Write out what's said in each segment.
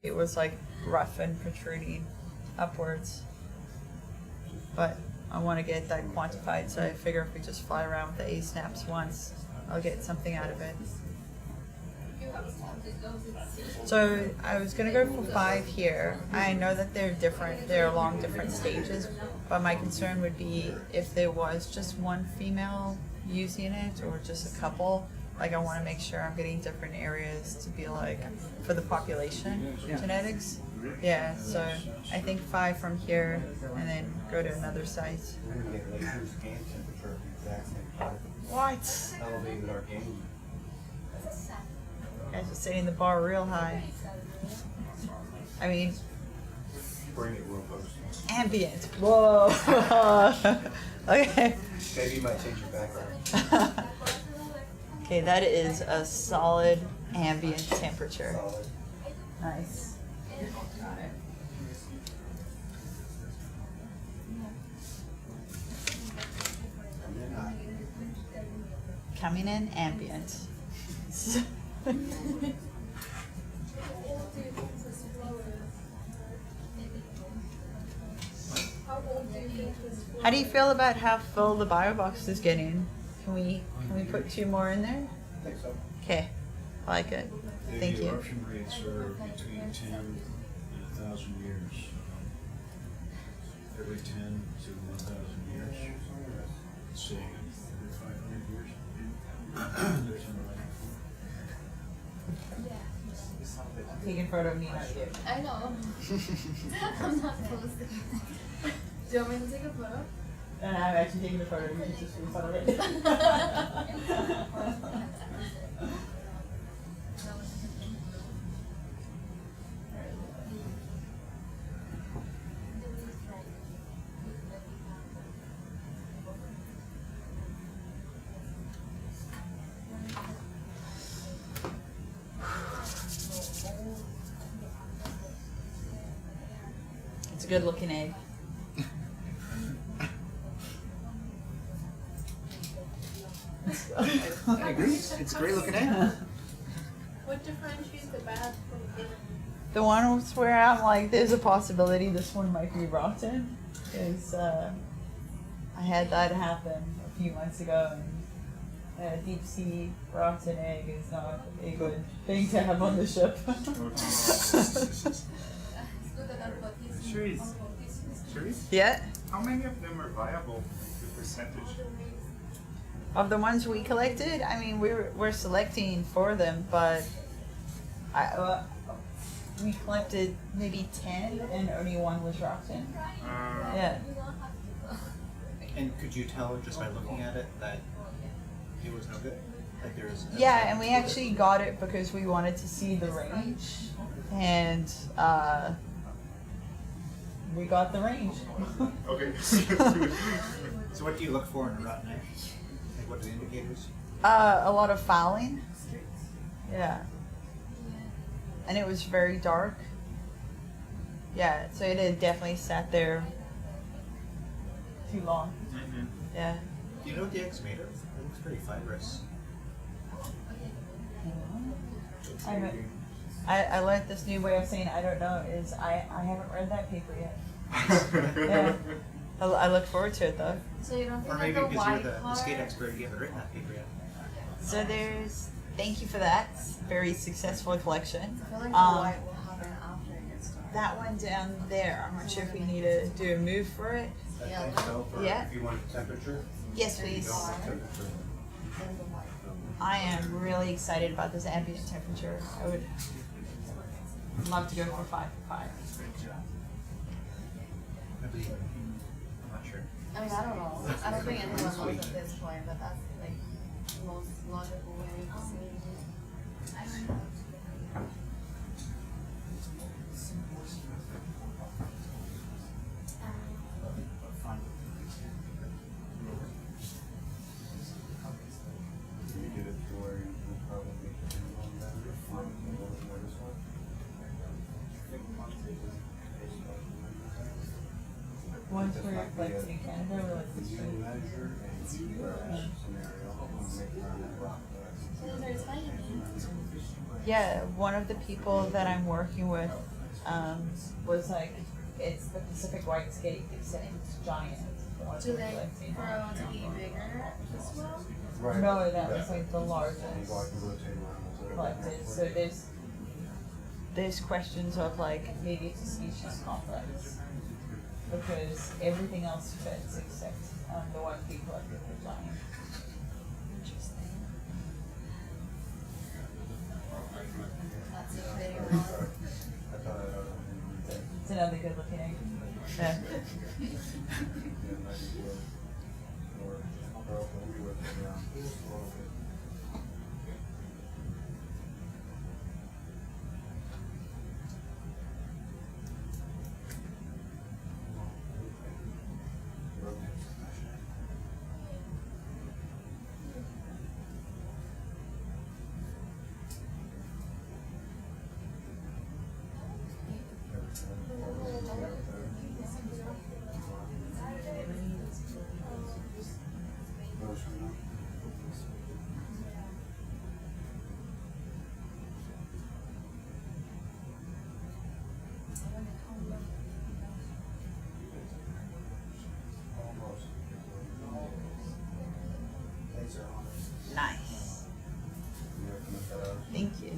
it was like rough and protruding upwards. But I want to get that quantified, so I figure if we just fly around with the A-snaps once, I'll get something out of it. So I was gonna go for 5 here. I know that they're different, they're along different stages, but my concern would be if there was just one female using it or just a couple. Like I want to make sure I'm getting different areas to be like for the population genetics. Yeah, so I think 5 from here and then go to another site. What? Elevated our game. Guys are setting the bar real high. I mean, Bring it real close. ambient. Whoa. Okay. Maybe you might change your background. Okay, that is a solid ambient temperature. Solid. Nice. Coming in ambient. How do you feel about how full the bio box is getting? Can we put 2 more in there? I think so. Okay, I like it. Thank The you. eruption rates are between 10 and 1,000 years. Every 10 to 1,000 years. Let's say every 500 years. There's another. Taking photo of me, not you. I know. I'm not supposed to. Do you want me to take a photo? And I'm actually taking a photo of you just for the fun of it. It's a good looking egg. I agree. It's a great looking egg. What differentiates the bad from the good? The ones where I'm like, there's a possibility this one might be rotten, is I had that happen a few months ago, and a deep sea rotten egg is not a good thing to have on the ship. Cherise. Cherise? Yeah, How many of them are viable? The percentage? of the ones we collected, I mean, we're selecting for them, but we collected maybe 10 and only 1 was rotten. Yeah. And could you tell just by looking at it that it was no good? Like there's Yeah, and we actually got it because we wanted to see the range, and we got the range. Okay. So what do you look for in a rotten egg? Like what are the indicators? A lot of fouling. Yeah. And it was very dark. Yeah, so it had definitely sat there too long. Mhm. Yeah. Do you know what the egg's made of? It looks pretty fibrous. I learned this new way of saying I don't know is I haven't read that paper yet. Yeah. I look forward to it though. So you don't Or think maybe like the because you're white the skate color? expert, you haven't written that paper yet. So there's, thank you for that. Very successful collection. I feel like the Um, white will happen after it gets dark. That one down there, I'm not sure if we need to do a move for it. I Yeah. think so. For Yeah. If you want temperature. Yes, please. There's a white. I am really excited about this ambient temperature. I would love to go for 5 for 5. Maybe. I'm not sure. I mean, I don't know. I don't think anyone knows at this point, but that's like the most logical way to see it. You get it to where you can probably Ones where like in Canada or like this one? Yeah, one of the people that I'm working with was like, it's the Pacific white skate, except it's giant. Do they grow to be bigger as well? No, that was like the largest collected. So there's questions of like, maybe it's a species complex. Because everything else fits except the ones we collected were giant. Interesting. That's a big one. It's another good looking egg. Yeah. Nice. Thank you.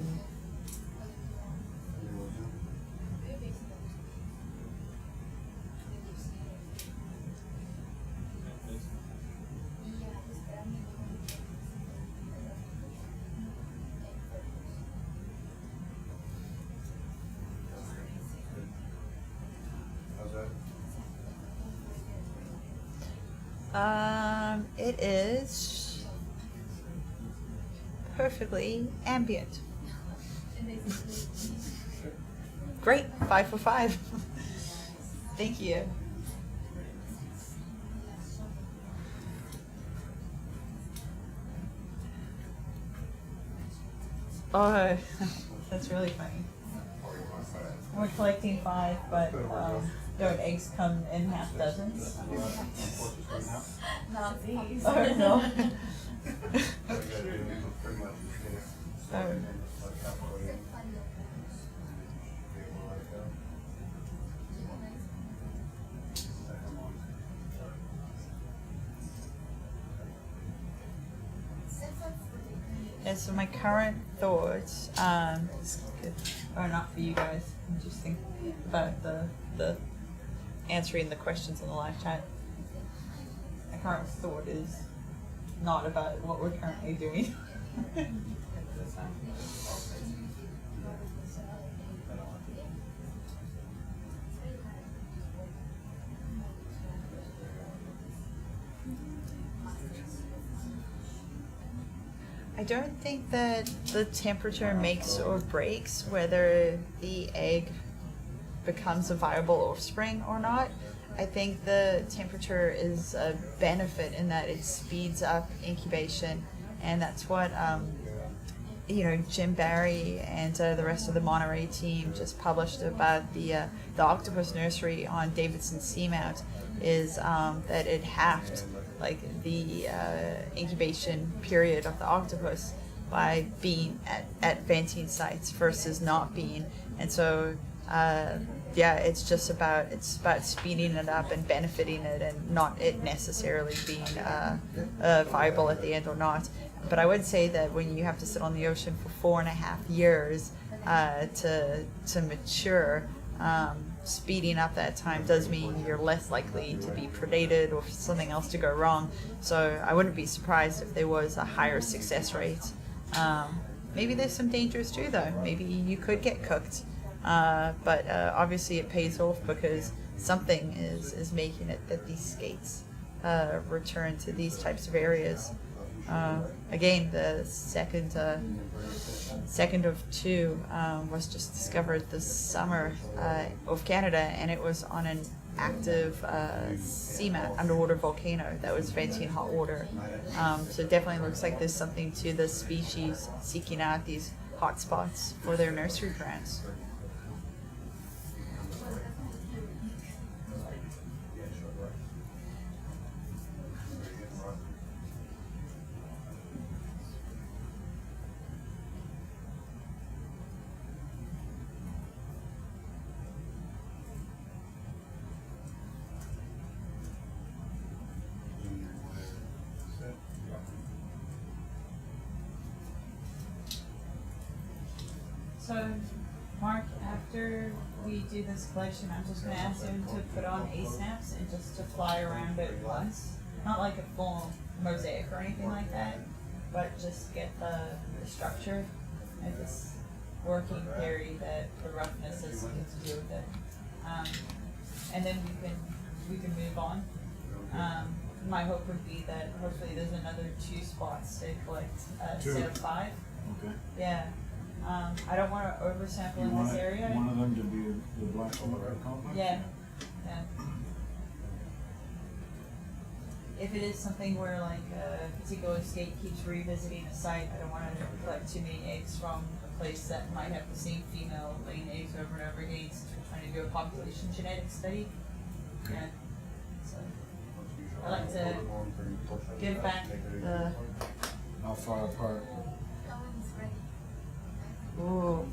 It is perfectly ambient. Great, 5 for 5. Thank you. Oh, that's really funny. We're collecting 5, but don't eggs come in half dozens? Not these. Oh, no. Oh. Yeah, so my current thoughts, or not for you guys, I'm just thinking about the answering the questions in the live chat. My current thought is not about what we're currently doing. I don't think that the temperature makes or breaks whether the egg becomes a viable offspring or not. I think the temperature is a benefit in that it speeds up incubation, and that's what Jim Barry and the rest of the Monterey team just published about the octopus nursery on Davidson Seamount, is that it halved like the incubation period of the octopus by being at venting sites versus not being, and so it's about speeding it up and benefiting it, and not it necessarily being viable at the end or not. But I would say that when you have to sit on the ocean for 4.5 years to mature, speeding up that time does mean you're less likely to be predated or for something else to go wrong. So I wouldn't be surprised if there was a higher success rate. Maybe there's some dangers too, though. Maybe you could get cooked. But obviously it pays off because something is making it that these skates return to these types of areas. Again, the second of 2 was just discovered this summer off Canada, and it was on an active seamount underwater volcano that was venting hot water. So it definitely looks like there's something to the species seeking out these hot spots for their nursery grounds. So, Mark, after we do this collection, I'm just gonna ask him to put on A-snaps and just to fly around it once. Not like a full mosaic or anything like that, but just get the structure and this working theory that the roughness has something to do with it. And then we can move on. My hope would be that hopefully there's another 2 spots to collect a set of 5. Okay. Yeah. I don't want to oversample You in want this area. one of them to be the black smoker complex? Yeah. Yeah. If it is something where like a particular state keeps revisiting a site, I don't want to collect too many eggs from a place that might have the same female laying eggs over and over again since we're trying to do a population genetics study. Yeah. So I like to give back the. How far apart? Ooh.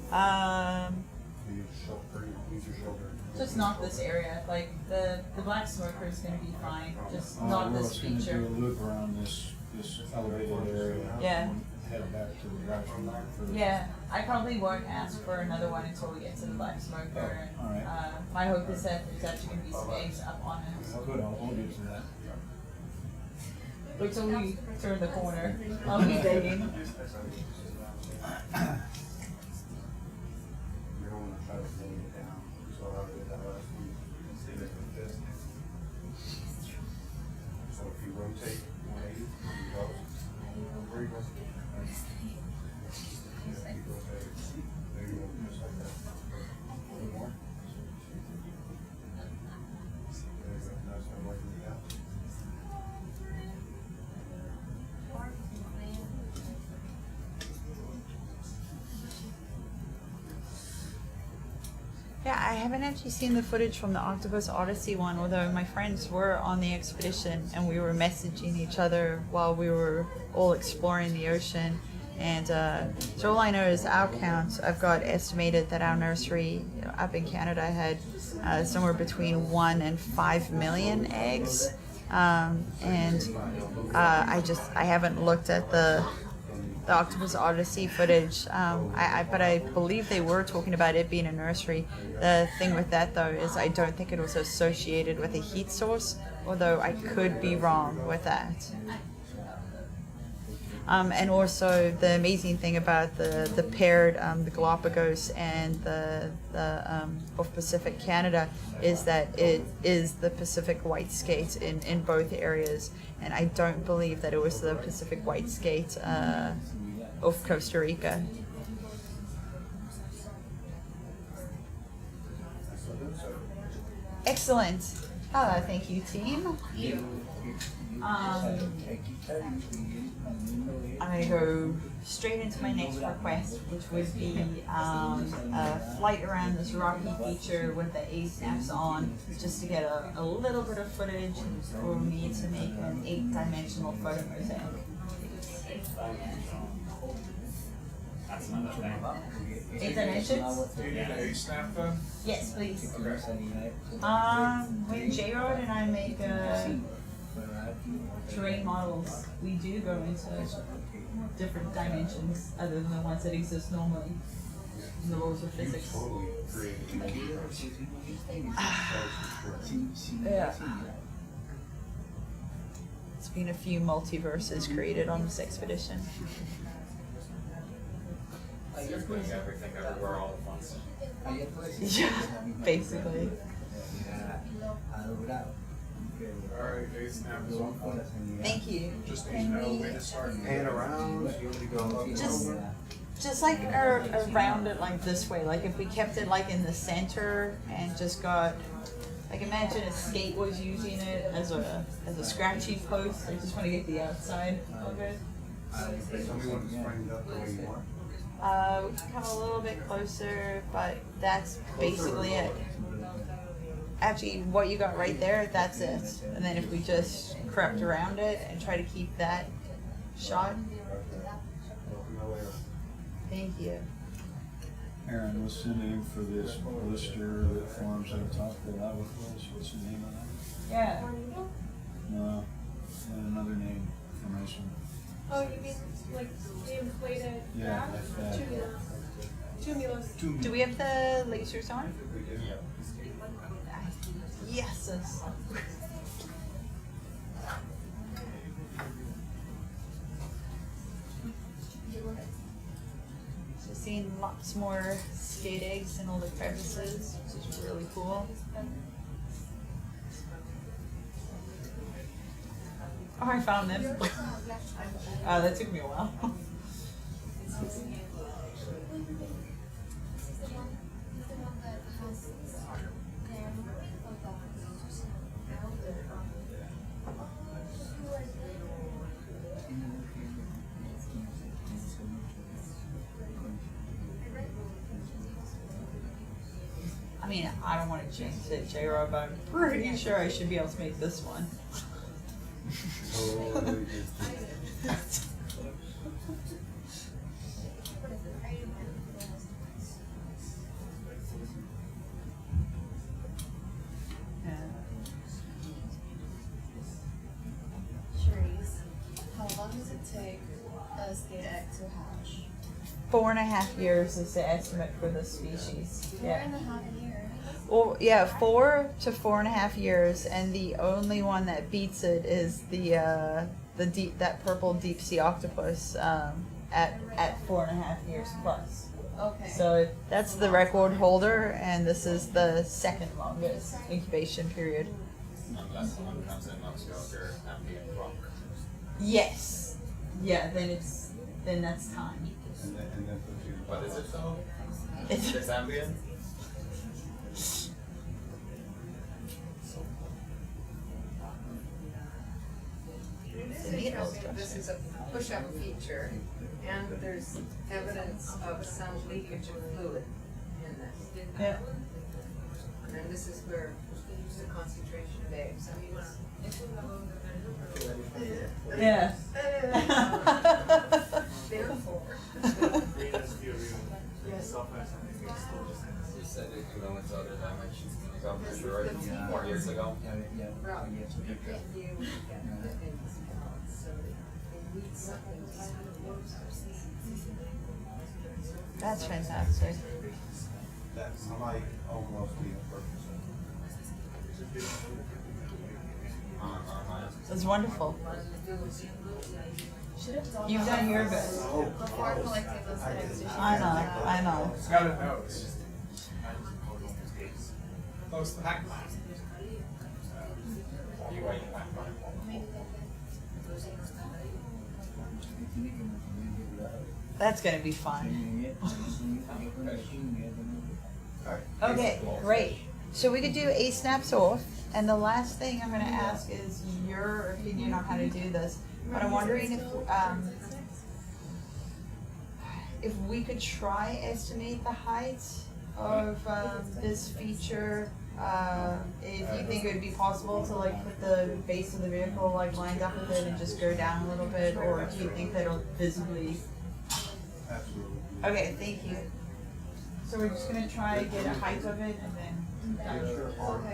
Just not this area. Like the black smoker is going to be fine. Just not we're this just gonna feature. do a loop around this elevated area. Yeah. And head back to the drive-through for the. Yeah, I probably won't ask for another one until we get to the black smoker. And, Alright. my hope is that there's actually going to be some eggs up on it. Good, I'll hold you to that. Wait till we turn the corner. I'll be digging. So if you rotate 180, you go. Where you go? You rotate. There you go, just like that. A little more. There you go. Now it's not working out. Yeah, I haven't actually seen the footage from the Octopus Odyssey one, although my friends were on the expedition and we were messaging each other while we were all exploring the ocean. And so all I know is our count. I've got estimated that our nursery up in Canada had somewhere between 1 and 5 million eggs. I haven't looked at the Octopus Odyssey footage, but I believe they were talking about it being a nursery. The thing with that though is I don't think it was associated with a heat source, although I could be wrong with that. And also the amazing thing about the paired, the Galapagos and the of Pacific Canada is that it is the Pacific white skate in both areas, and I don't believe that it was the Pacific white skate of Costa Rica. Excellent. Thank you, team. I go straight into my next request, which would be a flight around this rocky feature with the A-snaps on, just to get a little bit of footage for me to make an 8-dimensional photo mosaic. That's another thing. 8 dimensions? Do you need an A-snap then? Yes, please. When J-Rod and I make terrain models, we do go into different dimensions other than the ones that exist normally in the rules of physics. Yeah. It's been a few multiverses created on this expedition. Just putting everything everywhere all at once. Yeah, basically. Alright, A-snap is on. Thank you. Just need to know when to start. Pan around, you want to go. Just like around it like this way, like if we kept it like in the center and just got, like imagine a skate was using it as a scratchy post. I just want to get the outside of it. Tell me when it's framed up the way you want. We can come a little bit closer, but that's basically it. Actually, what you got right there, that's it. And then if we just crept around it and try to keep that shot. Thank you. Aaron, what's the name for this blister that forms on top of the lava flows? What's the name of that? Yeah. No, and another name for this one. Oh, you mean like the inflated Yeah, graph? like that. Tubular. Do we have the lasers on? We do. Yes. So seeing lots more skate eggs in all the crevices, which is really cool. Oh, I found them. Oh, that took me a while. I mean, I don't want to jinx it, J-Rob, but I'm pretty sure I should be able to make this one. Cherise, how long does it take a skate egg to hatch? 4.5 years is the estimate for this species. Yeah. 4.5 years. Well, yeah, 4 to 4.5 years, and the only one that beats it is the that purple deep sea octopus at 4.5 years plus. Okay. So that's the record holder, and this is the second longest incubation period. Unless someone comes in and knocks you off your ambient rock. Yes. Yeah. Then that's time. And then puts you. What is it though? It's It's ambient? This is a push-up feature, and there's evidence of some leakage of fluid in this. yeah. And this is where the concentration of eggs. I mean, Yeah. therefore, You said it could go into other dimensions. You got measured 4 years ago. well, you get the things, so they need something to That's fantastic. That might almost be a purpose. It's wonderful. You've done your best. Before collecting those eggs, you should I know. It's got a nose. Close the back. You wait back on. That's gonna be fun. Alright. Okay, great. So we could do a snaps off, and the last thing I'm gonna ask is your opinion on how to do this. But I'm wondering if we could try estimate the height of this feature. If you think it would be possible to like put the base of the vehicle like lined up with it and just go down a little bit, or do you think that'll visibly? Absolutely. Okay, thank you. So we're just gonna try to get a height of it and then. Get your arm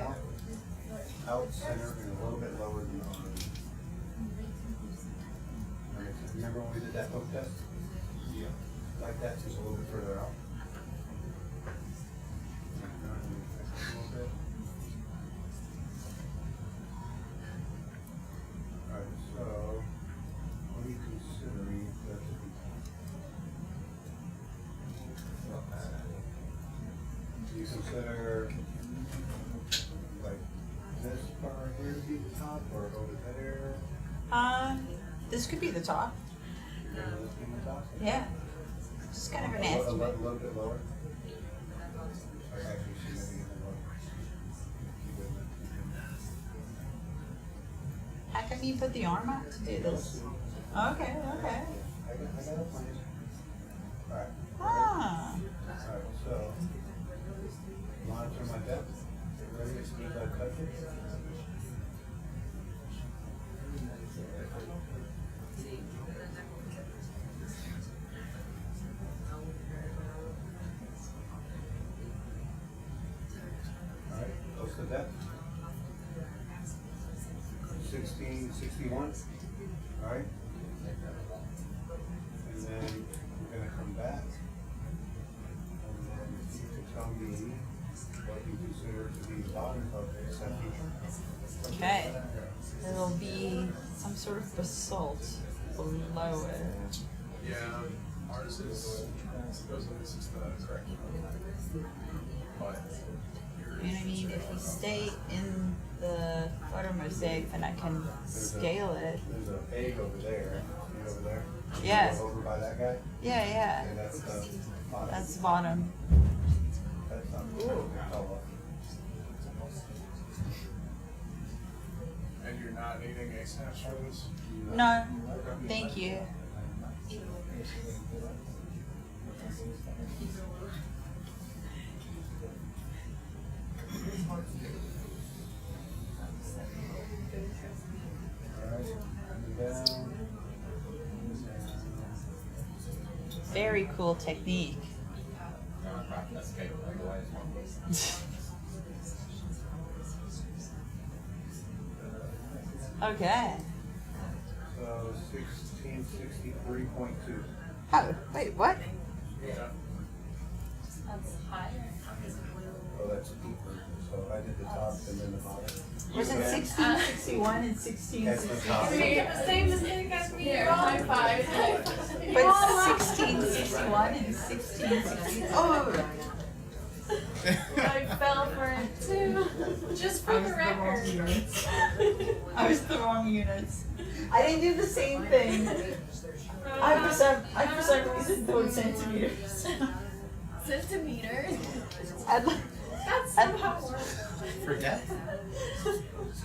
out center and a little bit lower than the arm. Alright, so remember when we did that poke test? Yeah. Like that, just a little bit further out. A little bit. Alright, so what are you considering that to be? Do you consider like this part right here to be the top, or over there? This could be the top. Or this being the top? Yeah. Just kind of an A estimate. little bit lower. Or actually, significantly lower. Keep with it. How come you put the arm out to do this? Okay, okay. I got a plan. Alright. Ah. Alright, so monitor my depth. Ready as soon as I touch it. Alright, what's the depth? 1661. Alright. And then we're gonna come back. what you consider to be the bottom of the sepulchre. Okay. There'll be some sort of basalt below it. Yeah, ours is supposedly this is the correct one. But You know what I mean? If you stay in the photo mosaic, then I can scale it. There's an egg over there. See over there? Yeah. Over by that guy? Yeah, yeah. And that's the bottom. That's the bottom. That's not tall. and you're not needing ASAPs for this? No, thank you. Very cool technique. Okay. So 1663.2. Oh, wait, what? That's higher. Oh, that's deeper. So I did the top and then the bottom. Was it 1661 and 1660? You made the same mistake as me. High five. But 1661 and 1660. Oh! I fell for it too. Just for the record. I was the wrong units. I didn't do the same thing. I for some reason thought centimeters. Centimeters? That's I'd- somehow worse. For depth?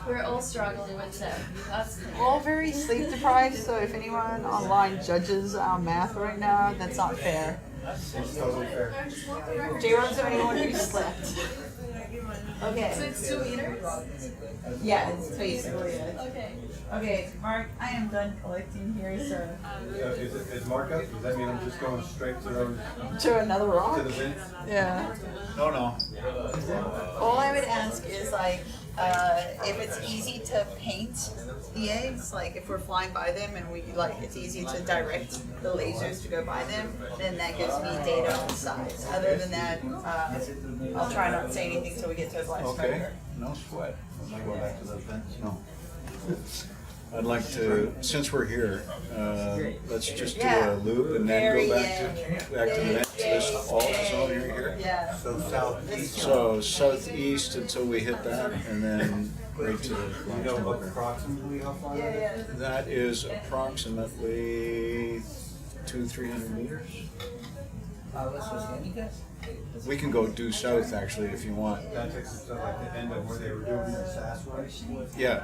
We're all struggling with that. That's We're all very sleep deprived, so if anyone online judges our math right now, that's not fair. It's totally fair. J-Ro's the only one who slept. So Okay. it's 2 meters? Yeah, it's basically it. Okay. Okay, Mark, I am done collecting here, so Is mark up? Does that mean I'm just going straight to those, to another rock. to the vents? Yeah. No. All I would ask is like, if it's easy to paint the eggs, like if we're flying by them and we like, it's easy to direct the lasers to go by them, then that gives me data on size. Other than that, I'll try not to say anything until we get to a black Okay, smoker. no sweat. Am I going back to those vents? No. I'd like to, since we're here, let's just do Yeah. a loop and then Very go back to the next, this all zone here. Yeah. So southeast. So southeast until we hit that and then right to the You know black smoker. approximately how far Yeah, that is? yeah. That is approximately 200-300 meters. We can go due south actually if you want. That takes us to like the end of where they were doing the SAS race. Yeah.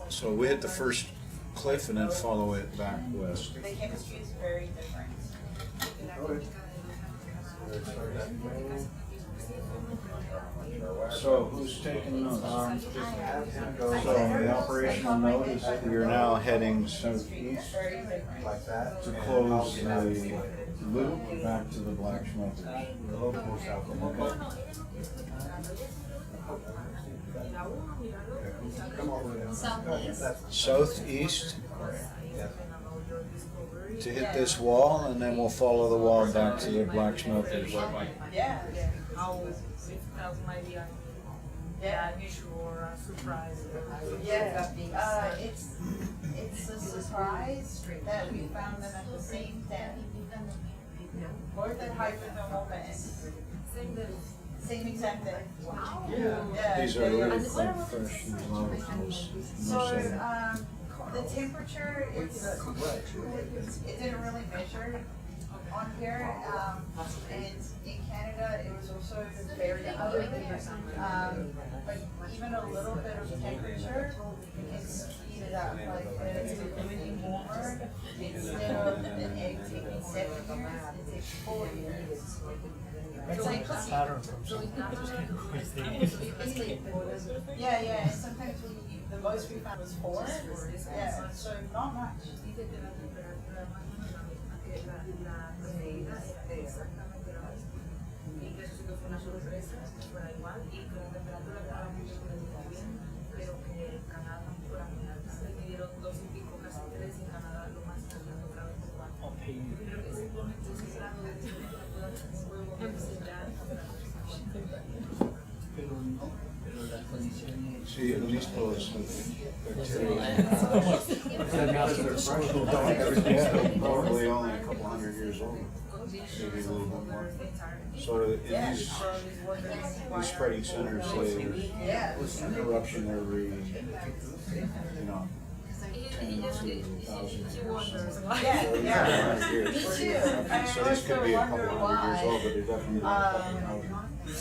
So we hit the first cliff and then follow it back west. The chemistry is very different. Okay. So who's taking notes? Just have him go So the operational note is that we are now heading southeast Very different. like that. to and close I'll get out of the way. loop back to the black smokers. A little more south. Come all the way down. Southeast. That's- Southeast yeah. to hit this wall and then we'll follow the wall back to the black smokers. Yeah. How it might be unusual or a surprise. Yeah, it's a surprise that we found them at the same depth. Both at hydrothermal vents. Same exact depth. Yeah. These are really quite fresh. These large. So, the temperature, it didn't really measure on here, and in Canada, it was also very cold. But even a little bit of temperature can speed it up, like it's really warmer. Instead of an egg taking 7 years, it takes 4 years. It's like, yeah, and sometimes the most we found was 4. Yeah, so not much. See, at least those bacteria. Everything's probably only a couple hundred years old, maybe a little bit more. So in these spreading centers, there's eruption every, 10 to 1,000 years. Years. So these could be a couple hundred years old, but they're definitely not a couple hundred.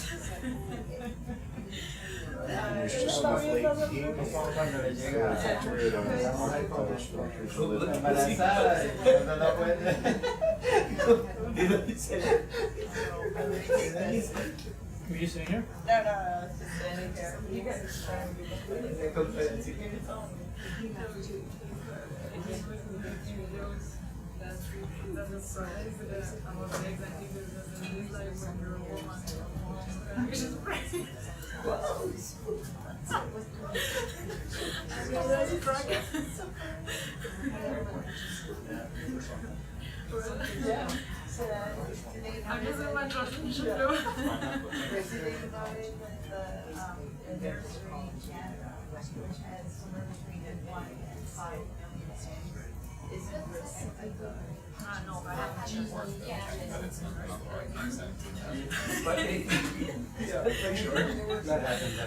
And there's just enough latent heat for the bacteria to occupy the structures and live Were you sitting here? No, it's just standing there. You guys are trying to be I'm just in my Johnson the nursery in Canada, which has somewhere between 1 and 5 million eggs, is in risk. no, but I haven't checked one. That happens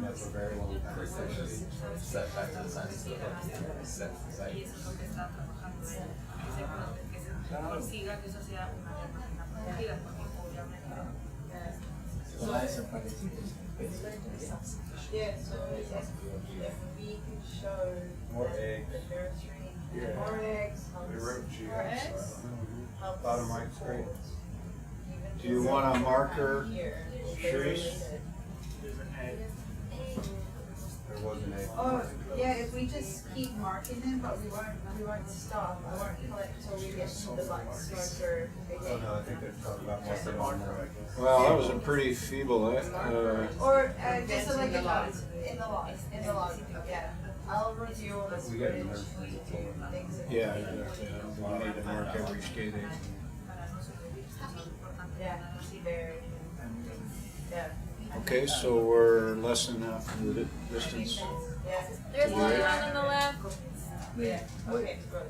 that's a very long time. Set back to the science of the set Y eso es lo que está trabajando ella. Que se consiga que eso sea una máquina protegida, porque obviamente. Yeah, so if we could show More that eggs. the nursery, Yeah. more eggs, They wrote you more eggs, helps Bottom right screen. even Do you want a marker, here. Sharice? There was an egg. Oh, yeah, if we just keep marking them, but we won't stop. I won't collect till we get to the lights marker Oh again. no, I think they're talking about marking on there. Well, that was a pretty feeble, Or just so like in the log, yeah. I'll review all this We got a footage, nursery. things. that- yeah, you need to mark every skate egg. Yeah, very, yeah. Okay, so we're less than half the distance. Yeah. There's one on the left. Yeah, okay, good.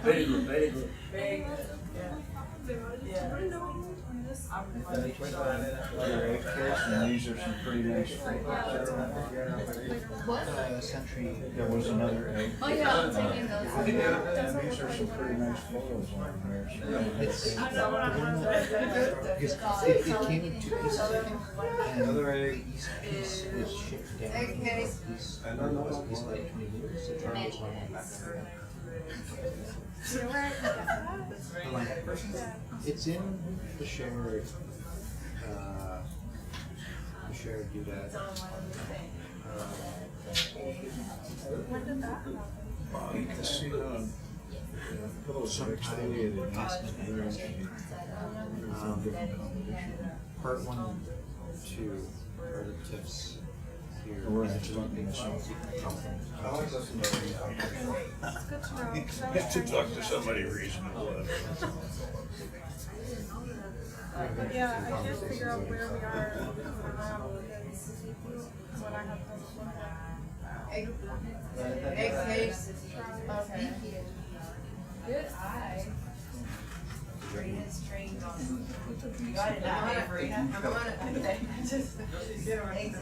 Very good, very good. Very good, yeah. Your egg case, and these are some pretty nice photos. What? There was another egg. Oh yeah, I'm taking those. And these are some pretty nice photos on here. Because it came in two pieces, I think. And another egg. Each piece was shipped down. Egg case. And then Was a piece like 20 years. The turtles went on back there. It's in the shared, doodad. You can see those exfoliated different combination. Part 1 and 2 are the tips here. We're going to talk to I like listening to these. to talk to somebody reasonable. Yeah, I can't figure out where we are what I have Egg case. Okay. Good eye. Marina's trained on. You got it now, hey, Marina. I'm on it. Okay. Just get her eggs.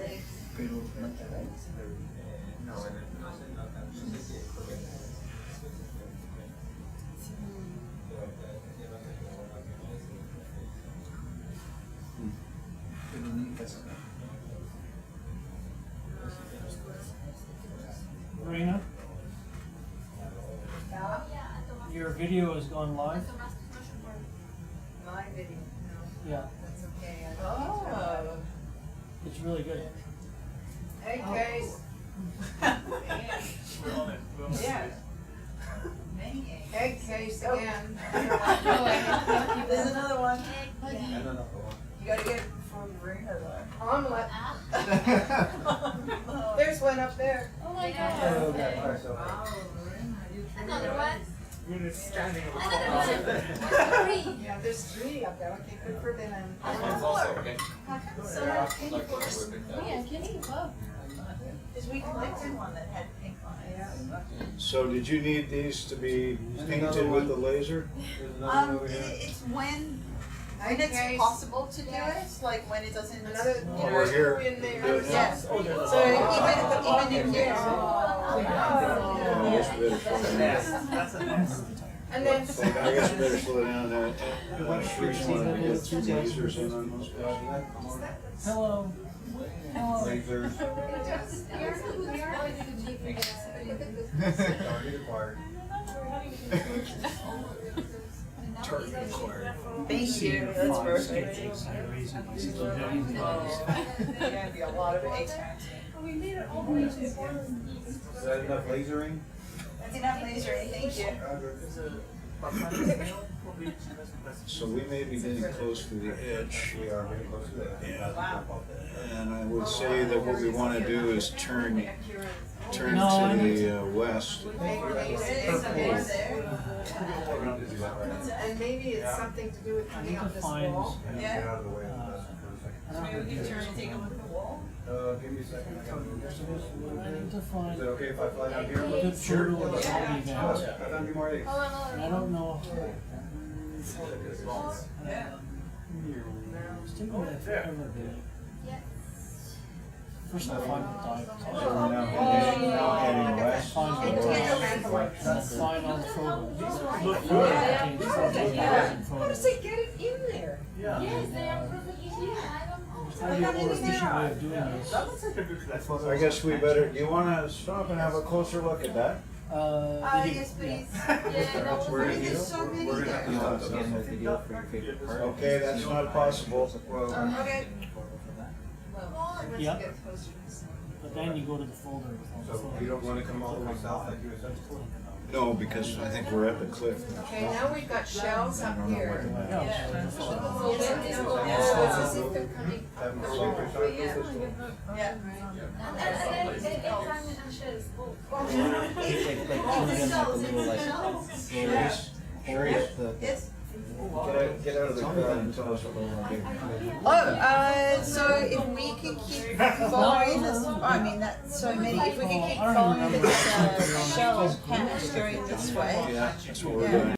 Marina, your video has gone live. My video. Yeah, That's okay. Oh. it's really good. Egg case. Yeah. Egg case again. There's another one. And another one. You gotta get it before Marina though. Omelet. There's one up there. Oh my Oh, god. that part, so- Another one? Yeah, there's 3 up there. Okay, good for them. One's also okay. Because we collected one that had pink on it. So did you need these to be painted with the laser? There's another one over here. It's when it's possible to do it, like when it doesn't, you know. We're here. In there. Do it now? Yeah, so even in here. I guess we better slow down. And then, I guess we better slow down there. Sharice wanted to get some lasers in on those guys. Hello. Lasers. Already acquired. Target acquired. Thank you, that's perfect. It's Gonna be a lot of egg parenting. Is that enough lasering? That's enough lasering, thank you. So we may be getting close to the edge. We are getting close to that. Yeah. And I would say that what we want to do is turn to the west. and maybe it's something to do with I need coming to out this find, wall. Get out of the way of the lesson for a second. Maybe we can turn and take a look at the wall. Give me a second. I gotta move this. I need to Is find it okay if I fly down here? a good photo of all the events. I found you more eggs. I don't know. It's taking me forever to first I find the dive. So we're now heading west. Find the dive. Find all the photos. Look for it. How say get it in there? Yes, they are perfectly clear. I don't know. Probably a more efficient way of doing this. I guess we better, do you want to stop and have a closer look at that? Yes, please. Where is There's so many there. Okay, that's not possible. Okay. Yeah. But then you go to the folder with all the So photos. you don't want to come all the way south like you said? No, because I think we're at the cliff. Okay, now we've got shells up here. Yeah. So it's as if they're coming. Have them go over the Yeah. Yes. Get out of the crowd and tell us what we're doing. Oh, so if we can keep following this, I mean, that's so many, if we can keep following this shell patch going this way. Yeah, that's what we're Yeah. doing.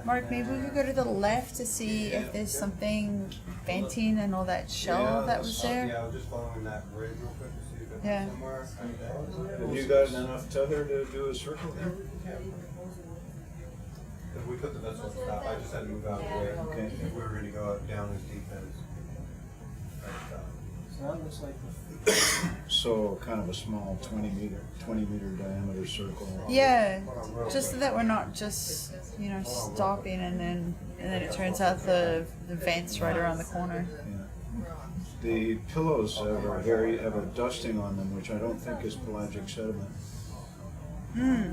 Mark, maybe we could go to the left to see if there's something venting and all that shell that was there. Yeah, I was just following that bridge real quick to see if it's Yeah. somewhere. Have you got enough tether to do a circle here? If we put the vessel at stop, I just had to move out of the way. Okay. If we were gonna go up down as deep as. So that looks like the So kind of a small 20 meter diameter circle. Yeah, just so that we're not just, you know, stopping and then it turns out the vent's right around the corner. Yeah. The pillows have a dusting on them, which I don't think is pelagic sediment. Hmm.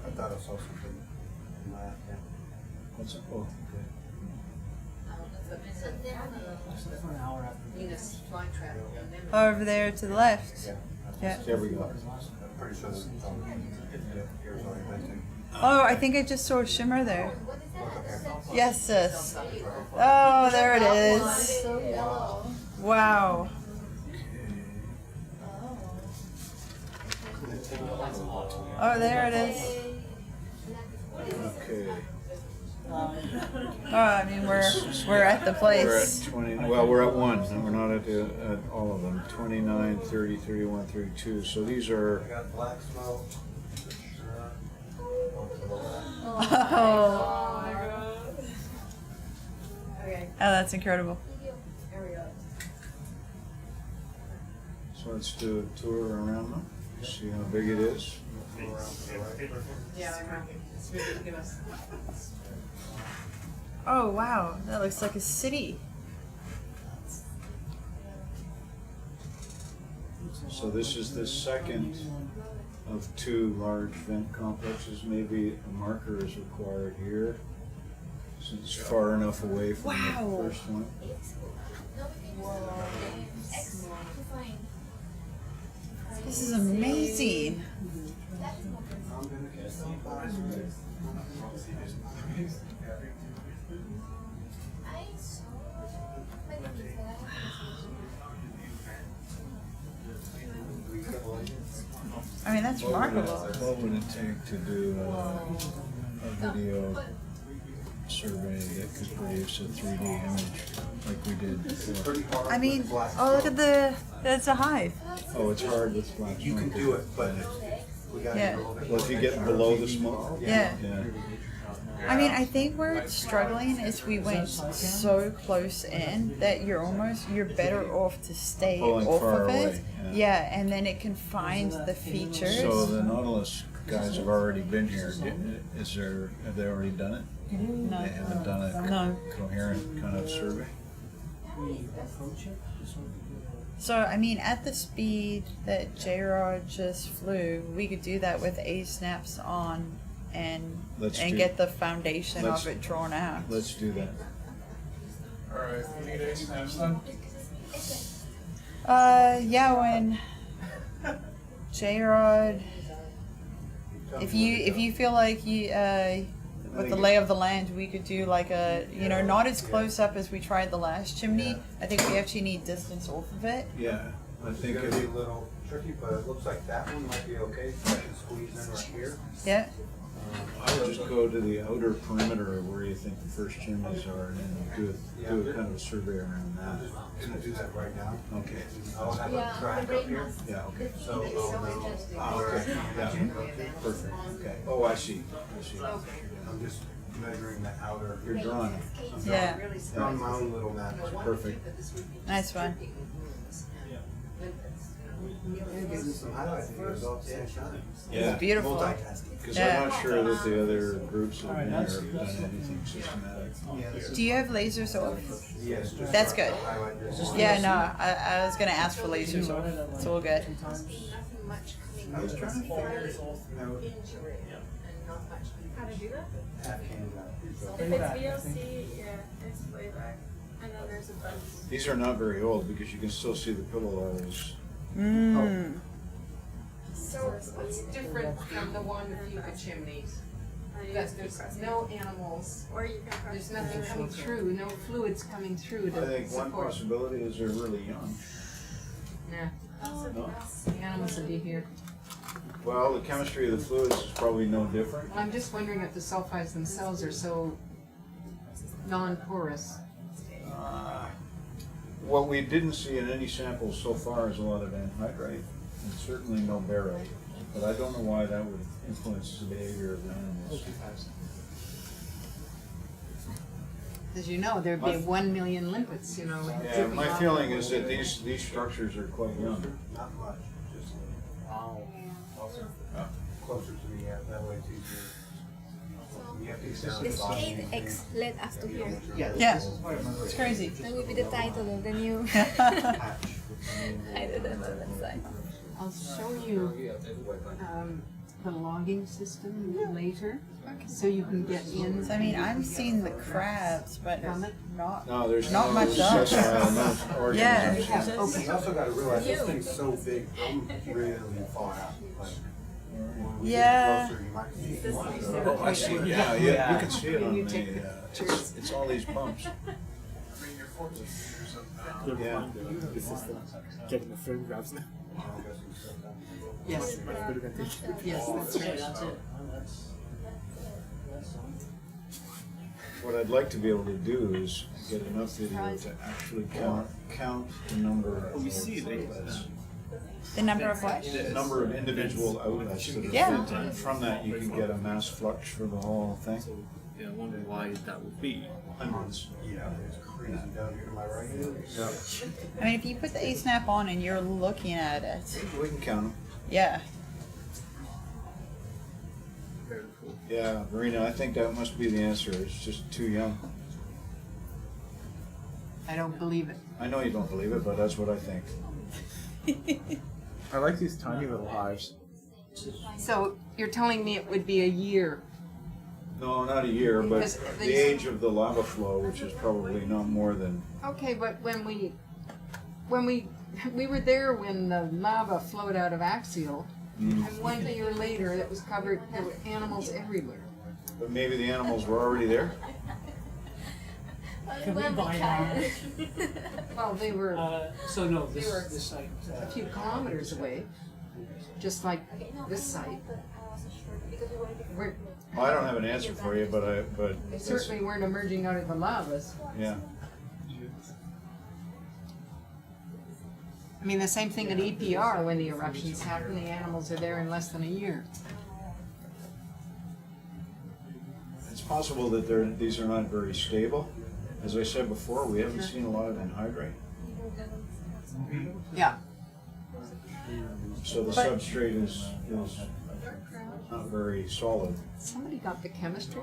I thought I saw something in that, yeah. What's it? Oh, okay. for an hour after. Venus flytrap. Over there to the left. Yeah. There we go. I'm pretty sure that's here's already venting. Oh, I think I just saw a shimmer there. Yes, sis. Oh, there it is. Wow. Oh, there it is. Okay. Oh, I mean, we're at the We're at place. 20, well, we're at 1, and we're not at all of them. 29, 30, 31, 32. So these I are, got black smoke. Oh, Okay, that's incredible. here we go. so let's do a tour around them, see how big it is. Yeah, I know. It's ridiculous. Oh wow, that looks like a city. So this is the second of 2 large vent complexes. Maybe a marker is required here, since it's far enough away from Wow. the first one. This is amazing. I'm gonna get some positive. I mean, that's remarkable. What would it take to do a video survey that could produce a 3D image like we did before? I mean, oh look at that's a hive. Oh, it's hard with black You can smoke. do it, but we gotta Yeah. get a little bit. Well, if you get below the smoke. Yeah. Yeah. I mean, I think where it's struggling is we went so close in that you're better off to stay Pulling off far of it. away, yeah. Yeah, and then it can find the features. So the Nautilus guys have already been here. Have they already done it? No. They haven't done a No. coherent kind of survey? So, I mean, at the speed that J-Rod just flew, we could do that with A snaps on and get the foundation of it drawn out. Let's do that. Alright, we need a snaps then. Yeah, when J-Rod, if you feel like you with the lay of the land, we could do like a, not as close up as we tried the last chimney. I think we actually need distance off of it. Yeah, I It's think gonna be a little tricky, but it looks like that one might be okay. So I can squeeze in right here. Yeah. I would just go to the outer perimeter of where you think the first chimneys are and then do a kind of a survey around I'm that. just gonna do that right now. Okay. I'll have a track up here. Yeah, okay. So I'll know where Okay. Yeah, perfect. Okay. Oh, I see. I'm just measuring the outer. You're drawing it. Yeah. On my own little map. Perfect. Nice one. Gives it some highlights because all at the same time. Yeah. Beautiful. Multitasking. Because Yeah. I'm not sure that the other groups that have been here have done anything systematic. Yeah, this is- Do you have lasers off? Yes, just That's good. highlight this. Yeah, no, I was gonna ask for lasers off. It's all good. I was trying to figure out How to do that? half canned out. If it's VOC, yeah, it's playback. And then there's a bunch. These are not very old because you can still see the pillow levels. Mmm. So what's different from the one with Yucca chimneys? That there's no animals, Or you can press there's nothing coming through, no fluids coming through I to think one support. possibility is they're really young. Nah, No? the animals would be here. Well, the chemistry of the fluids is probably no different. I'm just wondering if the sulfides themselves are so non-porous. What we didn't see in any samples so far is a lot of anhydrite, and certainly no barite. But I don't know why that would influence the behavior of the animals. As you know, there'd be 1 million limpets, Yeah, dripping my off. feeling is that these structures are quite young. Not much, just closer to me, yeah, that way it's easier. You have to extend The the bottom. shade X led us to here. Yeah. It's crazy. That will be the title of the new Patch. hydrothermal website. I'll show you the logging system later, so you can get in. So, I mean, I'm seeing the crabs, but not. No, there's Not no much else. sessile, no organisms. Yeah. You also gotta realize this thing's so big, I'm really far out. Like, when we Yeah. get closer, you might see. Oh, I see, yeah, you can see it on the, it's all these bumps. I mean, you're 14 meters up now. Yeah. The system getting the frame grabs now. Yes, yes, that's right. what I'd like to be able to do is get enough video to actually count the number of outlets. The number of what? The number of individual outlets that are Yeah. fit, and from that you can get a mass flux for the whole thing. Yeah, I wonder why that would be. Hundreds. Yeah, it's crazy down here to my right. Yeah. I mean, if you put the A-snap on and you're looking at it, We can count them. yeah. Very cool. Yeah, Marina, I think that must be the answer. It's just too young. I don't believe it. I know you don't believe it, but that's what I think. I like these tiny little hives. So you're telling me it would be a year? No, not a year, but Because the these- age of the lava flow, which is probably not more than. Okay, but when we were there when the lava flowed out of Axial, and 1 year later it was covered. There were animals everywhere. But maybe the animals were already there. Can we buy that? Well, they were So no, They were- this site. a few kilometers away, just like this site. We're, Well, I don't have an answer for you, but they it's, certainly weren't emerging out of the lavas. yeah. I mean, the same thing at EPR, when the eruptions happen, the animals are there in less than a year. It's possible that these are not very stable. As I said before, we haven't seen a lot of anhydrite, Yeah. so the substrate is not very solid. Somebody got the chemistry?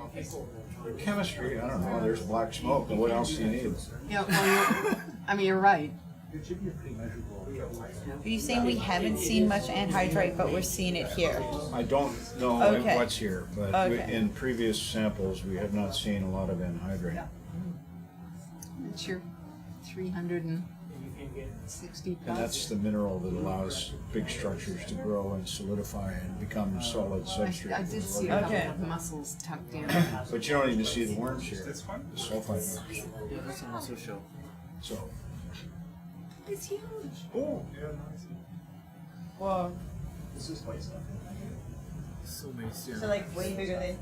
Chemistry, I don't know. There's black smoke, but what else do you need? Yeah, well, I mean, you're right. Are you saying we haven't seen much anhydrite, but we're seeing it here? I don't know Okay. what's here, but Okay. in previous samples, we have not seen a lot of anhydrite. It's your 360 And that's the mineral that allows big structures to grow and solidify and become solid substrate. I did see a couple Okay. of mussels tucked in. But you don't even see the worms here. That's fine. The sulfide worms. Yeah, that's an also show. So, It's huge. Oh, yeah, nice. Whoa. So many So serum. like way bigger than.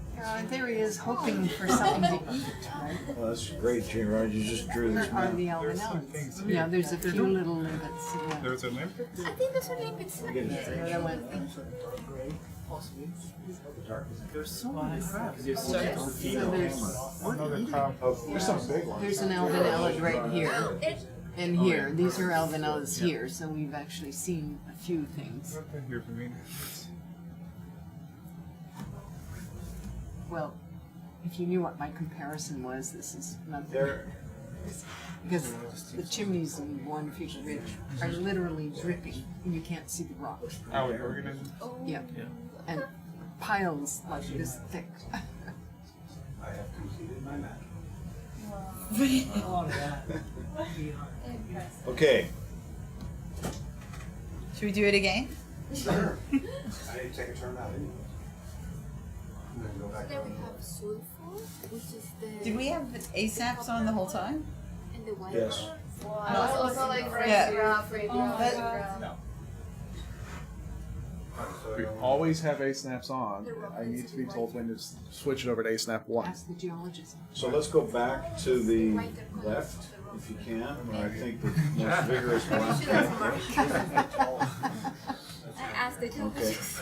There he is, hoping for something to eat, right? well, that's great, J. Rod. You just drew this Where are map. the alvanellans? Yeah, there's a few little limpets. There's a limp. I think those are lipids. Another one. Possibly. There's so many crabs. There's So there's, Another crab. There's some big ones. there's an alvanellid right here and here. These are alvanellas here, so we've actually seen a few things. Nothing here for me. Well, if you knew what my comparison was, this is nothing. There, Because the chimneys in One Feet Ridge are literally dripping, and you can't see the rock. How we organism. Yeah. And piles like this thick. I have completed my map. A lot of that. okay. Should we do it again? Sure. I need to take a turn out anyway. And then go back. Then we have sulfur, which is the Did we have A-snaps on the whole time? and the white. Yes. Also like Yeah. We always have A-snaps on. I need to be told when to switch it over to A-snap 1. Ask the geologist. So let's go back to the left, if you can. I think the most vigorous one. I asked the Okay. geologist.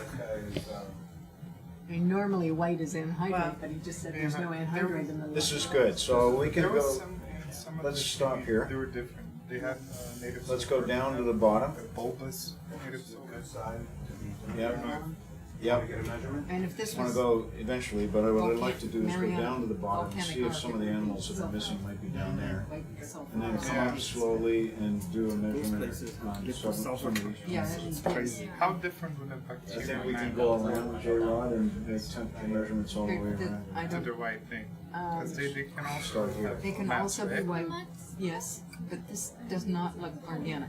I mean, normally white is anhydrite, Wow. but he just said there's no anhydrite in the This is good. So we can There was go. some of Let's the stop trees, here. They were different. They had native. Let's go down to the bottom. The bulbous native. Good side to be. Yep. To Yep. get a measurement. And if this I want was to go eventually, but what I'd like to do is go Mariana, down to the bottom and see if some of the animals that are missing might be down there. And then come up slowly and do a measurement on some of these. Yeah, It's crazy. How different would that I bacteria think we can land go around with J-Rod and make temperature measurements all the way around. I to don't. the right thing? Because they can also Start here. have They can mats, also be right? white. Yes, but this does not look organic.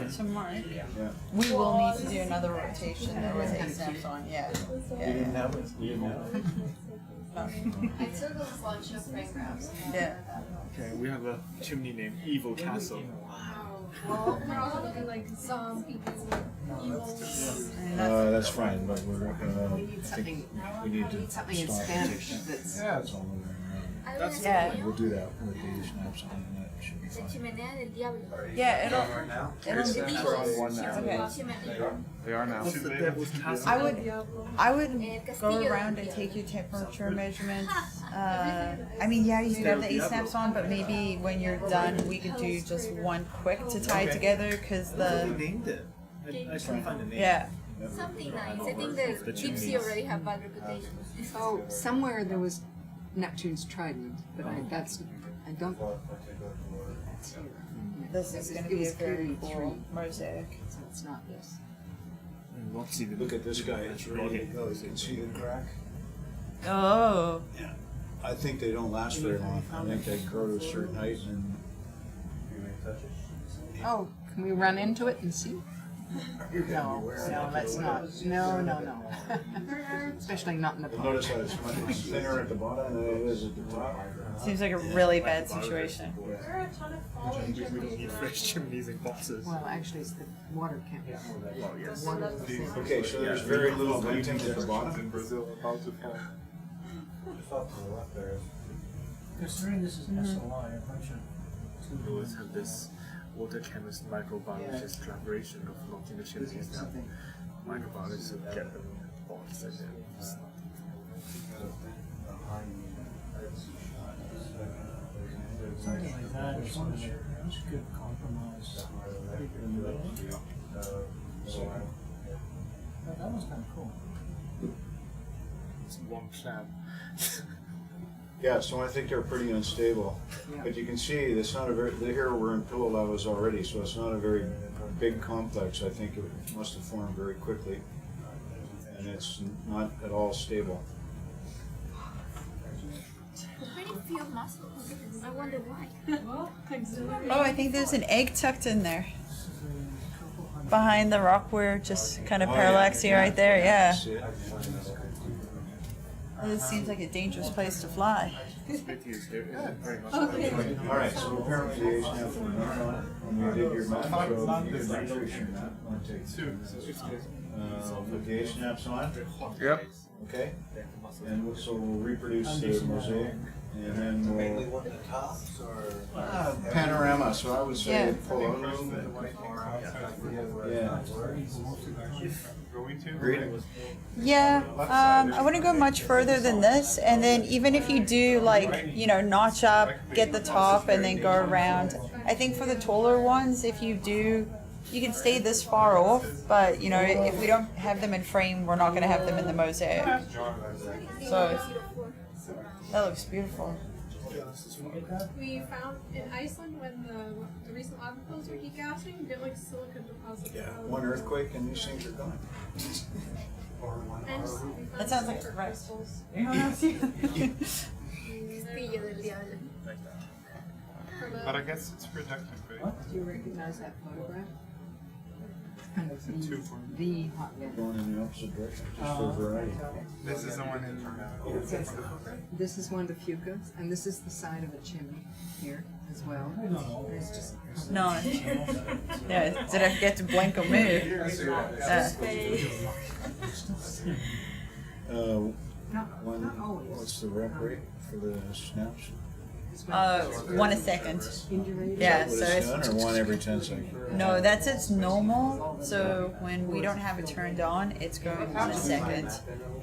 So Mark, Yeah. we will need to do another rotation though with A-snaps on. Yeah. You didn't have it? You didn't have it? I took a bunch of photographs. Yeah. Okay, we have a chimney named Evil Castle. Well, we're also looking like some people That's fine, but we're, We need I something. think we need to Something in stop. Spanish that's. Yeah. That's all we're That's Yeah. We'll do that with the snaps on, and that should be La fine. chimenea del diablo. Yeah, it'll. It's It'll snaps are on one now. Okay. Chimenea. They are now. What's the devil's castle? I would go around and take your temperature measurements. I mean, yeah, you could have the 8 snaps on, but maybe when you're done, we could do just one quick to tie it together, because Who the named it? I couldn't find a name. yeah. Something nice. I think the deep sea already have bad reputation. Oh, somewhere there was Neptune's trident, but I don't. That's here. This is going to It be a was very clearly cool three, mosaic. so it's not this. What's even Look at this guy, it's ready to go. You can see the crack. Oh. Yeah. I think they don't last very long. I think they grow to a certain height and Oh, can we run into it and see? No, let's not. No. Especially not in the pond. notice how it's much thinner at the bottom than it is at the top. Seems like a really bad situation. we don't need fresh chimneys and boxes. Well, actually, it's the water can't. Well, yes. Okay, so there's very little venting at the bottom. In Brazil about to fall. Just off to the left there. Considering this is SOI, a bunch of we always have this water chemist microbiologist collaboration of locking the chimneys down. Microbiologists will get them in the box and then just Something like that, it's a good compromise. That was kind of cool. it's one clamp. Yeah, so I think they're pretty unstable. But you can see, it's not a very, here we're in pillow levels already, so it's not a very big complex. I think it must have formed very quickly. And it's not at all stable. Pretty few muscles. I wonder why. Oh, I think there's an egg tucked in there. Behind the rock we're just kind of parallaxing right there, yeah. See it? This seems like a dangerous place to fly. Schmidt is very much All right, so apparently the A's now for when we did your map, so you did registration map, one take two. With the A snaps on, Yep. okay? And so we'll reproduce the mosaic, and then Mainly we'll, one of the tops or? panorama, so I would say Yeah. pull out a little bit. Yeah. Going to? Agreed? Yeah, I wouldn't go much further than this, and then even if you do like, you know, notch up, get the top, and then go around, I think for the taller ones, if you do, you can stay this far off, but you know, if we don't have them in frame, we're not going to have them in the mosaic. So, that looks beautiful. We found in Iceland when the recent lava flows were degassing, we get like silica deposits. Yeah, one earthquake and these things are gone. And just, we found That sounds like silver right. crystals. Castillo del Diablo. For the- But I guess it's protected, right? Do you recognize that photograph? Kind of Two. the hotbed. Going in the opposite direction, just for variety. This is the one in. This is one of the fucus, and this is the side of a chimney here as well. It's just No. Yeah, did I forget to blink or move? One, not always. what's the rep rate for the snaps? 1 a second. Indurated. Yeah, What so it's it's, done, or one every 10 seconds? no, that's its normal. So when we don't have it turned on, it's going 1 a second.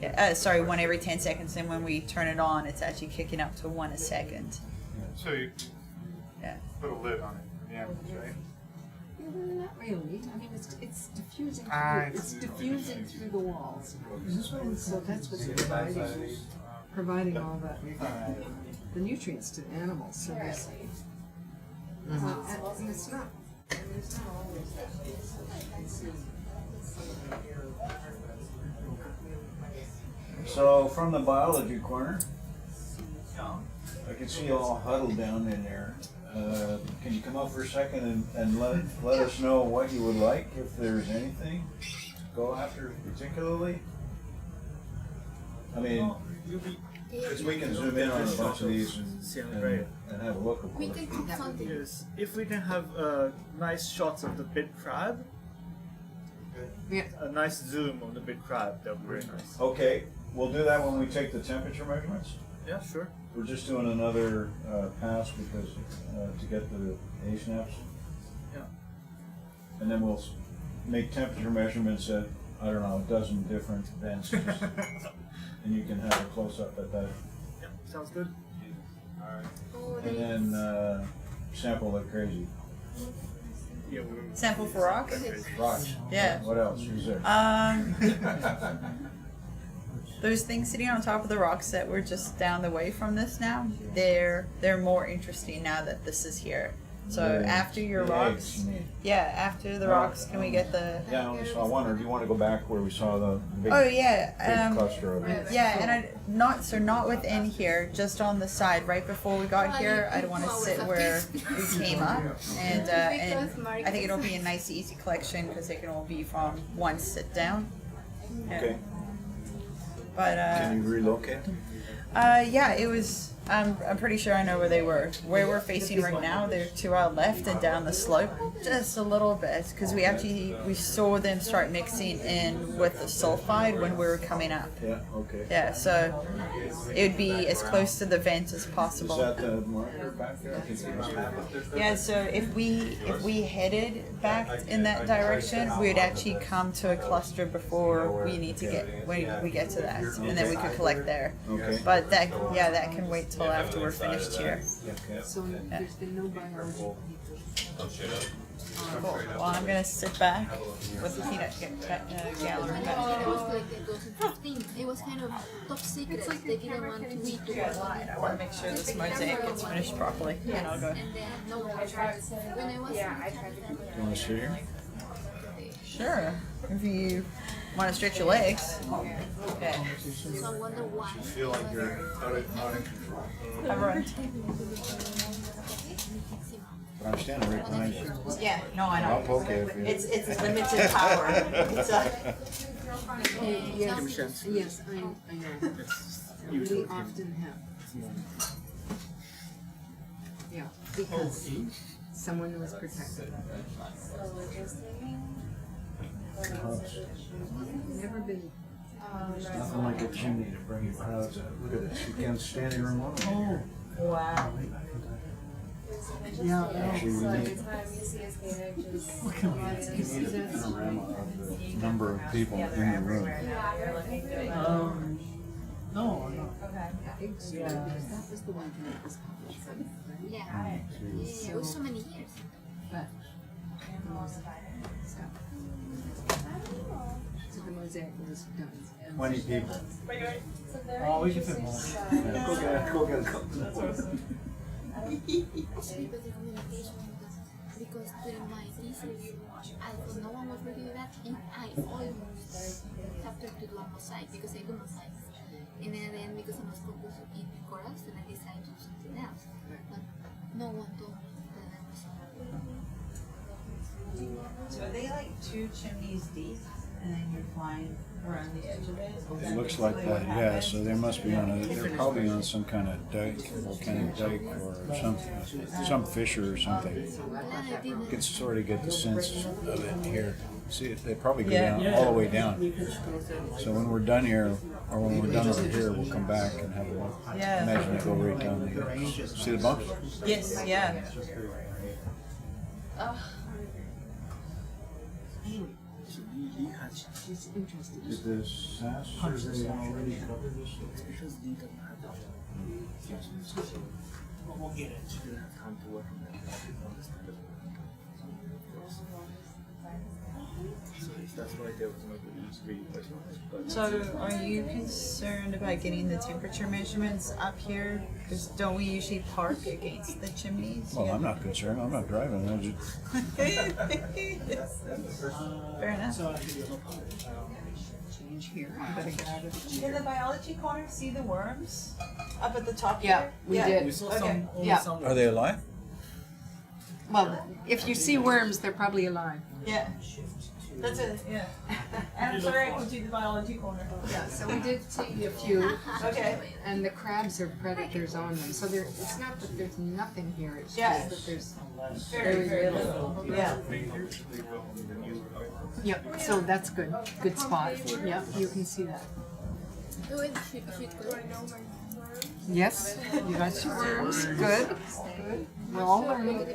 Yeah, sorry, 1 every 10 seconds. And when we turn it on, it's actually kicking up to 1 a second. So you Yeah. put a lid on it for the animals, right? Not really. I mean, it's diffusing. Ah, It's it's- diffusing through the walls. So that's what's providing all the nutrients to animals. So there's, and it's not. It's not always. So from the biology corner, I can see you all huddled down in there. Can you come up for a second and let us know what you would like, if there's anything to go after particularly? I mean, because we can zoom in on a bunch of these and have a look at We them. can cook something. Because if we can have nice shots of the big crab, Yeah. a nice zoom on the big crab, that would be very nice. Okay, we'll do that when we take the temperature measurements. Yeah, sure. we're just doing another pass because to get the A snaps. Yeah. And then we'll make temperature measurements at, I don't know, a dozen different densities. And you can have a close up at that. Yeah, sounds good. And then sample like crazy. Yeah, Sample for rocks? Rocks. Yeah. What else is there? Those things sitting on top of the rocks that were just down the way from this now, they're more interesting now that this is here. So after your The rocks, eggs, you mean. yeah, after the rocks, can we get the? Yeah, I only saw one. Or do you want to go back where we saw the big, Oh yeah, big cluster of it? yeah, and not within here, just on the side. Right before we got here, I'd want to sit where we came up, and I think it'll be a nice, easy collection because they can all be from one sit down. Yeah. Okay. But Can you relocate them? yeah, it was. I'm pretty sure I know where they were. Where we're facing right now, they're to our left and down the slope just a little bit because we saw them start mixing in with the sulfide when we were coming up. Yeah. Okay. Yeah, so it would be as close to the vent as Is possible. that the marker back there? I think it must be. Yeah, so if we headed back in that direction, we would actually come to a cluster before we need to get when we get to that, and then we could collect there. Okay. But that can wait till after we're finished here. So there's been no biology. Cool. Well, I'm gonna sit back with the peanut gallery It back. was like in 2015. It was kind of top secret. They didn't want to read to us. I want to make sure this mosaic gets finished properly, and I'll go. And then no one tried. When I was You want to sit here? Sure. If you want to stretch your legs. Okay. so I wonder why. Feel like you're out of control. Everyone. But I'm standing right behind you. Yeah. No, I I'll know. poke you if you. It's limited power. It's a, Yes, I know. We often have. Yeah, because someone was protected. Never been. Nothing like a chimney to bring you crowds out. Look at this. You can't standing room only. wow. Yeah. Actually, we need a panorama of the number of people in the room. No, Yeah. That was the one that was published, right? Yeah. Yeah. It was so many years. But the mosaic stuff. So the mosaic was done. 20 people. oh, we can fit more. Yeah, go get a couple more. Because the communication because during my thesis, I thought no one was reading that, and I almost have to do a mosaic because I do mosaics. And then because I was focused in corals, then I decided to do something else. But no one told me that I was. So are they like 2 chimneys deep, and then you're flying around the edge of it? It looks like that, yeah, so they must be on they're probably on some kind of dike, volcanic dike or something, some fissure or something. You can sort of get the sense of it here. See, they probably go down, all the way down. So when we're done here, or when we're done over here, we'll come back and have a look. Yeah. Imagine it go right down there. See the bumps? Yes, yeah. She's interested. Did the SAS survey already cover this? Because they don't have that. We'll get it. She didn't have time to work on that. I understand it. So that's why they were going to use really personalized. But So are you concerned about getting the temperature measurements up here? Because don't we usually park against the chimneys? Well, I'm not concerned, I'm not driving, I just, Fair enough. So I can do Change here. I better get out of the chair. In the biology corner, see the worms up at the top Yeah, here? we did. we saw Okay. some, only Yeah. some. are they alive? Well, if you see worms, they're probably alive. Yeah. That's it, yeah. And I'm sorry I can do the biology corner. Yeah, so we did see a few, Okay. and the crabs are predators on them. So it's not that there's nothing here, it's Yeah. just that there's Very, very little. Yeah. Yep, so that's good. Good spot. Yep, you can see that. Wait, should go. Yes, you got your worms. Good. We're all learning.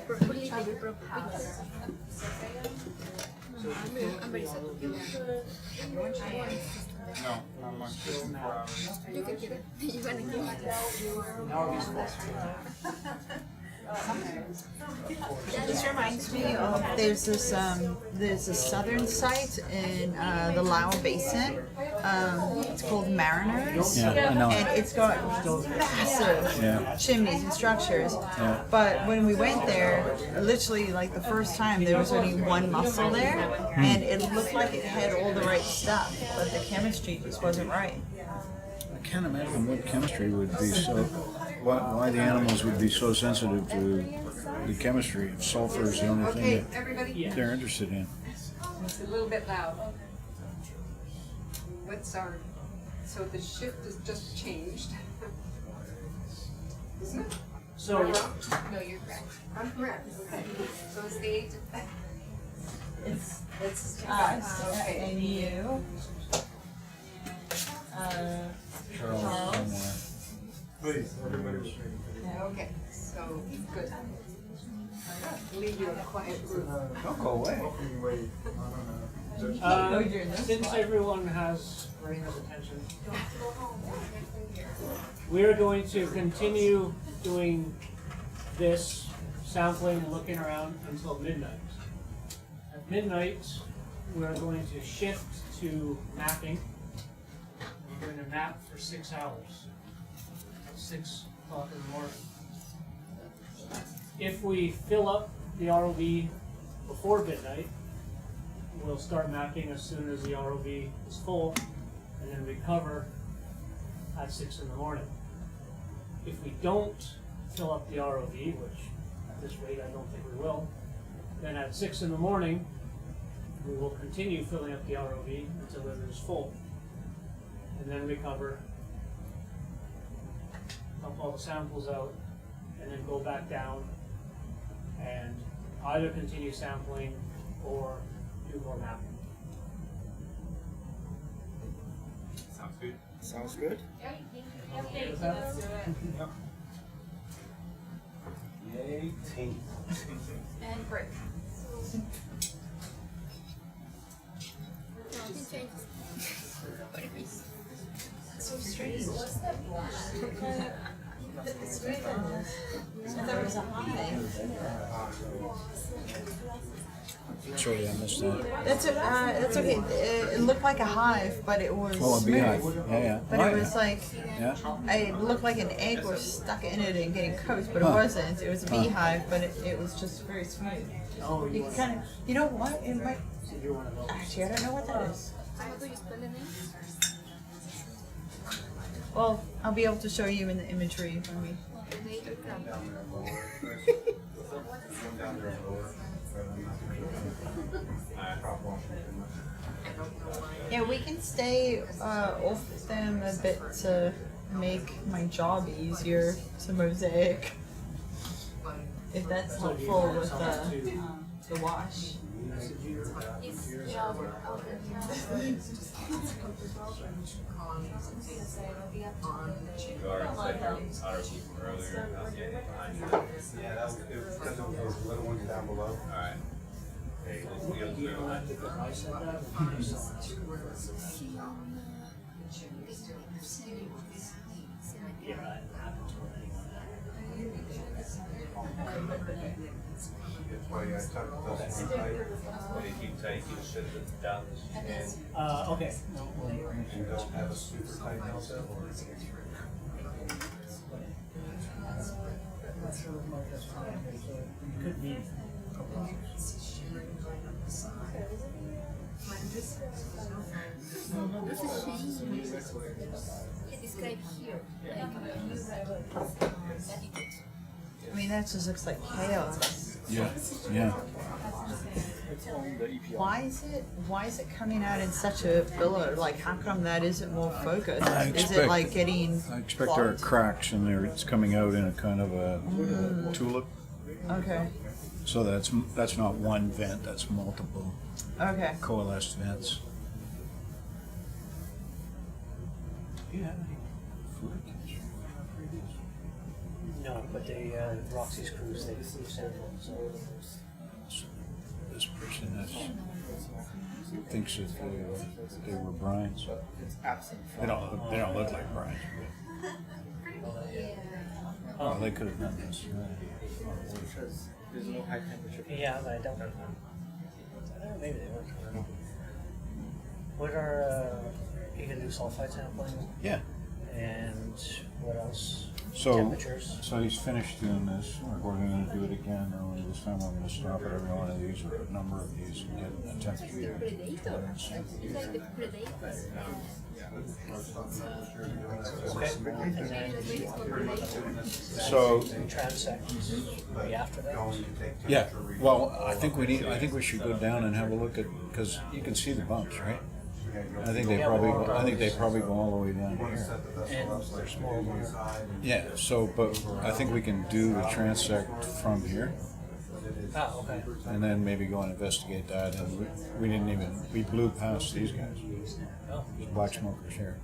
No, not much. You can get it. You wanna give This reminds me of there's a southern site in the Lao Basin. It's called Mariners, Yeah, I know. and it's got massive Yeah. chimneys and structures. Yeah. But when we went there, literally like the first time, there was only one mussel there, and it looked like it had all the right stuff, but the chemistry just wasn't right. I can't imagine what chemistry would be so, why the animals would be so sensitive to the chemistry. Sulfur is the only thing that they're interested in. It's a little bit loud. What's our, so the shift is just changed. Isn't it? So, No, you're correct. I'm correct. Okay. So it's the age. It's us and you. Charles. Please, everybody. Okay, so good. Leave you in a quiet room. Don't go away. since everyone has Marina's attention, we're going to continue doing this sampling, looking around until midnight. At midnight, we're going to shift to mapping. We're going to map for 6 hours. At 6 o'clock in the morning. If we fill up the ROV before midnight, we'll start mapping as soon as the ROV is full, and then recover at 6 in the morning. If we don't fill up the ROV, which at this rate I don't think we will, then at 6 in the morning, we will continue filling up the ROV until it is full, and then recover, dump all the samples out, and then go back down and either continue sampling or do more mapping. Sounds good. Sounds good. Okay with that? Yay, team. And break. Nothing changes. So strange. It's weird that there was a hive. Sorry, I missed that. That's okay. It looked like a hive, but it was Oh, a smooth. beehive. Yeah, yeah. But Oh, it was yeah. like, Yeah. it looked like an egg was stuck in it and getting cooked, but it Huh. wasn't. It was a Huh. beehive, but it was just very smooth. Oh, You can kind of, you know what? It might. you're one of those. Actually, I don't know what that is. How do you spell the name? Well, I'll be able to show you in the imagery when we. Later come. Yeah, we can stay off them a bit to make my job easier to mosaic. If that's helpful with the wash. It's You already said your ROV from earlier. I'll get it behind you. Yeah, that was, it was because of those little ones down below. Alright. Okay, let's be able to do behind you. I said that. You saw it. Yeah, that happens with anyone. That's why I tucked those in tight. They keep tight, keep shit down. Okay. You don't have a super tight house or Could be. It's a shame. It's described here. I mean, that just looks like chaos. Yeah. Yeah. Why is it coming out in such a billow? Like, how come that isn't more focused? I Is it expect- like getting I expect there are clogged? cracks in there. It's coming out in a kind of a tulip. Okay. So that's not one vent. That's multiple Okay. coalesced vents. Do you have any No, but they, Roxy's cruise, they flew samples, so. This person thinks that they were brines. They don't look like brines. Oh, they could have done this. There's no high temperature. Yeah, but I don't know. Maybe they were. I don't know. What are, you can do sulfide sampling? Yeah. And what else? So, Temperatures? so he's finished doing this. We're going to do it again. Only this time I'm going to stop at every one of these or a number of these and get a temperature. It's like the predator. So, Transect, maybe after that. yeah. Well, I think we should go down and have a look at, because you can see the bumps, right? I think they probably go all the way down here. And there's more over here. Yeah. So, but I think we can do the transect from here, Ah, okay. and then maybe go and investigate that. And we blew past these guys. Oh, There's black smokers here.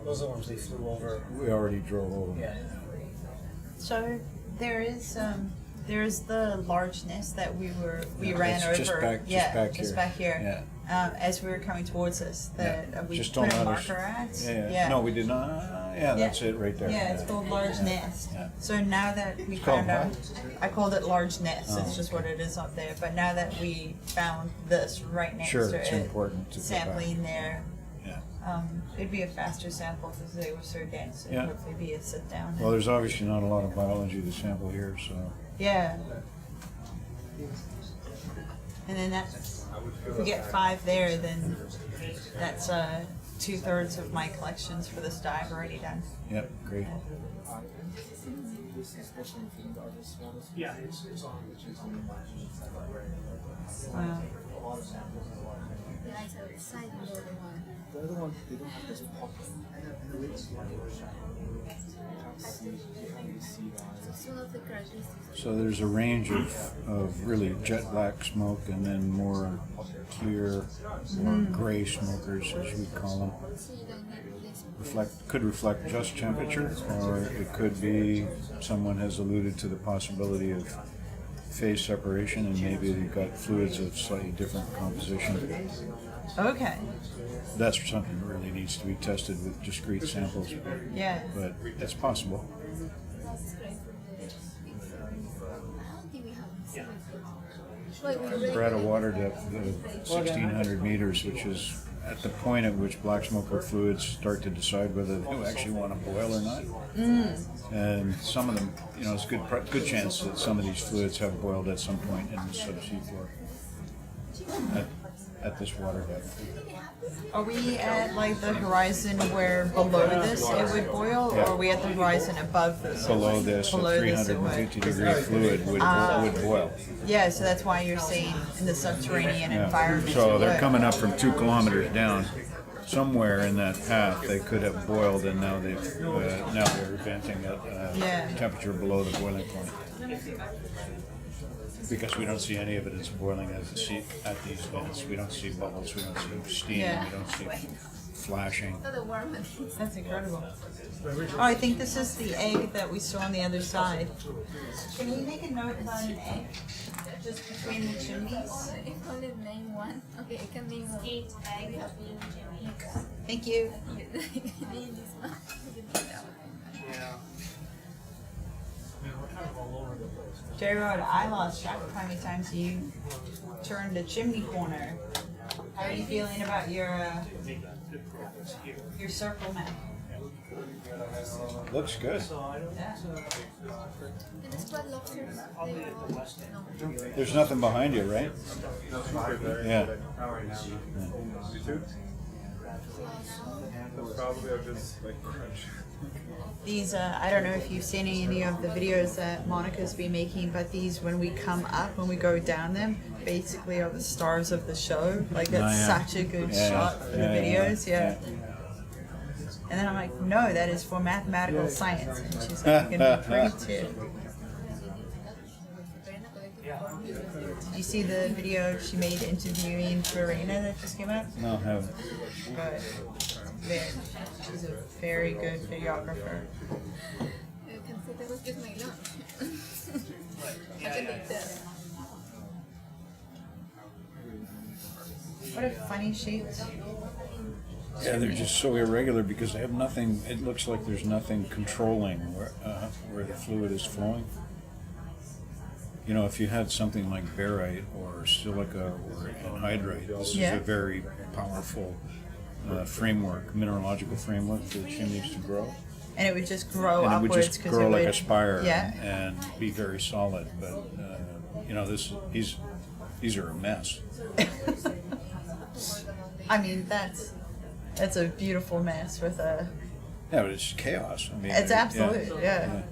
those are the ones we flew over. We already drove over. Yeah. So there's the large nest that we ran It's over. just back here. Yeah. As we were coming towards us, that we Just put don't a let us- marker at. Yeah. No, we did not. Yeah, that's it right there. Yeah, it's called large nest. Yeah. So now that we called found out, what? I called it large nest. Oh, It's just okay. what it is up there. But now that we found this right next Sure, to it's it, important to go sampling there, Yeah. it'd be a faster sample because they were so dense. It'd Yeah. hopefully be a sit down. Well, there's obviously not a lot of biology to sample here, so. Yeah. And then that's, if we get 5 there, then that's 2/3 of my collections for this dive already done. Yep, great. Yeah, it's on. Wow. The eyes are outside the other one. The other one, they don't have this pop. It's one of the characteristics. So there's a range of really jet black smoke and then more clear, more gray smokers, as we call them. So you don't need this. Could reflect just temperature, or it could be someone has alluded to the possibility of phase separation, and maybe you've got fluids of slightly different composition. Okay. That's something that really needs to be tested with discrete samples, Yeah. but it's possible. We're at a water depth of 1,600 meters, which is at the point at which black smoker fluids start to decide whether they actually want to boil or not. And some of them, it's good chance that some of these fluids have boiled at some point in the subsea floor at this water depth. Are we at like the horizon where below this it would boil, Yeah. or are we at the horizon above this? Below this, a Below this it would. 350 degree fluid would boil. Yeah, so that's why you're saying in the subterranean environment. So it they're would. coming up from 2 kilometers down. Somewhere in that path, they could have boiled, and now they're venting at temperature below the boiling point. Because we don't see any evidence of boiling at these vents. We don't see bubbles. We don't see steam. Yeah. We don't see flashing. That's incredible. Oh, I think this is the egg that we saw on the other side. Can we make a note about an egg? Just between the chimneys? I can only name one. Okay, I can name one. Eat egg, chimney. Thank you. Name this one. Yeah. I mean, we're kind of all over the place. J-Rod, I lost track of how many times you turned a chimney corner. How are you feeling about your circle map? Looks good. And the squad lobsters, they are There's nothing behind you, right? Yeah. Probably I'll just like crunch. These, I don't know if you've seen any of the videos that Monica's been making, but these, when we come up, when we go down them, basically are the stars of the show. Like, that's such a good shot for the videos, And then I'm like, no, that is for mathematical science. And she's like, you can prove it. Did you see the video she made interviewing Verena that just came out? No, haven't. Good. She's a very good videographer. that was just my lunch. I can eat that. What a funny shape. Yeah, they're just so irregular because they have nothing. It looks like there's nothing controlling where the fluid is flowing. You know, if you had something like barite or silica or anhydrite, this is a very powerful framework, mineralogical framework for the chimneys to grow. And it would just grow And it upwards. would just grow like a spire Yeah. and be very solid. But you know, these are a mess. I mean, that's a beautiful mess with a. Yeah, but it's chaos. I mean, It's absolute, yeah.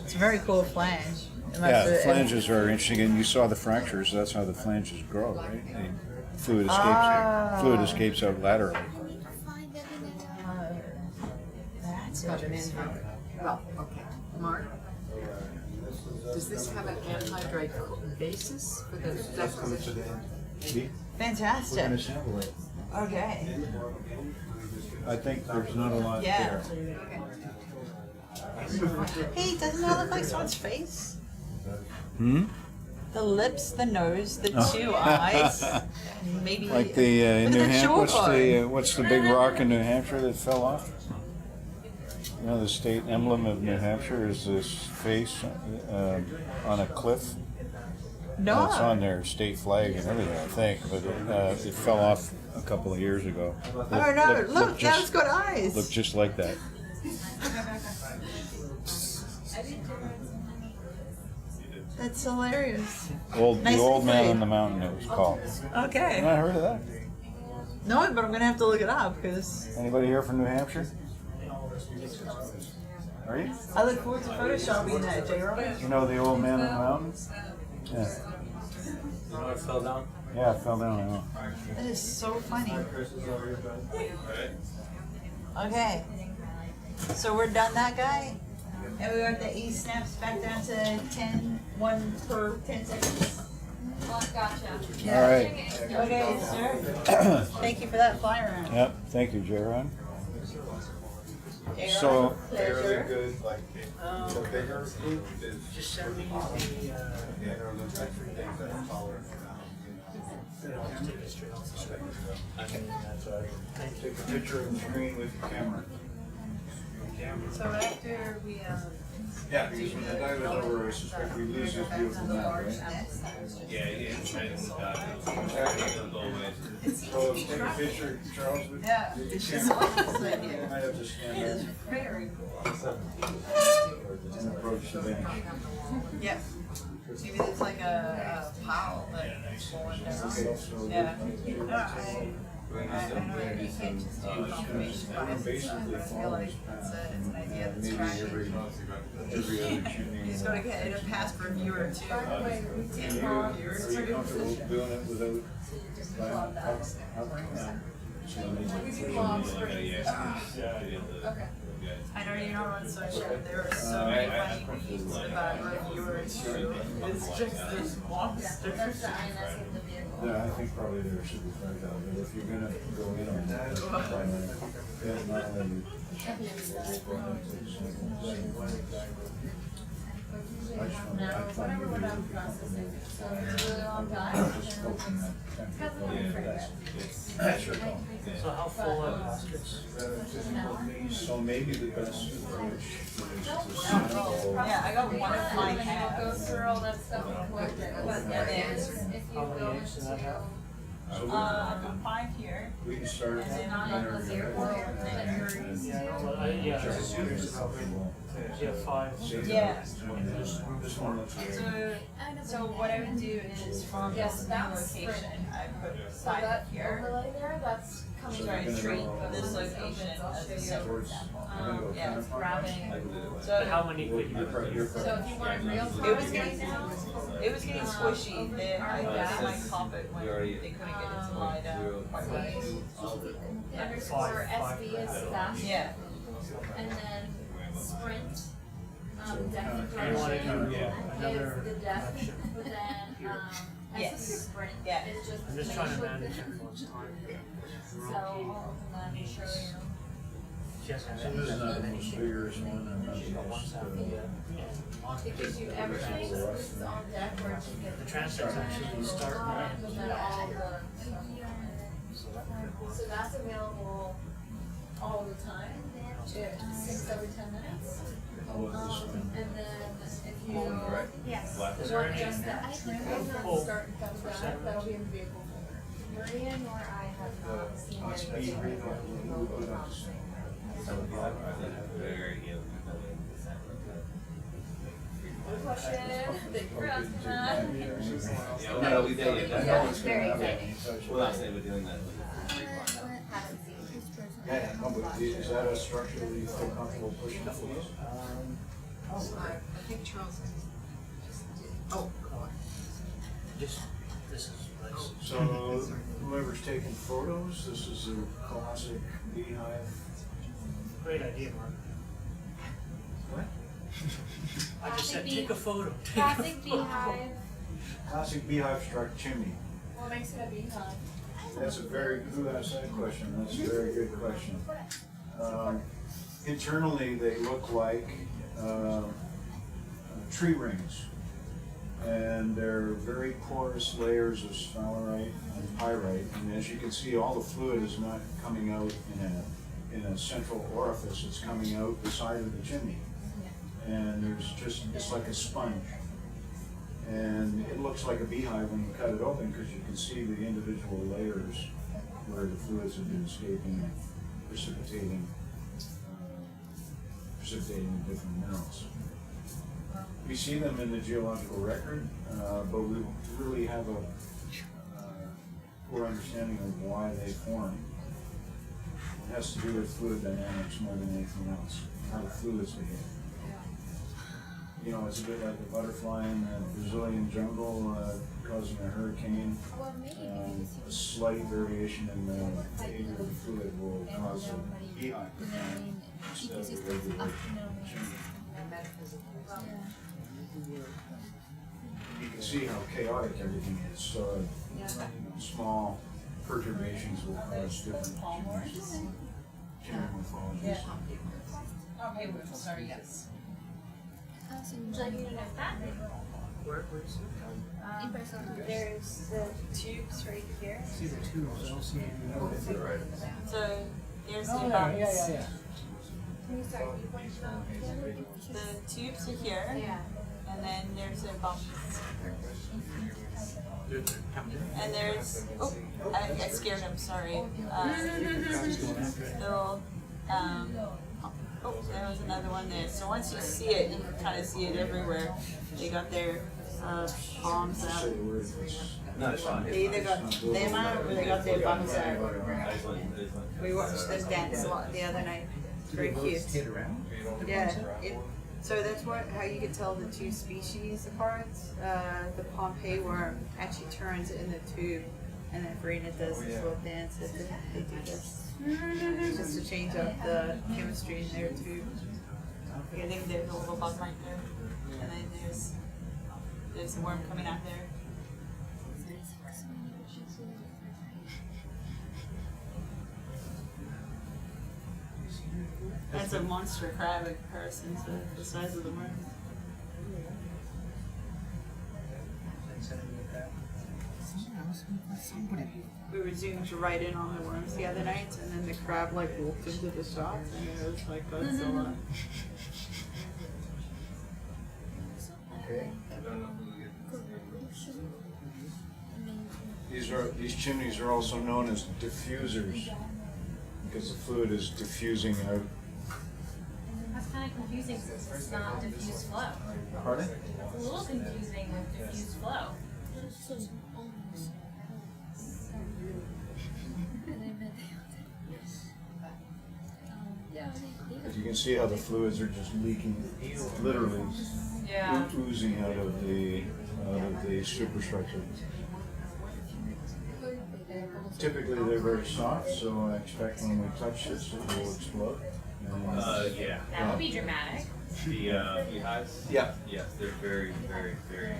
It's a very cool flange. Yeah, the flanges are interesting, and you saw the fractures. That's how the flanges grow, right? Fluid escapes out laterally. That's Got an interesting. anhydrite. Well, okay. Mark, does this have an anhydrite basis for the? That's coming to the end. Fantastic. We're gonna sample it. Okay. I think there's not a lot Yeah. there. Hey, doesn't that look like someone's face? Hmm? The lips, the nose, the two eyes, maybe. Like the in look New at the Hampshire, jawbone. what's the big rock in New Hampshire that fell off? You know, the state emblem of New Hampshire is this face on a cliff. No. It's on their state flag and everything, I think, but it fell off a couple of years ago. Oh no! Look, now it's got eyes. Looked just like that. That's hilarious. The old man on the mountain, it was called. Okay. You not heard of that? No, but I'm gonna have to look it up because Anybody here from New Hampshire? Are you? I look forward to photoshopping that, J-Rob. You know the old man on the mountain? Yeah. You know, it fell down. Yeah, it fell down. I know. That is so funny. Okay. So we're done that guy? And we got the E snaps back down to 10, 1 per 10 seconds. Gotcha. All right. Okay, sir. Thank you for that fly around. Yep. Thank you, J-Ron. J-Ron, So, pleasure. Good, like, the bigger group is. Just send me the, Yeah, there are those extra things that are taller. I'll take it straight off the screen. Take a picture of the screen with your camera. So after we Yeah, because when the dive is over, I suspect we lose this beautiful map, right? So take a picture, Charles, with Yeah. your It's camera. awesome. You might have to stand It's up very cool. and approach the bench. Yep. Maybe it's like a pile that someone never. Okay, so Yeah. you- No, I know that you can't just do confirmation bias. I feel like it's an idea that's maybe tracking. every other chimney. You just gotta get it a past reviewer too. And reviewers. Are you comfortable doing it without hovering? I know you know on social, there are so many funny memes about reviewers. It's just this monster. Yeah, I think probably there should be 5,000, but if you're gonna go in on that, yeah, not only. I find it really So how full are the baskets? So maybe the best approach is to sample. Yeah, I got one of my calves. Through all that stuff quick, but yeah, if you How go many eggs does that into. have? So I've got 5 here. we can start at And then I dinner. have 0, Yeah, I was just curious about it. Yeah, 5. Yeah. This one looks good. So what I would do is from this new location, I put 5 here. Overlay there, that's coming So I treat this location as a separate sample. Yeah, it's grabbing. But So how many would you put here? So if you want real time. it was getting squishy. They might pop it when they couldn't get it to lie down quite well. Underscore SB is stash. Yeah. And then sprint, depth And you correction want to do is another the depth, action? but then, Yes. sprint Yeah. is just. I'm just trying to manage everyone's time. So, let me show you. She hasn't So had this is not the many most kids. vigorous one, and not the She got one most, south, yeah. It gives you everything that's on deck where you get The transects actually start and and then all the, so that would work. so that's available all the time, 6 every 10 minutes. And then if you, yes, Is the there one any- just that trim will not start and come back, that'll be in the vehicle folder. Maria nor I have not seen it. Good question, thank you for asking that. No, we did. Yeah, it's very exciting. Well, last night we're doing that. Yeah, no, but is that a structure that you feel comfortable pushing the fleas? I think Charles is. Oh, This is nice. So whoever's taking photos, this is a classic beehive. Great idea, Mark. What? I just said, take a photo. Take a Classic photo. beehive, Classic beehive struck chimney. what makes it a beehive? That's a very, who asked that question? That's a very good question. Internally, they look like tree rings. And they're very porous layers of sphalerite and pyrite. And as you can see, all the fluid is not coming out in a central orifice. It's coming out the side of the chimney. And there's just, it's like a sponge. And it looks like a beehive when you cut it open because you can see the individual layers where the fluids have been escaping and precipitating different minerals. We see them in the geological record, but we really have a poor understanding of why they form. It has to do with fluid dynamics more than anything else, how the fluids behave. You know, it's a bit like a butterfly in the Brazilian jungle causing a hurricane. A slight variation in the behavior of the fluid will cause a beehive to form instead of a regular chimney. You can see how chaotic everything is, so small perturbations will cause different chimney morphologies. Okay, sorry, yes. Would you like me to note that? Where is it? There's the tubes right here. See the tubes, I don't see any. So here's the Oh, bumps. yeah. Can you start? You point to The tubes are here, Yeah. and then there's a bump. And there's, oh, I scared him, sorry. Little, oh, there was another one there. So once you see it, you can kind of see it everywhere. They got their palms out. No, it's fine. They either got them out or they got their bums out. We watched them dance a lot the other night. Very cute. Yeah. So that's how you can tell the two species apart. The Pompeii worm actually turns in the tube, and then Verena does this little dance that they do this. Just to change up the chemistry in their tube. I think there's a little bug right there, and then there's a worm coming out there. That's a monster crab in comparison to the size of the worm. We were zoomed right in on the worms the other night, and then the crab like walked into the shot, and it was like Godzilla. Okay. These chimneys are also known as diffusers because the fluid is diffusing out. That's kind of confusing since it's not diffuse flow. Pardon? It's a little confusing with diffuse flow. As you can see how the fluids are just leaking, literally Yeah. oozing out of the superstructure. Typically they're very soft, so I expect when we touch this it will explode. And, Yeah. That would be dramatic. The beehives? Yeah. Yes, they're very, very, very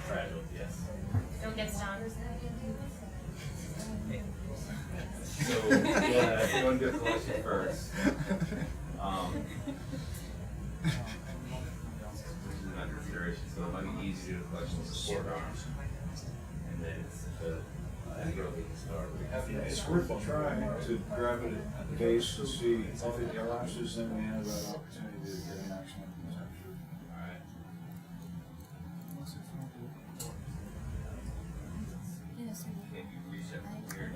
fragile, yes. Don't get stung. So, yeah, want to do a collection first. Which is not consideration, so it might be easy to do a collection with support arms. And then the growth can start. It's worth a try to grab it at the base to see if it collapses, then we have that opportunity to get maximum potential. Alright. Yes, If you reach up here,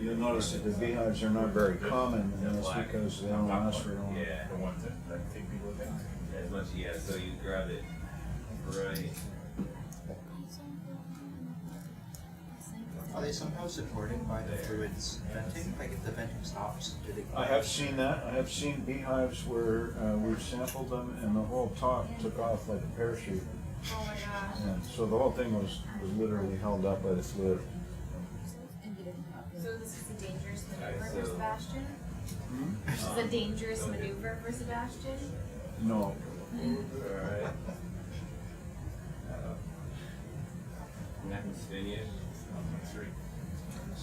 You'll notice that the beehives are not very common, and that's because they don't last very long. yeah. The ones that take people down. As much, yeah, so you grab it right. Are they somehow supported by the fluids venting? Like if the venting stops, do they? I have seen that. I have seen beehives where we've sampled them and the whole top took off like a parachute. Oh my gosh. And so the whole thing was literally held up by the fluid. So this is a dangerous maneuver Alright, for so- Sebastian? This is a dangerous maneuver for Sebastian? No. Alright. Nothing spin you.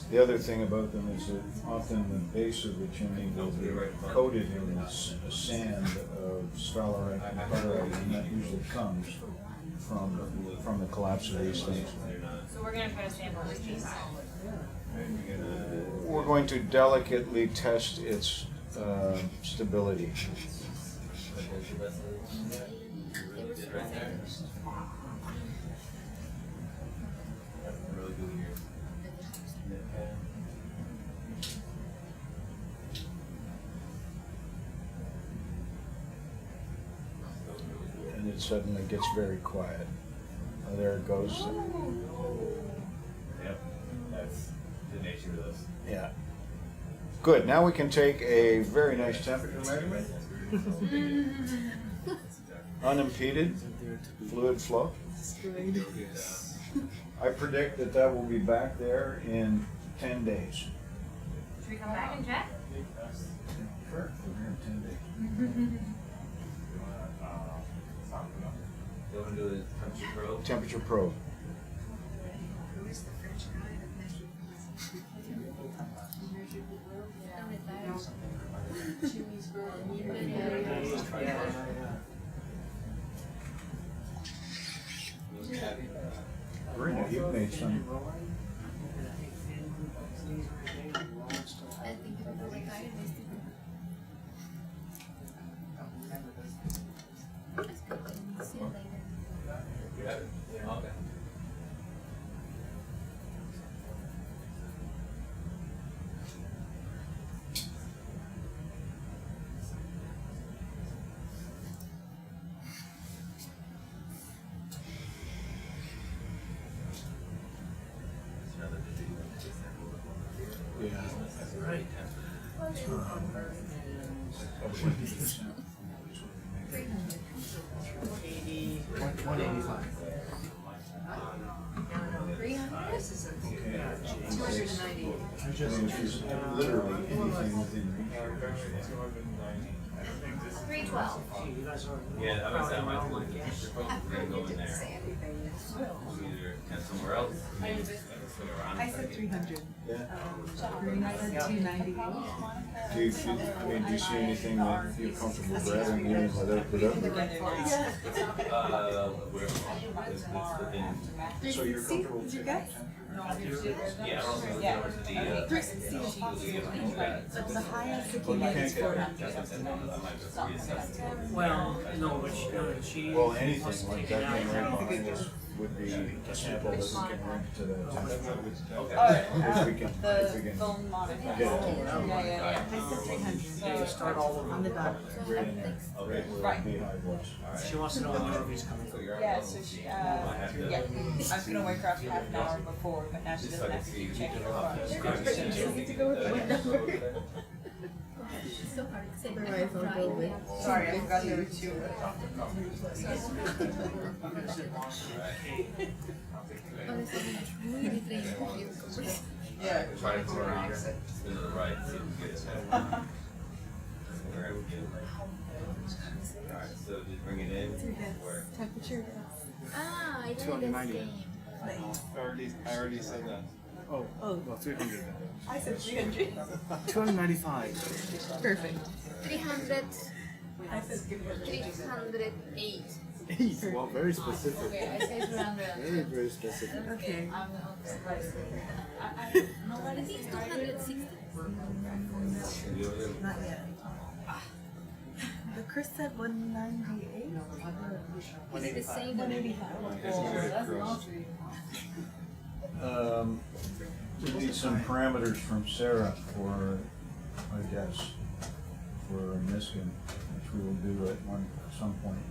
The other thing about them is that often the base of the chimney will be coated in sand of sphalerite and pyrite, and that usually comes from the collapse of these things. So we're gonna try to sample this piece. We're going to delicately test its stability. Really good here. And it suddenly gets very quiet. There it goes. Yep, that's the nature of this. Yeah. Good. Now we can take a very nice temperature measurement. Unimpeded fluid flow. I predict that that will be back there in 10 days. Should we come back and check? Sure. We're here in 10 days. You want to do the temperature probe? Temperature probe. Who is the French guy that measured Jimmy's Marina, you've made some. I think it was like I see you later. You have it? Okay. Yeah. Right. This is a 290. Literally anything within reach. 312. Yeah, I might say I might look at the temperature probe. We're going to go in there. Either have somewhere else, maybe swing around. I said 300. Yeah. Marina said 290. Do you feel, I mean, do you see anything that you're comfortable grabbing even without? Where? So you're comfortable Did you taking get? Yeah, I'll also Yeah. go to the, 360 is possible. So the highest it can get is 400. Well, no, but she. Well, anything like that thing right behind us would be a sample that we can link to the temperature. If we can, The phone monitor. get it. Yeah. I said 300. So Start all over. On the dot. Right in there, right where the beehive was. She wants to know when the movie's coming. Yeah, so she, yeah, I was gonna wake her up half an hour before, but now she doesn't have to keep checking her phone. To go with the number. It's so hard to say. Otherwise I'll go with. Sorry, I forgot there were two. Yeah. try to go around, spin to the right, see if we get it. Alright, we can. Alright, so just bring it in. Where? Temperature. Ah, I did the same. I already said that. Oh, Oh. well, 300. I said 300. 295. Perfect. 300, I said 308. 8. Wow, very specific. Okay, I say around Very, very specific. Okay. I'm I think it's 260. Not yet. But Chris said 198. It's the same 185. We need some parameters from Sarah for, I guess, for Niskin, which we will do at some point.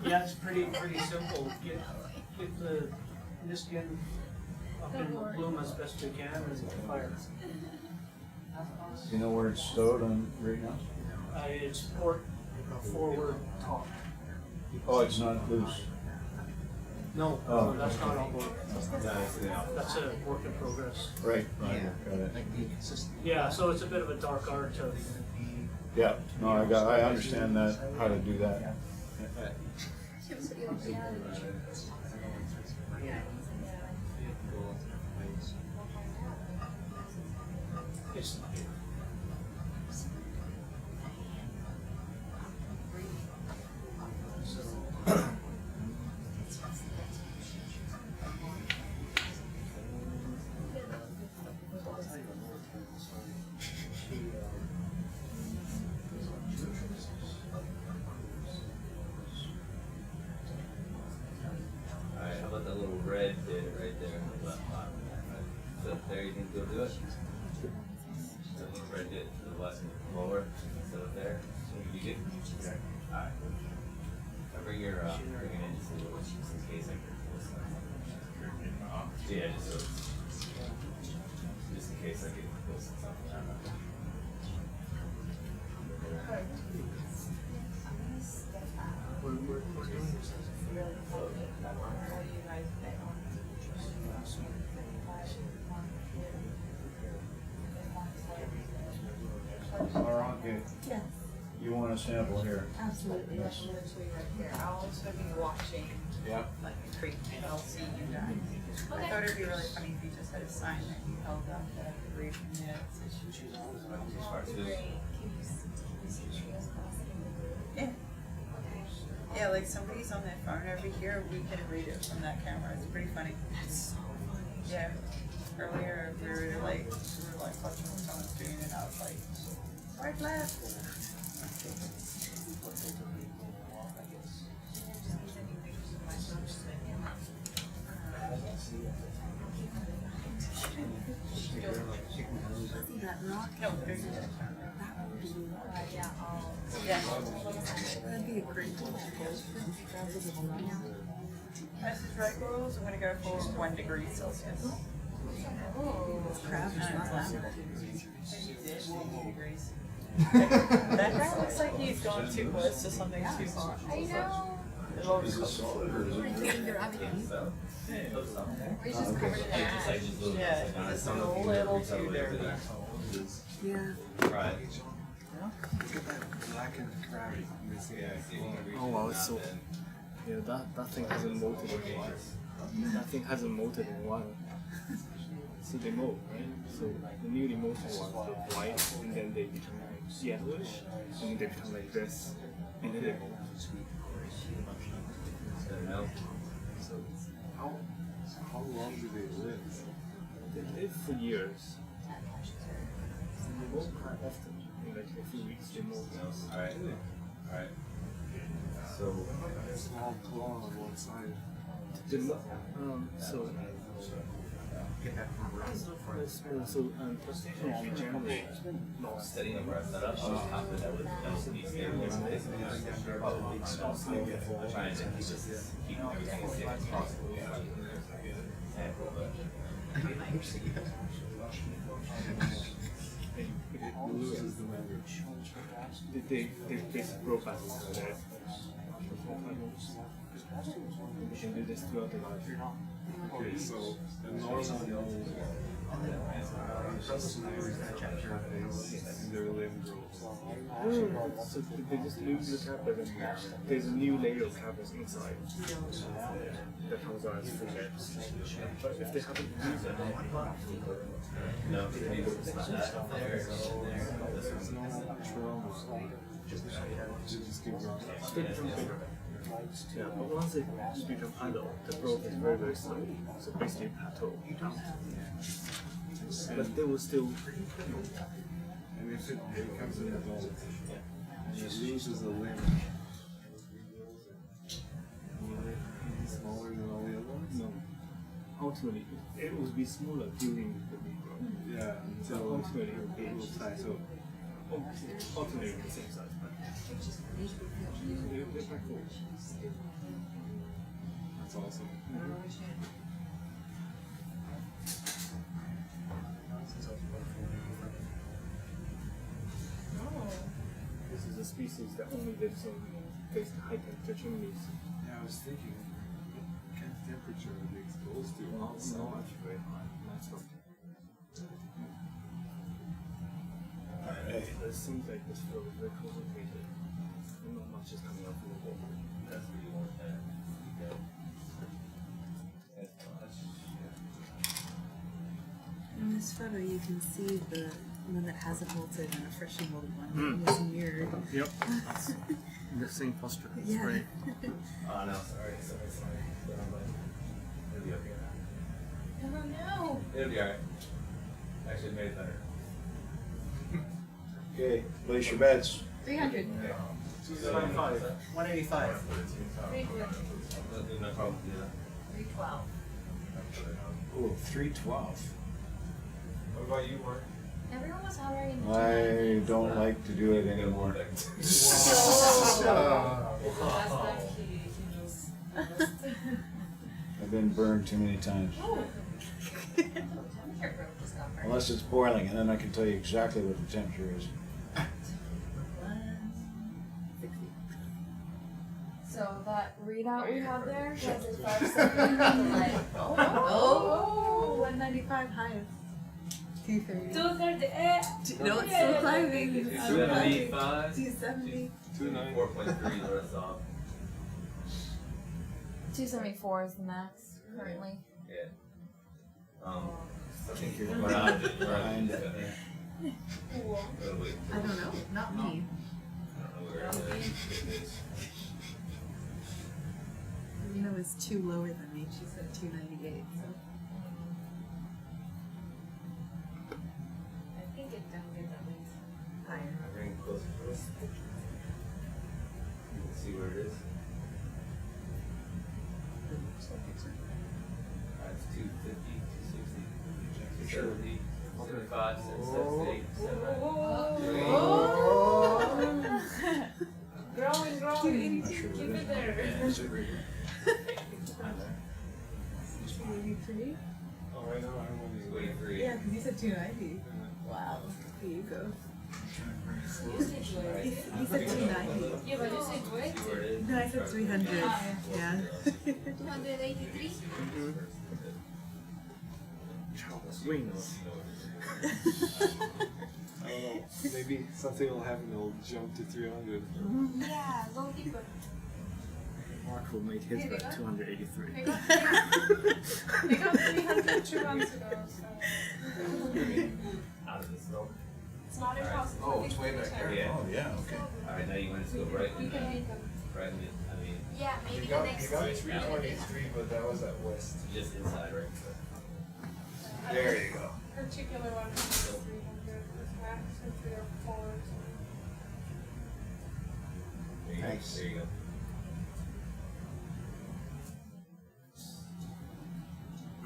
Yeah, it's pretty simple. Get the Niskin up in the bloom as best we can and fire. Do you know where it's stowed on right now? It's forward top. Oh, it's not loose. No, Oh. that's not on board. That's a work in progress. Right, right, got it. Yeah, so it's a bit of a dark art of Yeah, no, I understand that, how to do that. it's Alright, how about that little red bit right there in the left bottom? Is that there, you can go do it? That little red bit to the left lower, instead of there, you good? Alright. Now bring your, bring it in just a little, just in case I can pull this out. Yeah, just in case I can pull something out. we're doing this as Laurent, Yes. you want a sample here? Absolutely. Yes. I'll literally right here. I'll also be watching Yeah. like a creek and I'll see you guys. I thought it'd be really funny if you just had a sign that you held up that I could read from the Yeah. Yeah, like somebody's on their phone over here, we can read it from that camera. It's pretty funny. Yeah. Earlier we were like watching what someone's doing and I was like, right left. That rock. No, there's yeah. That'd be a great one. This is right, girls. I'm gonna go for 1 degree Celsius. Crab is not that. 80 degrees. That guy looks like he's gone too close to something too hot. I know. It looks We just covered it in ash. yeah, just a little too dirty. Yeah. Right. Black and crabby. Oh wow, it's so. Yeah, that thing hasn't molted in a while. That thing hasn't molted in a while. So they molt, right? So the newly molted ones, they're white, and then they become like yellowish, and then they become like this, and then they molt. So How long do they live? they live for years. And they molt quite often. In like a few weeks, they molt. Alright. Alright. So, Small claw on one side. So we generally lost. setting the breath set up, I was confident that would be stable. Trying to keep everything as safe as possible. They basically broke back there. We can do this throughout the life. Okay, so the normal So they just lose the cap, but then there's a new layer of cappers inside that comes out as forget. But if they haven't used it, No, maybe it's not that there. This yeah, but once they become adult, the growth is very, very slow. So basically plateau. But they will still. And if it becomes an adult, and it loses a limb, will it be smaller than all the other ones? No. Ultimately, it will be smaller during the regrowth. Yeah, So until ultimately, it will plateau. ultimately the same size. But they're quite cool. That's awesome. This is a species that only lives on high temperature chimneys. Yeah, I was thinking, what kind of temperature are they exposed to? Not actually very high. That's not. It seems like this flow is very concentrated, and not much is coming out from the water. That's what you want there. In this photo, you can see the one that hasn't molted and a freshly molded one is mirrored. Yep. The same posture. It's Yeah. great. Oh no, sorry. It'll be okay. Oh no! It'll be alright. Actually, it made it better. Okay, place your bets. 300. 275. 185. 312. No problem. Yeah. 312. Oh, 312. What about you, Mark? Everyone was already in the I don't like to do it anymore. I've been burned too many times. Unless it's boiling, and then I can tell you exactly what the temperature is. So that readout we have there has a 570. Oh, 195 highest. 230. 230. No, it's still climbing. It's still climbing. 275. 270. 4.3 the rest off. 274 is the max currently. Yeah. I think you're We're not behind it. I don't know. Not me. Rena was 2 lower than me. She said 298. So. I think it down gets at least Higher. Bring it closer to us. You can see where it is. Alright, it's 250, 260, 270, 75, 76, 78, 79. Growing. Keep it there. 283? Oh, right now I'm only 23. Yeah, because you said 290. Wow. Here you go. He said 290. Yeah, but you said what? See where it is. No, I said 300. Yeah. 283? Charles Wings. I don't know. Maybe something will happen. It'll jump to 300. Yeah, go deeper. Mark will make his bet 283. They got 300 2 months ago, so Out of the smoke. it's not impossible. Oh, it's way back there. Yeah. Oh, yeah, okay. Alright, now you want to go right We in can the, make them. right in the, I mean, Yeah, maybe You the got next 323, but that was at West. just inside, right? There you go. Particular one is 300 with max and 304. There you go. Thanks. There you go.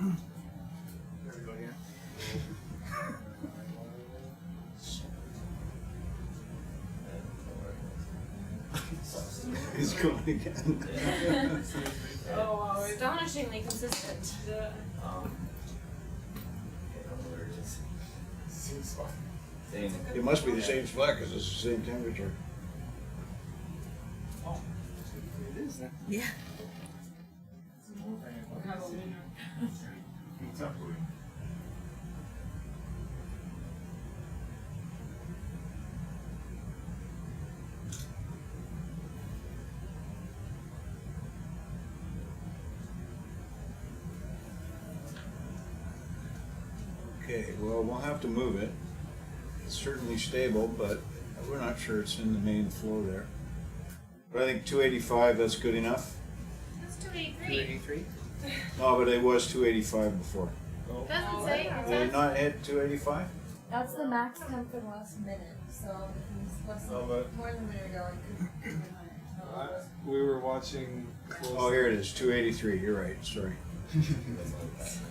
There we go, yeah. He's going again. Oh wow, astonishingly consistent. Okay, I don't know where it is. Same spot. Same. It must be the same spot because it's the same temperature. It is that. Yeah. Okay, well, we'll have to move it. It's certainly stable, but we're not sure it's in the main flow there. But I think 285, that's good enough. That's 283. No, but it was 285 before. Doesn't say. It Did it says. not hit 285? That's the max temp for the last minute, so if it was No, but- more than a minute ago, it could. We were watching. Oh, here it is, 283. You're right, sorry.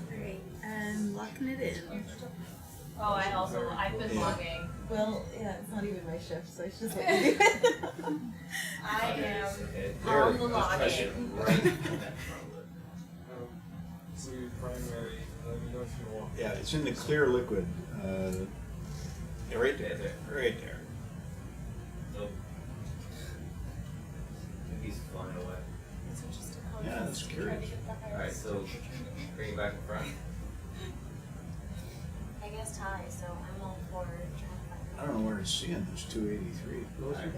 Great. And locking it in. Oh, I've been Yeah. logging. Well, yeah, it's not even my shift, so it's just what you do. I am There, on the just press it logging. right. So your primary, let me know if you want. Yeah, it's in the clear liquid. Right there, right there. Nope. He's flying away. Yeah, that's curious. Alright, so bring it back in front. I guess tie, so I'm all for trying to find I don't know where it's seeing this 283. Alright,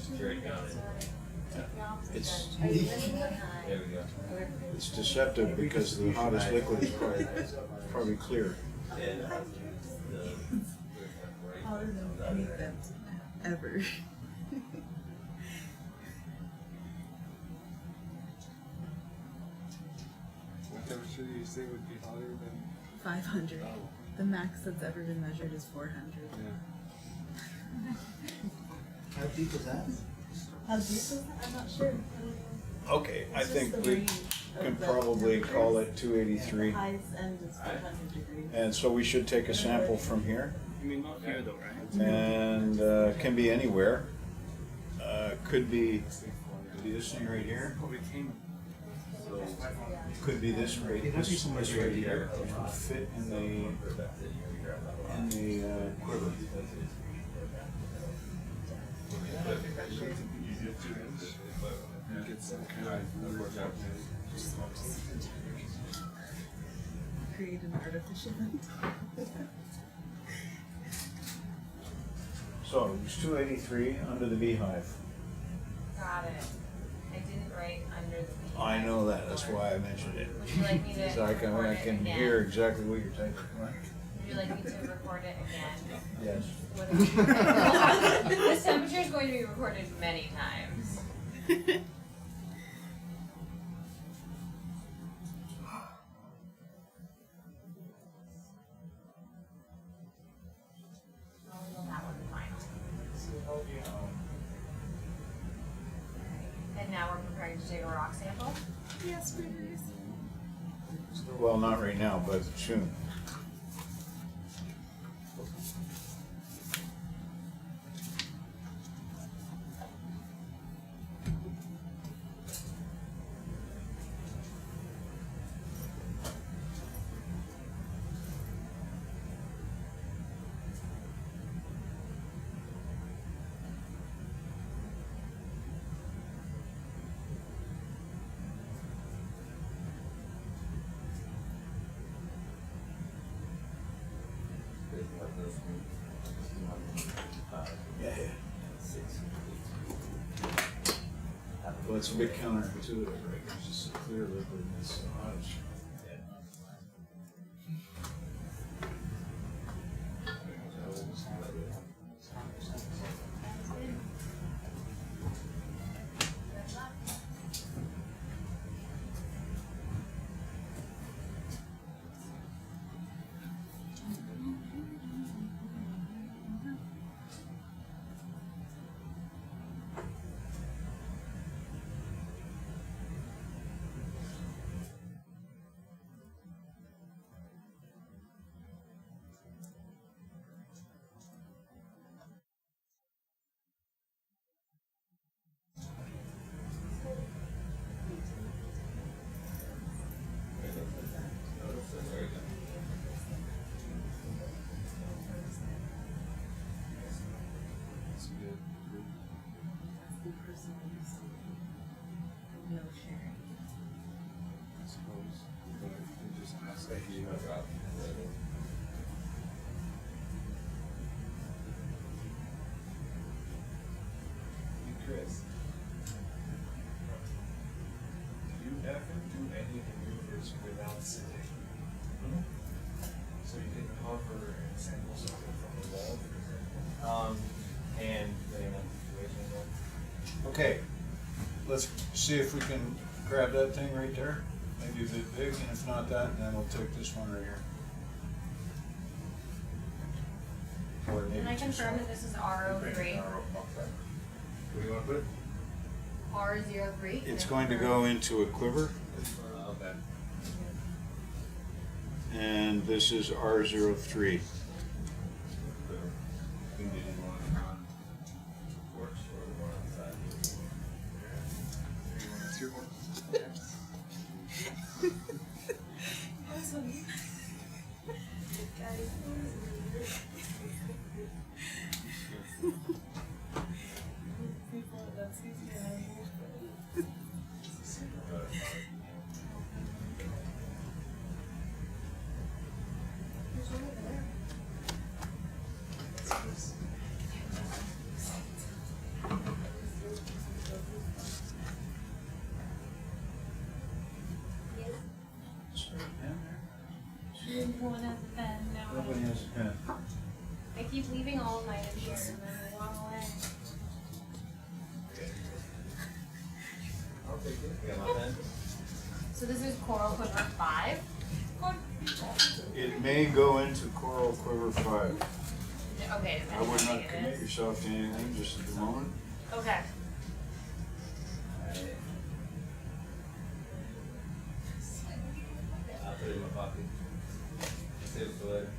straight down it. It's There we go. it's deceptive because the hottest liquid is probably clear. And Hotter than anything ever. What temperature do you say would be hotter than? 500. The max that's ever been measured is 400. Yeah. How deep is that? How deep is that? I'm not sure. Okay, I It's think just the we range can of the probably call it The 283. highest end is 500 degrees. And so we should take a sample from here. I mean, not here though, right? And can be anywhere. Could be this thing right here. Probably came. Could be this right, this right here, which would fit in the quiver. Get some kind of workout. Create an artificial end. So it was 283 under the beehive. Got it. I didn't write under the beat. I know that, that's why I mentioned it. Would you like me to So I can record it again? hear exactly what you're typing. Right? Would you like me to record it again? Yes. What this temperature is going to be recorded many times. That one final. And now we're preparing to take a rock sample. Yes, please. Well, not right now, but soon. Yeah, yeah. Well, it's a bit counterintuitive, right? It's just a clear liquid and it's so hot. to without sitting. So you can hover and sample something from the wall. And okay, let's see if we can grab that thing right there. Maybe a bit big, and if not that, then we'll take this one right here. Or maybe Can I two confirm small. that this is R03? Where do you want to put it? R03? It's going to go into a quiver, Okay. and this is R03. No one has a pen. No. Nobody has a pen. I keep leaving all of mine in here and then I walk away. I'll take it. Got my pen. So this is Coral Quiver 5? It may go into Coral Quiver 5. Okay, I would depending on how not big it commit is. yourself to anything just at the moment. Okay. I'll put it in my pocket. Save it for later.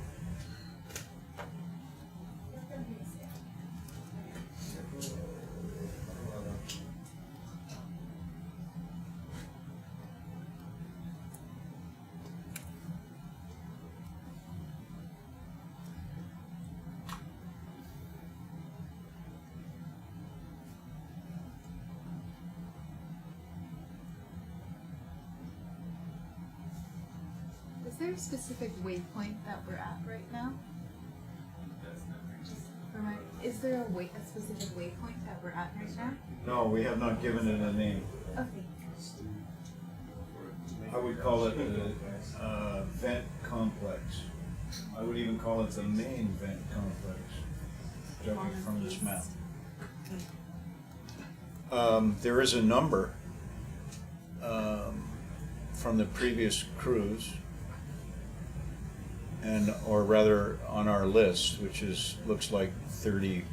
Is there a specific waypoint that we're at right now? Is there a specific waypoint that we're at right now? No, we have not given it a name. Okay. I would call it the vent complex. I would even call it the main vent complex, judging from this map. There is a number from the previous cruise, and or rather on our list, which is looks like 37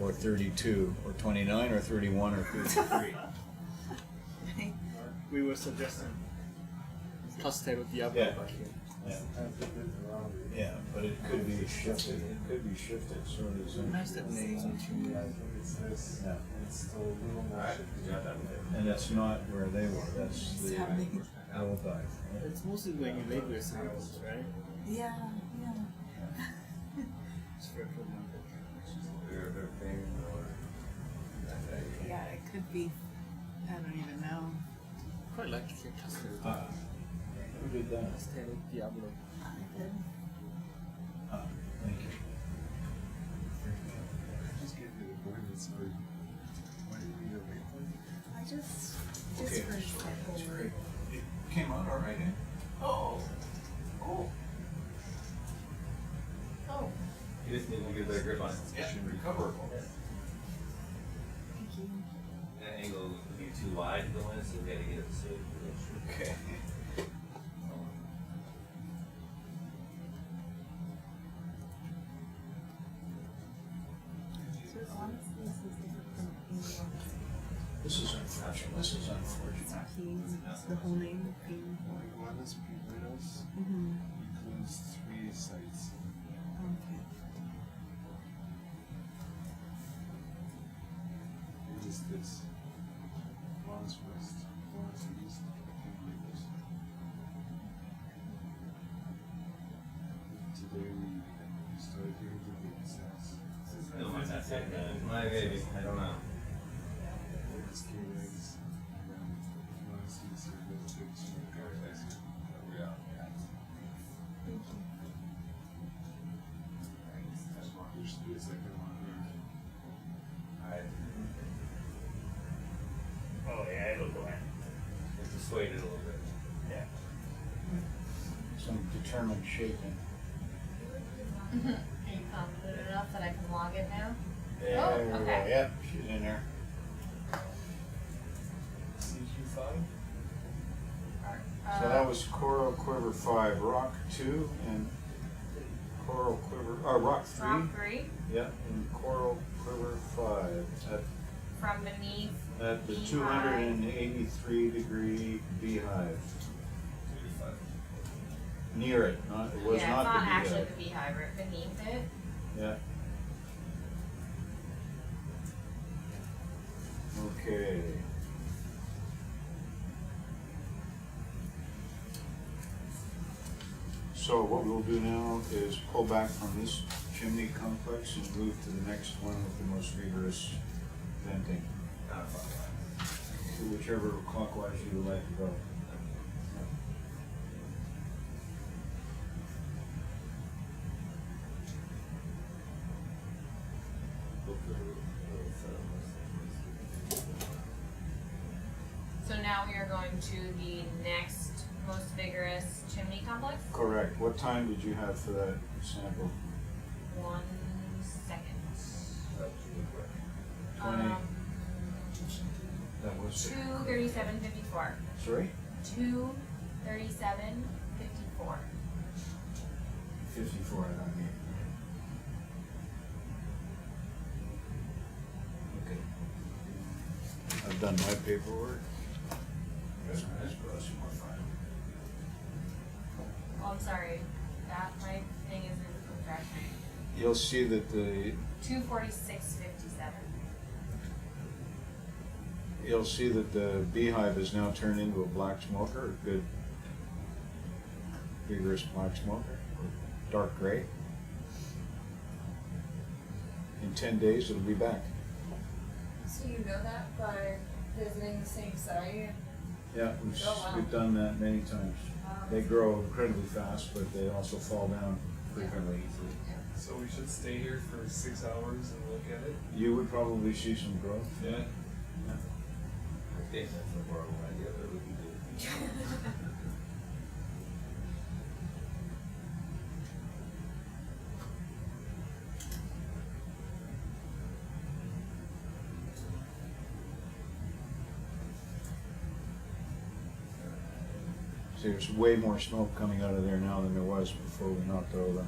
or 32 or 29 or 31 or 33. We were suggesting cluster with the other Yeah. back here. Yeah, but it could be shifted. It could be shifted, so it is. Nice that name. Yeah. Alright, good job, that one. And that's not where they were. That's the old dive. It's mostly when you label your samples, right? Yeah, yeah. It's very cool. Yeah, it could be. I don't even know. Quite like it here, cluster with Who did that? Cluster with Diablo. Thank you. Just give you the point, it's like, why do you need a waypoint? I just Okay, for that's example, great. It came out all right, eh? Oh! Oh. You just need to get a better grip on it. It should recover. thank you. That angle would be too wide to go in, so we gotta get it so it goes. Okay. So honestly, this is different from England. This is unfortunate. This is unfortunate. It's the whole name, Peen. Iguanas Pinguinos Mm-hmm. includes 3 sites. Okay. It is this. Iguanas West, Iguanas East, Pinguinos. Today we started here with the InSAS. No, that's it. My baby, I don't know. It's K-Legs, and then if you want to see the circles, it's Schmidt. Yeah. There's the second one here. Alright. Oh yeah, it'll go in. It's swayed it a little bit. Yeah. Some determined shaking. Are you confident enough that I can log it now? There Oh, we go. okay. Yep, she's in there. CQ5? So that was Coral Quiver 5, Rock 2, and Coral Quiver, Rock 3. Rock 3 Yeah, and Coral Quiver 5 from beneath at the Beehive. 283 degree beehive. Near it, it was yeah, not it's not the actually beehive. the beehive, right beneath it. Yeah. Okay. So what we'll do now is pull back from this chimney complex and move to the next one with the most vigorous venting. To whichever clockwise you would like to go. So now we are going to the next most vigorous chimney complex. Correct. What time did you have for that sample? 1 second. 20. That was 2:37:54. Sorry? 2:37:54. 54, I don't need. Okay. I've done my paperwork. That's more fine. Oh, I'm sorry. That my thing isn't refreshing. You'll see that the 2:46:57. You'll see that the beehive is now turned into a black smoker, a good vigorous black smoker, dark gray. In 10 days, it'll be back. So you know that by visiting the same site? Yeah, Oh, wow. we've done that many times. They grow incredibly fast, but they also fall down frequently. So we should stay here for 6 hours and look at it? You would probably see some growth. Yeah. I think that's a horrible idea, but we can do it. See, there's way more smoke coming out of there now than there was before we knocked over.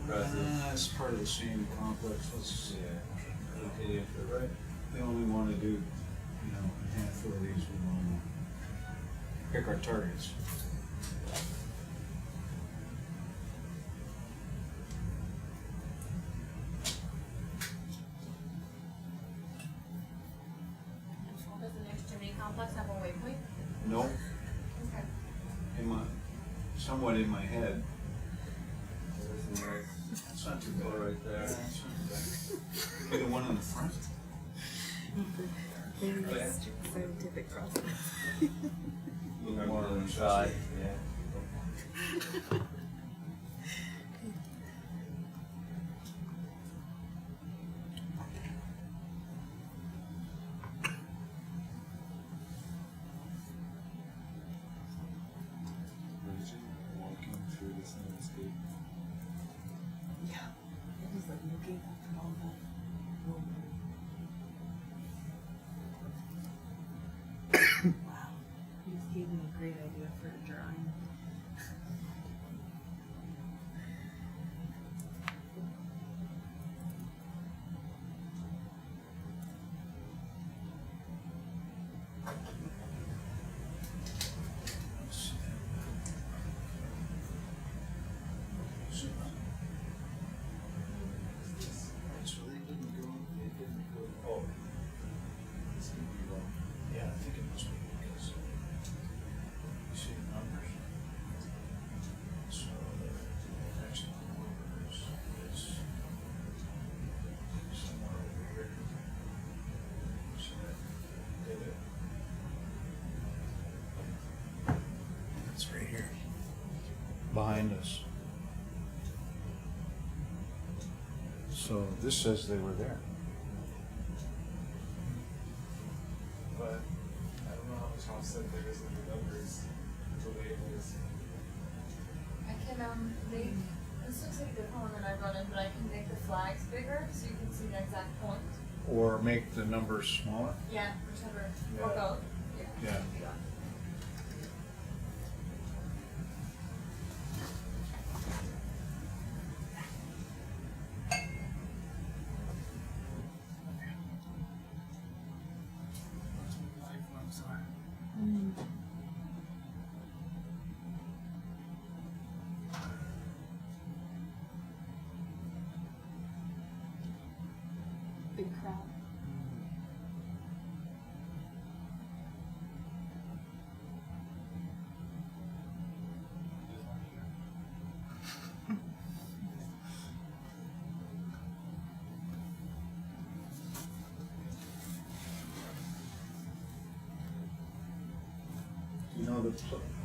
That's part of the same complex. Let's continue to the right. They only want to do, a handful of these. We want to pick our targets. Does the next chimney complex have a waypoint? Nope. Okay. Somewhat in my head. There's a nice It's not too bad. right there. It's not too bad. Maybe the one in the front. Very scientific process. A little more on the side. side. Yeah. great idea for a drawing. So they didn't go. Oh. Yeah, I think it must be because you see the numbers. So the next number is somewhere over here. So that did it. It's right here. Behind us. So this says they were there. But I don't know how much offset there is in the numbers, the labels. I can make, this looks like a different one than I brought in, but I can make the flags bigger so you can see the exact point. Or make the numbers smaller? Yeah, whichever, or Yeah. both. Yeah. Big crowd. Do you know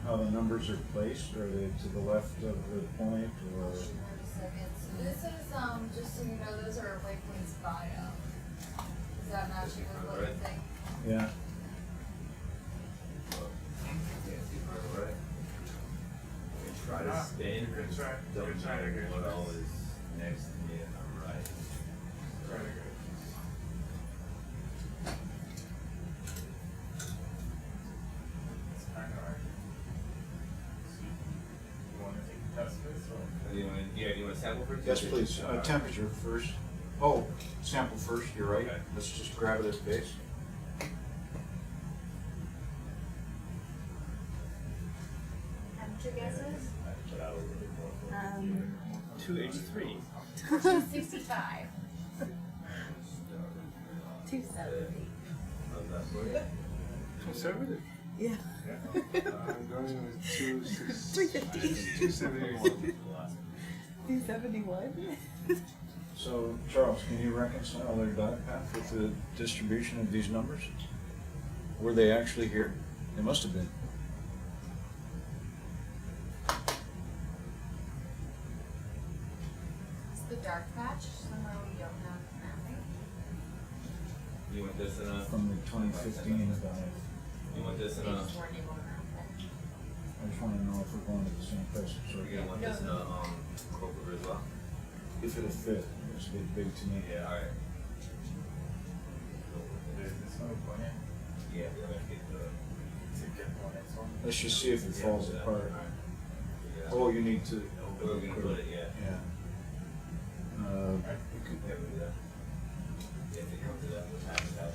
how the numbers are placed? Are they to the left of the point or? So this is, just so you know, those are waypoints bio. Is that matching with what you think? Yeah. Try to spin. Good try. Don't Good try. matter Good what try. all is next to me and I'm right. Very good. It's kind of hard. You want to take the test first or? Do you want to sample first? Yes, please. Temperature first. Oh, sample first, you're right. Okay. Let's just grab it at base. Temperature guesses? 283. 265. 270. How's that for you? Conservative. Yeah. I'm going with 350. 271. 271. So, Charles, can you reconcile their dot path with the distribution of these numbers? Were they actually here? They must have been. It's the dark patch, somewhere we don't have mapping. You want this in a? From the 2015 diet. You want this in They a? just weren't able to map it. I just want to know if we're going to the same place. So You're gonna want this in a corporate as well? if it'll fit, it's a bit big to me. Yeah, alright. There's this one point in. Yeah, we're gonna get the. To get the next one. Let's just see if it falls Yeah, apart. alright. Yeah. Oh, you need to. We're gonna put it, yeah. Yeah. You could never do that. If it comes to that, we'll have it out.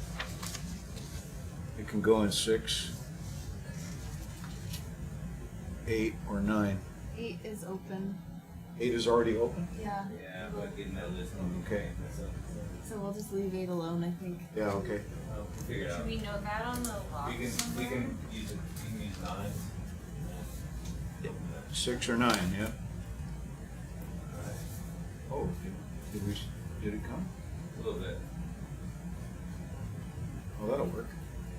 It can go in 6, 8, or 9. 8 is open. 8 is already open? Yeah. Yeah, but getting that list. Okay. So we'll just leave 8 alone, I think. Yeah, okay. We'll figure it out. Should we note that on the log We can somewhere? use it, we can use 9. 6 or 9, yeah. Oh, did it come? A little bit. Oh, that'll work.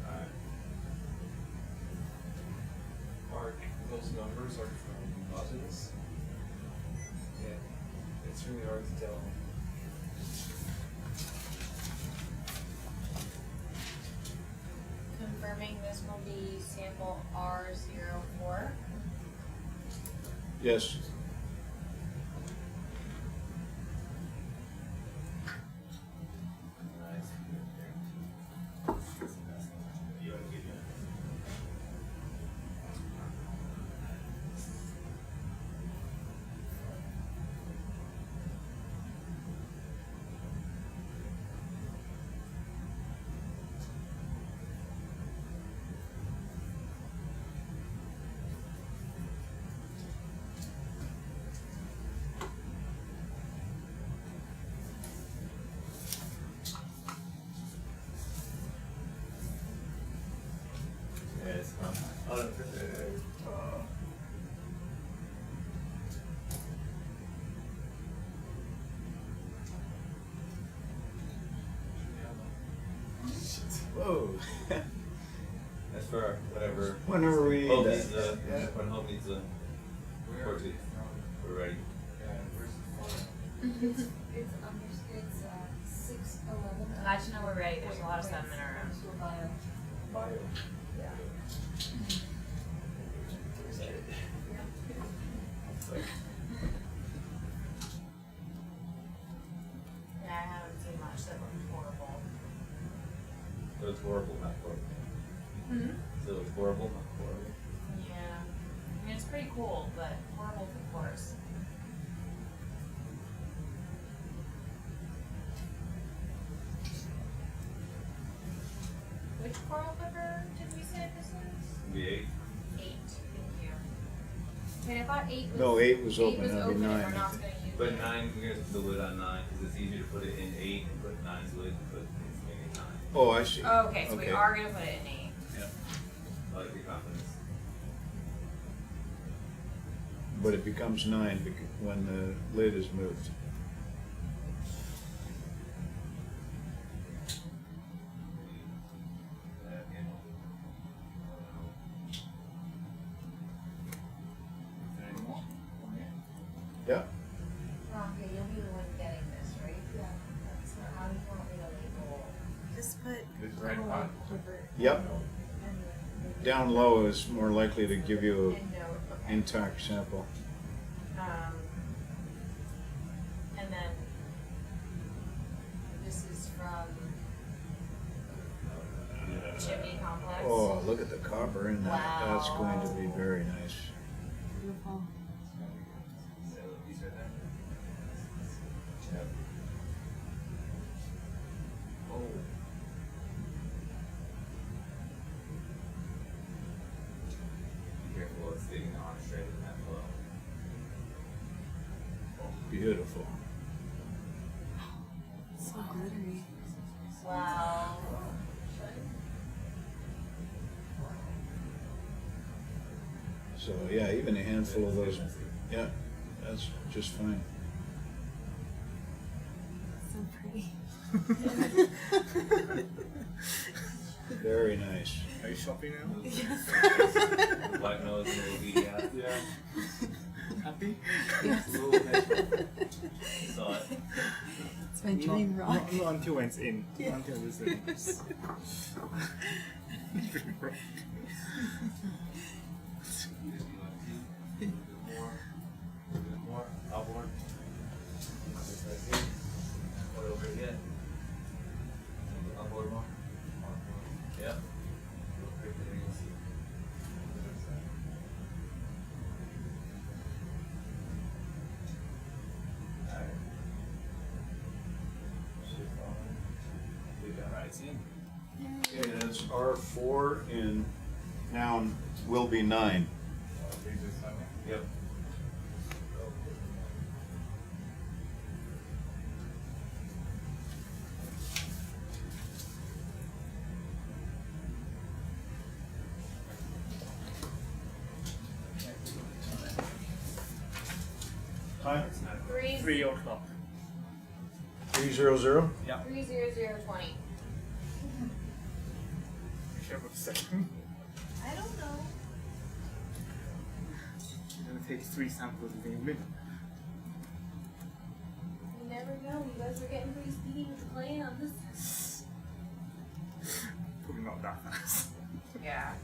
Alright. Mark, those numbers are from buttons. Yeah, it's really hard to tell. Confirming this will be sample R04. Yes. Nice. You wanna give me nice. Oh, that's good. Whoa. That's for whatever. Whenever we Hope eat needs that. a, when Hope needs a portrait. We're ready. It's 6:11. Glad to know we're ready. There's a lot of stuff in our room. Bio. Yeah. Yeah, I haven't seen much that looked horrible. So it's horrible, not horrible. Hmm? So it's horrible, not horrible. Yeah. I mean, it's pretty cool, but horrible for course. Which coral clipper did we say this is? Be 8. 8. Thank you. I mean, I thought 8 was. No, 8 was open, was that'd be open and 9, we're I not think. gonna use But it. 9, we're gonna put the lid on 9 because it's easier to put it in 8 and put 9's lid and put it's maybe 9. Oh, I see. Oh, okay, so we are gonna put it in 8. Yeah. I like your confidence. But it becomes 9 when the lid is moved. Yeah. Okay, you'll be the one getting this, right? Yeah. So how do you want me to label? Just put. It's right on. Yep. Down low is more likely to give you And no, okay. an intact sample. And then this is from Chimney Complex. Oh, look at the copper in that. Wow. That's going to be very nice. Beautiful. These right there. Yep. Oh. Be careful, it's digging on straight in that flow. Beautiful. So glittery. Wow. So yeah, even a handful of those. Yeah, that's just fine. So pretty. Very nice. Are you shopping now? Yes. White nose and little beady hat. Yeah. Happy? Yes. Saw it. It's my dream rock. Not until it's in. Yeah. Until it's in. Dream rock. More. Outboard. What over here? Outboard more. Yeah. Alright. Alright, see? Okay, that's R4 and now will be 9. Yep. Time? 3 o'clock. 300? Yeah. 30020. Careful a second. I don't know. I'm gonna take 3 samples within a minute. You never know. You guys are getting pretty speedy with the plans. Probably not that fast. Yeah.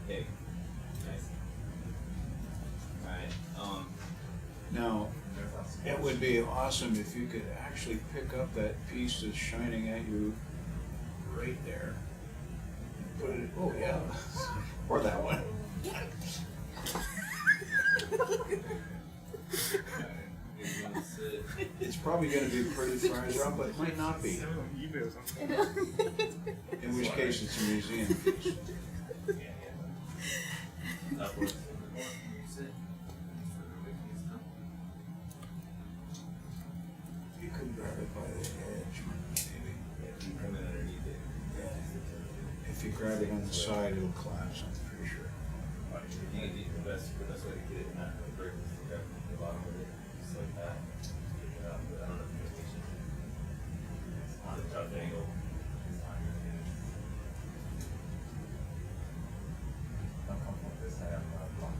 Okay. Nice. Alright, Now, it would be awesome if you could actually pick up that piece that's shining at you right there. Put it, oh yeah, or that one. It's probably gonna be pretty fragile, but it might not be. In which case it's a museum piece. You could grab it by the edge, maybe. Yeah. If you grab it on the side, it'll collapse, I'm pretty sure. The best way to get it not to break is to grab the bottom of it, just like that. Pick it up, but I don't know if you can reach it. It's on a tough angle. I'm comfortable with this. I have a block.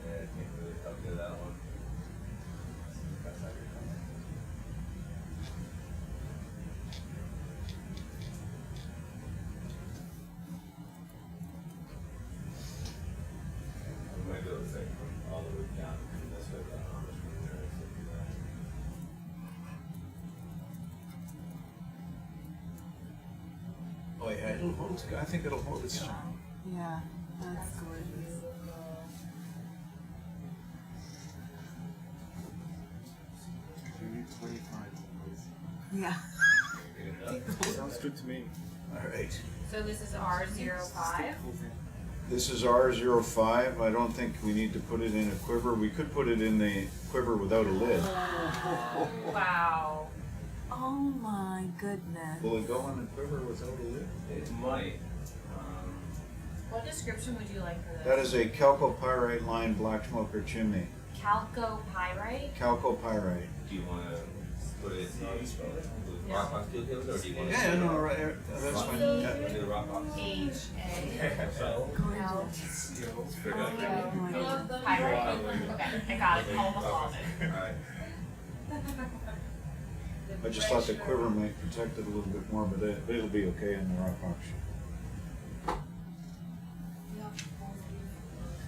Yeah, I can't really help you with that one. That's how you're coming. I'm gonna go say from all the way down and this way down on this one there. So do that. Oh yeah, it'll hold, I think it'll hold its own. Yeah, that's gorgeous. Yeah. Sounds good to me. All right. So this is R05. This is R05. I don't think we need to put it in a quiver. We could put it in the quiver without a lid. Wow. Oh my goodness. Will it go in the quiver without a lid? It might. What description would you like for this? That is a chalcopyrite lined black smoker chimney. Chalcopyrite? Chalcopyrite. Do you want to put it in with rock box steel cables, or do you want to? Yeah, no, right, that's fine. Yeah. Do the rock box. Pyrite. Okay, I got it. Almost all of it. Alright. I just thought the quiver might protect it a little bit more, but it'll be okay in the rock box.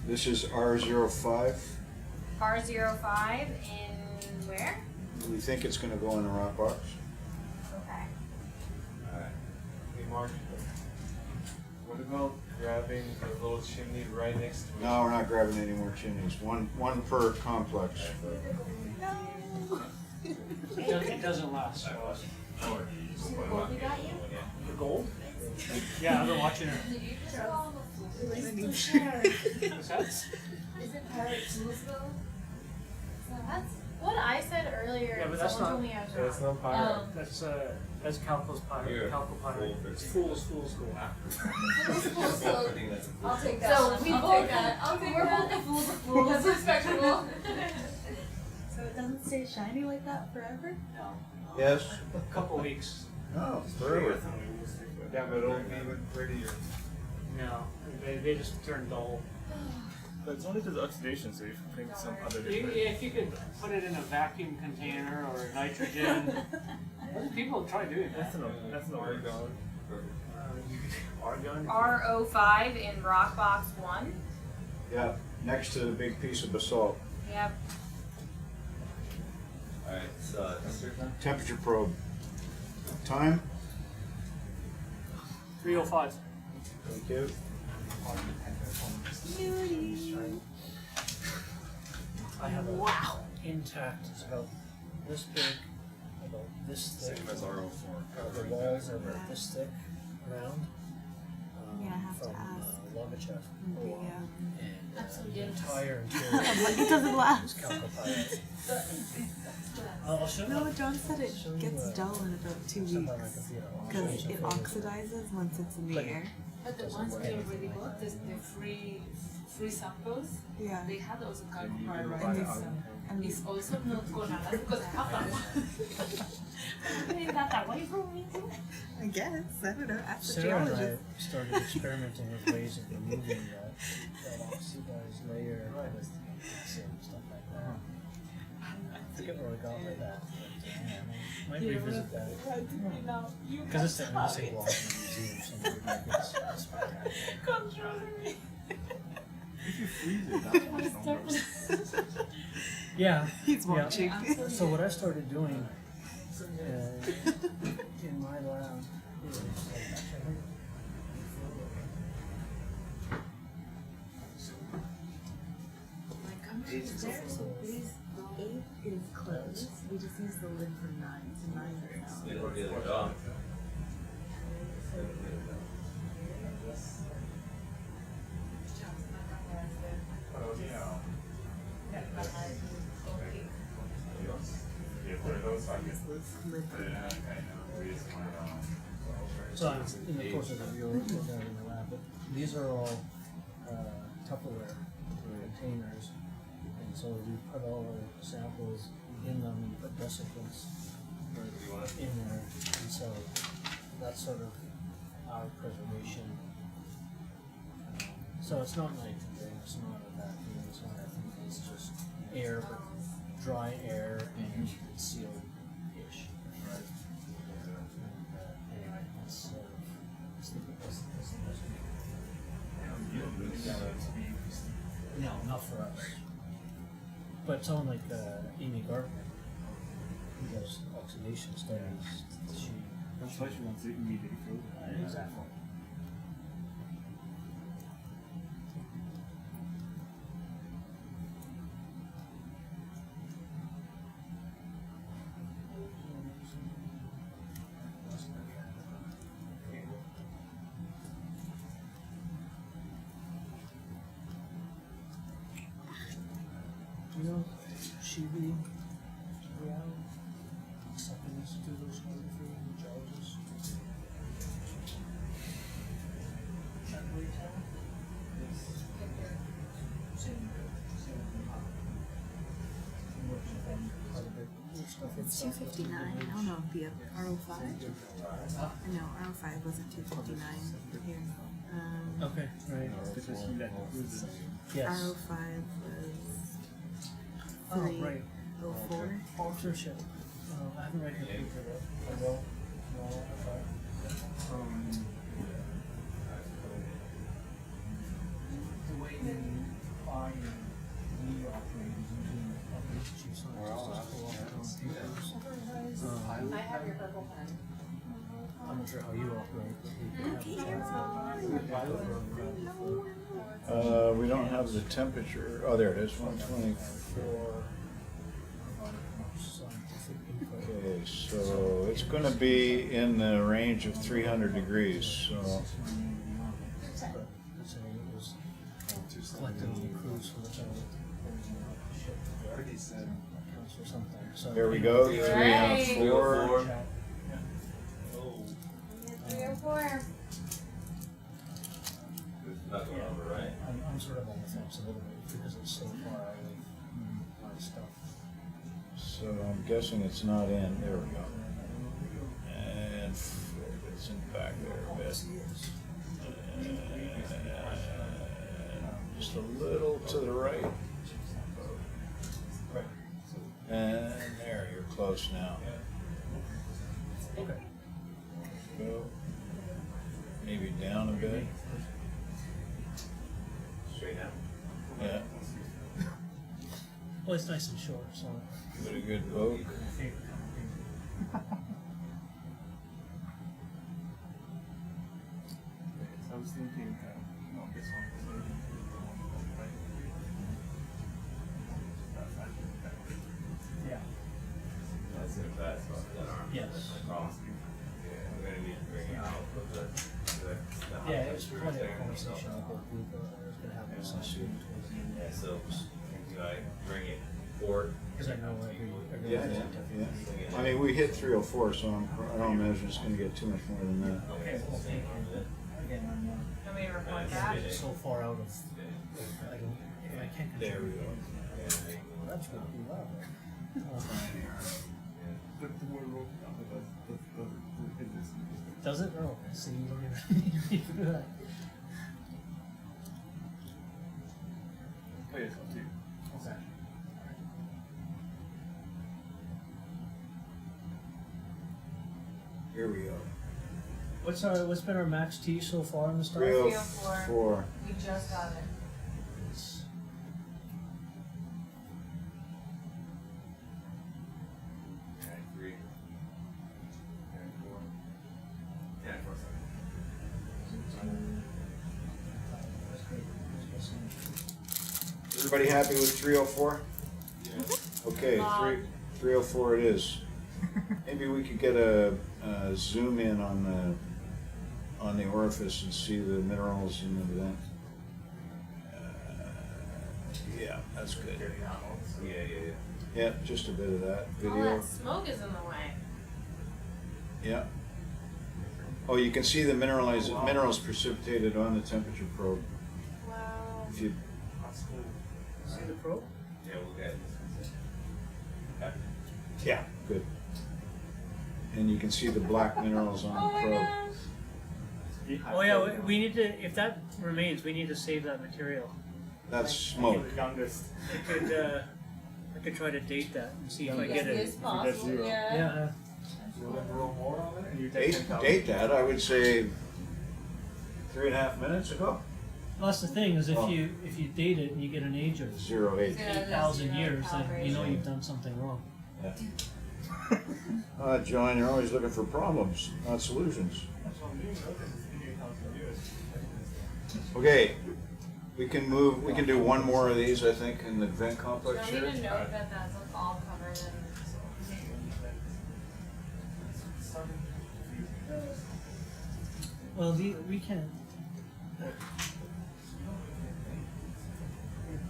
This is R05. R05 in where? We think it's going to go in the rock box. Okay. Alright. Hey Mark, what about grabbing a little chimney right next to it? No, we're not grabbing any more chimneys. One per complex. It doesn't last. What we got you? The gold? Yeah, I've been watching it. What's that? Is it pirate tools though? That's what I said earlier. Yeah, but that's Someone not- told me I was Yeah, it's wrong. not pirate. That's Calco's pirate. Calco pirate. It's fool's school. Fools, so I'll take that. So one. we I'll both- take that. We're both the fools of fools. That's respectable. So it doesn't stay shiny like that forever? Yes? A couple weeks. Oh, forever. Yeah, but it'll be even prettier. No, they just turn dull. But it's only because of oxidation, so you think some other You- different. If you could put it in a vacuum container or nitrogen, people try doing that. That's not Argon. Argon. R05 in rock box 1. Yeah, next to the big piece of basalt. Yep. Alright, so Temperature probe. Time? 305. Thank you. I have a intact. It's about this big, about this thick. Same as R04. The walls are about this thick, round. Yeah, I have to from ask. Logachev. And the entire Like, interior it doesn't is last. calcopyrite. I'll show No, you. John said it gets dull in about 2 Stuff on my weeks computer. I'll because show you it some photos. oxidizes once it's in the air. But the ones we already got, the free samples, Yeah. they had also carbon And it's, and It's also not gonna last because I have that one. Is that away from me too? I guess, I don't know, ask the Sarah and I geologist. started experimenting with ways of removing that oxidized layer with stuff like that. I forget where I got with that, but might revisit that. Because it's technically the same block in the museum, so maybe it's spectacular. Controlling me. If you freeze it, that's much longer. Yeah. He's yeah. watching. So what I started doing in my lab is So these 8 is closed. We just use the lid for 9. So 9 is out. They don't get it done. So I'm in the process of your in the lab, but these are all Tupperware containers, and so we put all our samples in them and put desiccants in there, and so that's sort of our preservation. So it's not nitrogen, it's not a vacuum, it's not anything, it's just air, but dry air and it's sealed-ish. Anyway, that's sort of, that's the best. No, not for us. But someone like Amy Gardner, who does oxidation studies, That's why she wants it immediately frozen. exactly. You know, Shivi, something needs to do those photography and geologists. It's 259. I don't know if the RO5. No, RO5 wasn't 259 here. Okay, right. Because he let it cruise. Yes. RO5 was Oh, right. 304. Authorship. I haven't read your paper though. I will. No, okay. The way you find we operate is using a chief scientist to pull off their own papers. I have your purple pen. I'm not sure how you operate, but we have We don't have the temperature. Oh, there it is, 124. Okay, so it's going to be in the range of 300 degrees. So there we go, 304. 304. Not going over, right? I'm sort of on the fence a little bit because it's so far out of my stuff. So I'm guessing it's not in. There we go. And it's in the back there a bit. And just a little to the right. And there, you're close now. Okay. Go. Maybe down a bit. Straight down. Yeah. Well, it's nice and short, so. Give it a good poke. So I was thinking, no, this one. Yeah. That's in a bad spot for that arm. Yes. We're gonna need to bring it out of the Yeah, it was probably a conversation I was gonna have with some students. Yeah, so I bring it forward. Because I know every Yeah. I mean, we hit 304, so I don't imagine it's going to get too much more than that. Okay, well, thank you. Again, I'm Want me to report that? so far out of, I don't, if I can't control. There we go. That's what we love. But the more rope, Does it? Oh, so you don't even need to do that. Oh, yeah, it's up to you. Okay. Here we go. What's been our max T so far in the stuff? 304. We just got it. is. Three. 4. Yeah, 4 Everybody happy with 304? Okay, 304 it is. Maybe we could get a zoom in on the orifice and see the minerals in the vent. Yeah, that's good. Yeah, just a bit of that All video. that smoke is in the way. Yeah. Oh, you can see the minerals precipitated on the temperature probe. Wow. If you See the probe? Yeah, we'll get it. Yeah, good. And you can see the black minerals on the probe. Oh yeah, we need to, if that remains, we need to save that material. That's smoke. I could try to date that and see if I get it. It's possible, yeah. Yeah. Date that, I would say 3.5 minutes ago. Well, that's the thing, is if you date it and you get an age of 08. 8,000 years, then you know you've done something wrong. Yeah. John, you're always looking for problems, not solutions. Okay, we can do one more of these, I think, in the vent complex Don't here. even note that that's all covered in. Well, we can.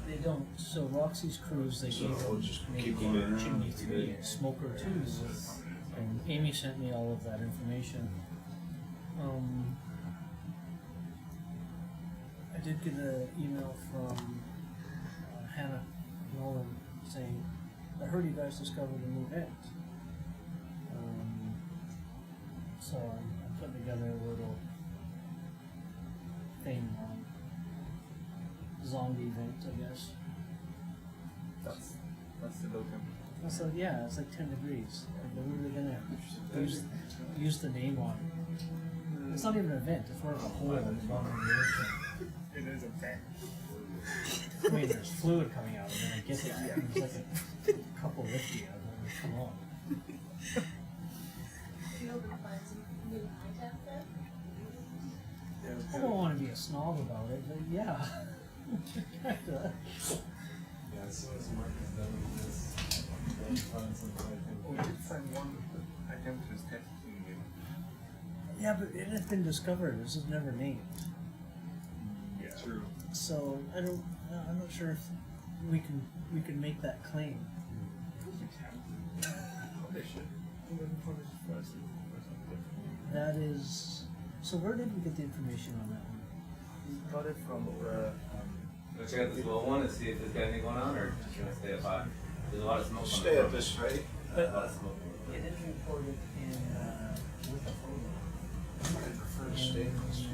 They don't. So Roxy's cruise, they So gave we'll them just maybe keep going around. Chimney 3 and Smoker 2s, and Amy sent me all of that information. I did get an email from Hannah Nolan saying, "I heard you guys discovered a new vent." So I'm putting together a little thing on zombie vent, I guess. That's the low temperature. So yeah, it's like 10 degrees. Like, we were gonna use the name on it. It's not even an event, it's more of a hole in the bottom of the ocean. It is a vent. I mean, there's fluid coming out, and then I get it, there's like a couple lithium, and then come on. I don't want to be a snob about it, but yeah. Yeah, as soon as Mark is done with this, we'll find something like that. We did find one attempt to testing it. Yeah, but it has been discovered, this is never named. Yeah. True. So I'm not sure if we can make that claim. They should. That is. So where did we get the information on that one? We got it from Let's check out this little one and see if there's got anything going on, or just gonna stay up high. There's a lot of smoke on the Stay road. at this rate. A lot of smoke. It is reported in with a photo. I prefer to stay in this.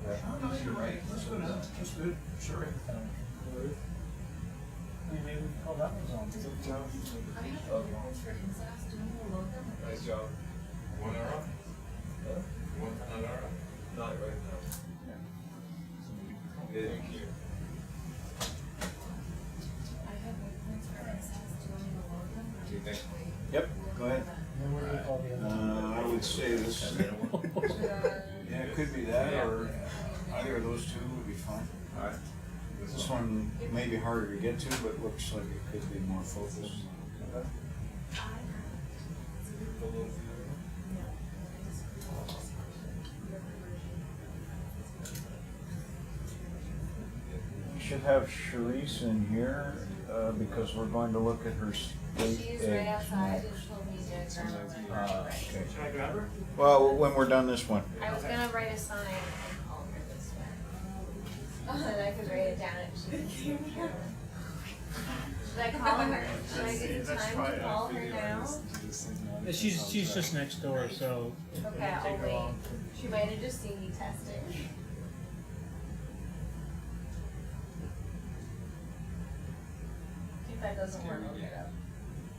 Oh, no, you're right. That's good. That's good. Sure. I mean, maybe we can call that one zombie. nice job. 1 hour? 1 hour? Not right now. Good. Thank you. What do you think? Yep, go ahead. And then what do we call the other I would say this. Yeah, it could be that, or either of those two would be fine. Alright. This one may be harder to get to, but looks like it could be more focused. We should have Charisse in here because we're going to look at her state She's eggs right outside next. and told me to grab her. Okay. Should I grab her? Well, when we're done this one. I was gonna write a sign and call her this way. Oh, and I could write it down and she could see me. Should I call her? Should I get some time to call her now? She's just next door, so it won't Okay, I'll take her wait. long. She might have just seen me testing. If that doesn't work, I'll get up.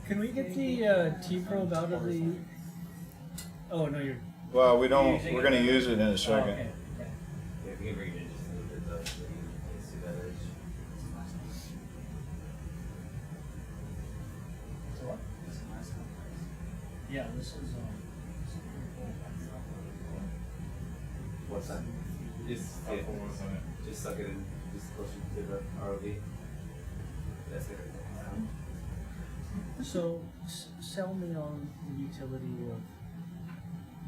Can we get the T probe out of the? Oh no, you're. Well, we don't. We're going to use it in a Oh, second. okay. Yeah, if you can bring it in just a little bit, though, so you can see that edge. this is What's that? Just suck it in, just closer to the ROV. That's it. So, sell me on the utility of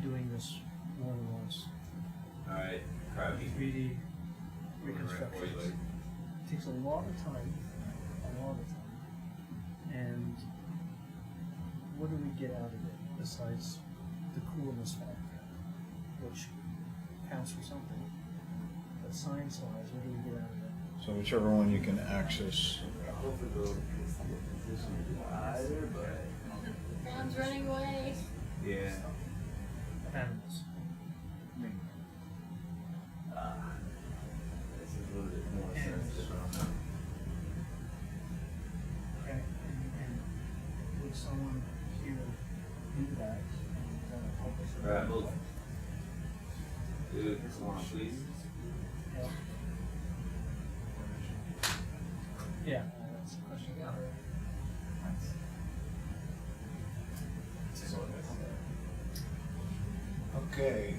doing this more than once. Alright, crabby. 3D reconstruction. It takes a lot of time, and what do we get out of it besides the coolness factor, which counts for something? But science-wise, what do we get out of it? So whichever one you can access. Mom's running away. Yeah. Animals. This is a little bit more sensitive. Okay, and would someone here do that and publish it? Alright, move. Dude, come on, please. Yeah, that's the question. Okay.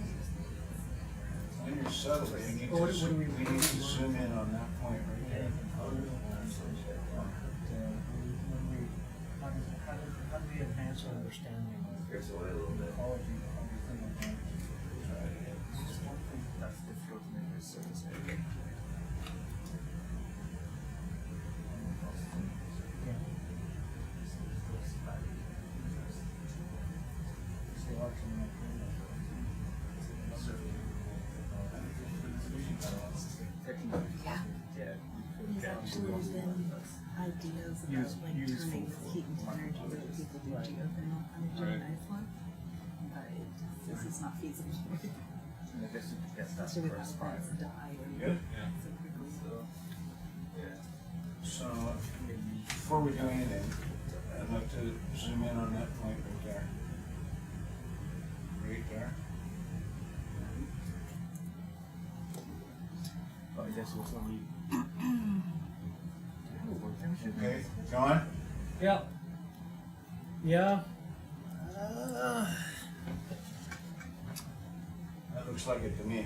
When you're settled, you need What to, do we we need to zoom in on that point right there. How do we enhance our understanding of Here's the way a little bit. ecology and everything like that? Just one thing that's difficult to make is surface area. There's actually been ideas about like turning heat into energy, like people do geothermal energy in Iceland, but this is not feasible. Especially with how plants die Good. so quickly. So, before we do anything, I'd like to zoom in on that point right there. Right there. I guess it's only. Okay, John? Yeah. Yeah. That looks like it to me.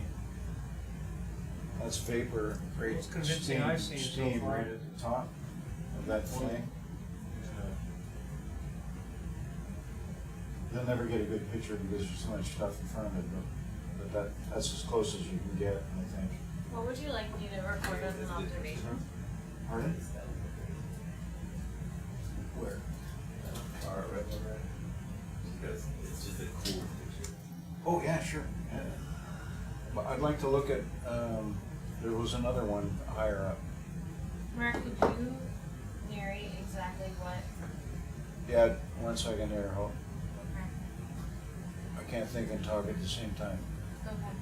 That's vapor, right? Most convincing I've seen so steam far. right at the top of that flame. You'll never get a good picture because there's so much stuff in front of it, but that's as close as you can get, I think. What would you like me to record as an observation? Pardon? Where? Right over there. Because it's just a cool picture. Oh, yeah, sure. Yeah. But I'd like to look at, there was another one higher up. Mark, could you narrate exactly what? Yeah, 1 second there, hold. Okay. I can't think and talk at the same time. Okay.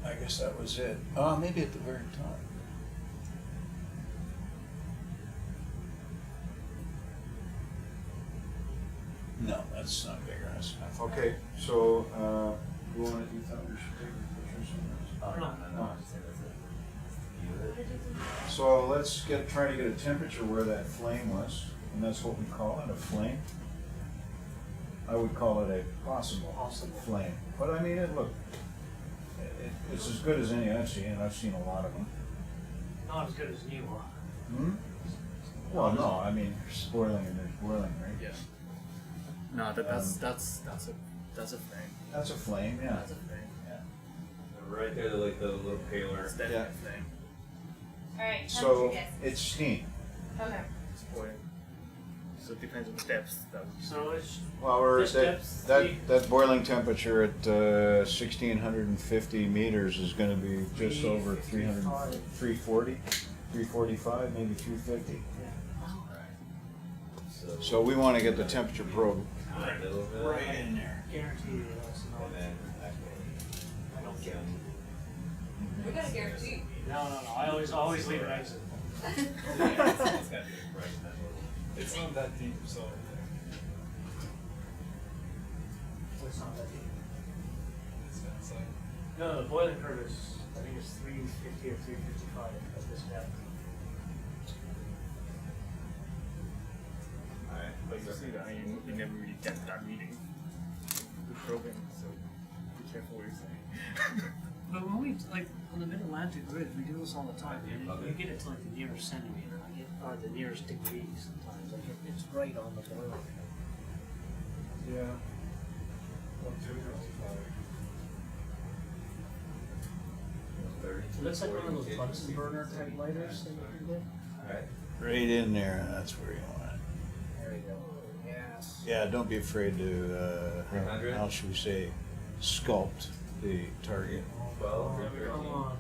I guess that was it. Maybe at the very top. No, that's not big enough. Okay, so, you thought we should take pictures of No. this? So let's try to get a temperature where that flame was, and that's what we call it, a flame. I would call it a possible flame, but I mean, it's as good as any I've seen, and I've seen a lot of them. Not as good as you are. Hmm? Well, no, I mean, there's boiling and there's boiling, right? Yeah. No, that's a thing. That's a flame, yeah. That's a thing. Yeah. Right there, like the little paler. That's definitely a thing. Alright, So, guess. it's steam. Okay. It's boiling. So it depends on the depth. So it's Well, we're This depth, that boiling temperature at 1,650 meters is going to be just over 300, 340, 345, maybe 350. So we want to get the temperature probe Right in there. guarantee that's not. And then, I don't care. We got a guarantee. No. I always leave an exit. it's gotta be right in that little. It's not that deep, so. It's not that deep. It's like. No, the boiling curve is, I think it's 350 or 355 at this depth. But you see that you never really get that reading. The program, so be careful what you're saying. But when we, like, on the Mid-Atlantic grid, we do this all the time. You get it to like the nearest centimeter, or the nearest degree sometimes. Like it's right on the boiler. Yeah. It looks like one of those Bunsen burner type lighters that you can get. Right in there, that's where you want it. There you go. Yes. Yeah, don't be afraid to, how should we say, sculpt the target. 12 or Come 13. on.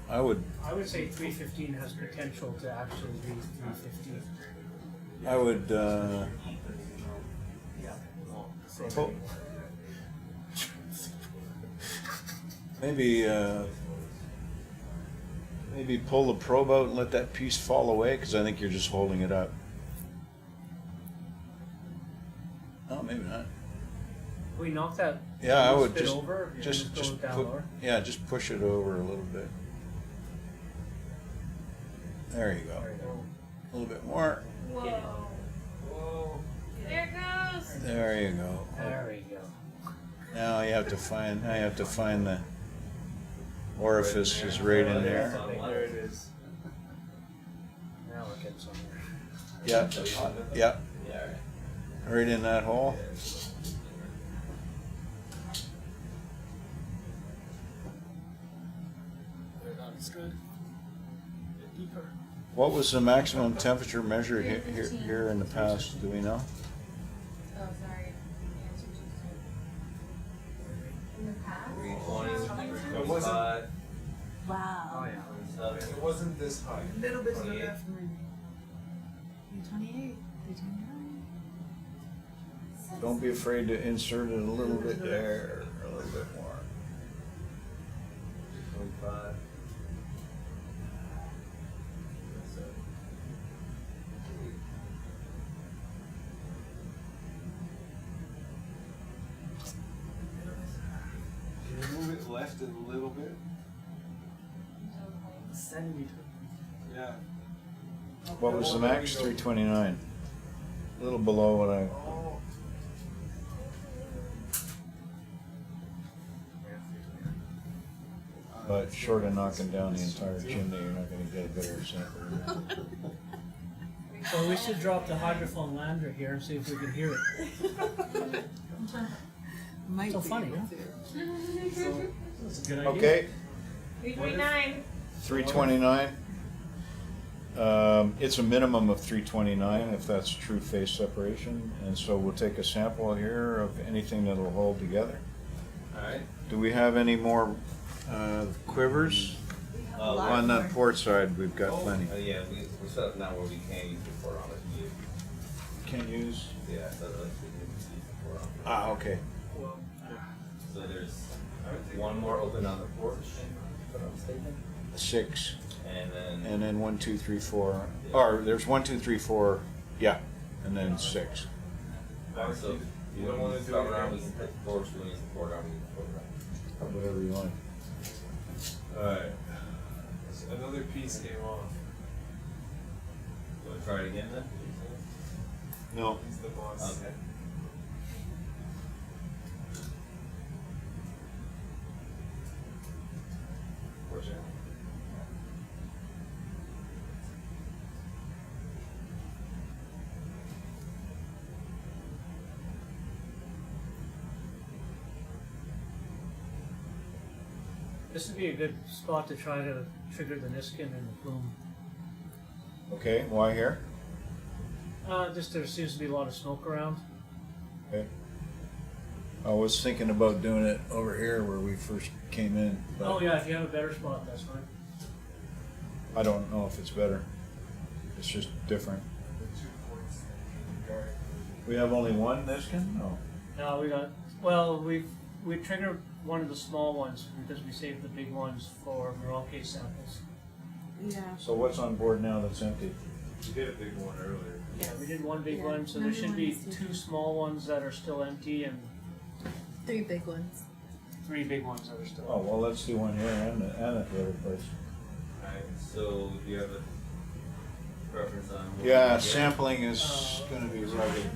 I would say 315 has potential to actually be 315. I would, po- maybe pull the probe out and let that piece fall away, because I think you're just holding it up. Oh, maybe not. We knock that. Yeah, I would bit just over, and just go down put, lower. yeah, just push it over a little bit. There you go. A little bit more. Whoa. Whoa. There it goes. There you go. There we go. Now you have to find the orifice is right in there. There it is. Now we're getting somewhere. Yep. Yep. Yeah, right. Right in that hole. That's good. Deeper. What was the maximum temperature measured here in the past? Do we know? Oh, sorry. In the past? 320, It wasn't- 325. Wow. It wasn't this high. A little bit to the 28. left, maybe. 328, 329. Don't be afraid to insert it a little bit there, a little bit more. 25. Can you move it left a little bit? Centimeter. Yeah. What was the max? 329. A little below what I. Oh. But short of knocking down the entire chimney, you're not going to get a better sample. Well, we should drop the hydrophone lander here and see if we can hear it. Might So be funny, able huh? to. That's a good idea. Okay, 339. 329. It's a minimum of 329 if that's true phase separation, and so we'll take a sample here of anything that'll hold together. Alright. Do we have any more quivers? On that port side, we've got plenty. Yeah, we set up now where we can use the port on it. Can use? Yeah, so that's we can use the port on it. Ah, okay. So there's one more open on the porch, if I'm not mistaken. 6. And then 1, 2, 3, 4. Or there's 1, 2, 3, 4. Yeah, and then 6. so if you don't want to do it around, we can put the porch, we can use the port on, we can put it around. Whatever you want. Alright. So another piece came off. You want to try it again then? No. He's the boss. Okay. Porch out. This would be a good spot to try to trigger the Niskin and the plume. Okay, why here? Just there seems to be a lot of smoke around. Okay. I was thinking about doing it over here where we first came in, but Oh yeah, if you have a better spot, that's fine. I don't know if it's better. It's just different. The 2 points. Alright. We have only one Niskin? No. No, we got, well, we triggered one of the small ones because we saved the big ones for Merauke samples. Yeah. So what's on board now that's empty? You did a big one earlier. Yeah, we did one big Yeah, one, so there another should one be is 2 small ones that are still empty and 3 big ones. three big ones that are still. Oh, well, let's do one here and at the other place. Alright, so do you have a preference on? what Yeah, you get? sampling is gonna be rugged.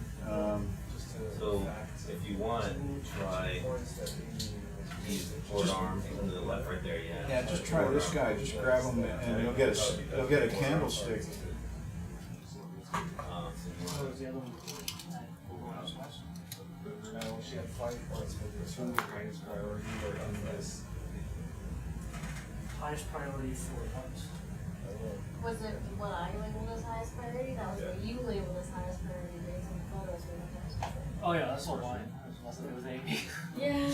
So if you want, try these port arms to the left right there, yeah. Yeah, just try this guy, just grab him and you'll get a candlestick. So you What was want, the other one? She had 5 points, but this one the highest priority on this. Highest priority for what? Was it what I labeled as highest priority? That was what you labeled as highest priority based on the photos we looked at. Oh yeah, that's all mine. It was Amy. Yeah.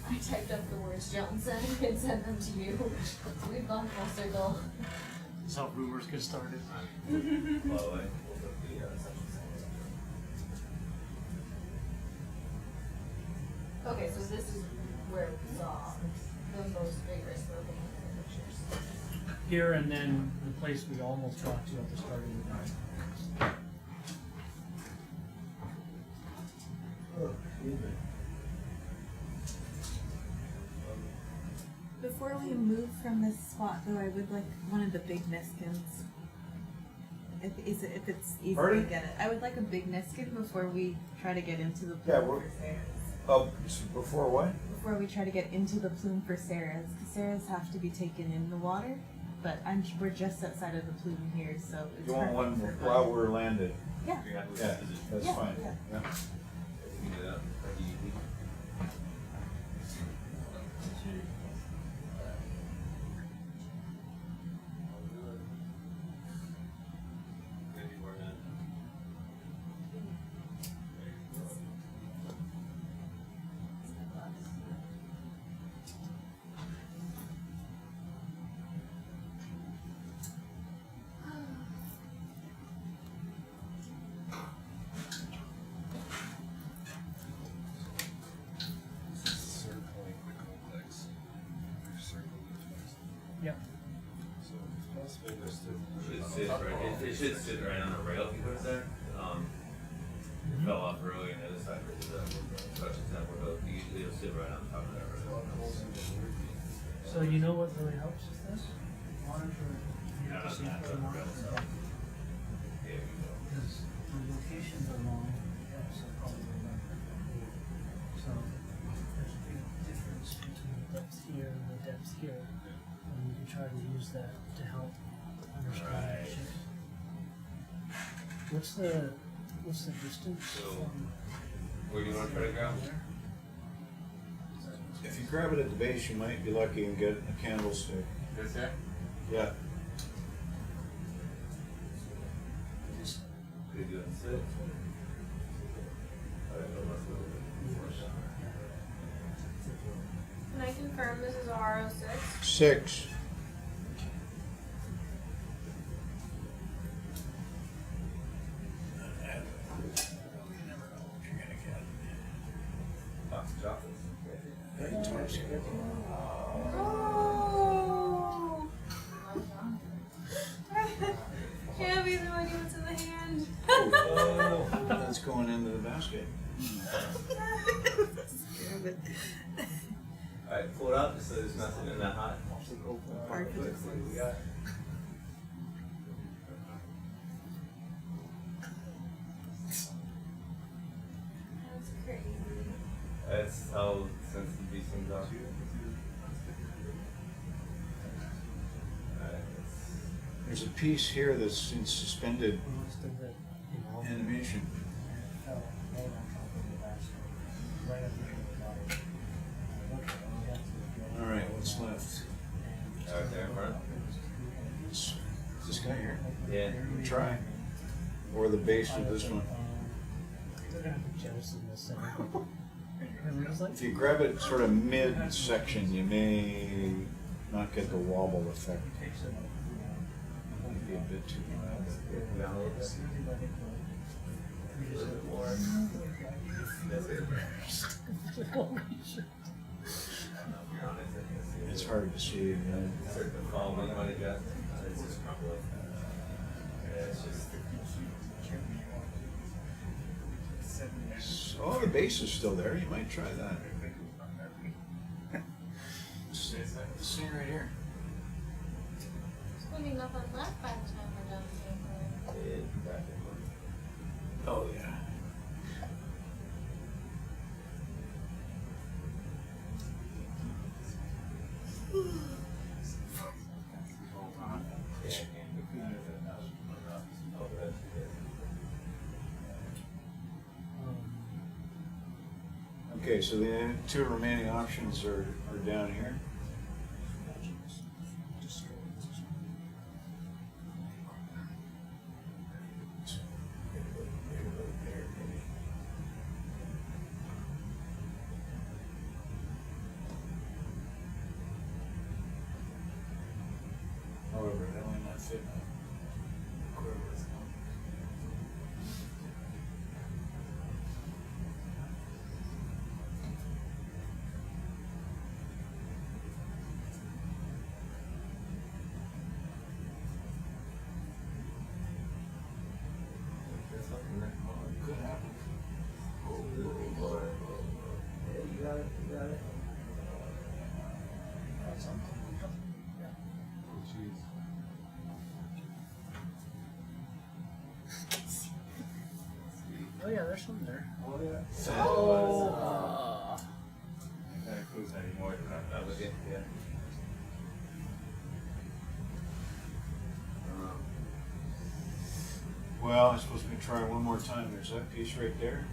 I typed up the words Johnson and sent them to you. So we've gone full circle. That's how rumors get started. by the way, we'll put the, Okay, so this is where we saw the most vigorous moving in the pictures. Here and then the place we almost got to at the start of the night. Before we move from this spot, though, I would like one of the big Niskins. If it's easy Pardon? to get it, I would like a big Niskin before we try to get into the Yeah, plume we're- for Sarah's. Oh, before what? Before we try to get into the plume for Sarah's, because Sarah's have to be taken in the water. But we're just outside of the plume here, so it's You want hard one for while we're landed? Yeah. yeah, Yeah, that's Yeah, fine. yeah. Yeah. you can do that pretty easy. Maybe we're not. Circling the complex. We've circled it twice. Yep. So it's possible there's still. Should sit right, it should sit right on the rail if you put it there. It fell off earlier on the other side, but touches that window, usually it'll sit right on top of that rail. So you know what really helps with this? Monitor. You have to see if the monitor. There we go. Because the locations are wrong, depths are probably wrong. So there's a big difference between the depth here and the depth here. And you can try to use that to help understand the ship. What's the distance So, from where do you want to try to grab? If you grab it at the base, you might be lucky and get a candlestick. This there? Yeah. Pretty good. Sit. Can I confirm this is R06? 6. Oh! Can't be the one what's in the hand. Oh, that's going into the basket. Alright, pull it up so there's nothing in that hot. Hard to Let's see what we got. That's crazy. That's how sensitive these things are. Alright, There's a piece here that's in suspended most of the, animation. fell right on top of the basket, right up near the bottom. Okay, we have to All right, what's left? Right there in front. This guy here. Yeah. Try. Or the base of this one. They're gonna be jealous in this center. And it was like, If you grab it sort of mid-section, you may not get the wobble effect. Might be a bit too It's hard to see. It's just crumbling. Yeah, it's just. Oh, the base is still there. You might try that. See right here. There's gonna be nothing left by the time we're done. Oh, yeah. Okay, so the two remaining options are down here. However, that might not fit now. Could happen. You got it, you got it. Oh yeah, there's some there. Oh yeah. Oh. That includes any more than that. That was it, yeah. Well, I suppose we can try one more time. There's that piece right there.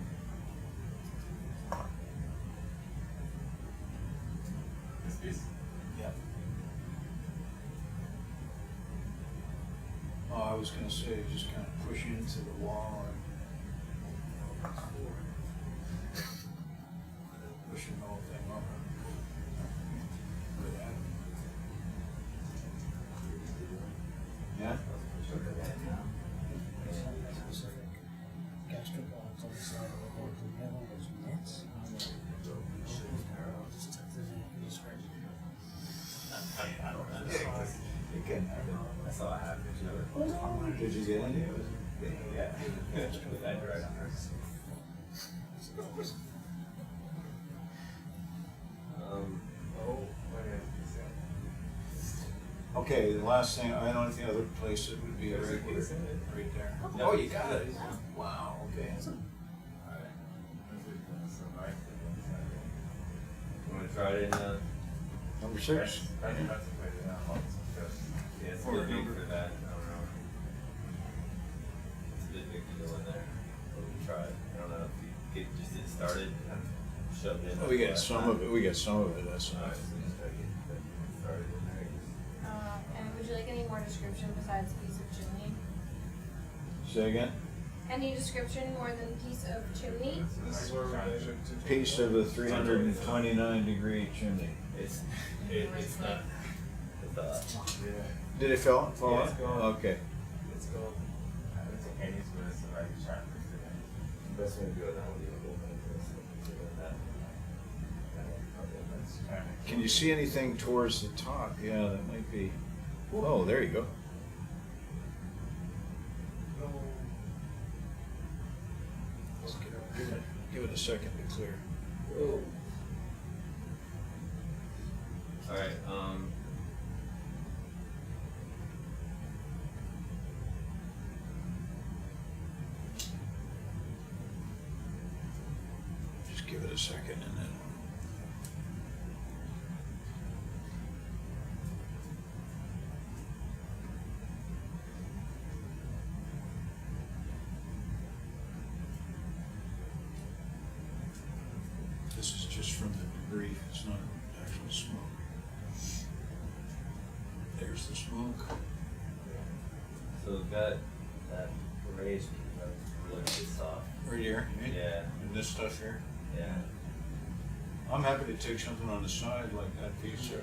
This piece? Yep. Oh, I was gonna say, just kind of push into the wall and pushing the whole thing up. Yeah? It can happen. I saw a half inch of it. Did you get any of it? Yeah. I tried on her. Okay, the last thing, I don't think other place it would be right here, right there. Oh, you got it. Wow, okay. You want to try it in Number 6? I think that's a place in that one. yeah, it's a bit big for that. I don't know. It's a bit big to go in there. But we try it. I don't know if you get just get started and shoved in. Oh, we got some of it, that's Alright, enough. so just try to get started in there. And would you like any more description besides piece of chimney? Say again? Any description more than piece of chimney? This is where we're going to. Piece of a 329-degree chimney. It's not. It's Yeah. Did it fall Yeah, off? it's gone. Okay. Let's go. I don't think Annie's with us, so I can try and fix it. best way to do it now would be a little bit of that. Can you see anything towards the top? Yeah, that might be. Oh, there you go. Let's give it a second to clear. Alright, Just give it a second and then. This is just from the debris, it's not actual smoke. There's the smoke. so we've got that raised really soft. Right here, right? Yeah. And this stuff here. Yeah. I'm happy to take something on the side like that piece there.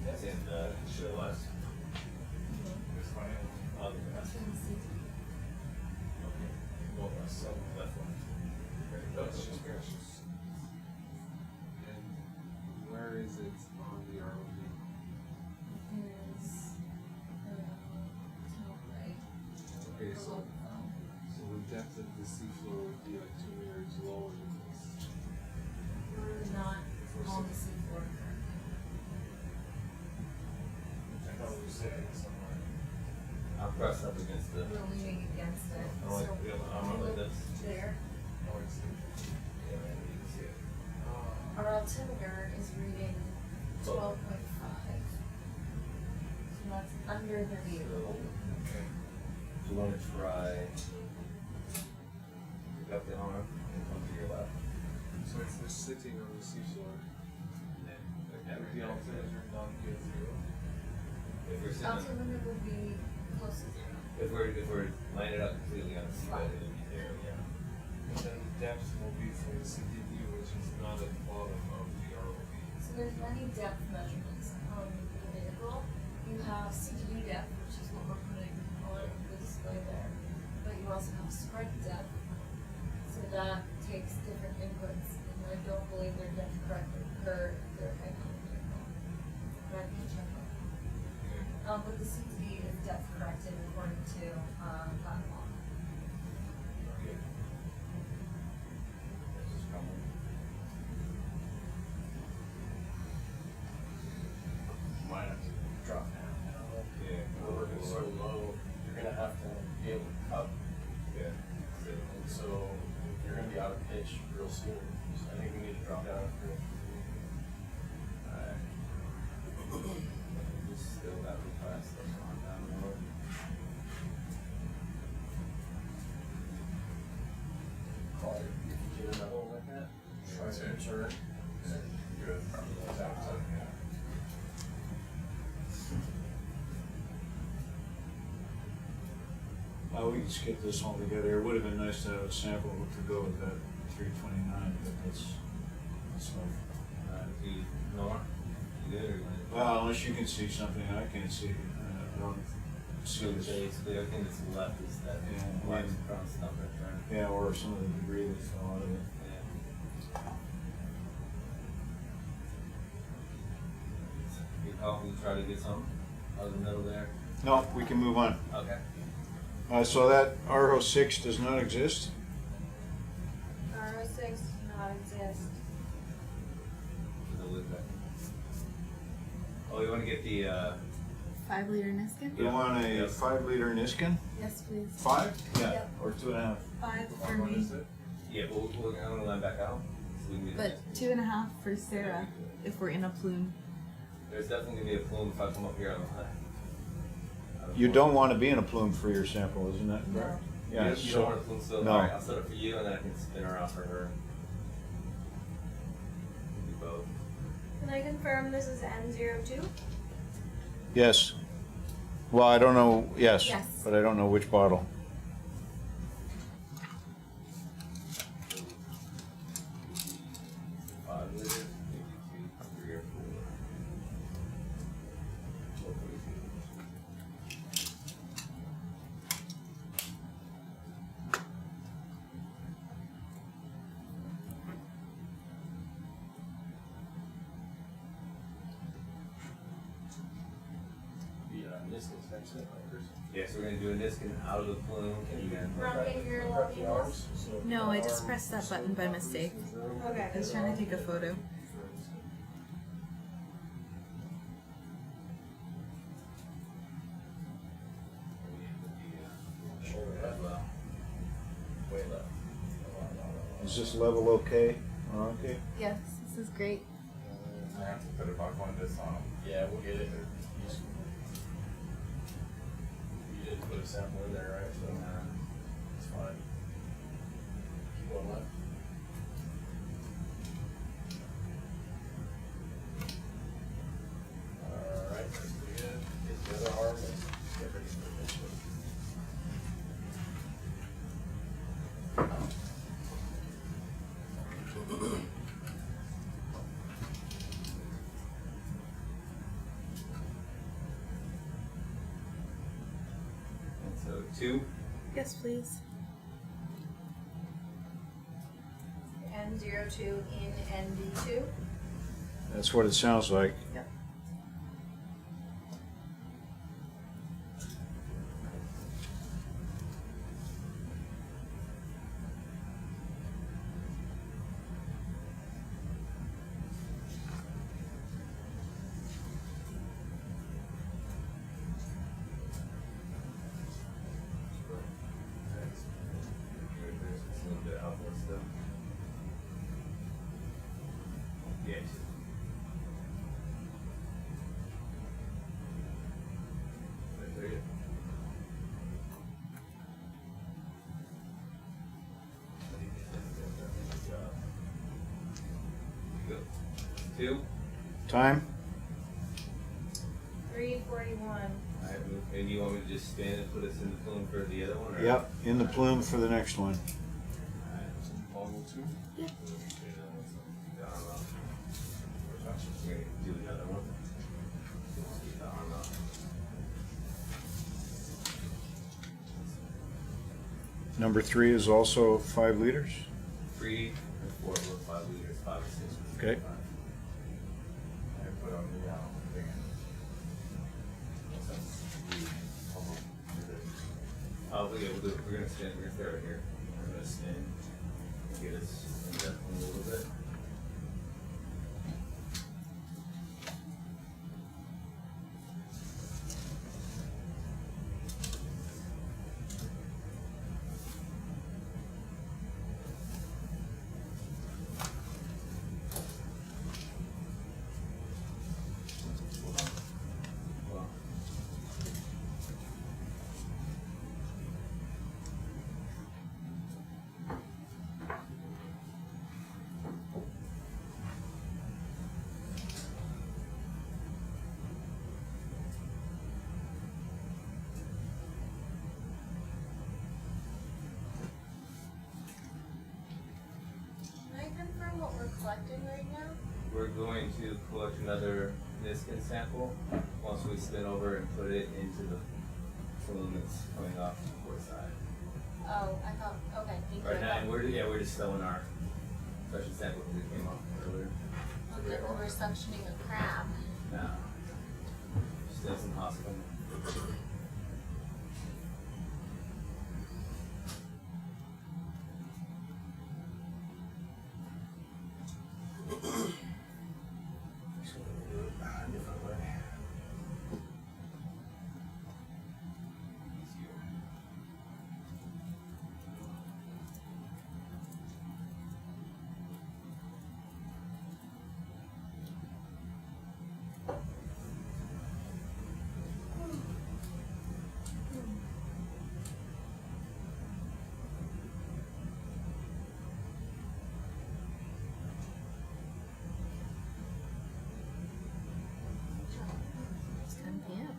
And show us. This one. Okay. Well, that's left one. That's just gracious. And where is it on the ROV? Okay, so the depth of the seafloor would be like 2 meters lower than this. We're not on the seafloor. I thought we were sitting somewhere. I'm pressed up against the. We're leaning against it. I'm like, I'm like this. There. Oh, I see. Yeah, man, you can see it. Our altimeter is reading 12.5. So that's under the view. Okay. So you want to try. Pick up the arm and come to your left. So if we're sitting on the seashore, And then again, would the altimeter not be at 0? if we're sitting, Altimeter would be close to 0. if we're landed up completely on the seabed, it would be there. Yeah. And then the depth will be from the CTD, which is not at the bottom of the ROV. So there's many depth measurements on the vehicle. You have CTD depth, which is what we're putting on the display there. But you also have spread depth. So that takes different inputs, and I don't believe they're depth corrected per their height on the vehicle. But I can check that. But the CTD is depth corrected according to that law. Okay. This is coming. Might have to drop down now. Yeah. We're working so low, you're gonna have to be able to cut. Yeah. And so you're gonna be out of pitch real soon. So I think we need to drop down a bit. Alright. Just still got the class stuff on down the road. Call it, if you get another one like that, try to turn. Good. We can skip this all together. It would have been nice to have a sample to go with that 329, but that's Do you know her? You good or you want to? well, unless you can see something I can't see. I don't see So this. basically, everything that's left is that Yeah, black yeah. brown stuff right there. Yeah, or some of the debris that fell out of it. You probably try to get some out of the middle there. No, we can move on. Okay. So that RO6 does not exist? RO6 does not exist. The lid back. Oh, you want to get the 5 liter Niskin? You want a 5-liter Niskin? Yes, please. 5? Yeah. Yep. Or 2.5? 5 for me. yeah, I'm gonna line back out. So we can get But 2.5 for Sarah if we're in a plume. There's definitely gonna be a plume if I come up here on the left. You don't want to be in a plume for your sample, isn't that correct? Yeah. You don't want a plume still? No. Alright, I'll set it for you and then I can spin her out for her. Do both. Can I confirm this is N02? Yes. Well, I don't know, yes, Yes. but I don't know which bottle. Five liters, maybe 2, 3 or 4. Hopefully 2. Niskin's next step, right, Chris? Yeah, so we're gonna do a Niskin out of the plume and then Rocket, you're locking this? No, I just pressed that button by mistake. Okay. I was trying to take a photo. way left. Is this level okay? Or okay? Yes, this is great. I have to put a buck on this on. Yeah, we'll get it. You didn't put a sample in there, right? So it's fine. Keep going left. Alright, that's pretty good. Get the other arm and get ready for the next one. And so 2. Yes, please. N02 in ND2. That's what it sounds like. Yep. 2. Time? 3:41. Alright, and you want me to just stand and put us in the plume for the other one? Or? Yep, in the plume for the next one. Level 2? Yep. Do another one. Keep the arm up. Number 3 is also 5 liters. 3 and 4 were 5 liters, 5 and 6 was Okay. 5. I put on the thing. Oh, yeah, we're gonna stand. We're gonna stay right here. We're gonna stand. Get us in depth a little bit. Can I confirm what we're collecting right now? We're going to collect another Niskin sample once we spin over and put it into the flume that's coming off the port side. Oh, I thought, okay, thank you. Right now, and we're just filling our special sample that came off earlier. Okay, then we're suctioning a crab. No. Still some hospital. Different way. It's 10 p.m.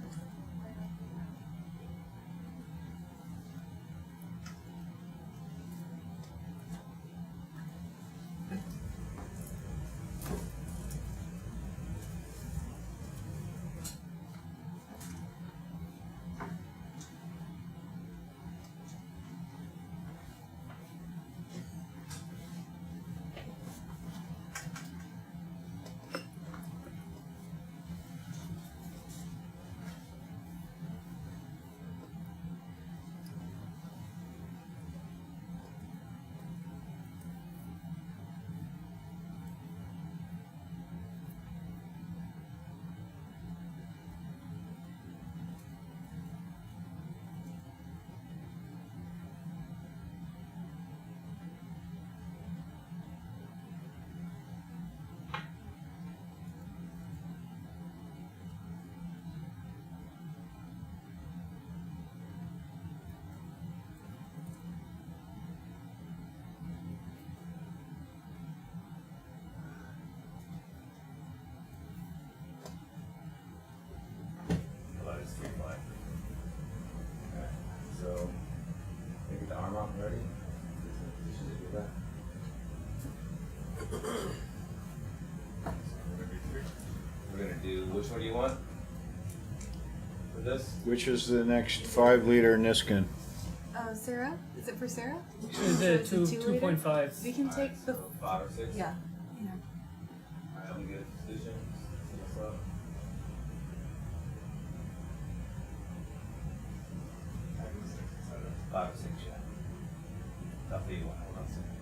It's 3-5. Okay, so get the arm out ready. Position to do that. We're gonna do, which one do you want? For this? Which is the next 5 liter Niskin? Sarah? Is it for Sarah? The it's a 2 liter? 2.5. We can take the. 5 or 6? Yeah. Alright, let me get a position. See what's up. Five or 6, yeah. I'll tell you what, hold on a second.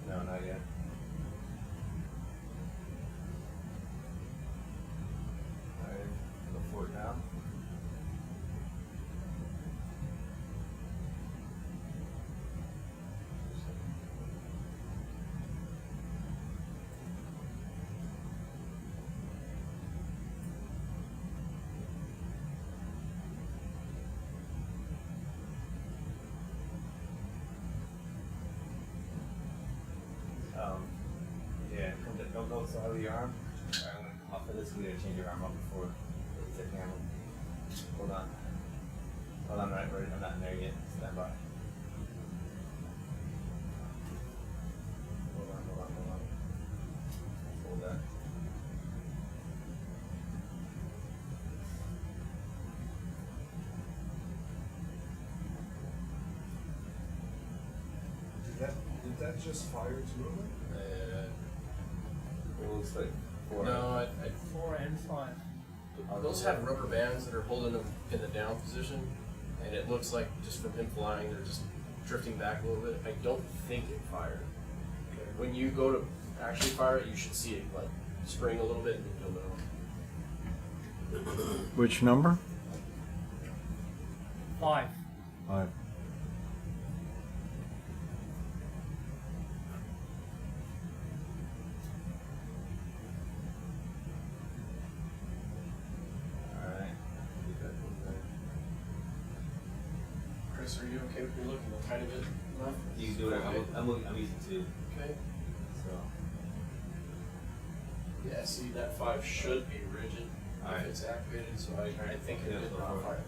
No, not yet. Alright, go for it now. Yeah, don't go so out of your arm. Alright, I'm gonna come up for this. We're gonna change your arm up before it's a camera. Hold on. Hold on, right, I'm not in there yet. Stand by. Hold on. Hold that. Did that just fire 2 of them? It looks like 4. No, 4 and 5. those have rubber bands that are holding them in the down position, and it looks like just from him flying, they're just drifting back a little bit. I don't think it fired. When you go to actually fire it, you should see it like spring a little bit, and you'll know. Which number? 5. 5. Chris, are you okay with me looking a tiny bit left? You can do it. I'm using 2. Okay. So. Yeah, see, that 5 should be rigid if it's activated, so I think it did not fire.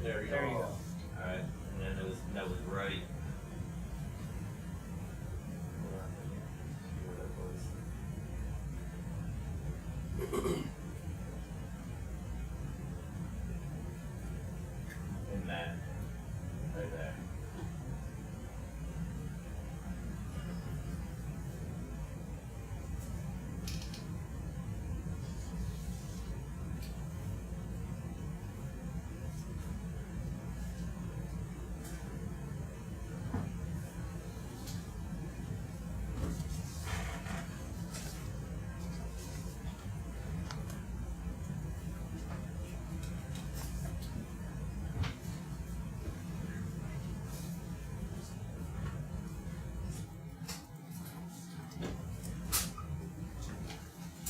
There you go. Alright, and then that was right. In that, right there.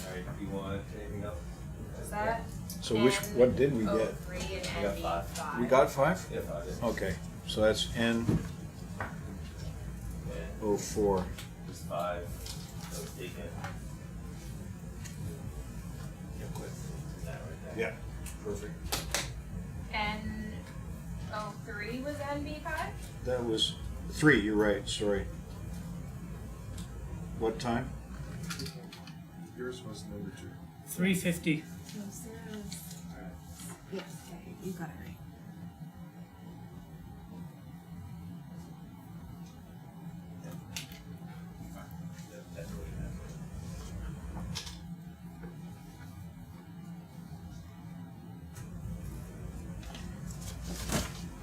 Alright, do you want anything else? Was that? So what did we get? 03 and We got 5. We got 5? Yeah, 5. Yeah. Okay, so that's N04. It's 5. So it's taken. That right there. Yeah, perfect. And 03 was NB5? That was 3, you're right, sorry. What time? Yours was number 2. 350. Yes, okay, you got it right.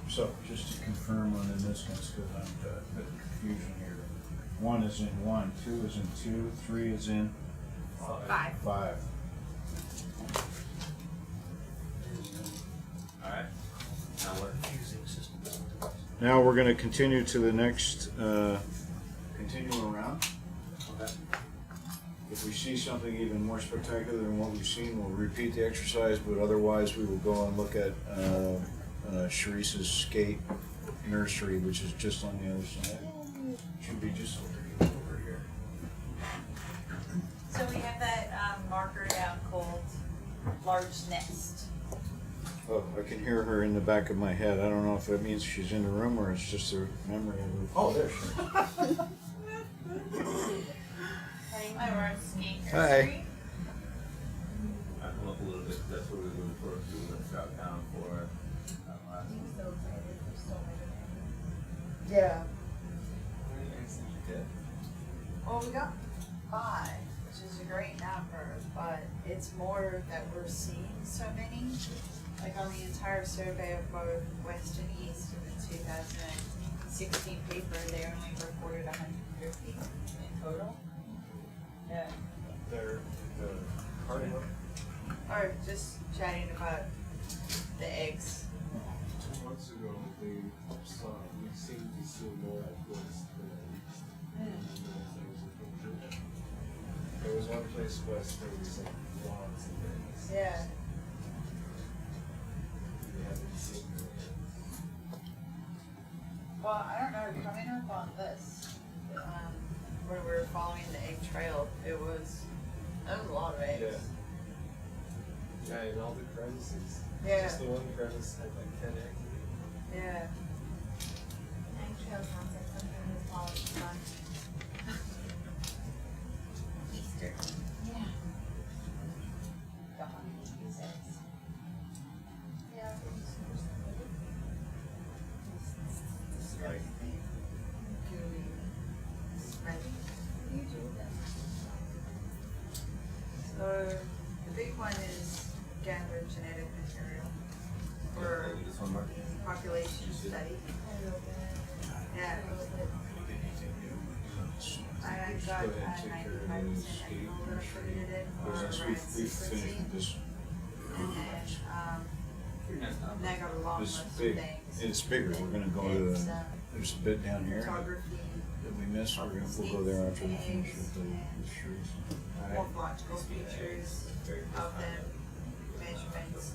So, just to confirm on the distance, because I'm a bit of confusion here. 1 is in 1, 2 is in 2, 3 is in 5. 5. Alright. Now what? Now we're going to continue to the next, Continue around. Okay. If we see something even more spectacular than what we've seen, we'll repeat the exercise, but otherwise we will go and look at Sharice's skate nursery, which is just on the other side. Should be just over here. So we have that marker down called large nest. oh, I can hear her in the back of my head. I don't know if that means she's in the room or it's just a memory of her. Oh, there she is. My word, skate Hi. nursery. I come up a little bit, that's what we were looking for. We were going to drop down for last I'm so excited for so many. Yeah. Yeah. Well, we got 5, which is a great number, but it's more that we're seeing so many. Like on the entire survey of both West and East in the 2016 paper, they only reported 150 in total. Yeah. They're the cardinal. Or just chatting about the eggs. 2 months ago, we seemed to see more at West than East. There was one place West where we said lawns and things. Yeah. We haven't seen Well, I don't know, coming up on this, where we were following the egg trail, that was a lot of eggs. Yeah, in all the crevices. Yeah. Just the one crevice had like 10 eggs. Yeah. Egg trail sounds like something that's always fun. Easter. Yeah. Don't want to eat these eggs. Yeah. Right. You do that. So the big one is gather genetic material for This one, Mark? population study. Yeah. I got 95% ethanol that I put it in for We've finished secrecy. with this. And then I got a long This list of big, things. it's bigger, we're gonna go to It's, the, there's a bit down here that photography, we missed, we'll go there after we finish with the trees. morphological features of them, measurements.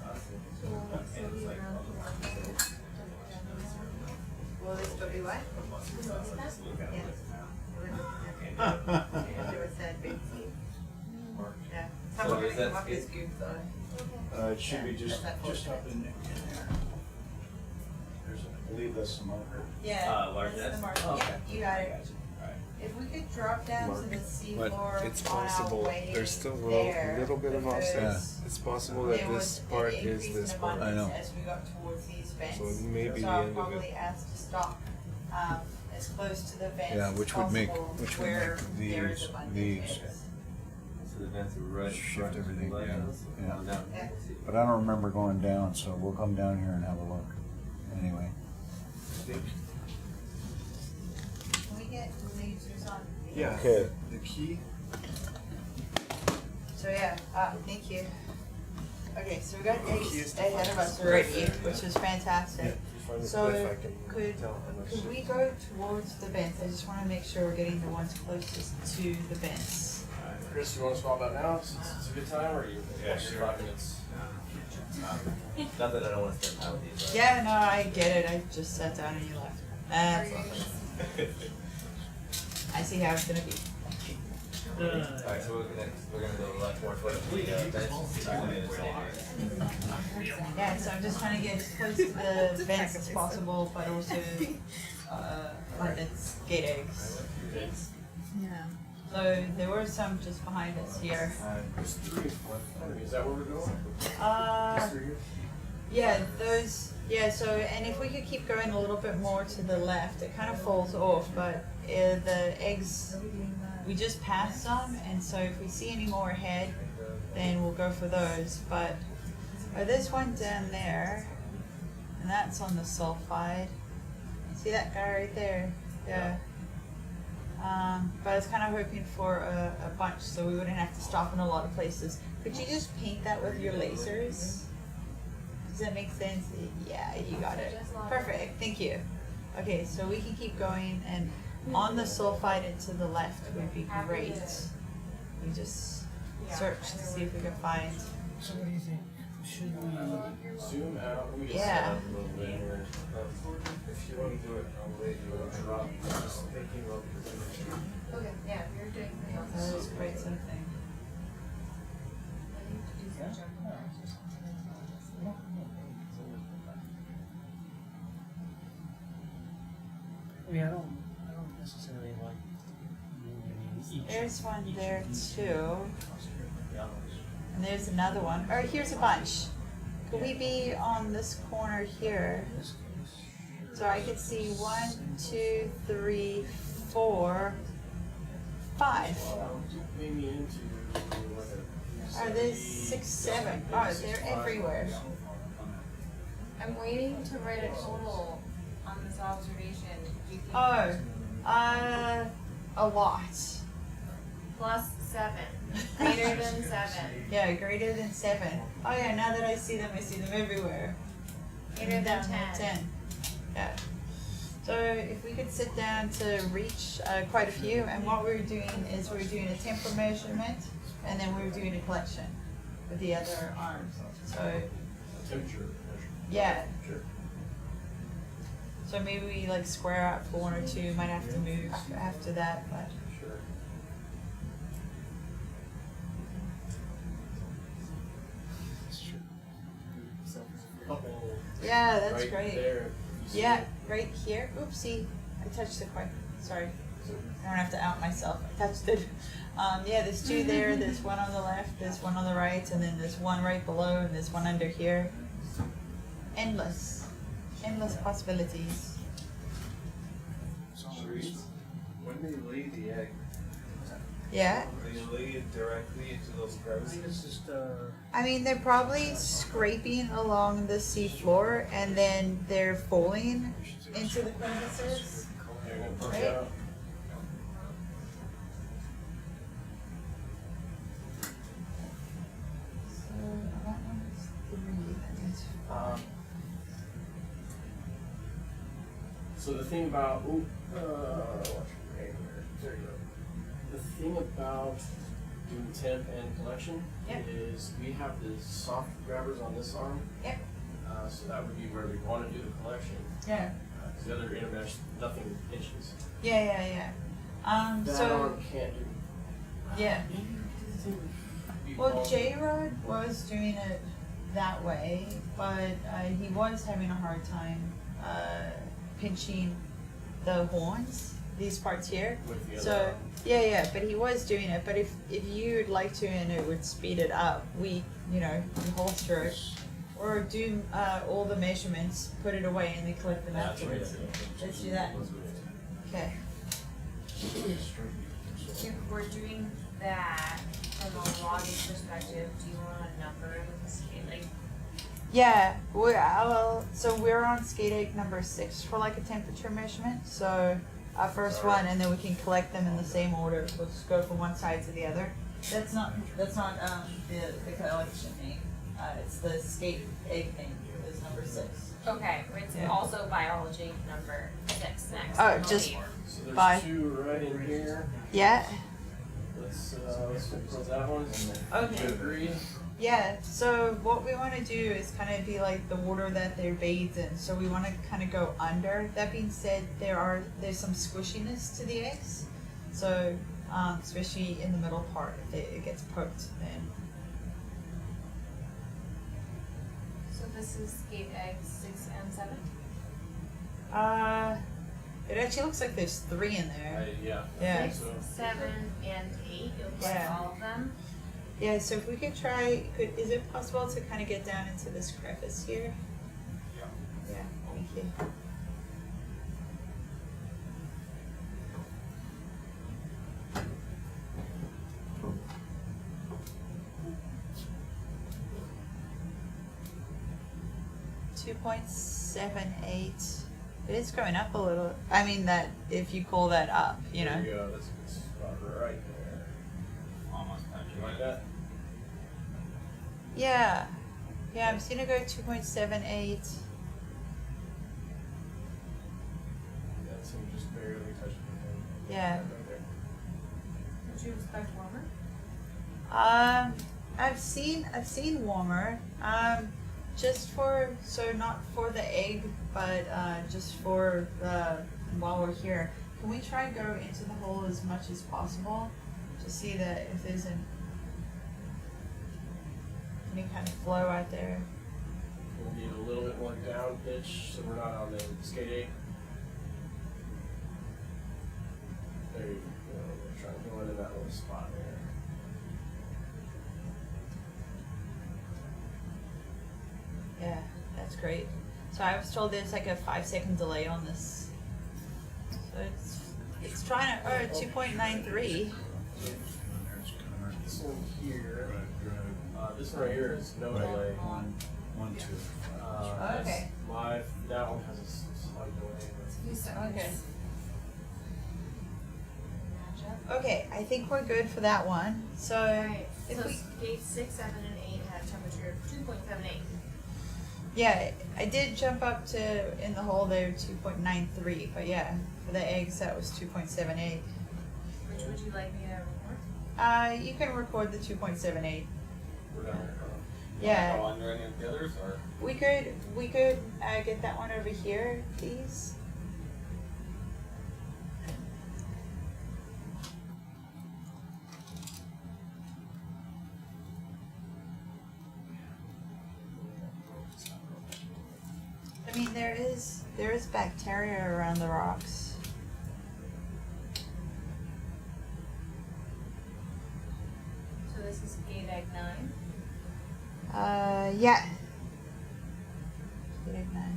Will this still be what? Yes. Do a sad big seed. Yeah. How So about is we that come up good? this goop though? It should be just up in there. There's, I believe that's the marker. Yeah. Large that's the nets? mark. Oh, okay. Yeah, you got it. If we could drop down to the seafloor But it's on our possible, way there's still a there, little bit of offset. because It's possible that there this was part an is increase this in part. I know. abundance as we got towards these vents. So it may be So the I'll end of probably it. ask to stop as close to the vents Yeah, as which would make, possible which would where make there is these, abundant these, eggs. So the vents are right. shift everything down, yeah. Down. Yeah. But I don't remember going down, so we'll come down here and have a look. Anyway. Can we get lasers on? Yeah. Okay. The key. So yeah, thank you. Okay, so we got Key is eggs to ahead find of us the already, square. which is fantastic. Find the So cliff, I can could tell how much. could we go towards the vents? I just want to make sure we're getting the ones closest to the vents. Chris, you want to swap out now? It's a good time, or you? Yeah, sure. 5 minutes. Not that I don't want to spend time with these. Yeah, no, I get it. I just sat down and you left. That's all. I see how it's gonna be. Alright, so we're gonna go left more towards the Yeah, so I'm just trying to get as close to the vents as possible, but also abundance gate eggs. Yeah. So there were some just behind us here. There's 3. Is that where we're going? Uh, yeah, those. Yeah, so and if we could keep going a little bit more to the left, it kind of falls off, but the eggs, we just passed some, and so if we see any more ahead, then we'll go for those. But there's one down there, and that's on the sulfide. See that guy right there? Yeah. But I was kind of hoping for a bunch, so we wouldn't have to stop in a lot of places. Could you just paint that with your lasers? Does that make sense? Yeah, you got it. Perfect, thank you. Okay, so we can keep going, and on the sulfide and to the left would be great. We just search to see if we can find. So what do you think? Should we zoom out? Let me just Yeah. set up a little bit here. If you want to do it, I'll let you drop. Just thinking about the Okay, yeah, you're doing That was quite something. I mean, I don't necessarily like moving each. There's one there too. And there's another one. Or here's a bunch. Could we be on this corner here? So I could see 1, 2, 3, 4, 5. maybe into Are there 6, 7? Oh, they're everywhere. I'm waiting to write a total on this observation. Do you think Oh, a lot. plus 7, greater than 7, Yeah, greater than 7. Oh yeah, now that I see them everywhere. greater than Down 10. to 10. Yeah. So if we could sit down to reach quite a few, and what we were doing is we were doing a temper measurement, and then we were doing a collection with the other arms. So temperature. yeah. So maybe we like square out for 1 or 2. Might have to move after that, but. Sure. Couple Yeah, that's right great. there. You see Yeah, it? right here. Oopsie, I touched it quite. Sorry. I don't have to out myself. I touched it. Yeah, there's 2 there. There's one on the left. There's one on the right, and then there's one right below, and there's one under here. Endless, endless possibilities. When they lay the egg, Yeah. they lay it directly into those crevices. It's just I mean, they're probably scraping along the seafloor, and then they're falling into the crevices. They're gonna push Right. out. So that one's 3. That is 5. So the thing about watch your right here. There you go. The thing about doing temp and collection Yep. is we have the soft grabbers on this arm. Yep. So that would be where we want to do the collection. Yeah. Because the other intermesh, nothing inches. Yeah. That So arm can't do. yeah. Well, J-Rod was doing it that way, but he was having a hard time pinching the horns, these parts here. With the other So arm. yeah, but he was doing it. But if you'd like to and it would speed it up, we you holster it or do all the measurements, put it away, and then collect them afterwards. Let's do that. Okay. If we're doing that from a logging perspective, do you want a number of the scale? Like, Yeah, so we're on skate egg number 6 for like a temperature measurement. So our first one, and then we can collect them in the same order. We'll just go from one side to the other. That's not the collection name. It's the skate egg name. Is number 6. okay, it's Yeah. also biology number 6 next. Oh, I just believe. So there's Bye. 2 right in here. Yeah. Let's close that one. Okay. You agree? Yeah, so what we want to do is kind of be like the water that they're bathed in. So we want to kind of go under. That being said, there's some squishiness to the eggs. So especially in the middle part, if it gets poked, then. So this is skate eggs 6 and 7? It actually looks like there's 3 in there. Yeah. Yeah. 6, 7, and 8. You'll collect Yeah. all of them. Yeah, so if we could try, is it possible to kind of get down into this crevice here? Yeah, thank you. .78. It is going up a little. I mean that if you call that up, There you go. That's a good spot right there. Almost touching You like it. that? Yeah. Yeah, I'm just gonna go 2.78. That's him just barely touching it. Yeah. Right there. Would you expect warmer? I've seen warmer. Not for the egg, but just for while we're here. Can we try and go into the hole as much as possible to see that if there's any kind of flow out there? We'll need a little bit more down pitch so we're not on the skate 8. There you go. We're trying to go into that little spot there. Yeah, that's great. So I was told there's like a 5-second delay on this. So it's trying to 2.93. This one here, this one right here is no delay. 1, 2. Okay. Live. That one has a slight delay. Okay. Okay, I think we're good for that one. So Alright, if so we, skate 6, 7, and 8 had a temperature of 2.78. yeah, I did jump up to in the hole there 2.93, but yeah, for the eggs that was 2.78. Which would you like me to report? You can record the 2.78. We're down there. Yeah. Go under any of the others, or? We could get that one over here, please. there is bacteria around the rocks. So this is gate egg 9. Yeah. Big man.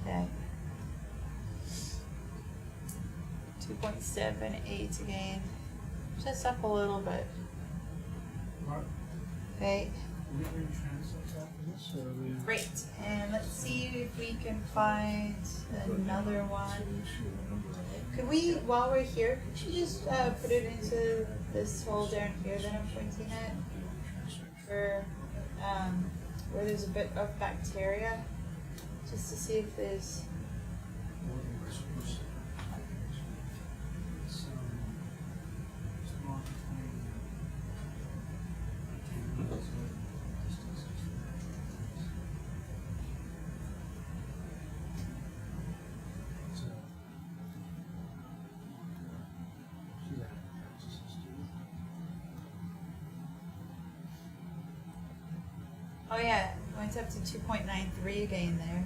Okay. 2.78 again. Just up a little bit. Okay. Great. And let's see if we can find another one. Could we, while we're here, could you just put it into this hole down here that I'm pointing at? For where there's a bit of bacteria, just to see if there's. Oh yeah, went up to 2.93 again there.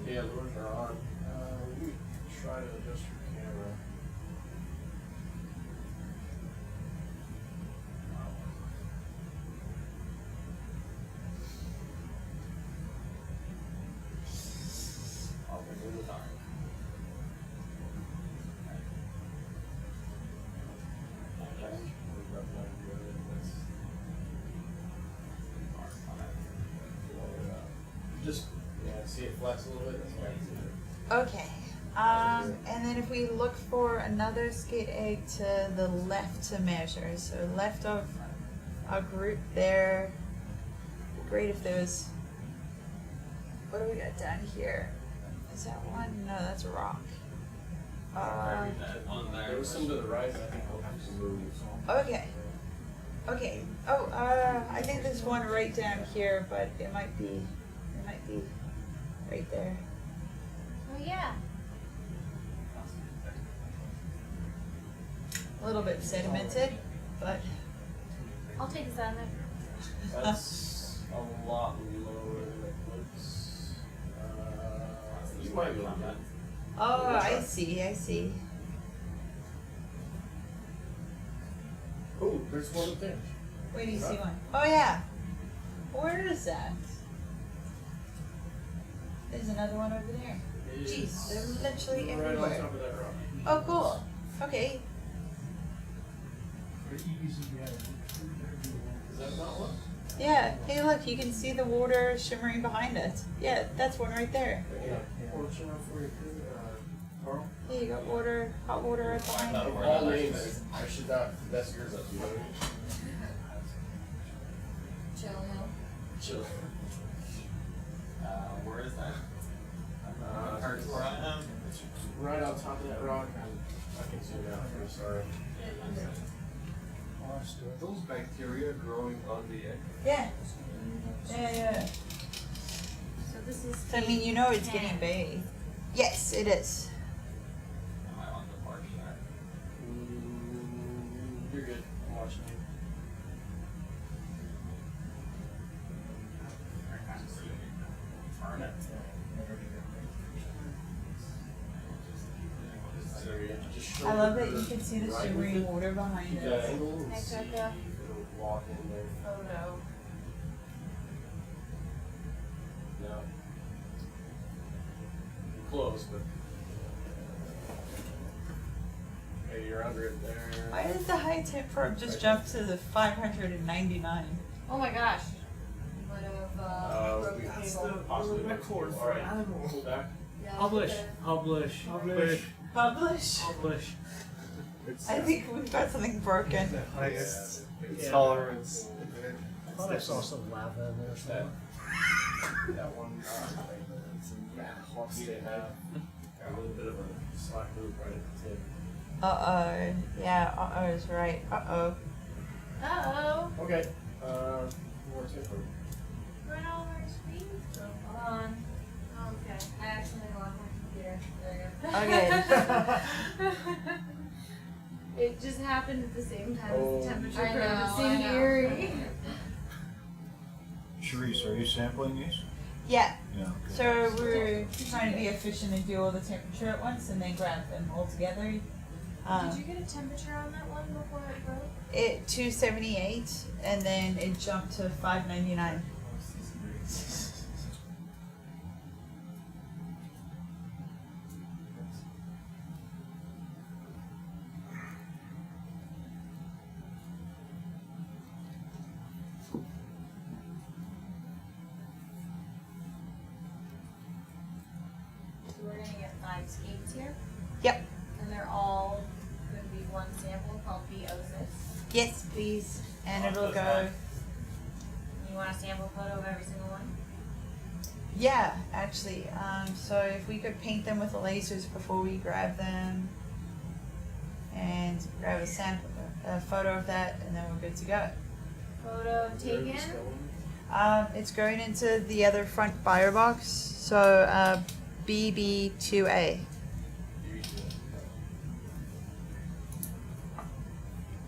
Yeah, lures are on. Let me try to adjust your camera. Just, yeah, see it flex a little bit. That's why I see it. Okay. And then if we look for another skate egg to the left to measure, so left of our group there. Great if there's. What do we got down here? Is that one? No, that's a rock. There was some to the right, but I think we'll have to move. Okay. Okay. Oh, I think there's one right down here, but it might be right there. Oh yeah. A little bit sedimented, but I'll take this out of there. That's a lot lower than it looks. You might be able to get. oh, I see. Oh, there's one up there. Where do you see one? Oh yeah. Where is that? There's another one over there. Jeez, they're literally Right on everywhere. top of that rock. Oh, cool. Okay. Is that not one? Yeah. Hey, look, you can see the water shimmering behind it. Yeah, that's one right there. Yeah. Fortune for you, Carl. Yeah, you got water, hot water right behind Of it. all names, I should not mess yours up, you know what Chill Hill. Chill. Where is that? It's right on top of that rock. I can zoom out. I'm sorry. Are those bacteria growing on the egg? Yeah. Yeah. So this is. So, I mean, you know it's getting bathed. Yes, it is. Am I on the park side? You're good. I'm watching you. Turn it. I love that you can see the shimmering water behind Keep it. that angle and Next see up, if yeah. it'll walk in there. Photo. No. Close, but. Okay, you're under it there. Why did the high temp probe just jump to the 599? Oh my gosh. Would have broken the table. Possibly record all for right. animals. Pull back. Yeah, Publish, the- publish, Publish. publish. I think we've got something broken. The highest Yeah. tolerance. I thought I saw some lava in there somewhere. That one. hot Need state. to have a little bit of a slack loop right at the tip. Uh-oh. Yeah, uh-oh is right. Uh-oh. Uh-oh. Okay. More tip. Run over screen. Hold on. Oh, okay. I accidentally locked my computer. There we go. Okay. It just happened at the same time Oh. as the temperature I curve. know, It seemed I know. eerie. Charisse, are you sampling these? Yeah. Yeah. Okay. So we're trying to be efficient and do all the temperature at once and then grab them all together. Did you get a temperature on that one before it broke? It 278 and then it jumped to 599. So we're gonna get 5 skates here, Yep. and they're all gonna be one sample called B06. Yes, please. And it'll go. You want a sample photo of every single one? Yeah, actually. So if we could paint them with the lasers before we grab them, and grab a photo of that, and then we're good to go. Photo taken. It's going into the other front firebox. So BB2A.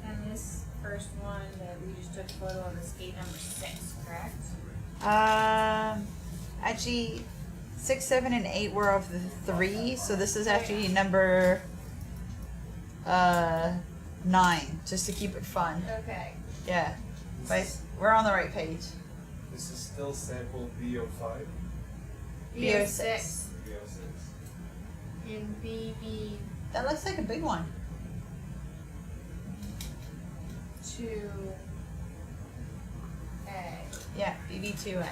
And this first one that we just took a photo of is skate number 6, correct? Actually, 6, 7, and 8 were of the 3. So this is actually number 9, just to keep it fun. Okay. Yeah, but we're on the right page. This is still sample B05. B06. B06. In BB2A. That looks like a big one. Yeah, BB2A.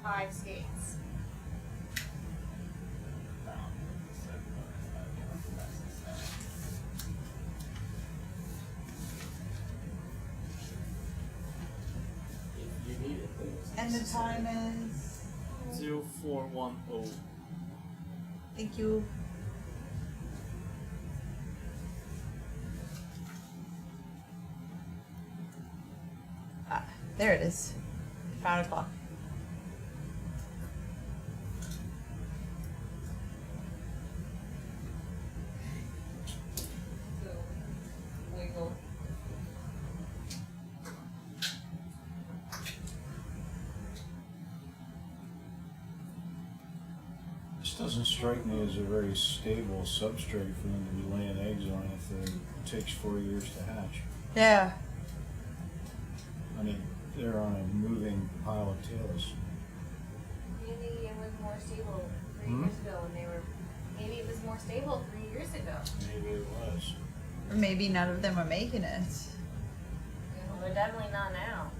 Five skates. If you need it, then it's And the time is. 0410. Thank you. Ah, there it is. Found a clock. Wiggle. This doesn't strike me as a very stable substrate for them to be laying eggs on if it takes 4 years to hatch. Yeah. I mean, they're on a moving pile of tails. Maybe it was more stable 3 Hmm? years ago when they were. Maybe it was more stable 3 years ago. Maybe it was. Or maybe none of them are making it. Well, they're definitely not now.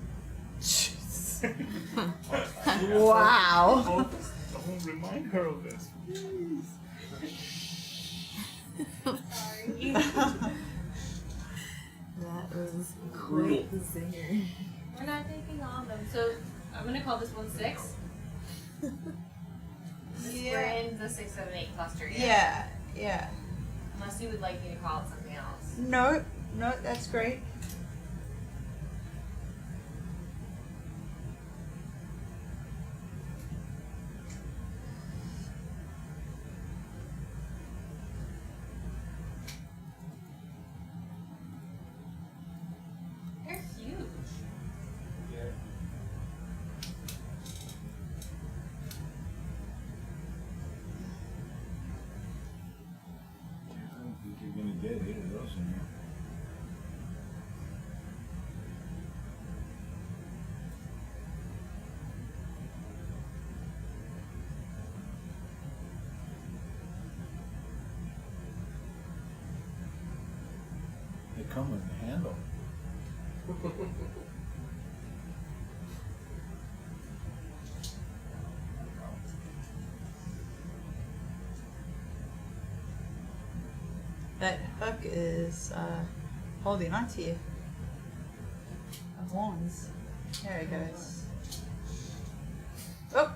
Wow. Don't remind her of this, please. Sorry. That was Brutal. quite the zinger. We're not taking all of them. So I'm gonna call this one 6. Yeah. We're in the 6, 7, 8 cluster. Yeah, yeah. Unless you would like me to call it something else. No, no, that's great. They're huge. Yeah. I don't think you're gonna get 8 of those in here. They come with a handle. That hook is holding on to you. The horns. There it goes. Oh!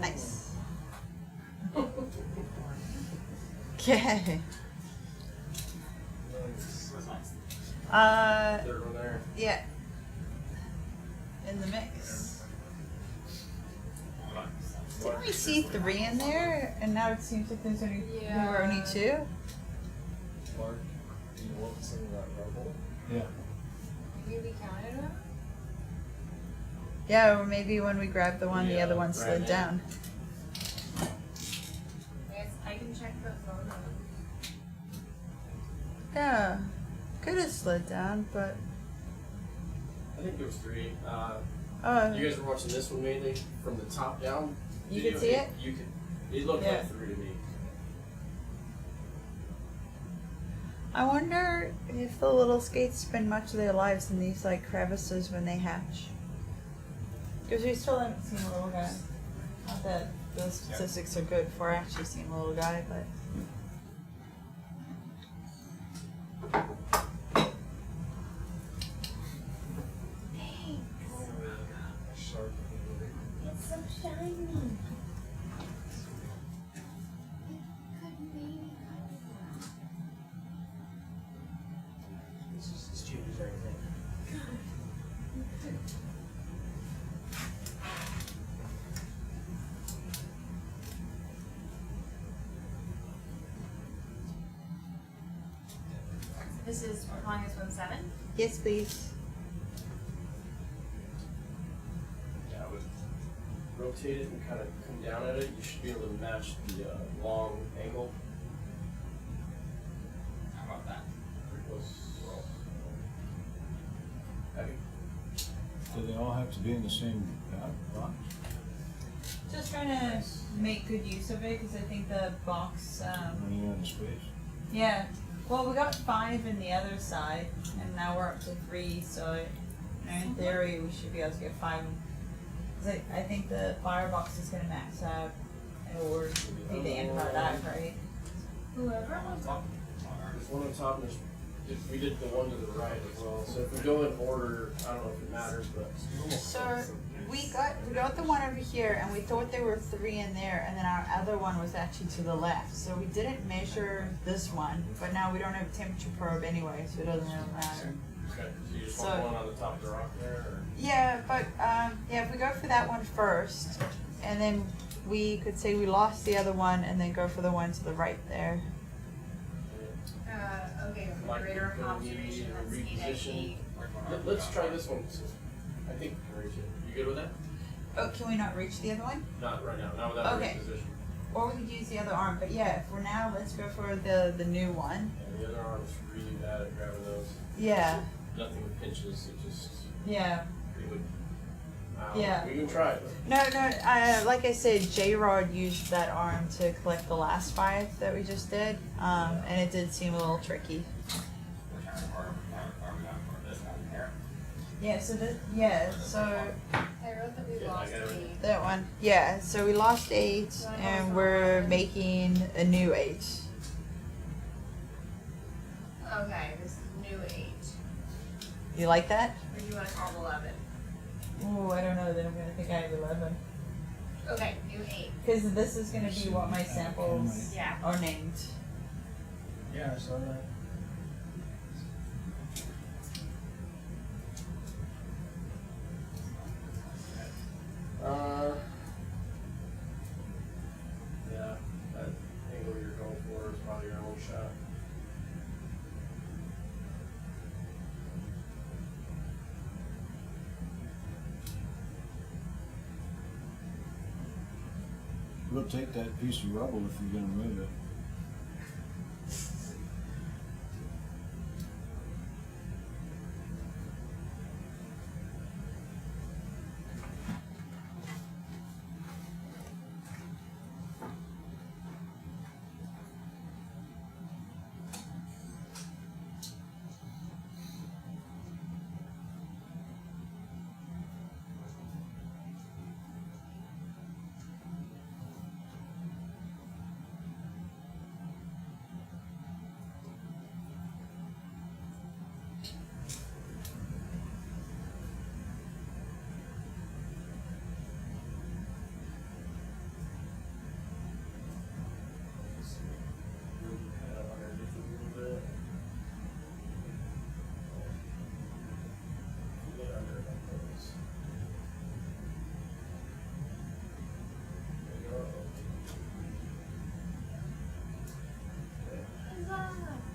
Nice. Okay. Third one there. Yeah. In the mix. Didn't we see 3 in there, and now it seems like there's only there were only 2? Mark, do you want some of that rubble? Yeah. Maybe we counted them? Yeah, or maybe when we grabbed the one, the Yeah, other one slid right. down. I can check the photo. Yeah, could have slid down, but I think there was 3. oh, You guys were watching this one mainly from the top down. You video. could see it? You could. It looked Yeah. like 3 to me. I wonder if the little skates spend much of their lives in these like crevices when they hatch. Because we still haven't seen a little guy. Not that the statistics are good for actually seeing a little guy, but. It's so shiny. It's cheap as everything. This is, we're calling this one 7? Yes, please. Yeah, I would rotate it and kind of come down at it. You should be able to match the long angle. How about that? Pretty close. Heavy. Do they all have to be in the same box? Just trying to make good use of it because I think the box. Running out of space. Yeah. Well, we got 5 in the other side, and now we're up to 3. So, in theory, we should be able to get 5. 'Cause I think the firebox is going to max out, or be the end of our life, right? Whoever wants to. There's one on top, and we did the one to the right as well. So if we go in order, I don't know if it matters, but. So we got the one over here, and we thought there were 3 in there, and then our other one was actually to the left. So we didn't measure this one, but now we don't have a temperature probe anyway, so it doesn't really matter. Okay, so you just want one on the top of the rock there, or? Yeah, but yeah, if we go for that one first, and then we could say we lost the other one, and then go for the one to the right there. Okay, Like refrigerator we're gonna need observation, a let's see that reposition. Let's try this one. I think we can reach it. You good with that? Oh, can we not reach the other one? Not right now, not without Okay. reposition. Or we could use the other arm, but yeah, for now, let's go for the new one. And the other arm's really bad at grabbing those. Yeah, Nothing with pinches, it just, yeah. it would. Yeah. We can try it. No, like I said, J-Rod used that arm to collect the last 5 that we just did, and it did seem a little tricky. Yeah, so I wrote that we lost 8. that one. Yeah, so we lost 8, and we're making a new 8. Okay, this new 8. You like that? Or do you want to call it 11? Ooh, I don't know, then I'm gonna think I have 11. Okay, new 8. Because this is gonna be what my samples Yeah. are named. Yeah, I saw that. Yeah, that angle you're going for is probably your own shot. We'll take that piece of rubble if you're gonna move it.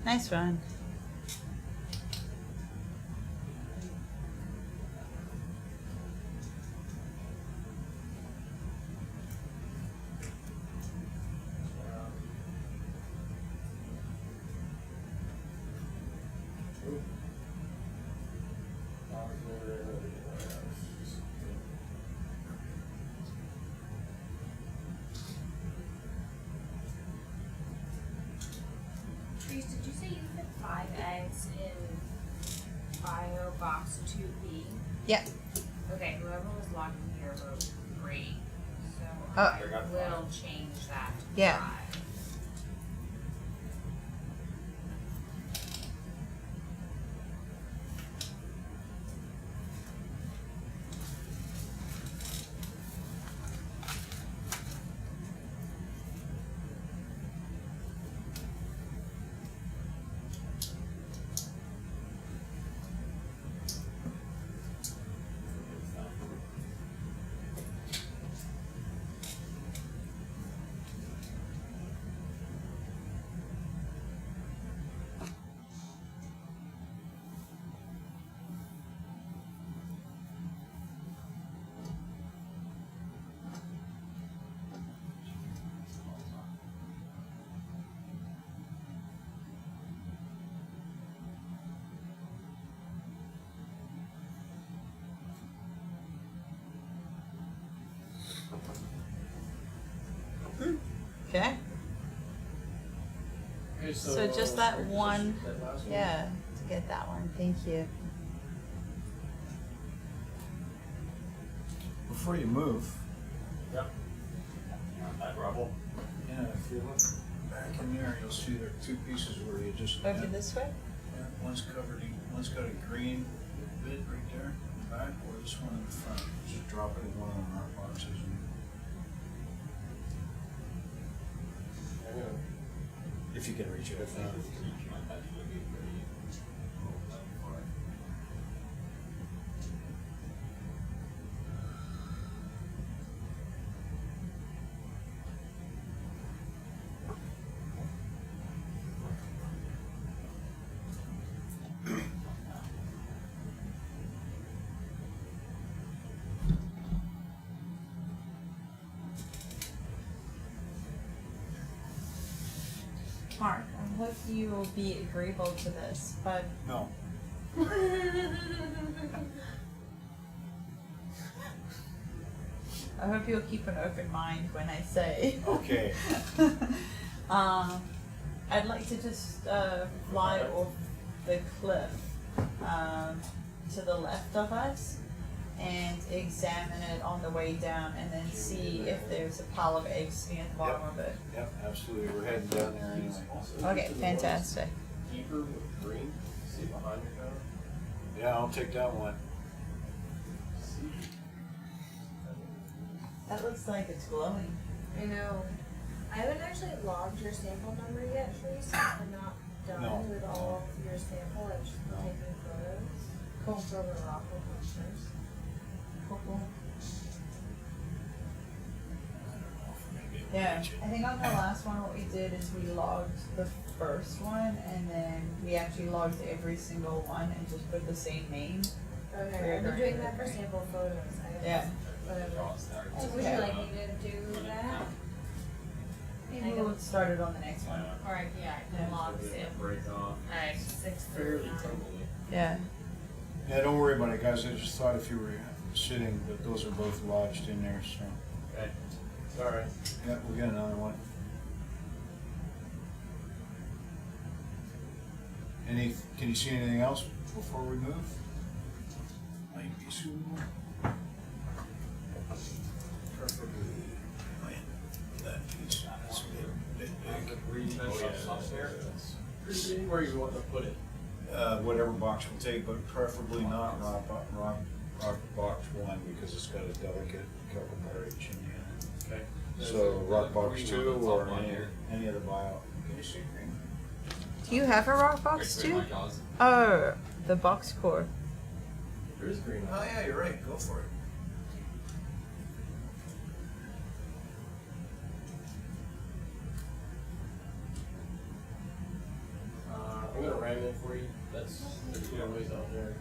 Nice one. Trees, did you say you put 5 eggs in bio box 2B? Yeah. Okay, whoever was logged in here wrote great. So Oh. I will change that to Yeah. 5. Okay. Okay, So just that one, yeah, to get that one. Thank you. Before you move, Yep. That rubble. yeah, if you look back in there, you'll see there are two pieces where you just. Over this way? One's covered in, one's got a green bit right there in the back, or this one in the front. Just drop it in one of the mark boxes. If you can reach it. Mark, I hope you will be agreeable to this, but No. I hope you'll keep an open mind when I say. Okay. I'd like to just fly off the cliff to the left of us and examine it on the way down and then see if there's a pile of eggs sitting at the bottom of it. Yep, absolutely. We're heading down there anyway. Okay, fantastic. Deeper with green. See behind your cover. Yeah, I'll take that one. That looks like it's glowing. I know. I haven't actually logged your sample number yet, Trace. I'm not done No. with all of your sample. I've just been taking photos. Cool. For the rock pictures. Cool. Yeah, I think on the last one what we did is we logged the first one and then we actually logged every single one and just put the same name. Okay, I've been doing that for sample photos. Yeah. Whatever. So would you Yeah. like me to do that? Maybe we'll start it on the next one. Alright, yeah, I can log sample. Break off. Alright, 6:30. Yeah. Yeah, don't worry about it, guys. I just thought if you were sitting, that those are both lodged in there, so. Okay. All right. Yeah, we got another one. Can you see anything else before we move? Might be soon. Preferably that piece. That's a bit big. Where you want to put it? Whatever box we'll take, but preferably not rock box 1 because it's got a delicate cover pH in the end. Okay. So rock box green 2 on the or top one any, here. any of the bio. Can you see green? Do you have a rock box Wait, too? my jaws. Oh, the box core. There is green. Oh yeah, you're right. Go for it. diagram in for you. That's pretty good ways out there.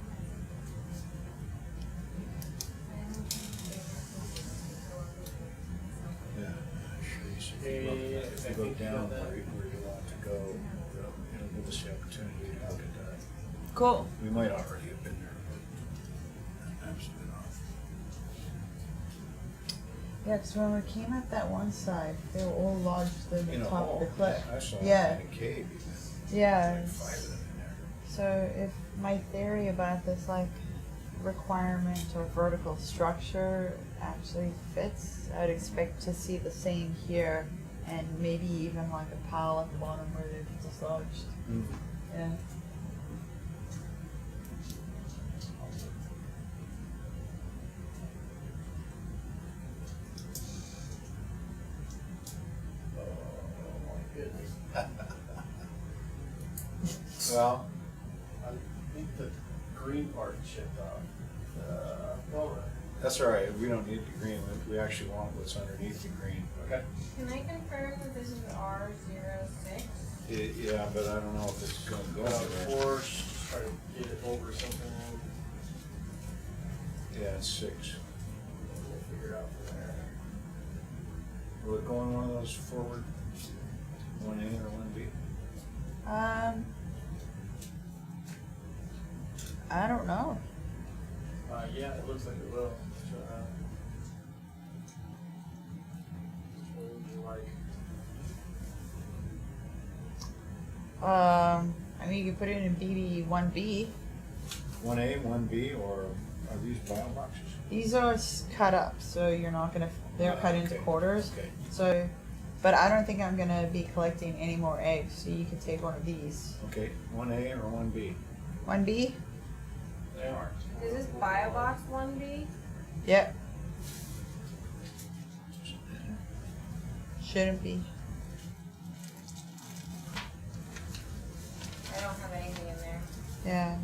Yeah, sure. If you go down where you want to go, it'll give us the opportunity to look at that. Cool. We might already have been there, but absolutely not. Yeah, because when we came at that one side, they were all lodged in the In a top of the hole. cliff. I saw Yeah. it in a cave even. Yeah. Like 5 of them in there. So if my theory about this like requirement or vertical structure actually fits, I'd expect to see the same here and maybe even like a pile at the bottom where they're dislodged. Yeah. Well, I think the green part chipped off. Well, that's all right. We don't need the green. We actually want what's underneath the green. okay. Can I confirm that this is R06? Yeah, but I don't know if it's going to go there. Force, just try to get it over something. Yeah, it's 6. We'll figure it out from there. Will it go on one of those forward 1A or 1B? I don't know. Yeah, it looks like it will. So, what would you like? I mean, you could put it in BB1B. 1A, 1B, or are these bio boxes? These are cut up, so you're not gonna. They're cut into okay. quarters. Okay. So, but I don't think I'm gonna be collecting any more eggs. So you could take one of these. Okay, 1A or 1B? 1B. They are. Is this BioBox 1B? Yep. Shouldn't be. I don't have anything in there. Yeah.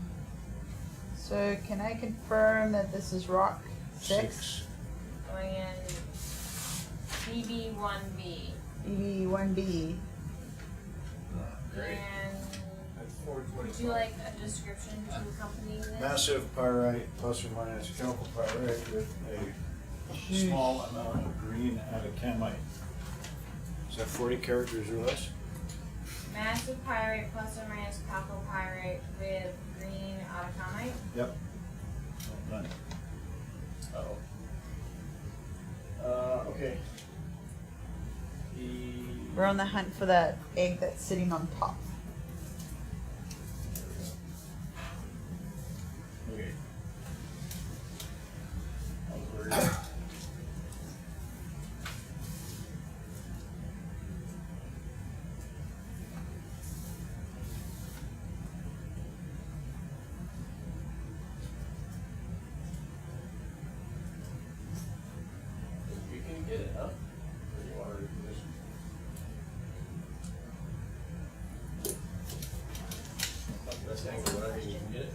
So can I confirm that this is rock 6? Going in BB1B. BB1B. Great. And would you like a description to accompany this? Massive pyrite plus or minus chemical pyrite with a small amount of green atacamite. Is that 40 characters or less? Massive pyrite plus or minus chalcopyrite with green atacamite. Yep. Well done. Okay. We're on the hunt for that egg that's sitting on top. Okay. You can get it, huh? Or you want to reposition? Best angle, whatever you can get it.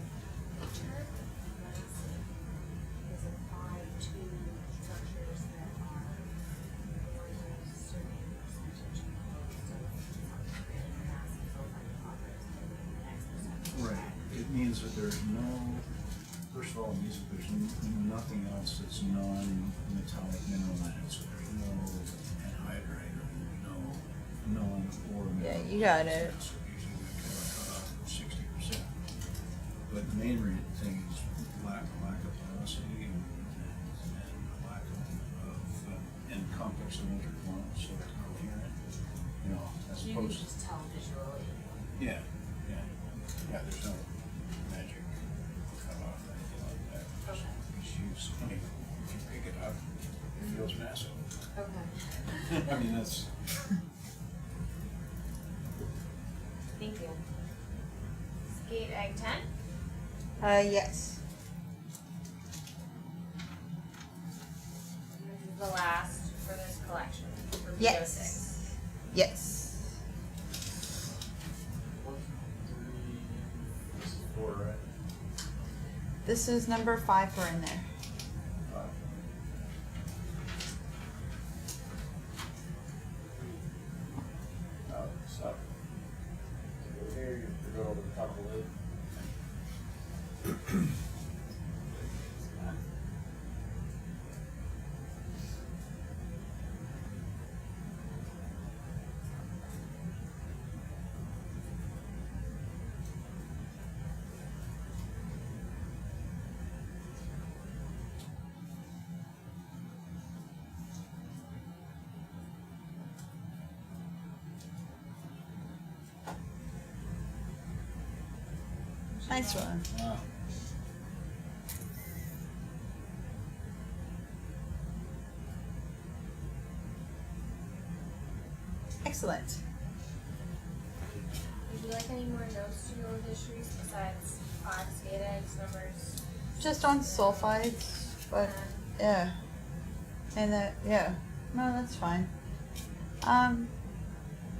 Right. It means that there's no, first of all, it means that there's nothing else that's non-metallic mineral in it. So there's no anhydrite, no non-ore mineral. Yeah, you got it. So usually we kind of cut off 60%. But the main thing is lack of porosity and lack of and complex electrical, so it's coherent. You know, as You can opposed to. just tell visually. Yeah, yeah, yeah, there's no magic cut off or anything like that. Just use, I mean, if you pick it up, it feels massive. Okay. I mean, that's, Thank you. Skate egg 10. Yes. This is the last for this collection. For Yes. Yes. 1, 2, 3, this is 4, right? This is number 5 for in there. 5. Stop. Go here, you have to go over the top of the Nice one. Wow. Excellent. Would you like any more notes to go with histories besides 5 skate eggs, numbers? Just on sulfides, but yeah. And yeah. No, that's fine.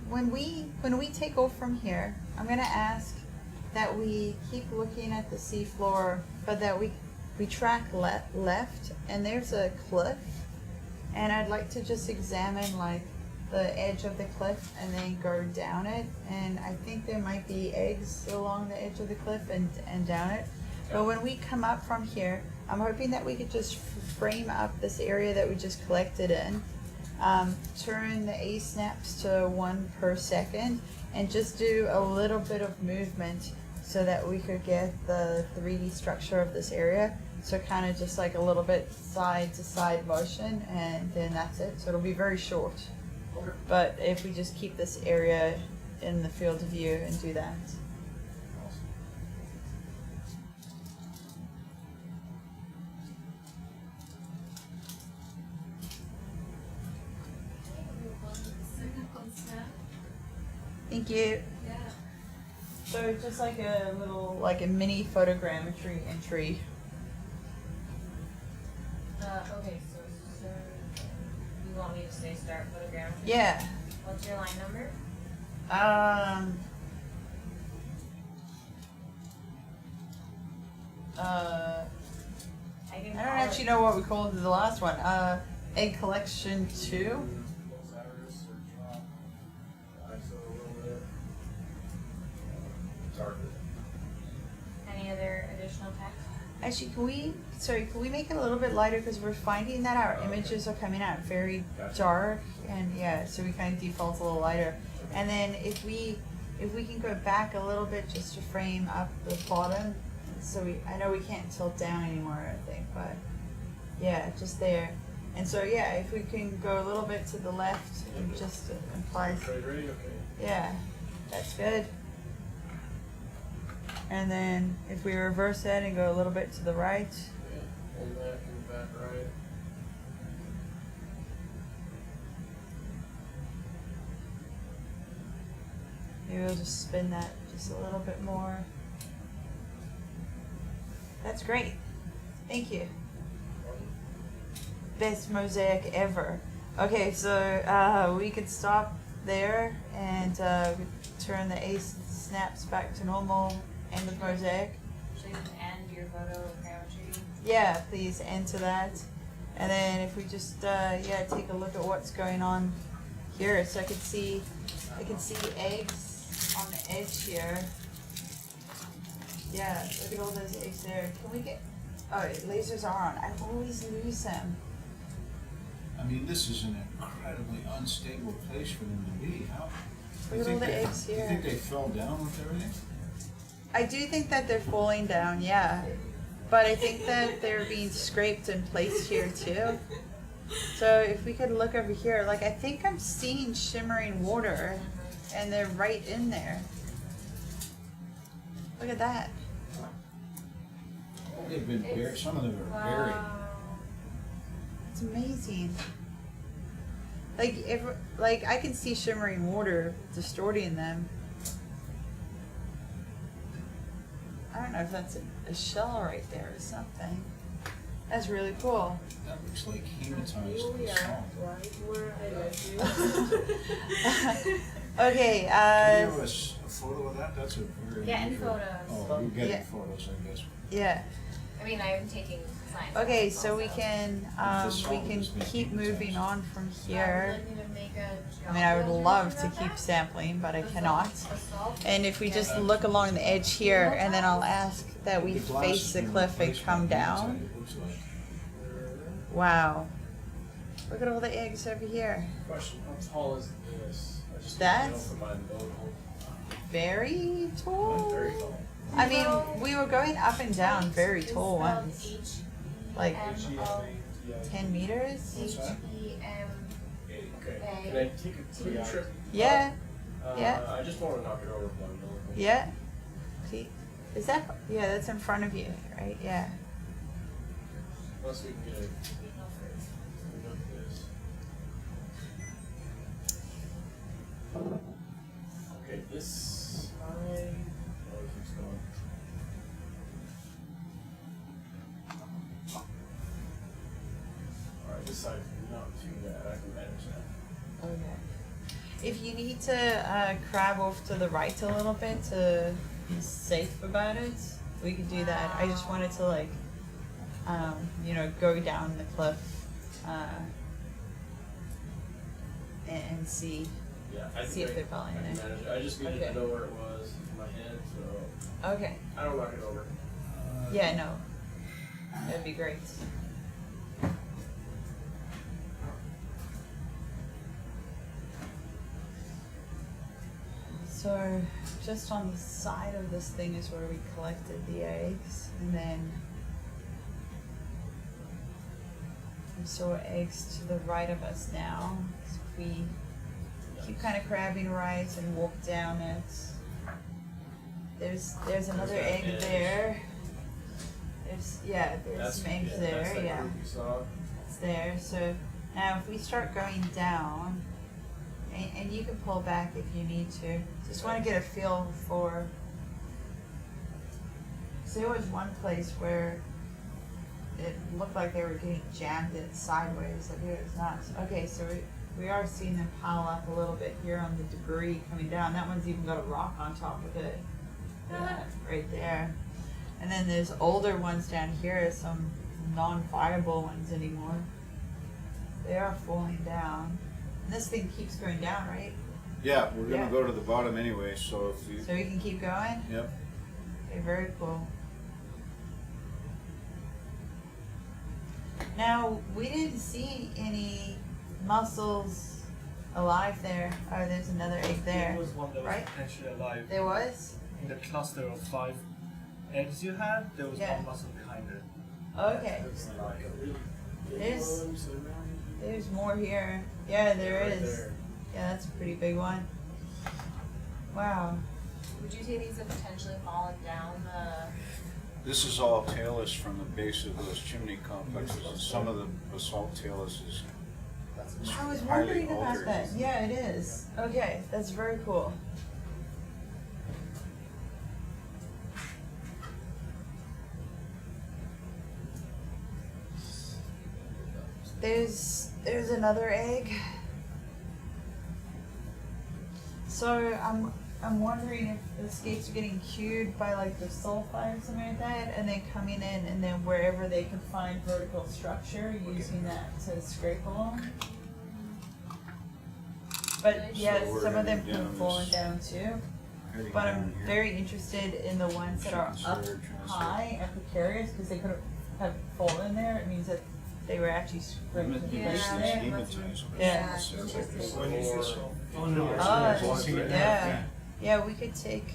When we take off from here, I'm gonna ask that we keep looking at the seafloor, but that we track left, and there's a cliff, and I'd like to just examine like the edge of the cliff and then go down it, and I think there might be eggs along the edge of the cliff and down it. But when we come up from here, I'm hoping that we could just frame up this area that we just collected in, turn the A snaps to 1 per second, and just do a little bit of movement so that we could get the 3D structure of this area. So kind of just like a little bit side to side motion, and then that's it. So it'll be very short. But if we just keep this area in the field of view and do that. Thank you. Yeah. So just like a little, like a mini photogrammetry entry. Okay, so you want me to say start photogrammetry? Yeah. What's your line number? I don't actually know what we called the last one. Egg collection 2. Any other additional text? Actually, can we make it a little bit lighter, because we're finding that our images are coming out very dark, and yeah, so we kind of default a little lighter. And then if we can go back a little bit just to frame up the bottom, so I know we can't tilt down anymore, I think, but yeah, just there. And so yeah, if we can go a little bit to the left, it just implies, yeah, that's good. And then if we reverse that and go a little bit to the right. And that comes back right. Maybe we'll just spin that just a little bit more. That's great. Thank you. Best mosaic ever. Okay, so we could stop there and turn the A snaps back to normal. End of mosaic. So you can end your photogrammetry? Yeah, please end to that. And then if we just take a look at what's going on here, so I can see eggs on the edge here. Yeah, look at all those eggs there. Can we get? Oh, lasers are on. I always lose them. I mean, this is an incredibly unstable place for them to be. How? Look at all the eggs here. You think they fell down with everything? I do think that they're falling down, yeah. But I think that they're being scraped and placed here too. So if we could look over here, like I think I'm seeing shimmering water, and they're right in there. Look at that. They've been buried. Some of them are buried. It's amazing. Like I can see shimmering water distorting them. I don't know if that's a shell right there or something. That's really cool. That looks like hematized salt. Okay. Can you give us a photo of that? That's a very Getting unusual- photos. Oh, you're getting photos, I guess. Yeah. I mean, I'm taking science. Okay, so we can This keep moving on from here. Would you like me to make a I mean, I would geology love to about keep that? sampling, but I cannot. Basalt? And if we just look along the edge here, and then I'll ask that we face the cliff and come down. It looks like. Wow. Look at all the eggs over here. Question, how tall is this? I just That's need to know for my boat. very tall. Very tall. I mean, we were going up and down very tall ones. Like 10 meters? H-E-M. Okay. Can I take a quick trip? Yeah. Yeah. I just want to knock it over one. Yeah. See? Is that, yeah, that's in front of you, right? Yeah. Unless we can get a. Okay, this side. Oh, it keeps going. Alright, this side's not too bad. I can manage that. Okay. If you need to crab off to the right a little bit to be safe about it, we could do that. I just wanted to like, you know, go down the cliff and see. Yeah, I see think if they're falling I in can there. manage it. I just needed Okay. to know where it was in my head, so Okay. I don't knock it over. Yeah, no. That'd be great. So, just on the side of this thing is where we collected the eggs, and then we saw eggs to the right of us now. So if we keep kind of crabbing right and walk down it, there's another egg there. There's some eggs there, That's that yeah. group you saw. It's there. So now if we start going down, and you can pull back if you need to. Just want to get a feel for. So there was one place where it looked like they were getting jammed in sideways. Like it was nuts. Okay, so we are seeing them pile up a little bit here on the debris coming down. That one's even got a rock on top of it. Yeah, right there. And then there's older ones down here, some non-viable ones anymore. They are falling down. And this thing keeps going down, right? Yeah, we're gonna Yeah. go to the bottom anyway, so if you. So we can keep going? Yep. Okay, very cool. Now, we didn't see any mussels alive there. Oh, there's another egg there. There was one that was right? potentially alive. There was? In the cluster of 5 eggs you had, there was Yeah. one mussel behind it. Okay. There's more here. Yeah, there Right is. there. Yeah, that's a pretty big one. Wow. Would you say these have potentially fallen down the? This is all talus from the base of those chimney complexes, and some of the basalt talus is I was highly wondering about altered. that. Yeah, it is. Okay, that's very cool. There's another egg. So I'm wondering if the skates are getting cued by like the sulfide or something like that, and then coming in, and then wherever they can find vertical structure, using that to scrape along. But yeah, So we're some of them heading could down have fallen this- down too. heading But I'm down here. very interested in the ones that are up high and precarious, because they could have fallen there. It means that they were actually scraped in place there. Yeah. When is this Oh no, Yeah. Yeah, we could take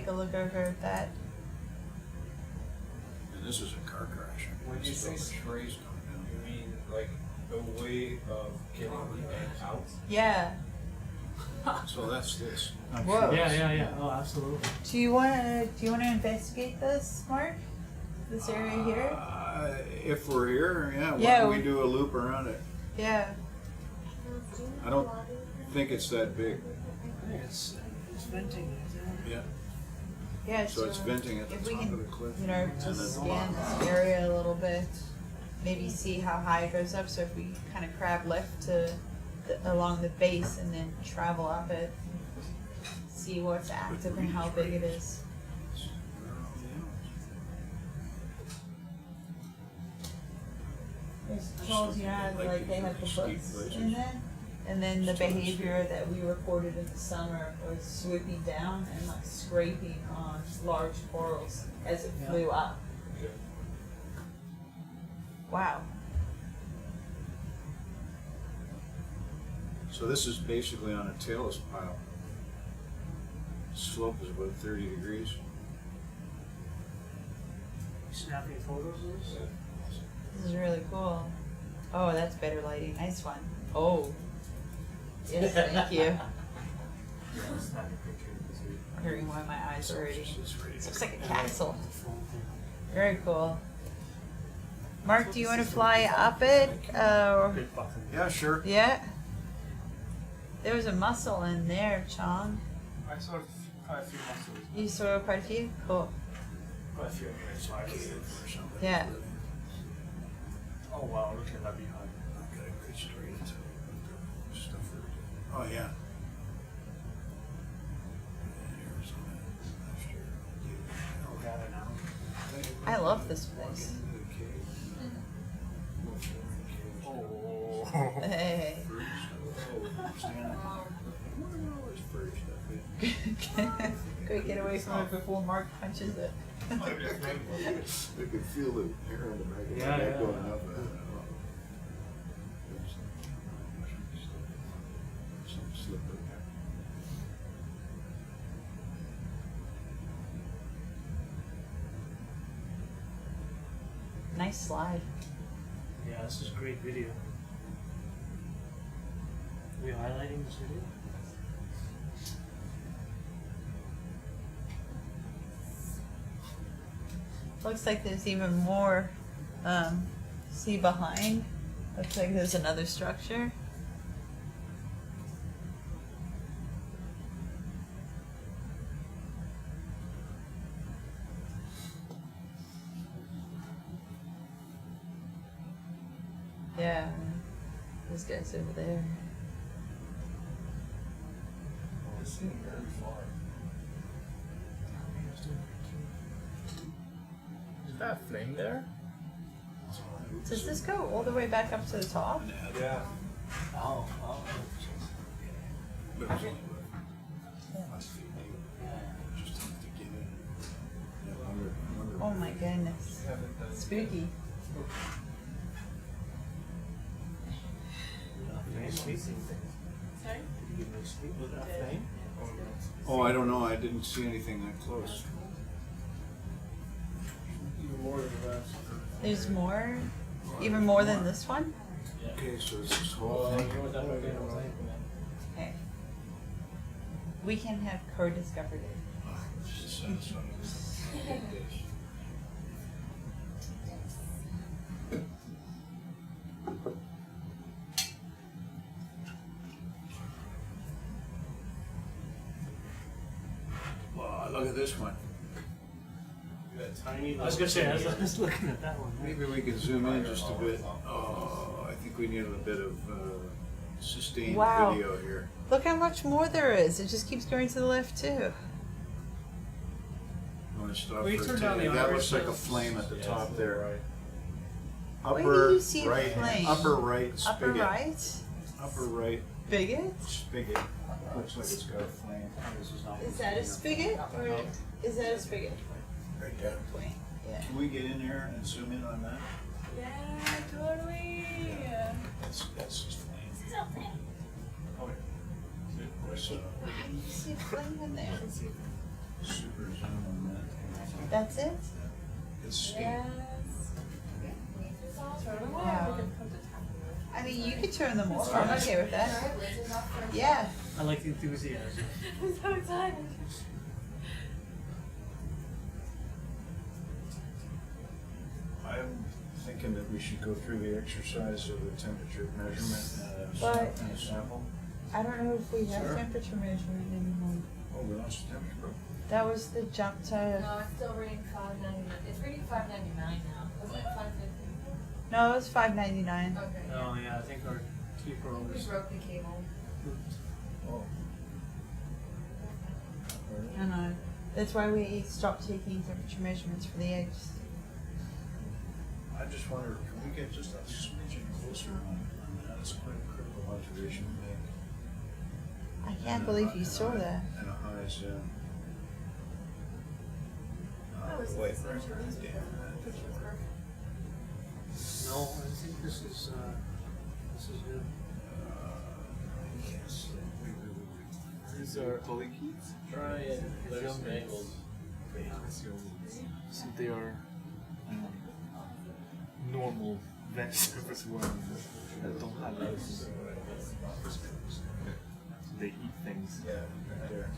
a look over at that. And this is a car crash. When you say scrape, you mean like a way of getting the egg out? Yeah. So that's this. Whoa. Yeah. Oh, absolutely. Do you wanna investigate this, Mark? This area here? If we're here, yeah, why Yeah, don't we we- do a loop around it? Yeah. I don't think it's that big. It's venting. Yeah. Yeah. So it's venting at the if we top can, of the cliff. you know, and just then scan this area a little bit, maybe see how high it goes up. So if we kind of crab left along the base and then travel up it, see what's active and how big it is. There's tools, you know, how, like they have the books in there, and then the behavior that we recorded in the summer was swooping down and like scraping on large corals as it flew up. Wow. So this is basically on a talus pile. Slope is about 30 degrees. Snapping photos of this? This is really cool. Oh, that's better lighting. Nice one. Oh. Yes, thank you. wondering why my eyes are already. It looks like a castle. Very cool. Mark, do you want to fly up it? Yeah, sure. Yeah. There was a mussel in there, Chong. I saw quite a few mussels. You saw quite a few? Cool. Quite a few spiders. Yeah. Oh wow, look at that behind. Okay, great story. Stuff. Oh yeah. I love this place. Oh. Hey. Quick, get away from it before Mark punches it. I could feel the hair on the back of my Yeah, neck yeah. going up. Nice slide. Yeah, this is a great video. Are we highlighting this video? Looks like there's even more. See behind? Looks like there's another structure. Yeah, this guy's over there. Is that a flame there? Does this go all the way back up to the top? Yeah. Oh, oh. Oh my goodness. Spooky. Sorry? Did you give me a sleep with that flame? Oh, I don't know. I didn't see anything that close. Even more than that. There's more? Even more than this one? Okay, so it's this whole thing. Okay. We can have co-discovered it. Wow, look at this one. I was gonna say, I was just looking at that one. Maybe we can zoom in just a bit. Oh, I think we need a bit of sustained Wow. video here. Look how much more there is. It just keeps going to the left too. I want to stop Will you for a turn down second. the That iris looks like a so- flame at the top there. Where Upper do you see a right, flame? upper right Upper spigot. right? Upper right Spigot? spigot. Looks like it's got a flame. This is not. Is that a spigot? Or is that a spigot? Right there. Point. Yeah. Can we get in there and zoom in on that? Yeah, totally. That's just flame. So So, You see a flame in there. super zoom on that. That's it? It's steam. yes. Totally. Wow. I mean, you could turn them off. I'm okay with that. Yeah. I like the enthusiasm. I'm so excited. I'm thinking that we should go through the exercise of the temperature measurement But- and a sample. I don't know if we have Sure. temperature measurement anymore. Oh, we lost the temperature. That was the jump to. No, it's still reading $5.99. It's reading $5.99 now. Wasn't it $5.50? No, it was $5.99. Okay. Oh yeah, I think our keeper We was. broke the cable. Oh. I know. That's why we stopped taking temperature measurements for the eggs. I just wonder, can we get just a smidgen closer on that? It's quite a critical observation to make. I can't believe you saw that. And a high zoom. Oh, is Wait, this right, essentially this damn that. picture perfect? No, I think this is good. Yes. These are Try it. There's some angles. so they are normal vegetables worms that don't have legs. So they eat things. Yeah, right there.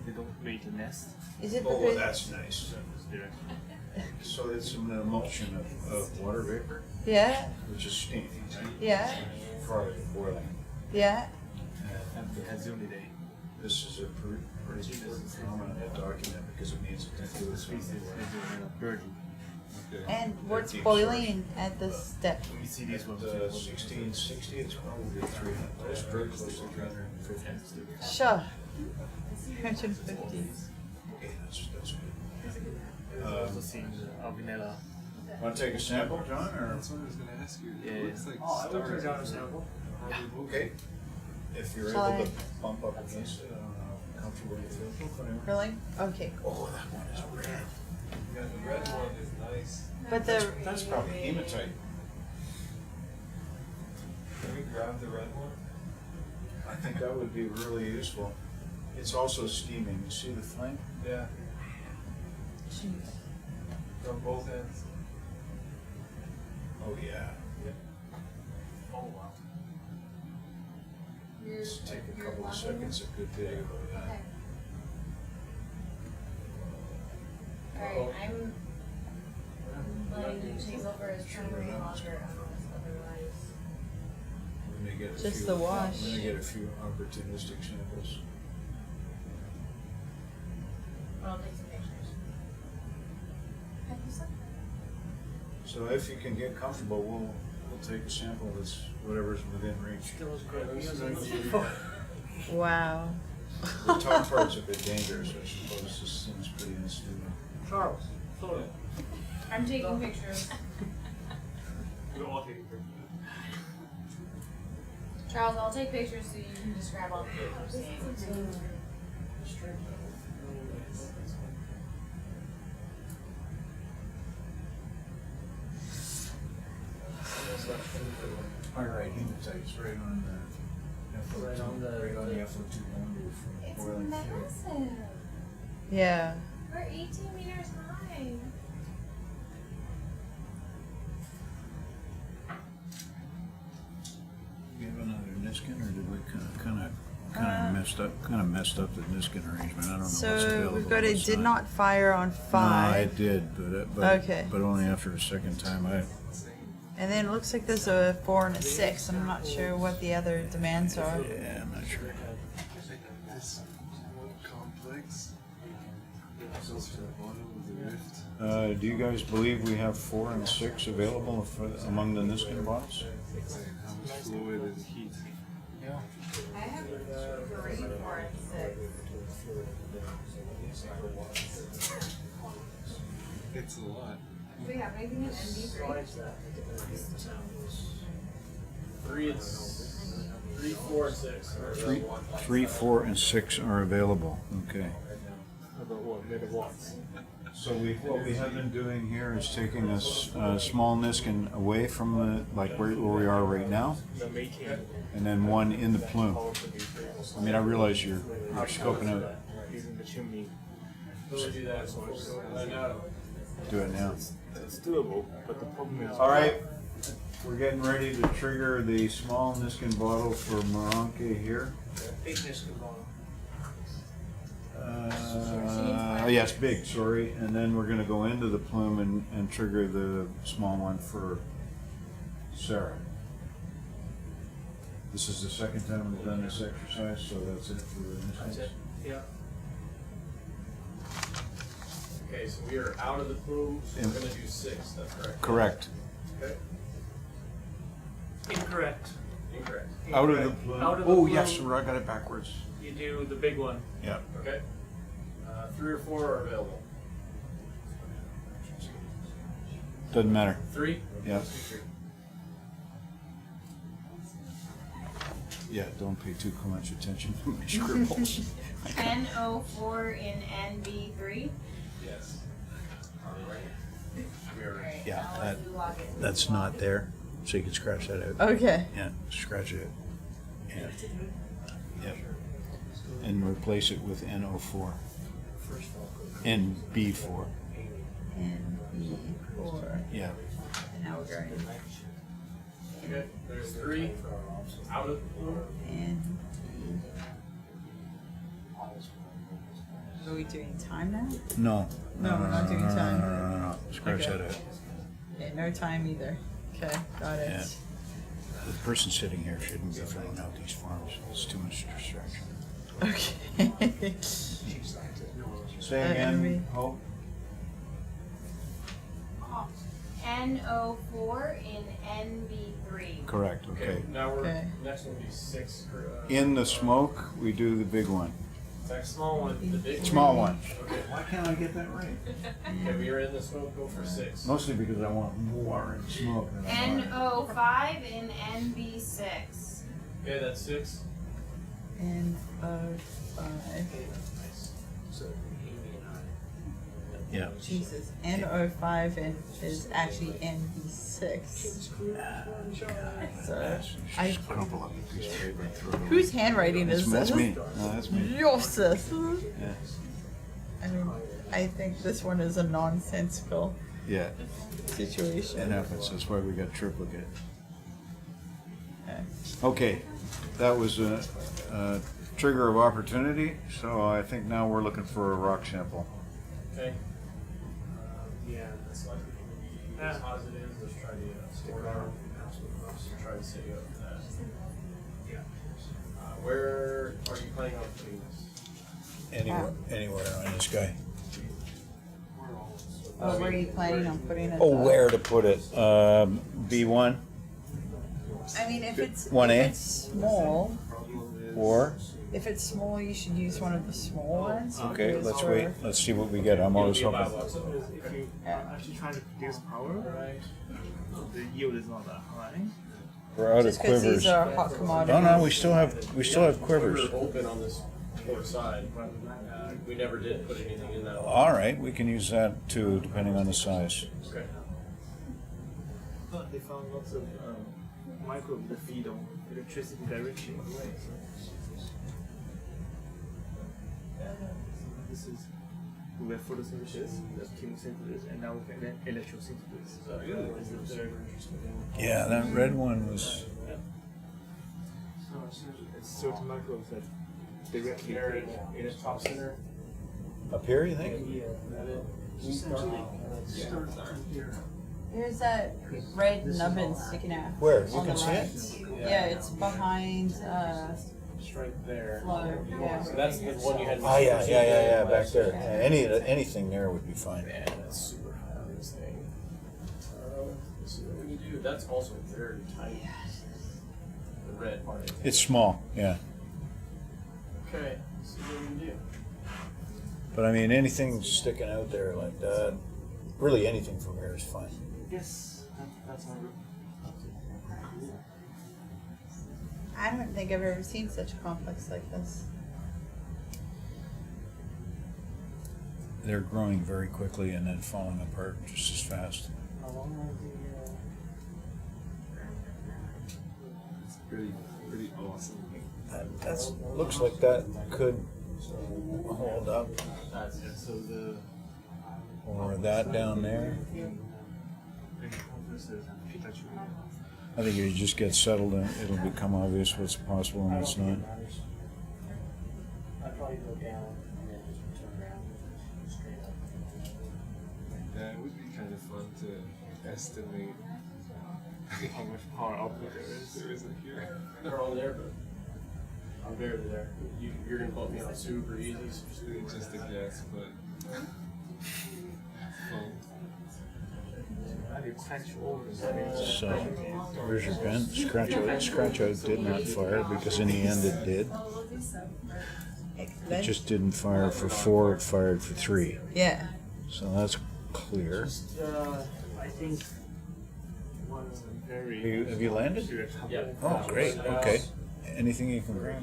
They don't make a nest. Is it Oh, because that's nice. There. So it's an emulsion of water vapor, yeah, which is steam, right? yeah, Product of boiling. yeah. And it has only day. This is a pretty important phenomenon to document because it means it can do it. Species is a birdie. And what's Deep boiling at this depth? We see these ones. 1660, it's probably 300, it's very close to 350. Sure. 350. Okay, that's good. Also seeing the albinella. Want to take a sample, John, or? That's what I was going to ask you. Yeah, It looks like Oh, I would turn stars. down a sample. Okay. If you're Shall able I- to bump up against it, I don't know how comfortable you feel. Whatever. Really? Okay. Oh, that one is red. Yeah, the red one is nice. But the That's probably hematite. Can we grab the red one? I think that would be really useful. It's also steaming. You see the flame? Yeah. From both ends. Oh, yeah. Oh, wow. Let's take a couple of seconds of good video of that. Okay. Alright, I'm letting you take over as primary logger on this, otherwise. We're gonna get a Just few, the wash. We're gonna get a few opportunistic samples. I'll take some pictures. Have you sent So if you can get comfortable, we'll take a sample that's whatever's within reach. Still as good as before. wow. The top part's a bit dangerous, I suppose. This thing's pretty unstable. Charles, photo. I'm taking pictures. We're all taking pictures. Charles, I'll take pictures so you can just grab all the pictures. All right, hematite's right on the Right on the- right on the FO2 boundary from It's boiling fuel. massive. Yeah. We're 18 meters high. We have another Niskin, or did we kind of messed up the Niskin arrangement? I don't know what's So available. we've got a what's did not fire on No, I 5. did, but Okay. but only after a second time. And then it looks like there's a 4 and a 6. I'm not sure what the other demands are. Yeah, I'm not sure. This one complex. Close to the bottom of the rift. Do you guys believe we have 4 and 6 available among the Niskin bottles? How much fluid and heat? I have 3, 4, and 6. It's a lot. Do we have anything in ND3? 3 and 3, 4, and 6. 3, 4, and 6 are available. Okay. About what? Megawatts. So what we have been doing here is taking a small Niskin away from the, like where we are right now, The making and then one in the plume. power producer. I mean, I realize you're scoping out. Using the chimney. We'll do that. Do it now. It's doable, but the problem is. All right, we're getting ready to trigger the small Niskin bottle for Moronke here. Big Niskin bottle. Yes, big, sorry. And then we're gonna go into the plume and trigger the small one for Sarah. This is the second time we've done this exercise, so that's it for the That's Niskins. it. Yeah. Okay, so we are out of the plume, so we're gonna do 6, that's correct? Correct. Okay, Incorrect. incorrect. Out of the Incorrect. plume. Out of the Oh, plume, yes, I got it backwards. You do the big one. Yeah. Okay. 3 or 4 are available. Doesn't matter. 3? Yeah. Let's do 3. Yeah, don't pay too much attention to my scribbles. NO4 in NB3. Yes. Alright. We are ready. Yeah, I'll let you log in. that's not there, so you can scratch that out. Okay. Yeah, scratch it. Yeah. Yep. And replace it with NO4. NB4. NB4. Yeah. And now we're going Okay, there's 3 out of the plume. in. Are we doing time now? No. No, we're not doing time. No. Scratch Okay. that out. Yeah, no time either. Okay, got it. Yeah. The person sitting here shouldn't be filling out these forms. It's too much distraction. Okay. Say Enemy. again, Hope. N04 in NB3. Correct, okay. Now we're, Okay. next one will be 6. In the smoke, we do the big one. Small one, the big one. Small one. Okay. Why can't I get that right? Okay, we are in the smoke, go for 6. Mostly because I want more in smoke than I want. N05 in NB6. Okay, that's 6. And 5. So Amy and I. Yeah. Jesus. N05 and is actually NB6. So I. Just crumple up a piece of paper and throw it away. Whose handwriting is this? That's me. No, that's me. Joseph. Yeah. I mean, I think this one is a nonsensical Yeah. situation. It happens. That's why we got triplicate. Okay. Okay. That was a trigger of opportunity. So I think now we're looking for a rock sample. Okay. Yeah, that's likely to be as hot as it is. Let's try to stick around. Try to set you up for that. Yeah. Where are you planning on putting this? Anywhere on this guy. Oh, where are you planning on putting it? Oh, where to put it? B1 I mean, if it's 1A? if it's small, or? if it's small, you should use one of the small ones. Okay, because let's for- wait. Let's see what we get. I'm always hoping. If you are actually trying to produce power, the yield is not that high. We're out of Just 'cause quivers. these are hot commodities. No, we still have quivers. We're open on this port side. We never did put anything in that. All right, we can use that too, depending on the size. Okay. But they found lots of microbes that feed on electricity directly. This is where photosynthesis, that's chemosynthesis, and now we can then electrosynthesis. So it's very interesting. Yeah, that red one was. It's certain microbes that directly Here in its top center. Up here, you think? There's that red nubbin sticking out. Where? You on can the see right. it? Yeah, it's behind Just right there. Flow. Yeah. So that's the one you had. Oh yeah, back there. Yeah, anything there would be fine. Man, that's super high on this thing. Let's see what we can do. That's also very tiny. The red part. It's small, yeah. Okay, let's see what we can do. But I mean, anything sticking out there like that, really anything from here is fine. Yes, that's my room. I don't think I've ever seen such a complex like this. They're growing very quickly and then falling apart just as fast. How long are It's pretty awesome. That looks like that could hold up. That's it. So the Or that down there. I think if you just get settled in, it'll become obvious what's possible and what's not. I'd probably go down and then just turn around and straight up. Yeah, it would be kind of fun to estimate how much power output there isn't here. they're all there, but I'm barely there. You're gonna put me on super easy. So Just a guess, but fun. So, where's your pen? Scratch out did not fire because in the end it did. It just didn't fire for 4, it fired for 3. Yeah. So that's clear. I think one very. Have you landed? Yeah. Oh, great. Okay. Anything you can grab.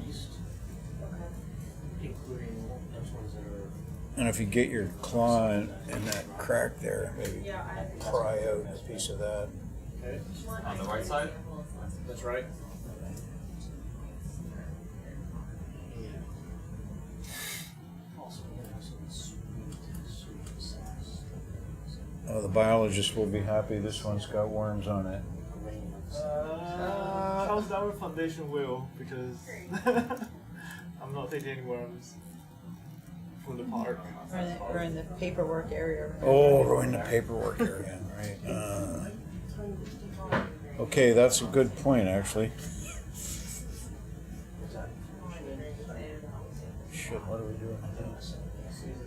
including those ones that are. And if you get your claw in that crack there, maybe pry out a piece of that. Okay. On the right side? That's right. Oh, the biologist will be happy this one's got worms on it. Charles Darwin Foundation will, because I'm not taking any worms. From the park. We're in the paperwork area. Oh, we're in the paperwork area, right? Okay, that's a good point, actually. Shit, what are we doing?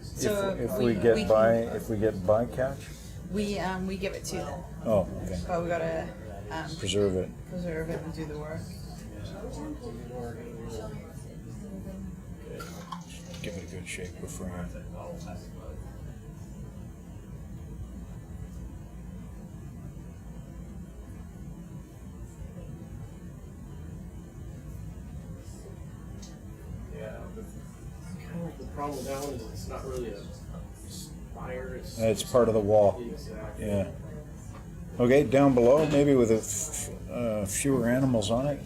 So If we get bycatch? We give it to them, Oh, okay. but we gotta Preserve it. preserve it and do the work. Give it a good shake before. Yeah, the problem with that one is it's not really a spire. It's part of the wall. Exactly. Yeah. Okay, down below, maybe with fewer animals on it.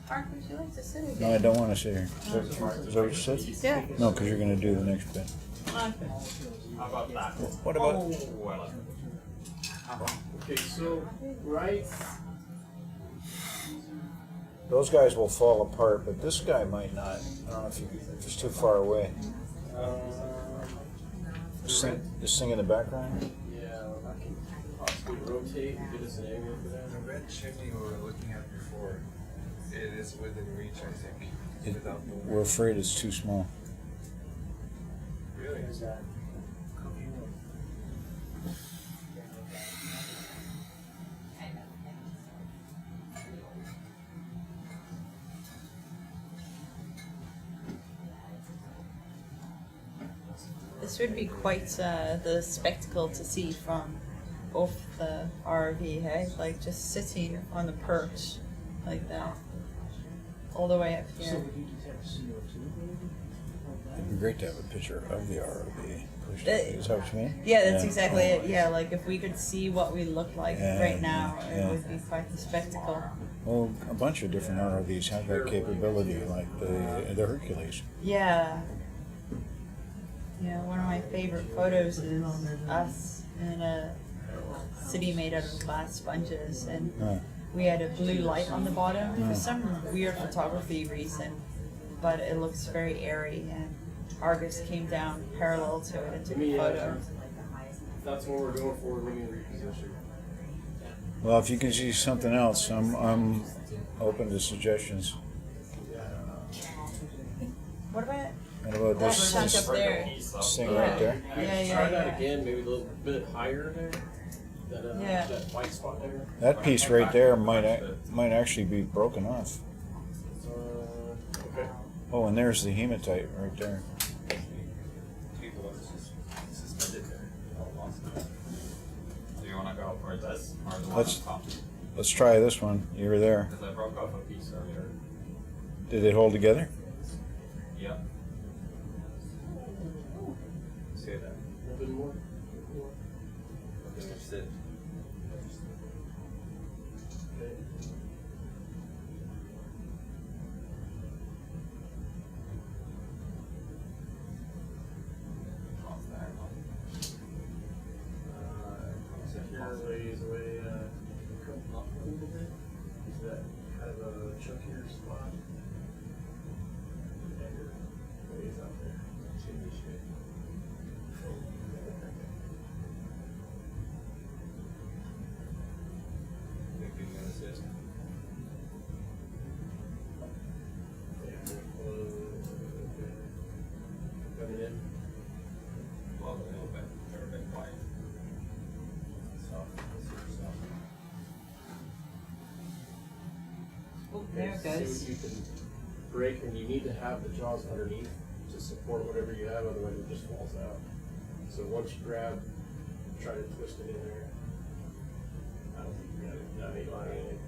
Mark, would you like to sit again? No, I don't want to sit here. Is that what you said? Yeah. No, because you're going to do the next bit. How about that? What about? Okay, so right. Those guys will fall apart, but this guy might not. I don't know if it's too far away. This thing in the background? Yeah, I can possibly rotate and get us an angle for that. The red chimney we were looking at before, it is within reach, I think. Without the We're afraid it's too small. really. This would be quite the spectacle to see from off the RV, hey? Like just sitting on the perch like that, all the way up here. It'd be great to have a picture of the ROV. Is that what you mean? Yeah, that's exactly it. Yeah, like if we could see what we look like Yeah, right now, yeah. it would be quite the spectacle. Well, a bunch of different ROVs have that capability, like the Hercules. Yeah. Yeah, one of my favorite photos is us in a city made out of glass sponges, and we had a blue light on the bottom for some weird photography reason, but it looks very airy, and Argus came down parallel to it and took a photo. If that's what we're going for, we need to reposition. Well, if you can see something else, I'm open to suggestions. What about What about that this, chunk this up there? thing right there? Yeah, Try that again, maybe a little bit higher there. Yeah. That white spot there. That piece right there might actually be broken off. Okay. Oh, and there's the hematite right there. Do you want to go for this or the one Let's on top? let's try this one. You were there. Because I broke off a piece earlier. Did it hold together? Yep. See that? A little bit more. Okay, sit. Ways away, come up a little bit. Is that kind of a chunkier spot? Ways out there. Chimney shape. Coming in. Well, a little bit. They're a bit quiet. Oh, there it See goes. what you can break, and you need to have the jaws underneath to support whatever you have, otherwise it just falls out. So once you grab, try to twist it in there. I don't think you got it. That ain't lying in it.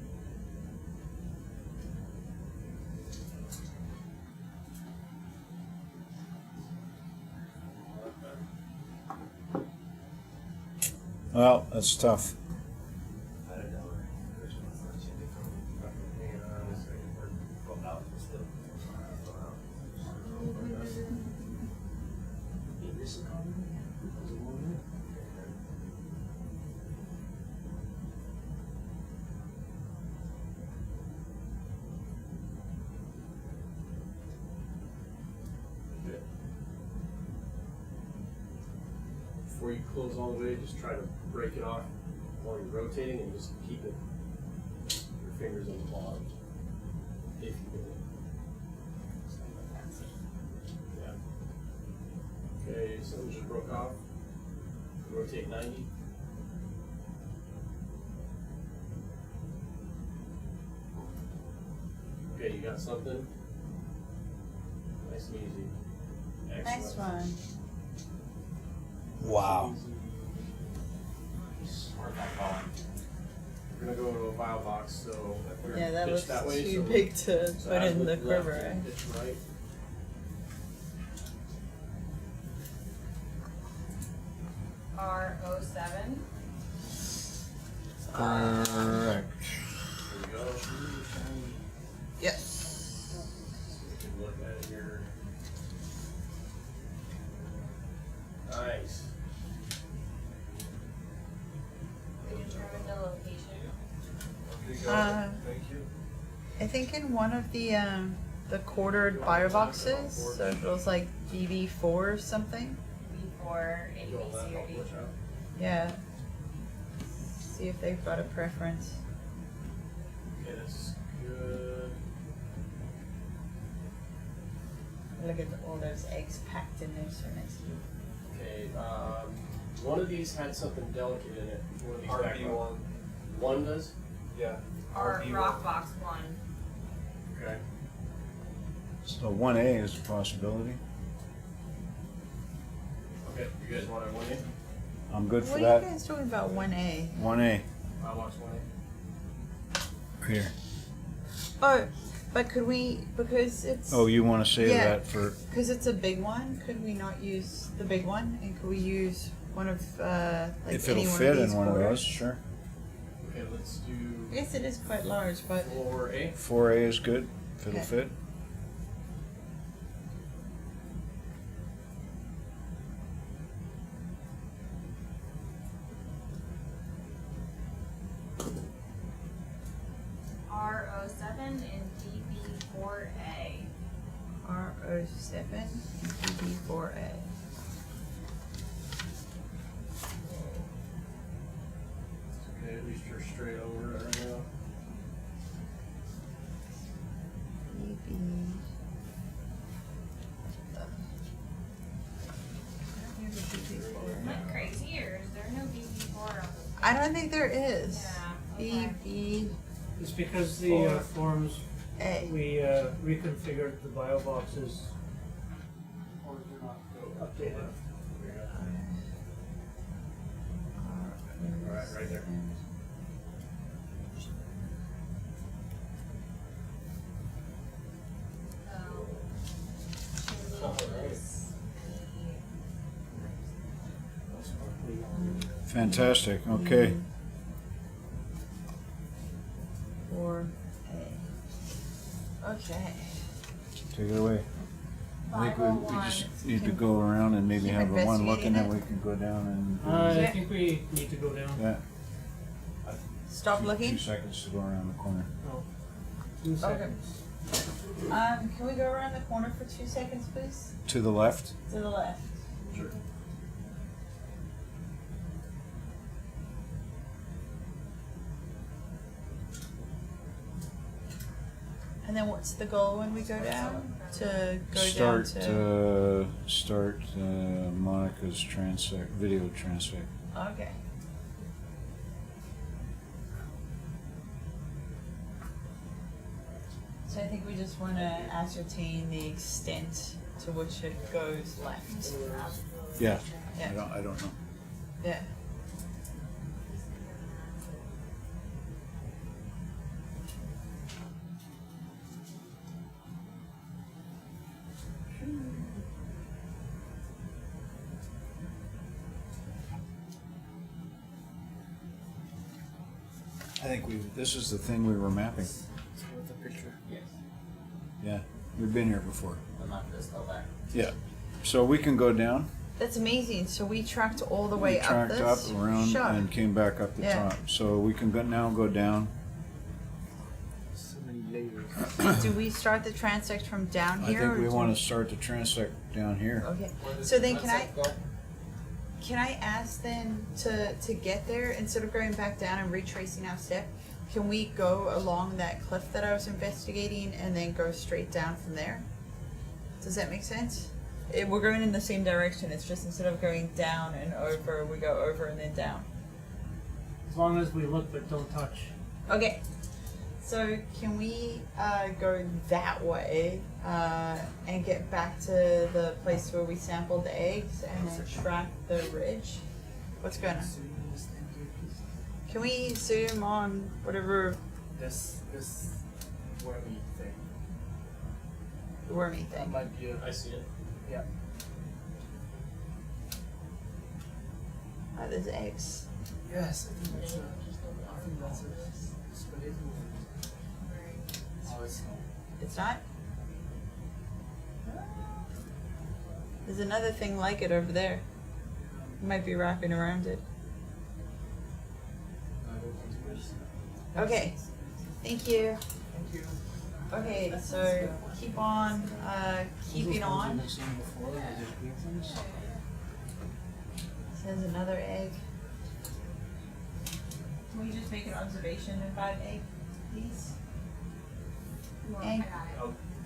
Well, that's tough. I don't know. Hang on a second. We're out still. before you close all the way, just try to break it off while you're rotating and just keep it, your fingers on the bottom. If you can. Yeah. Okay, so it just broke off. Rotate 90. Okay, you got something? Nice and easy. Excellent. Nice one. Wow. We're gonna go to a vial box, so we're Yeah, that pitched looks that way, too so big to so put as in with the left quiver. and pitch right. R07. Correct. There we go. Yes. We can look at it here. Nice. We determined the location. Thank you. I think in one of the quartered bio boxes, so it was like BB4 or something. Before A, B, C, or D. Yeah. See if they've got a preference. Okay, that's good. Look at all those eggs packed in there so nicely. Okay, one of these had something delicate in it. One of these RB1. One does? Yeah. Or RB1. rock box 1. Okay. So 1A is a possibility. Okay, you guys want to 1A? I'm good for What that. are you guys talking about 1A? 1A. I'll watch 1A. Here. Oh, but could we, because it's... Oh, you want to save Yeah. that for... Because it's a big one, could we not use the big one? And could we use one of, like If any it'll one fit of these in one of quarters? those, sure. Okay, let's do I guess it is quite large, but 4A. 4A is good, if it'll Okay. fit. R07 and DB4A. R07 and DB4A. Okay, at least you're straight over it right now. DB. Am I crazy or is there no DB4? I don't think there is. Yeah. Okay. DB. It's because the forms, A. we reconfigured the bio boxes. Or they're not updated. Alright, right there. Fantastic, okay. 4A. Okay. Take it away. I think we just need to go around and maybe Keep have the one looking, investigating then it. we can go down and... I think we need to go down. Yeah. Stop looking. 2 seconds to go around the corner. Oh, 2 seconds. Can we go around the corner for 2 seconds, please? To the left? To the left. Sure. And then what's the goal when we go down? To go Start, down to... start Monica's transect, video transect. Okay. So I think we just want to ascertain the extent to which it goes left. Yeah, Yeah. I don't know. Yeah. I think this is the thing we were mapping. With the picture. Yes. Yeah, we've been here before. The map is still there. Yeah, so we can go down. That's amazing. So we tracked all the We way up tracked this? up, around, Sure. and came back up the Yeah. top. So we can now go down. So many layers. Do we start the transect from down I here? think or we do want to start the transect down here. Okay. So then can I... can I ask then to get there, instead of going back down and retracing our step, can we go along that cliff that I was investigating and then go straight down from there? Does that make sense? We're going in the same direction, it's just instead of going down and over, we go over and then down. As long as we look but don't touch. Okay, so can we go that way and get back to the place where we sampled the eggs and then track the ridge? What's going on? Can we zoom on whatever This wormy thing. the wormy That thing? might be a, I see it. yeah. Oh, there's eggs. Yes, I think that's a spaghetti. Oh, it's It's not? There's another thing like it over there. It might be wrapping around it. Okay, thank you. Okay, so keep on, keeping on. There's another egg. Can we just make an observation about an egg, please? And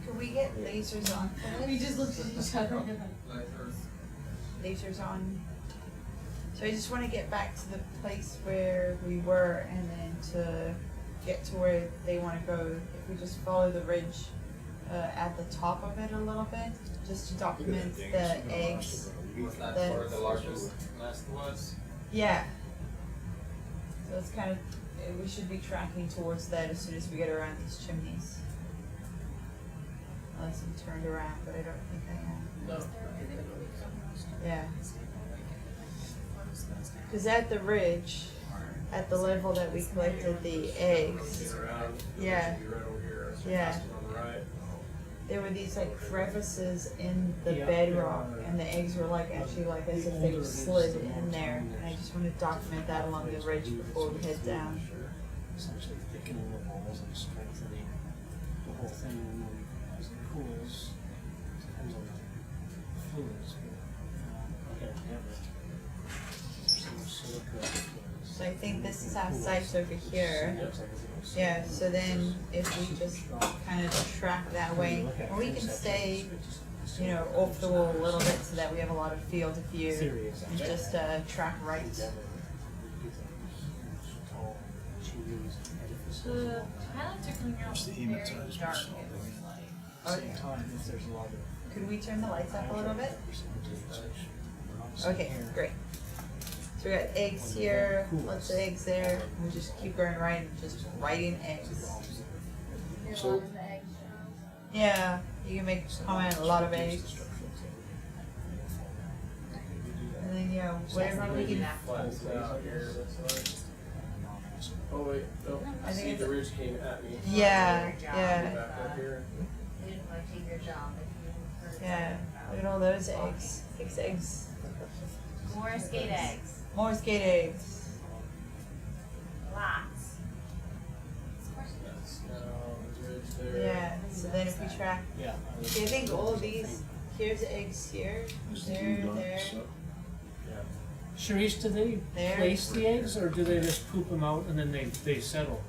can we get lasers on for this? We just looked at each other. Lasers on. So I just want to get back to the place where we were and then to get to where they want to go. If we just follow the ridge at the top of it a little bit, just to document the eggs. Was that The- where the largest nest was? Yeah. So it's kind of, we should be tracking towards that as soon as we get around these chimneys. Unless I'm turned around, but I don't think I am. No. Yeah. Because at the ridge, at the level that we collected the eggs, yeah, yeah, there were these like crevices in the bedrock, and the eggs were like actually like as if they slid in there. And I just want to document that along the ridge before we head down. Essentially thickening the walls and strengthening the whole thing, and then as it cools, depends on the fluids. So I think this is our site over here. Yeah, so then if we just kind of track that way, or we can stay, you know, off the wall a little bit so that we have a lot of field of view and just track right. The highlights are coming out very dark. Okay. Could we turn the lights up a little bit? Okay, great. So we got eggs here, lots of eggs there. We just keep going right and just writing eggs. So, Yeah, you can make comment a lot of eggs. And then yeah, whatever we can. Oh wait, no. I think See, it's- the ridge came at me. Yeah, yeah, Back up here. they didn't want to take your job if you yeah. Look at all those eggs. 6 eggs. More skate eggs. More skate eggs. Lots. That's now the ridge there. Yeah. So then if we track, Yeah. see, I think all of these. Here's eggs here. There. Sharice, do they There. place the eggs, or do they just poop them out and then they settle?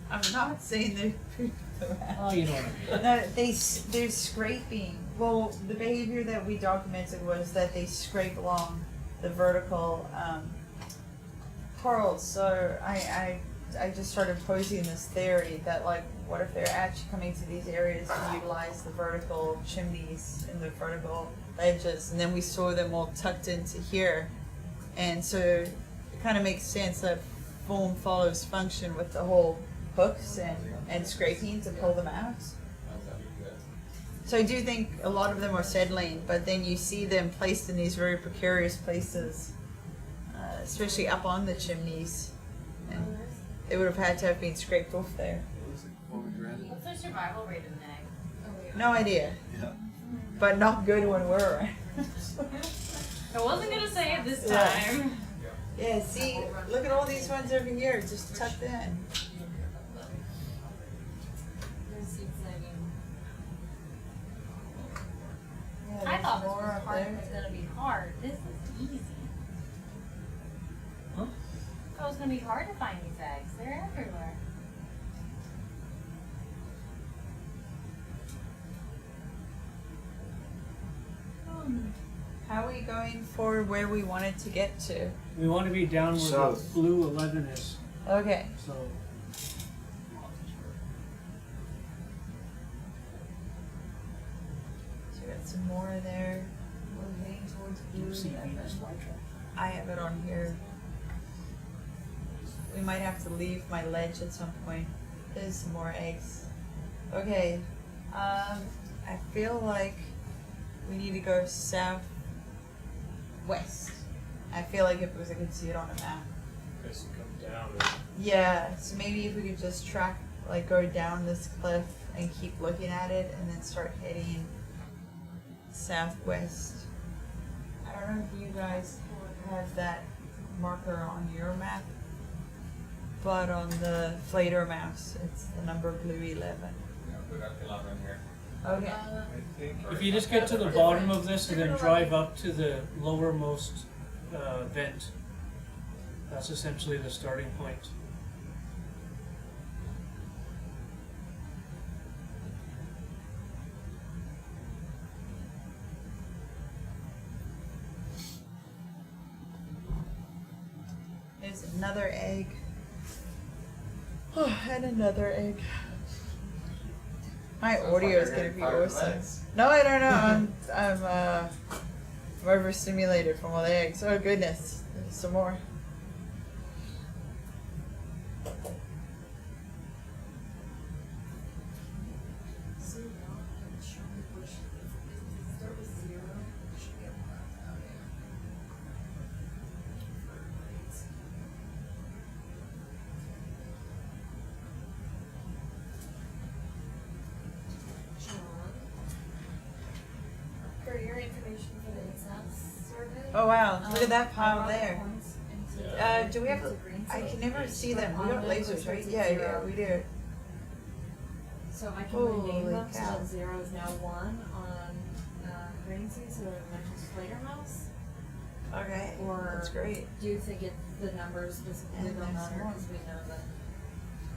I'm not saying they're. Oh, you know what I mean. No, they're scraping. Well, the behavior that we documented was that they scrape along the vertical corals. So I just started posing this theory that like, what if they're actually coming to these areas to utilize the vertical chimneys and the vertical ledges, and then we saw them all tucked into here, and so it kind of makes sense that form follows function with the whole hooks and scraping to pull them out. So I do think a lot of them are settling, but then you see them placed in these very precarious places, especially up on the chimneys. And they would have had to have been scraped off there. What's the survival rate of an egg? No idea. Yeah. But not good when we're around. I wasn't gonna say it this Yeah. time. Yeah, see, look at all these ones over here, just tucked in. I thought this More was of part there. was gonna be hard. This is easy. Huh? I thought it was gonna be hard to find these eggs. They're everywhere. How are we going for where we wanted to get to? We want to be down where South. the blue 11 is. Okay. So So we got some more there. We're heading towards blue. see 11. Venus flytrap. I have it on here. We might have to leave my ledge at some point. There's some more eggs. Okay. I feel like we need to go southwest. I feel like if it was, I could see it on a map. Guess you come down. Yeah, so maybe if we could just track, like go down this cliff and keep looking at it and then start heading southwest. I don't know if you guys have that marker on your map, but on the Flater mouse, it's the number blue 11. Yeah, we got 11 here. Okay. If you just get to the bottom of this and then drive up to the lowermost vent, that's essentially the starting point. There's another egg. Oh, and another egg. My audio is gonna be awesome. No, I don't know. I'm overstimulated from all the eggs. Oh goodness, there's some more. For your information for the InSAS survey. Oh wow, look at that pile I brought the there. points into Do we have to? the green I side. can never see them. We On got the lasers, list right? it's Yeah, yeah, zero. we do. So I can Holy rename them so cow. that 0 is now 1 on green seed, so it matches Flater mouse. Okay, Or that's great. do you think the numbers specifically And don't there's matter more. because we know that?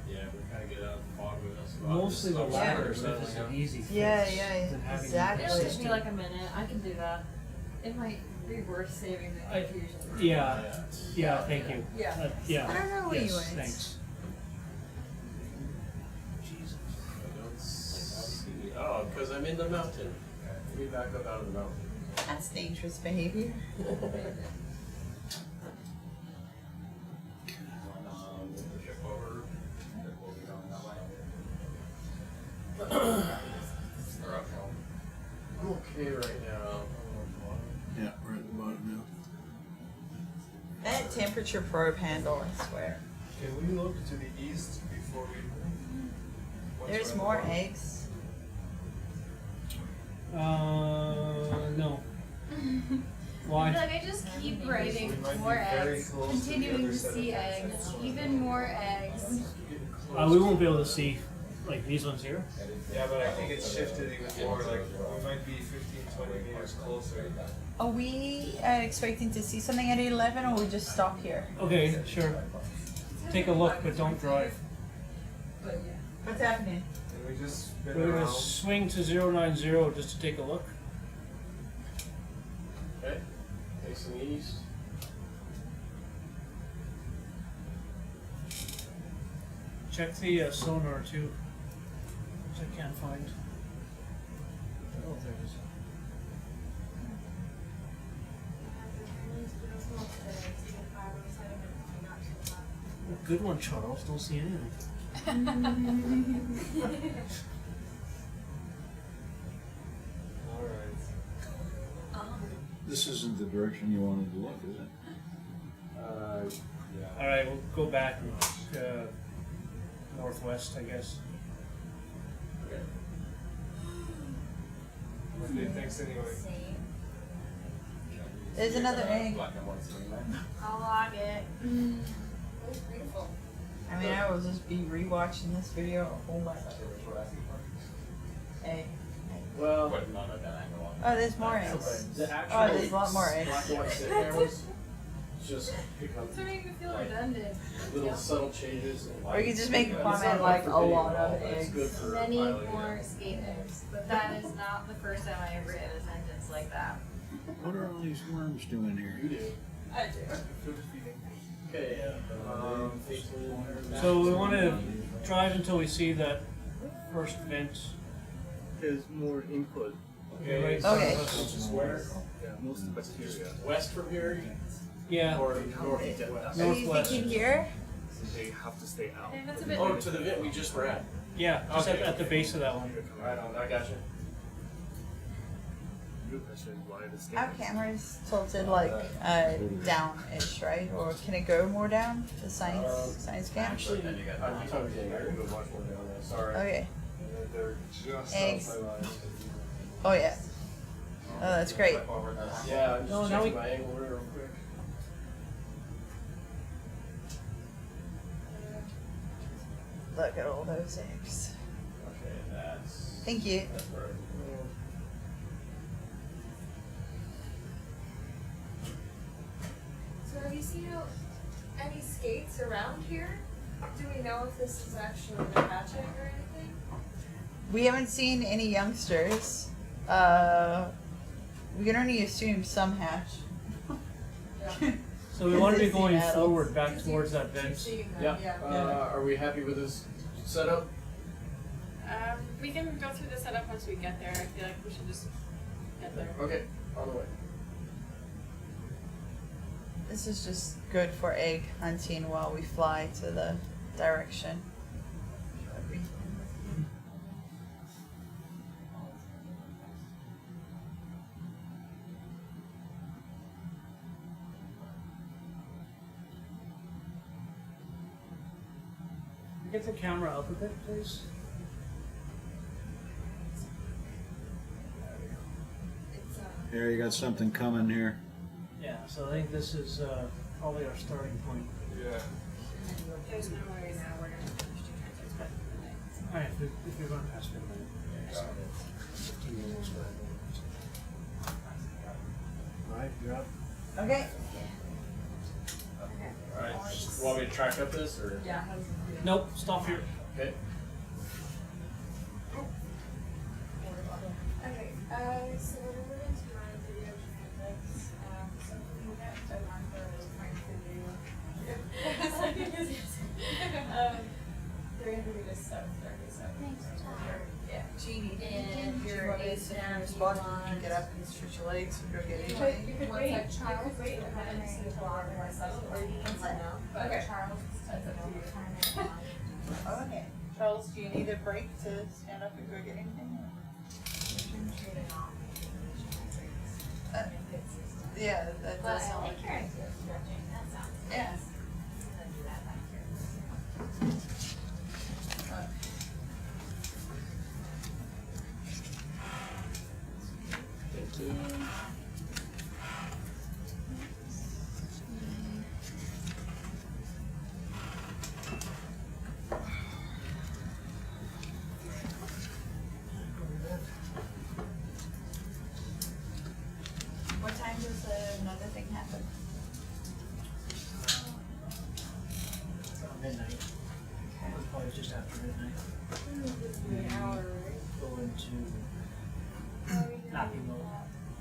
Yeah, we kind of get out of the fog with us. Mostly the latter Yeah. is an easy fix Yeah, yeah, than having exactly. It'll take to- me like a minute. I can do that. It might be worth saving the I- confusion. Yeah, thank you. Yeah. Yeah. I don't know what Yes, you went. thanks. I don't see. Oh, because I'm in the mountain. Let me back up out of the mountain. That's dangerous behavior. Ship over. We'll be going that way. Or up home. I'm okay right now. Yeah, we're at the bottom That temperature probe handle, I swear. Can we look to the east before we move? Once There's we're at the more bottom? eggs. No. I Why? feel like I just keep writing We might be more very eggs, close to the continuing other to set of see eggs. eggs, even more eggs. We won't be able to see like these ones here. Yeah, but I think it's shifted even more, like, we might be 15, 20 meters closer. Are we expecting to see something at 11 or we just stop here? Okay, sure. Take a look, but don't drive. What's happening? And we just spin We're gonna around. swing to 090 just to take a look. Okay. Facing east. Check the sonar too, which I can't find. Oh, there it is. Good one, Charles. Don't see anything. This isn't the direction you wanted to look, is it? All right, we'll go back northwest, I guess. What do you think anyway? There's another egg. Black and white swing there. I'll log it. That's beautiful. I mean, I will just be rewatching this video a whole lot. Egg. Well, But not at that angle on. Oh, there's more eggs. The actual Oh, there's a lot more eggs. black and white sit cameras just pick up It's making me feel redundant. little subtle changes. In Or you can just make a It's not comment good like for a video lot at all, of but it's eggs. good for Many piloting. more escape eggs, but that is not the first time I have written a sentence like that. What are all these worms doing here? You do. I do. Okay. So we want to drive until we see that first vent. There's more input. Okay. Okay. Which is where? Yeah, most bacteria. West from here? Yeah. Or northeast? Are you thinking here? They have to stay out. Okay, that's a bit. Oh, to the vent we just were at. Yeah, just Okay. at the base of that one. Right on, I got you. Good question. Why the Our camera's tilted like down-ish, right? Or can it go more down? The science cam? Actually, I'm talking to you. I can go much more down there. Sorry. Okay. They're just Eggs. outside lines. Oh yeah. Oh, that's great. Yeah, I'm No, just now checking we- my angle real quick. Look at all those eggs. Okay, that's. Thank you. That's perfect. So have you seen any skates around here? Do we know if this is actually the hatching or anything? We haven't seen any youngsters. We can only assume some hatch. So we want to be Existing going adults. forward back towards that vent. Seeing Yeah. them, Are we happy with this setup? We can go through the setup once we get there. I feel like we should just get there. Okay, on the way. This is just good for egg hunting while we fly to the direction. Get the camera up a bit, please. Here, you got something coming here. Yeah, so I think this is probably our starting point. Yeah. There's no worries now. We're gonna finish 2 transits, but Alright, if you're going past midnight. 15 minutes. Alright, you're up. Okay. Alright, want me to track up this or? Yeah. Nope, stop here. Okay. Okay, so we're moving to my video transits. So we got a marker is trying to do. They're gonna do this stuff, yeah. Genie, And your your ace ace in down, your spot, you you can get up and stretch your legs and go get You anything. could wait, you could wait a minute and see if I'll order myself, or you can sit now. But Charles, that's up to you. Okay. Charles, do you need a break to stand up and go get anything? Yeah, that But does I sound like like your idea of stretching, that sounds good. Yeah. I'm gonna do that back here. Thank you. What time does another thing happen? Midnight. Probably just after midnight. An hour, right? Go into napping mode.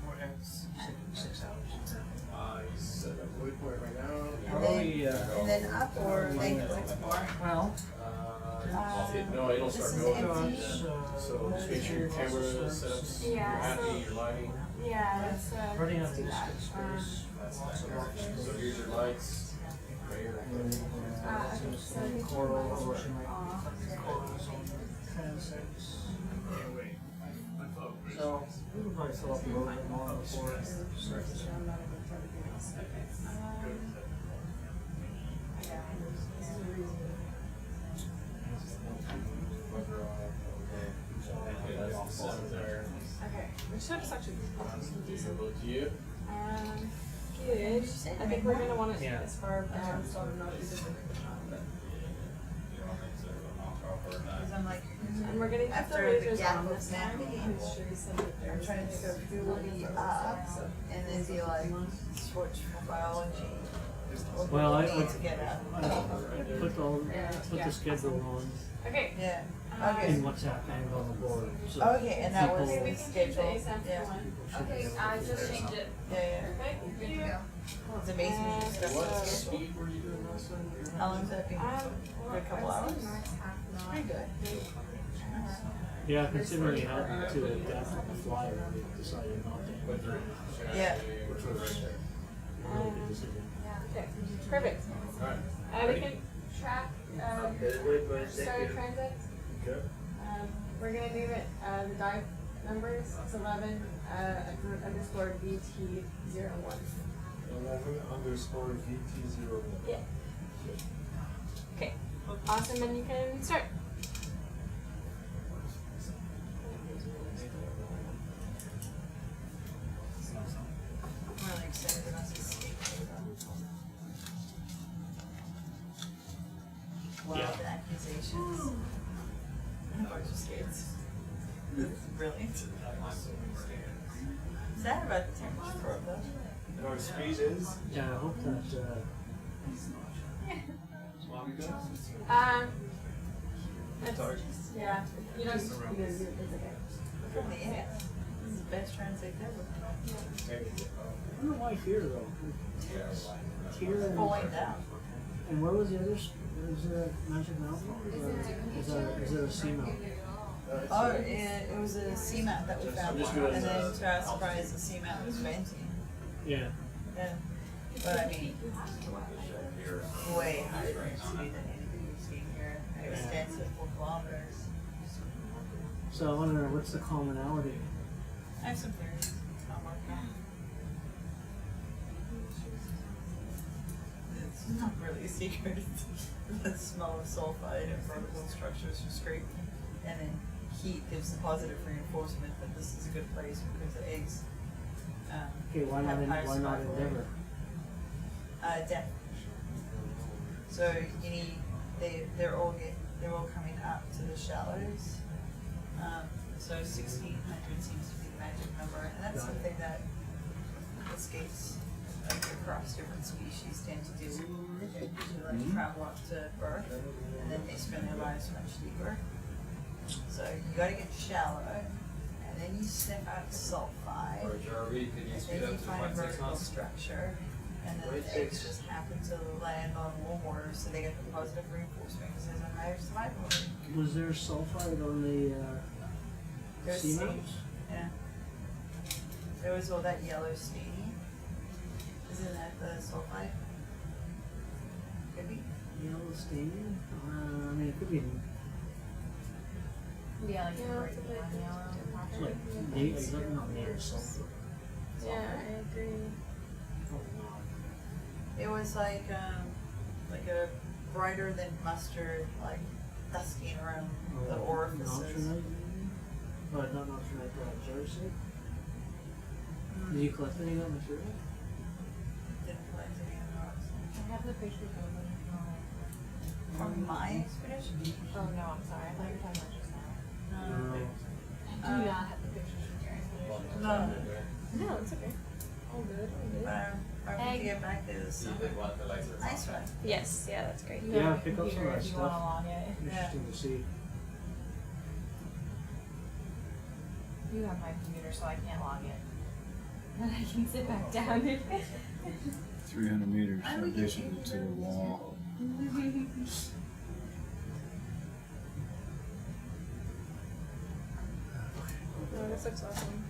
More eggs, 6 hours. You set up a waypoint right now. Probably, And then up or later? well, No, it'll This start is going. empty. So just make sure your camera setups, you're Yeah, happy, so- you're lighting. Yeah, that's running out of do this that. space. Lots of options. So here's your lights. Right here. So we can Coral, turn ocean, off. corals on transects. So we would probably fill up a little bit more before it starts. Okay, which side is actually decent? Look to you. Good. I think we're gonna want it Yeah. as far down so I'm not using the Because I'm like, And we're getting after the lasers gap on of this time. napping, I'm sure you said that I'm there's trying to think of who will be up and then be like, switch for biology. Well, I need to get up. put the schedule on Okay. Yeah. in Okay. what's happening on the board. So Okay, and that was people- the schedule. Yeah. Okay, I just changed it. Yeah, Okay, good to go. yeah. It's amazing you just got What the schedule. speed were you doing last time? How long's that been? For a couple hours? Pretty good. Yeah, considering you had to adapt on the fly, we decided not to. Yeah. Okay, perfect. We can track, starter transit. Okay. We're gonna name it, the dive numbers, it's 11, underscore VT01. 11_VT01. Yeah. Okay, awesome, and you can start. I'm really excited about this skate. Wild accusations. Or just skates. Really? Sad about the temperature though. And our speed is? Yeah, I hope that, That's, yeah, you know, it's okay. Yeah. This is the best transit ever. I don't know why here though. Here and, Falling down. and where was the other, is there a Magic Mountain? Is there a sea mountain? Oh, it was a seamount that we found, and then to our surprise, the seamount was venting. Yeah. Yeah. But I mean, way higher density than anything we've seen here. It extends to 4 kilometers. So I wonder what's the commonality? I have some theories. I'm working on. It's not really a secret. The smell of sulfide and vertical structures from scraping, and then heat gives the positive reinforcement that this is a good place because the eggs. Okay, why not in, why not in Denver? Depth. So you need they're all coming up to the shallows. So 1600 seems to be the magic number, and that's something that escapes like across different species tend to do. They usually like travel up to birth, and then they spend their lives much deeper. So you got to get shallow, and then you sniff out sulfide, and then you find a vertical structure, and then the eggs just happen to land on warm water, so they get the positive reinforcement because there's a higher survival rate. Was there sulfide on the There's sea staining. mountains? Yeah. There was all that yellow staining. Isn't that the sulfide? Could be. Yellow staining? I mean, it could be Yeah, like yellow. like native, not native sulfur. Yeah, I agree. It was like a brighter than mustard, like dusting around the orifices. Nocturnite? Not nocturnite, Jersey? Did you collect any of that material? Didn't collect any of those. I have the pictures of them. From my expedition? Oh, no, I'm sorry. I thought you were talking about just now. No. I do not have the pictures from your expedition. No. No, it's okay. All good, all good. But I'm going to get back there this summer. Nice one. Yes, yeah, that's great. Yeah, pick up some of that If you want to stuff. log it. Interesting to see. You have my computer, so I can't log it. Then I can sit back down. 300 meters basically to the wall. Oh, this looks awesome.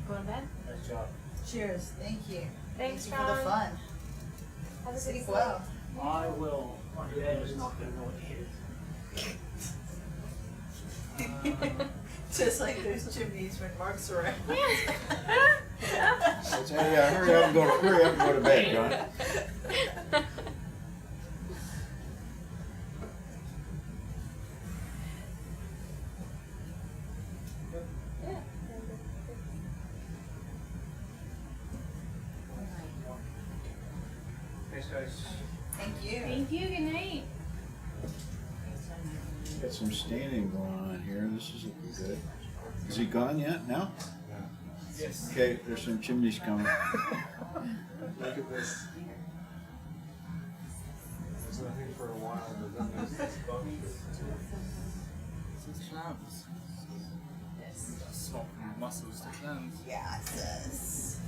Going to bed? Nice job. Cheers. Thank you. Thanks, Thank you for the John. fun. Have a good Sleep sleep. well. I will. My head is not going to know what hit it. Just like those chimneys when Mark's around. Yeah, hurry up and go to bed, John. Thanks, guys. Thank you. Thank you. Good night. Got some staining going on here. This is looking good. Is he gone yet now? Yes. Okay, there's some chimneys coming. Look at this. There's nothing for a while, but then there's this bunch of Clams. Swap mussels to clams. Yes.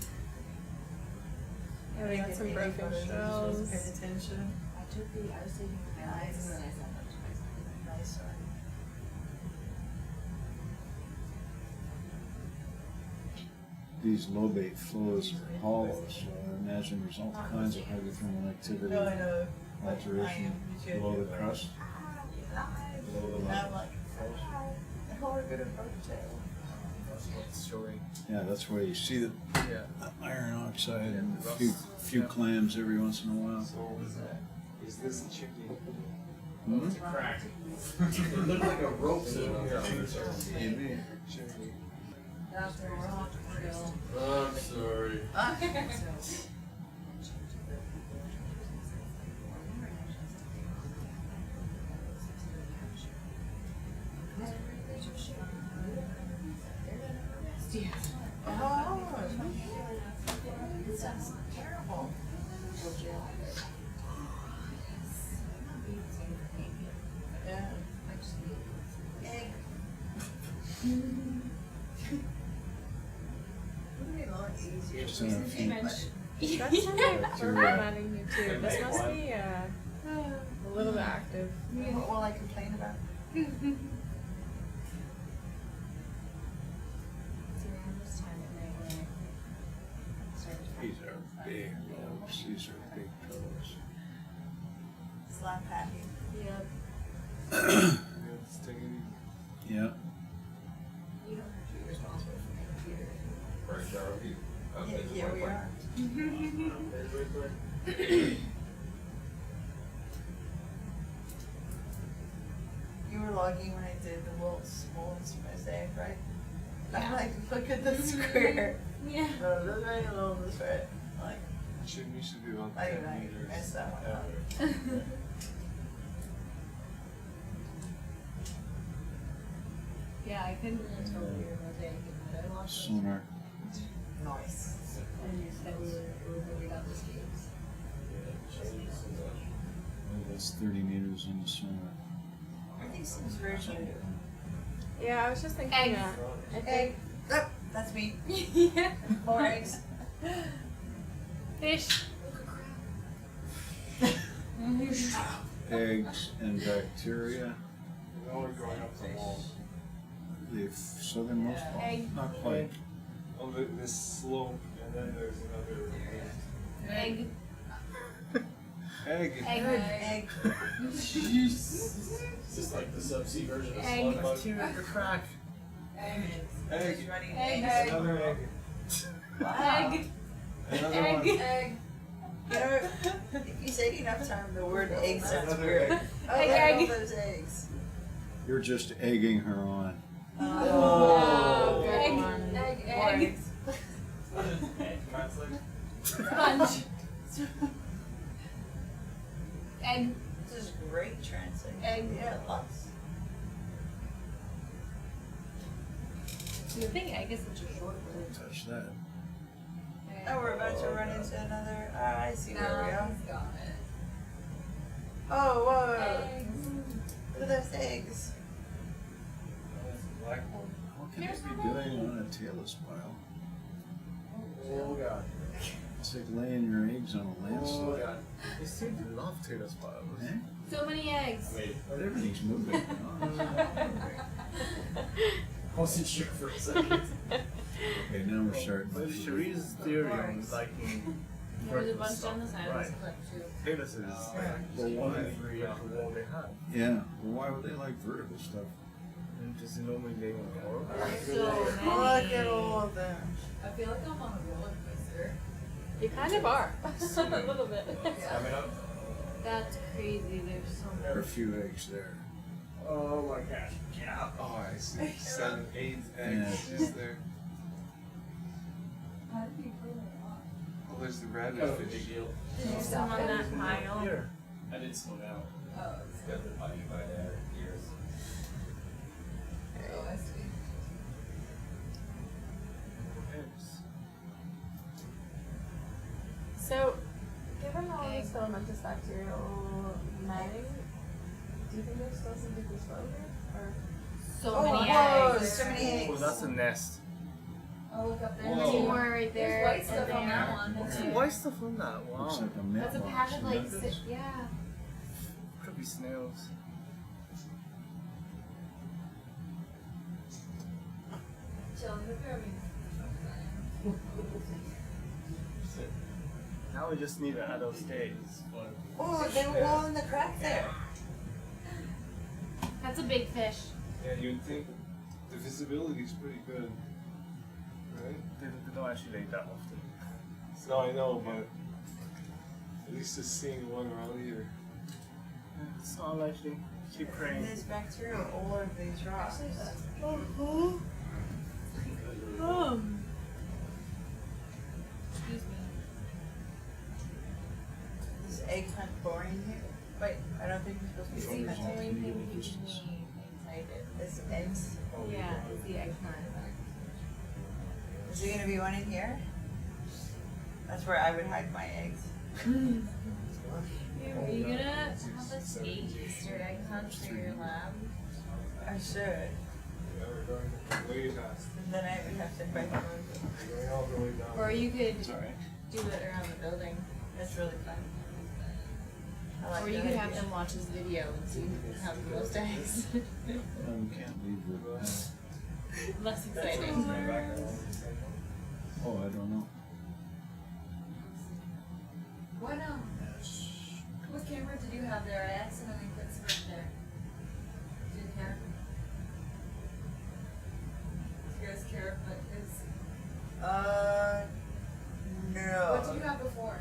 Yeah, we got some broken shells. Pay attention. I was taking the Nice. and then I sent them to myself. Nice one. These lobate flows are hollow, so I imagine there's all kinds of hydrothermal activity. No, I know. Alteration below the crust. Below the And I'm level. like, how are we gonna approach it? It's showing. Yeah, that's why you see the Yeah. iron oxide and a rust. few clams every once in a while. So is this a chimney? Hmm? Crack. It looked like a rope sitting on top of it. Maybe. Chimney. That's where we're all still. I'm sorry. Oh, that's terrible. Yeah. Egg. Would be a lot easier. Just in a few That's on my formatting YouTube. This must be a little bit active. What will I complain about? These are big lobes. These are big toes. Slap happy. Yep. It's taking Yeah. You don't have to be responsible for my computer. Yeah, here we are. You were logging when I did the wolves mosaic, right? I'm like, look at the square. Yeah. No, look at the little square. Like, chimney should be about I 10 even meters. messed that one up. Yeah, I couldn't really tell you were mosaic, but I watched it. Sonar. Nice. And you said we really got the scapes. That's 30 meters in the sonar. I think some spiritual. Yeah, I was just thinking Eggs. that. I Egg. think Oh, that's me. yeah. More eggs. Fish. Eggs and bacteria. Now we're going up the wall. The southernmost wall. Egg. Not quite. On this slope, and then there's another. Egg. Egg. Egg. Just like the subsea version of Egg. Slug Bug. At the crack. Egg. Egg. Ready? Egg. Another egg. Wow. Egg. Another Egg. one. Egg. You know, if you say it enough time, the word egg sounds Another weird. egg. Oh, Egg, look at all egg. those eggs. You're just egging her on. Oh, good Egg. one. Egg. More Egg. eggs. Sponge. Egg. This is great translation. Egg. Yeah, lots. Do you think egg is such a short word? Touch that. Oh, we're about to run into another. I see where we are. He's got it. Oh, whoa. Eggs. Look at those eggs. Black one. What can it be doing on a talus pile? Oh god. It's like laying your eggs on a Oh landslide. god. They seem to love tailor spiders. Eh? So many eggs. But everything's moving. I wasn't sure for a second. Okay, now we're starting. But Cherie's theory on liking There's a bunch on the side. Right. Tailors is Well, why? every wall they have. Yeah, well, why would they like vertical stuff? And just normally lay on the floor. So Look many. at all of them. I feel like I'm on a roller coaster. You kind of are. A little bit. That's crazy. There's so There are a many. few eggs there. Oh my gosh. Yeah. Oh, I see. 7, 8 eggs Yeah. just there. Oh, there's the rabbit Kind of a fish. big deal. Did you swim on that pile? Here. I did slow down. Oh, Got the money by their ears. So, given all this filamentous bacterial matting, do you think there's still some people slowly? Or So many eggs. So many eggs. Oh, that's a nest. oh, look up there. Whoa. Two more right there. There's white stuff and on that there. one. And there. Why stuff on that? Wow. Looks like a That's a mailbox. pack of like doesn't it? yeah. Could be snails. Now we just need an adult stage. Oh, they were all in the crack there. That's a big fish. Yeah, you'd think the visibility is pretty good, right? They don't actually lay that often. No, I know, but at least just seeing one around here. Yeah, it's not likely. Keep praying. There's bacteria all over these rocks. Excuse me. Is eggplant boring here? Wait, I don't think you're supposed to be It's saying the that. only thing you need inside it. This eggs. Yeah, it's the eggplant. Is there gonna be one in here? That's where I would hide my eggs. Are you gonna have us age Easter egg hunt for your lab? I should. Yeah, we're going way past. And then I would have to fight them. We're going all the way down. Or you could It's all right. do it around the building. That's really fun. I like Or you that could have idea. them watch this video and see who has the most eggs. Well, we can't leave with Less exciting. Oh, I don't know. What camera did you have there? I accidentally put Schmidt there. Didn't care. Do you guys care if it is? No. What did you have before?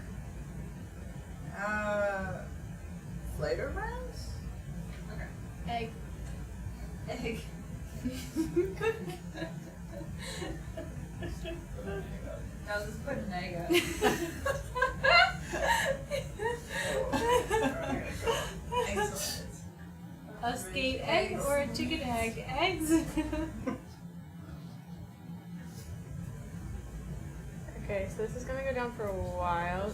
Flavor rounds? Okay. Egg. Egg. I was just putting an egg up. Excellent. A skate egg or a chicken egg? Eggs. Okay, so this is gonna go down for a while.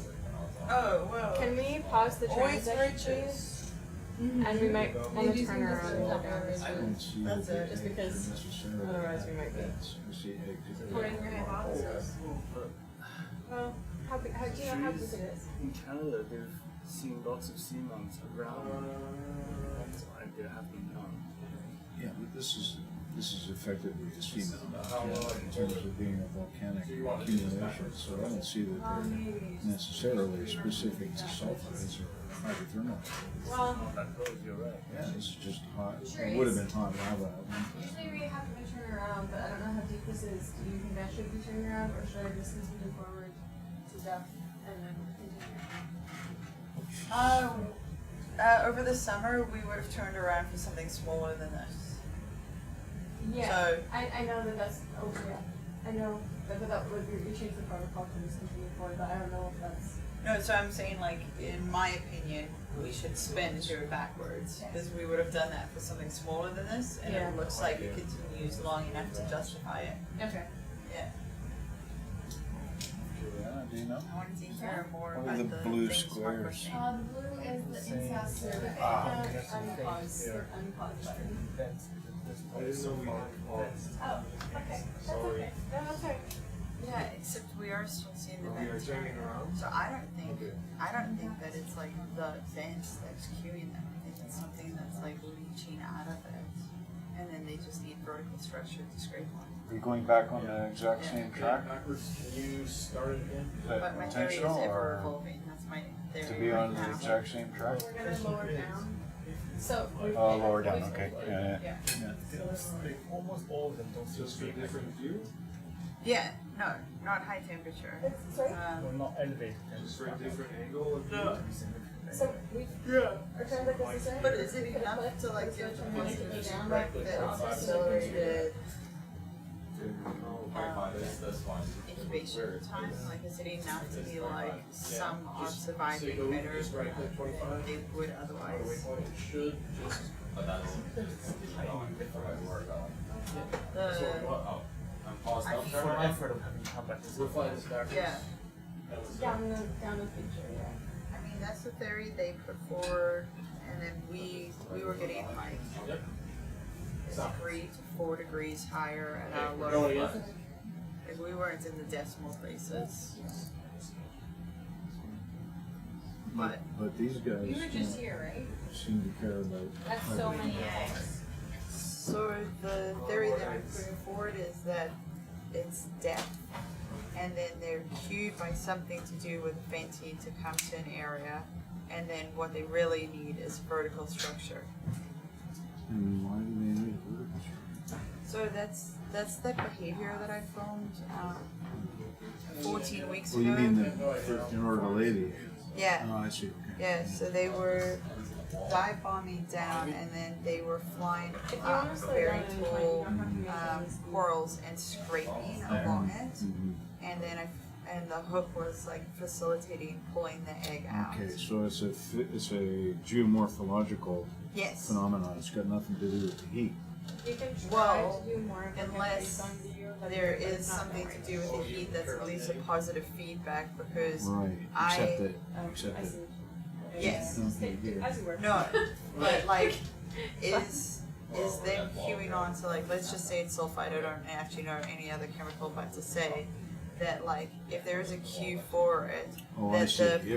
Oh, well. Can we pause the Always transition, riches. please? And we might want to turn around and look down this I way. don't see That's that it. Just the because eggs are necessarily otherwise we might be eggs. I see eggs. According to your hypothesis. Well, how do you know how big it is? In Canada, they've seen lots of sea monks around. That's why they have been young. Yeah, but this is effectively the seamount in terms of being a volcanic accumulation. So I don't see that they're necessarily specific to sulfides or hydrothermal. Well, That goes, you're right. Yeah, this is just hot. It would have been hot lava at one point. usually we have to turn around, but I don't know how deep this is. Do you think I should be turning around, or should I just continue forward to depth and then continue? Over the summer, we would have turned around for something smaller than this. Yeah, So- I know that that's, oh yeah, I know that without, you changed the protocol to just continue forward, but I don't know if that's. No, so I'm saying, like, in my opinion, we should spin to go backwards, because we would have done that for something smaller than this, and Yeah. it looks like it continues long enough to justify it. Okay. Yeah. Yeah, do you know? I wanted to hear more What about are the the blue things Mark was squares? saying. The blue is the InSAS survey. Unpause button. I didn't know we had paused. Oh, okay, that's okay, no, that's right. Yeah, except we are still seeing the We are vents. turning around. So I don't think Okay. that it's like the vents that's queuing them. I think it's something that's like leaching out of it, and then they just need vertical structure to scrape on. Are you going back on the exact same track? Backwards, can you start it again? Is But that my theory is intentional ever or evolving. That's my theory. to be right on the now. exact same track? We're gonna lower down. So. Oh, lower down, okay, yeah, yeah. It looks like almost all of them don't seem Just to for a be different view? Yeah, no, not high temperature. Sorry? Well, not elevated. Just for a different angle of view? No. So we. Yeah. Our trend like this is right. But is it enough to like give the positive feedback that it's accelerated incubation time? Like, is it enough to be like some are surviving better than they would otherwise? It should just. But that's work on. The For effort of having come back. We'll fly this backwards. yeah. Down the picture, yeah. I mean, that's the theory they put forward, and then we were getting like 3 to 4 degrees higher at our low point. If we weren't in the decimal places. But these guys You were just here, right? seem to care about. That's so many eggs. so the theory that I'm putting forward is that it's depth, and then they're cued by something to do with venting to come to an area, and then what they really need is vertical structure. And why do they need vertical structure? So that's that behavior that I filmed 14 weeks Well, ago. you mean in order to lay the egg? Yeah. Oh, I see. Okay. Yeah, so they were dive bombing down, and then they were flying up very tall corals and scraping along it, and then and the hook was like facilitating pulling the egg out. Okay, so it's a geomorphological Yes. phenomenon. It's got nothing to do with the heat. You can try Well, to do more of unless there is something to do with the heat that's at least a positive feedback, because Right. Except that. Yes. Okay, yeah. No, but like, is them queuing on to, like, let's just say it's sulfide. I don't actually know any other chemical, but to say that, like, if there is a cue for it, Oh, that I see. the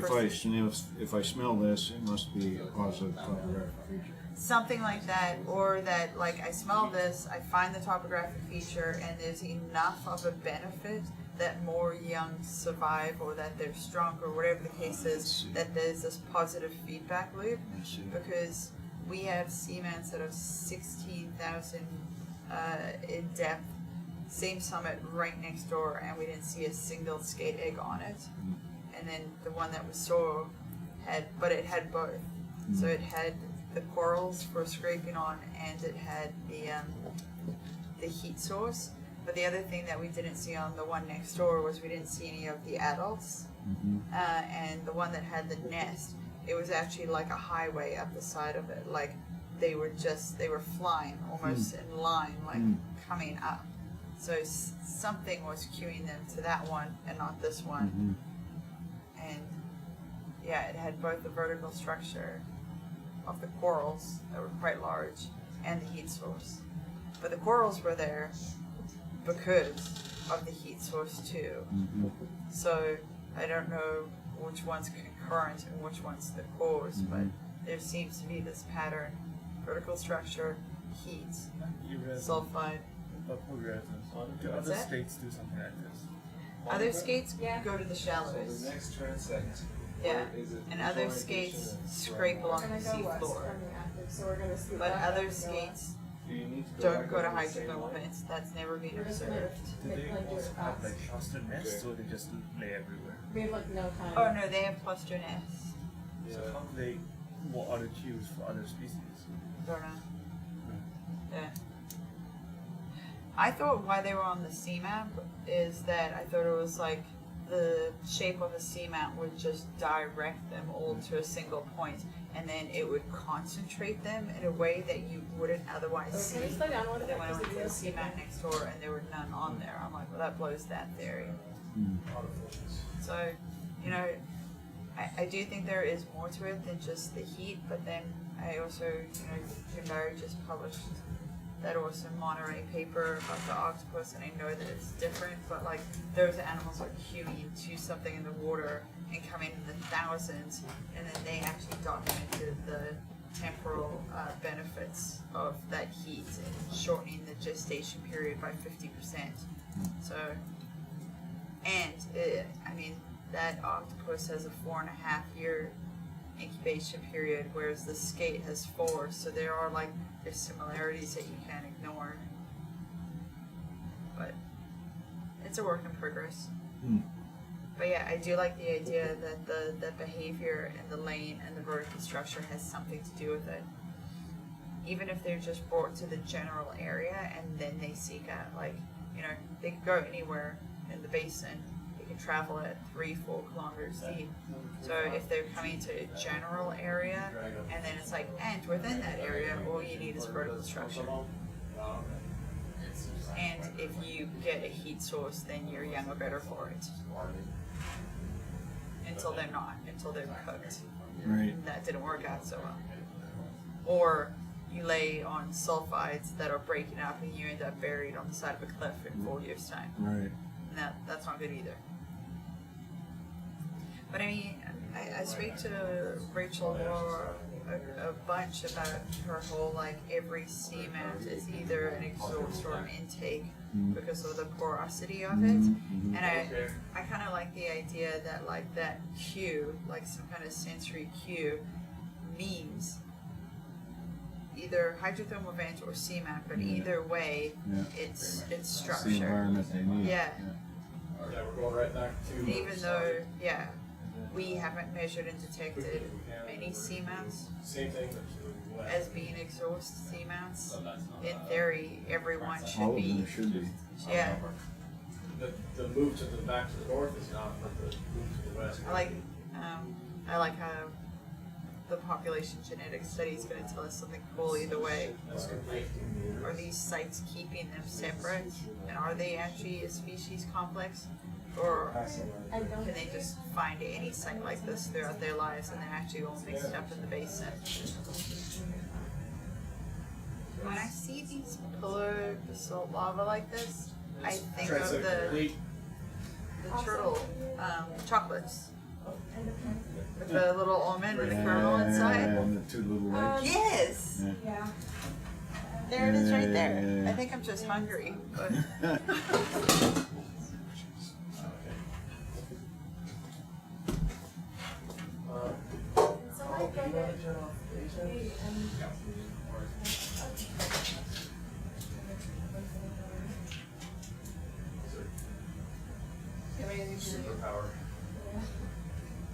If I smell this, it must be a positive topographic feature. something like that, or that, like, I smell this, I find the topographic feature, and there's enough of a benefit that more young survive, or that they're stronger, whatever the case is, that there's this positive feedback loop. Because we have seamans that are 16,000 in depth, same summit right next door, and we didn't see a single skate egg on it. And then the one that we saw but it had both. So it had the corals for scraping on, and it had the heat source. But the other thing that we didn't see on the one next door was we didn't see any of the adults. And the one that had the nest, it was actually like a highway up the side of it. Like they were flying almost in line, like coming up. So something was cueing them to that one and not this one. And yeah, it had both the vertical structure of the corals that were quite large and the heat source. But the corals were there because of the heat source too. So I don't know which one's concurrent and which one's the cause, but there seems to be this pattern: vertical structure, heat, sulfide. Do other states do something like this? Other skates go to the shallows. The next transect. Yeah, and other skates scrape along the seafloor. But other skates don't go to hydrothermal vents. That's never been observed. Do they also have like cluster nests, or they just lay everywhere? We have like no time. Oh no, they have cluster nests. So how do they, what are the cues for other species? Don't know. Yeah. I thought why they were on the seamount is that I thought it was like the shape of a seamount would just direct them all to a single point, and then it would concentrate them in a way that you wouldn't otherwise see. But then when I went to the seamount next door and there were none on there, I'm like, well, that blows that theory. So, you know, I do think there is more to it than just the heat, but then I also, you know, Jim Barry just published that awesome Monterey paper about the octopus, and I know that it's different, but like those animals are queuing to something in the water and coming in the thousands, and then they actually documented the temporal benefits of that heat and shortening the gestation period by 50%. So, and I mean, that octopus has a 4.5-year incubation period, whereas the skate has 4. So there are like there's similarities that you can't ignore. But it's a work in progress. But yeah, I do like the idea that the behavior and the lane and the vertical structure has something to do with it. Even if they're just brought to the general area and then they seek out, like, you know, they can go anywhere in the basin. They can travel at 3-4 kilometers deep. So if they're coming to a general area and then it's like, and within that area, all you need is vertical structure. And if you get a heat source, then you're younger, better for it. until they're not, until they're cooked. Right. And that didn't work out so well. Or you lay on sulfides that are breaking up and you end up buried on the side of a cliff in 4 years' time. Right. And that's not good either. But I mean, I speak to Rachel Laura a bunch about her whole, like, every seamount is either an exhaust or an intake because of the porosity of it. And I kind of like the idea that, like, that cue, like some kind of sensory cue, means either hydrothermal vent or seamount, but either way, it's structure. It's the environment they need. Yeah. Yeah, we're going right back to. Even though, we haven't measured and detected any seamounts Same thing. as being exhaust seamounts. In theory, everyone All should of be. them should be. Yeah. The move to the back to the north is not, but the move to the west. I like how the population genetics study is going to tell us something cool either way. Like, are these sites keeping them separate, and are they actually a species complex, or can they just find any site like this throughout their lives and they're actually all mixed up in the basin? When I see these pillar basalt lava like this, I think of the turtle chocolates. With the little almond and the caramel inside. And the two little legs. Yes! Yeah. There it is right there. I think I'm just hungry. But Superpower.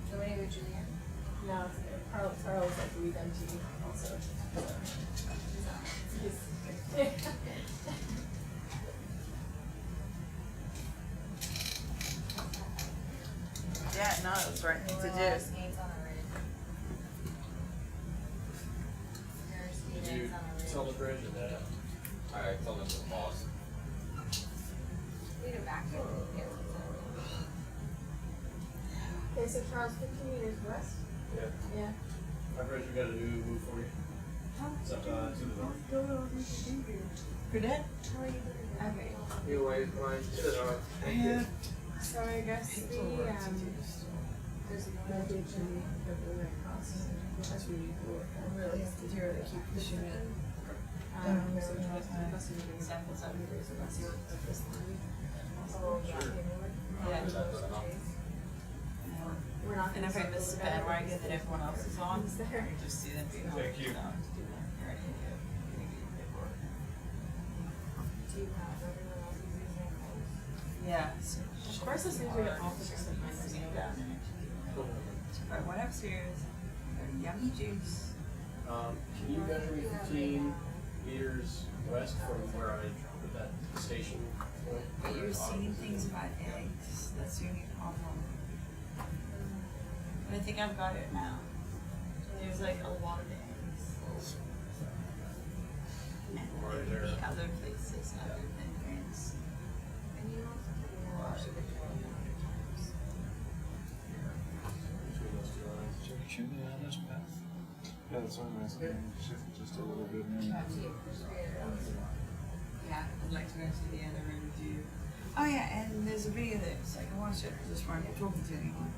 Somebody with Julia? No, Carl's like read MT also. yeah, no, that's the right thing to do. Did you tell the bridge or that? I told them to pause. Read it back. Okay, so Charles, 15 meters west? Yeah. Yeah. Our bridge, we got a new move for you. It's up to the north. Burnett? How are you doing? Okay. You wait, Ryan. To the north. Yeah. So I guess there's a voltage in the blue cross. That's really cool. Really, it's the zero that keep pushing it. So that's samples out of here, so that's the first line. We're not And if I miss the bandwagon that everyone else is on, I just see them being on. Thank you. Yeah. Of course, this seems like an opposite of my But what upstairs, yummy juice. Can you measure me 15 meters west from where I put that station point? But you're seeing things about eggs. That's the only problem. But I think I've got it now. There's like a lot of eggs. And Right there. the other places other than France. Between those two lines. Is there a chimney on this path? Yeah, that's what I'm asking. Shift just a little bit. Yeah, I'd like to go to the other room and do. Oh yeah, and there's a video there, so I can watch it. I just weren't talking to anyone.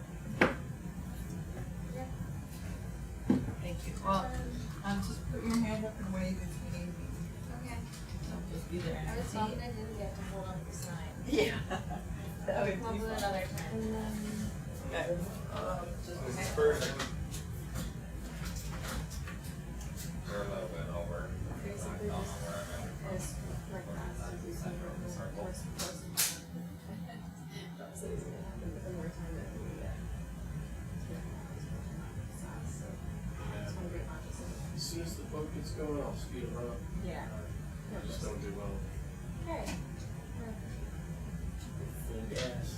Thank you. Well, just put your hand up and wave if you need me. Okay. I'll just be there. I was bummed I didn't get to hold on to the sign. Yeah. That would Come up be with fun. another time. Okay. This is perfect. We're a little bit over. Basically, just as like fast as you can, the worst person. So it's gonna happen the more time that we get. So, just wanna be conscious of it. As soon as the boat gets going, I'll speed them up. Yeah. I just don't do well. Okay. Full gas.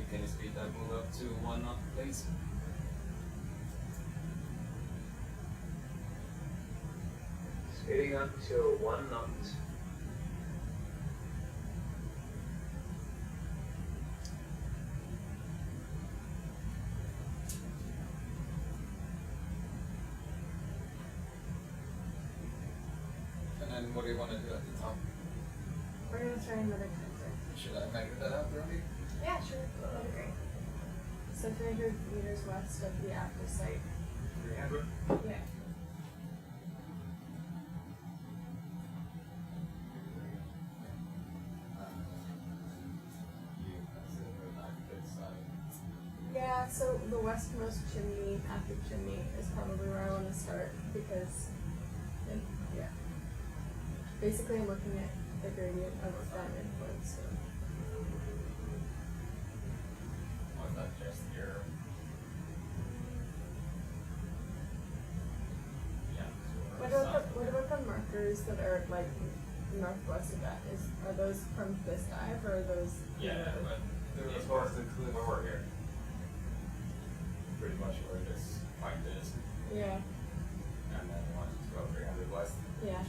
can you speed that move up to 1 knot, please? Speeding up to 1 knot. And then what do you want to do at the top? We're gonna try another cleanser. Should I measure that out, Brody? Yeah, sure. That'd be great. So 300 meters west of the active site. 300? Yeah. Yeah, so the westmost chimney, active chimney, is probably where I want to start because, yeah. Basically, I'm looking at the gradient of that influence. So. Or not just your. Yeah. What about the markers that are like northwest of that? Are those from this dive or are those? Yeah, but they're supposed to include over here. Pretty much where this point is. Yeah. And then we want it to go 300 west. Yeah.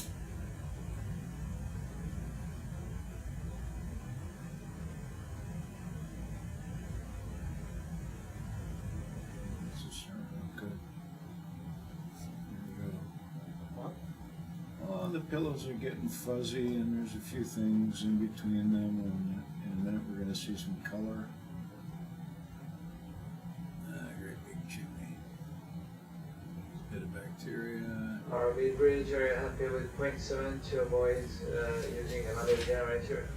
This is starting to look good. There we go. Oh, the pillows are getting fuzzy, and there's a few things in between them, and in a minute we're going to see some color. Great big chimney. Bit of bacteria. Are we bridge, are you happy with 0.7 to avoid using another generator?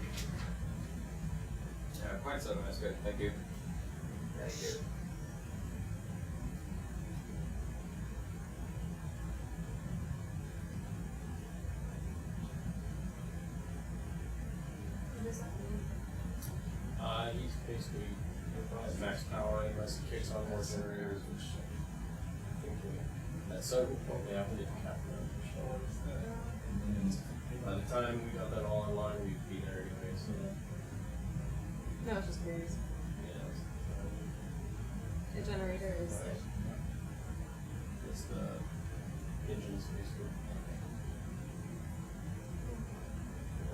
Yeah, 0.7 is good, thank you. Thank you. What does that mean? He's basically at max power unless he kicks on more generators, which I think that's so yeah, we didn't have to. By the time we got that all online, we'd be there anyway, so. No, it's just curious. Yeah. A generator is. It's the engines basically.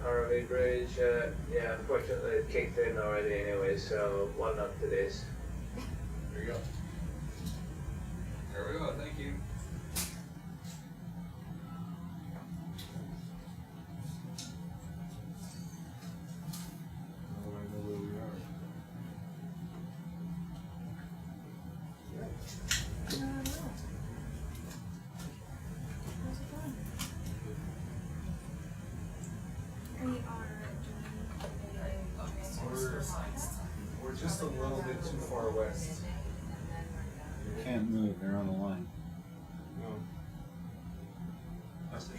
RV bridge, yeah, unfortunately it kicked in already anyway, so 1 knot to this. There you go. There we go, thank you. Now I know where we are. We're just a little bit too far west. You can't move, you're on the line. No.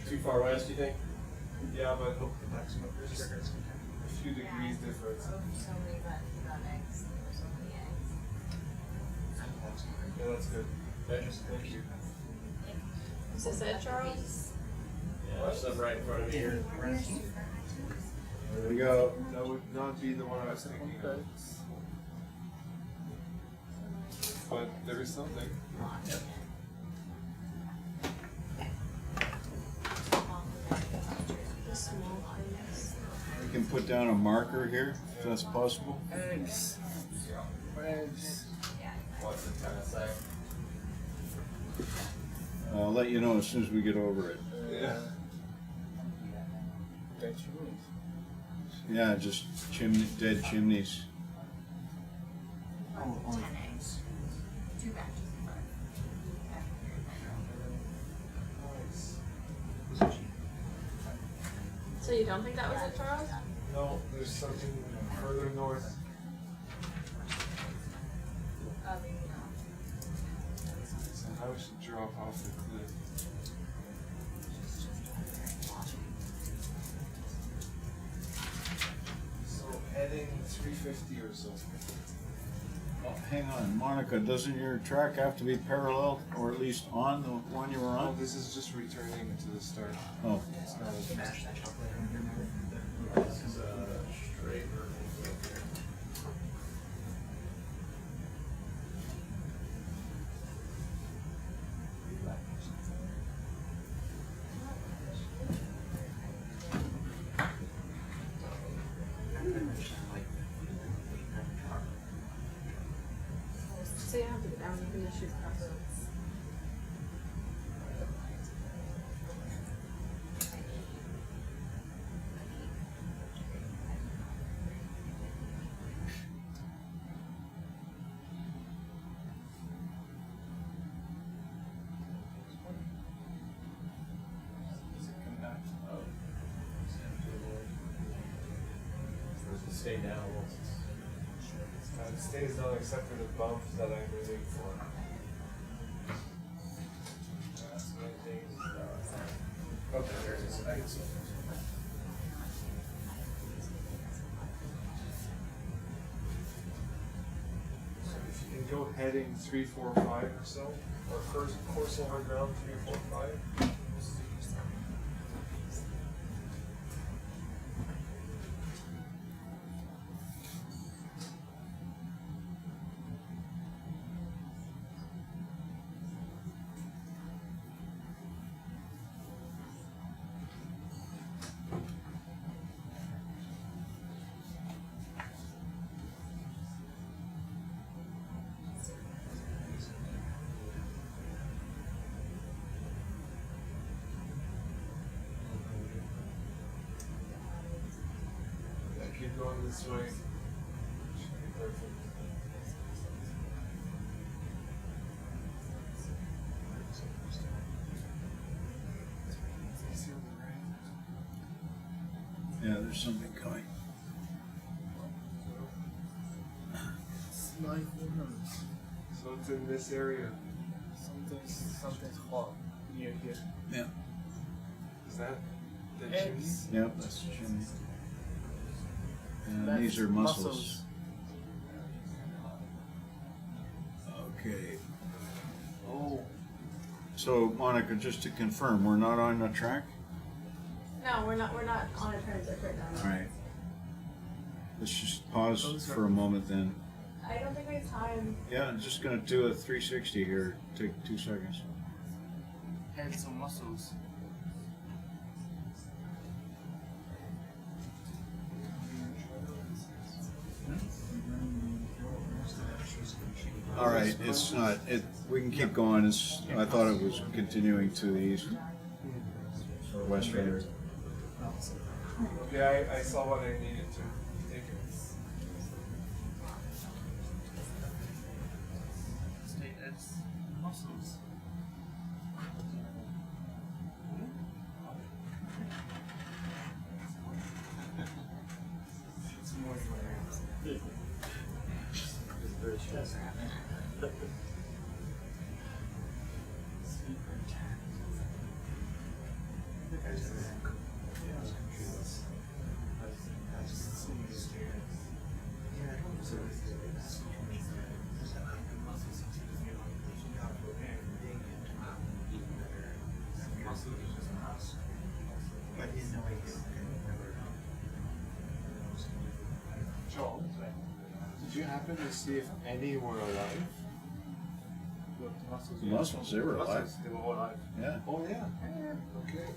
Too far west, you think? Yeah, but just a few degrees difference. So many eggs. So many eggs. Yeah, that's good. Thank you. Is this it, Charles? Yeah, there's some right in front of me here. There we go. That would not be the one I was thinking of. But there is something. We can put down a marker here, if that's possible. Eggs. Eggs. What's the kind of say? I'll let you know as soon as we get over it. Yeah. Dead chimneys. Yeah, just dead chimneys. Oh, 10 eggs. 2 batches of 5. So you don't think that was it, Charles? No, there's something further north. Somehow we should drop off the cliff. So heading 350 or so. Oh, hang on, Monica, doesn't your track have to be parallel, or at least on the one you were Oh, on? this is just returning to the start. Oh. It's not a This is a straight vertical here. So you don't have to go down, you can just shoot across. Stay down once It stays down except for the bump that I'm waiting for. That's one thing. Okay, there it is. I can see it. So if you can go heading 3, 4, 5 or so, or first course over ground 3, 4, 5. Keep going this way. Should be perfect. Yeah, there's something coming. So it's in this area. Something's hot near here. Yeah. Is that the chimney? Yep, that's the chimney. And That's these are mussels. Okay. Oh. So, Monica, just to confirm, we're not on the track? No, we're not on a transit right now. All right. Let's just pause for a moment then. I don't think we have time. Yeah, I'm just gonna do a 360 here. Take 2 seconds. Had some mussels. All right, it's not. We can keep going. I thought it was continuing to the east or west rather. Okay, I saw what I needed to. Thank you. State as mussels. It's more than Joel, did you happen to see if any were alive? The mussels, they were alive. Mussels, they were all alive. Yeah. Oh yeah. Okay.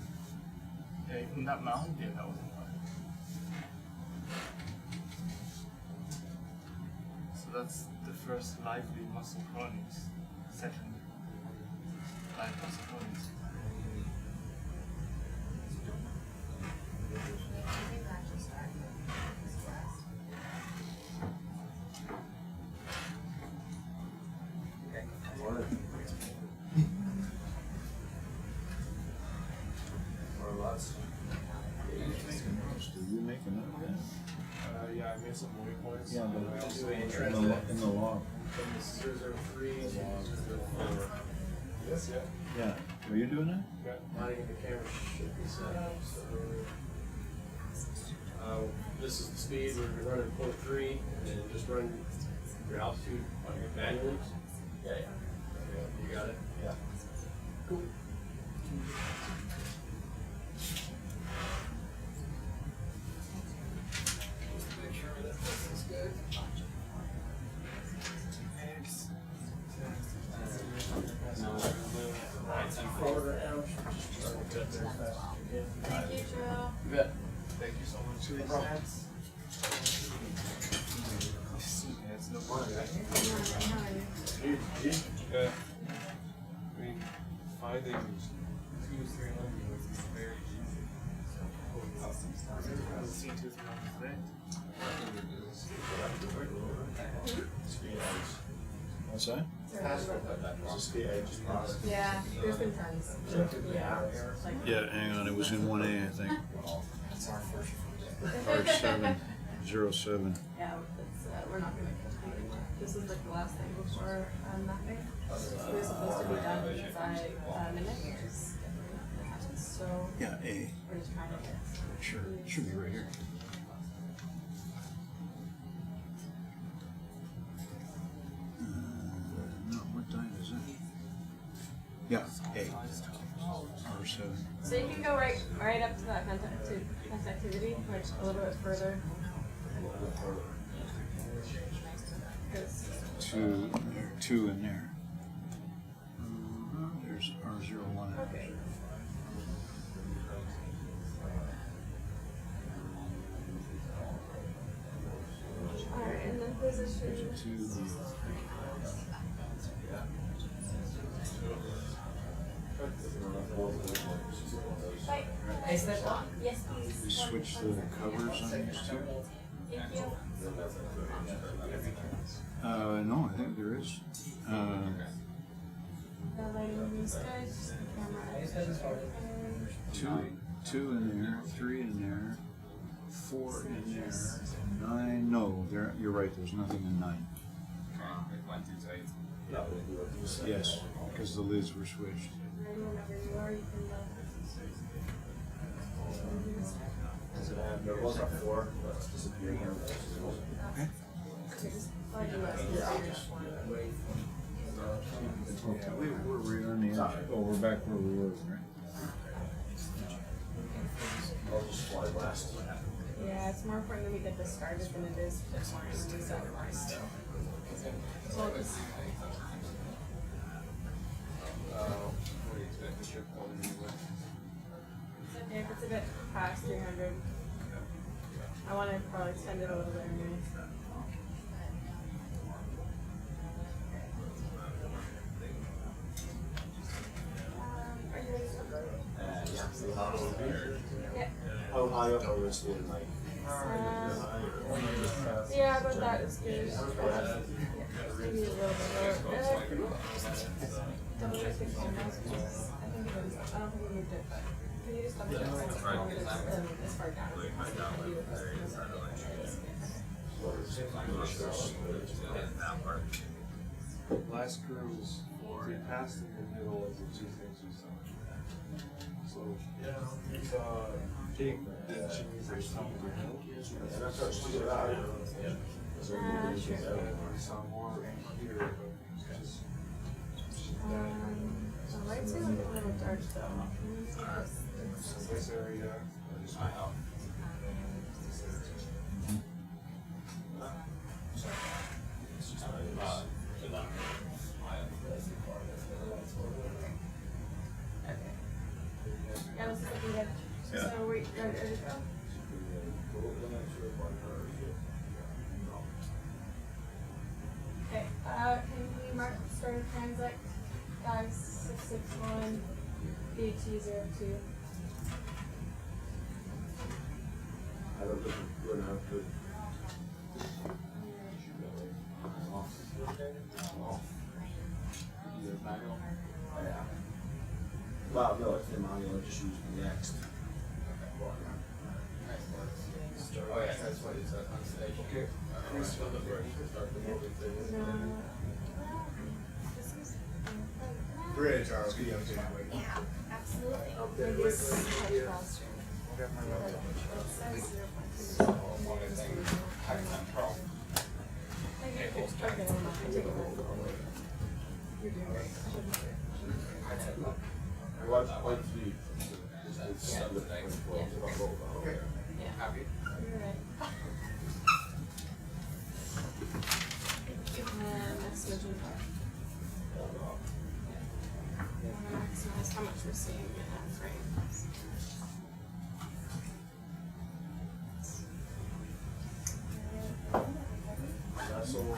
In that mountain there, that was alive. So that's the first lively mussel colonies. Second live mussel colonies. Did you make a note of that? Yeah, I made some waypoints. Yeah, but I also in the log. This is 003, this is 004. Yes, yeah. Yeah. Were you doing that? Yeah. Not even the camera should be set up. So, this is the speed. We're running 0.3, and then just run your altitude on your manually. Yeah, yeah. You got it? Yeah. Cool. Make sure that this is good. Thank you, Joe. You bet. Thank you so much. No problem. It's no problem. I know. Yeah. I mean, finding 200-300 was very easy. What's that? Yeah, there's been tons. Yeah, hang on, it was in 1A, I think. R707. Yeah, we're not gonna complete anymore. This is like the last thing before mapping. We're supposed to be done by midnight. So Yeah, A. we're just trying to get. Sure, should be right here. No, what time is it? Yeah, A. R7. So you can go right up to that connectivity, which a little bit further. Two in there. There's R01. Okay. Alright, and then position. Yes, please. We switch the covers on these two? Thank you. No, I think there is. The lighting is good. Camera. Two in there, 3 in there, 4 in there, 9. No, there. You're right. There's nothing in 9. Yes, because the lids were switched. There was a 4 that's disappearing. Okay. We're right on the edge. Oh, we're back where we were, right? I'll just fly west. Yeah, it's more important that we get this started than it is for science to sacrifice. So I'll just. What do you expect the trip on anyway? Yeah, if it's a bit past 300, I want to probably extend it a little bit anyway. Are you ready to go? Yeah. How high up are we still in like? Yeah, but that is good. Maybe a little bit lower. Double check the cameras, because I think it was, I don't think we moved it, but can you just double check the camera as far down as Last cruise, we passed in the middle of the 2 things we saw. So, we saw big cheese or something. We saw more here, but just. The lights are like a little dark though. So this area. Yeah, this is looking good. Yeah. So we ready to go? Okay, can we mark start of transit? 5661 BT02. I don't think we're gonna have to. Yeah. Well, no, it's the manual, just use the next. Oh yeah, that's what it's on stage. Okay. Start the moving thing. Bridge, Charles, can you have Yeah, absolutely. Maybe it's much faster. You're doing great. What's the? Okay. Yeah. Happy? You're right. And next vision part. We want to maximize how much we're seeing in that frame. That's all.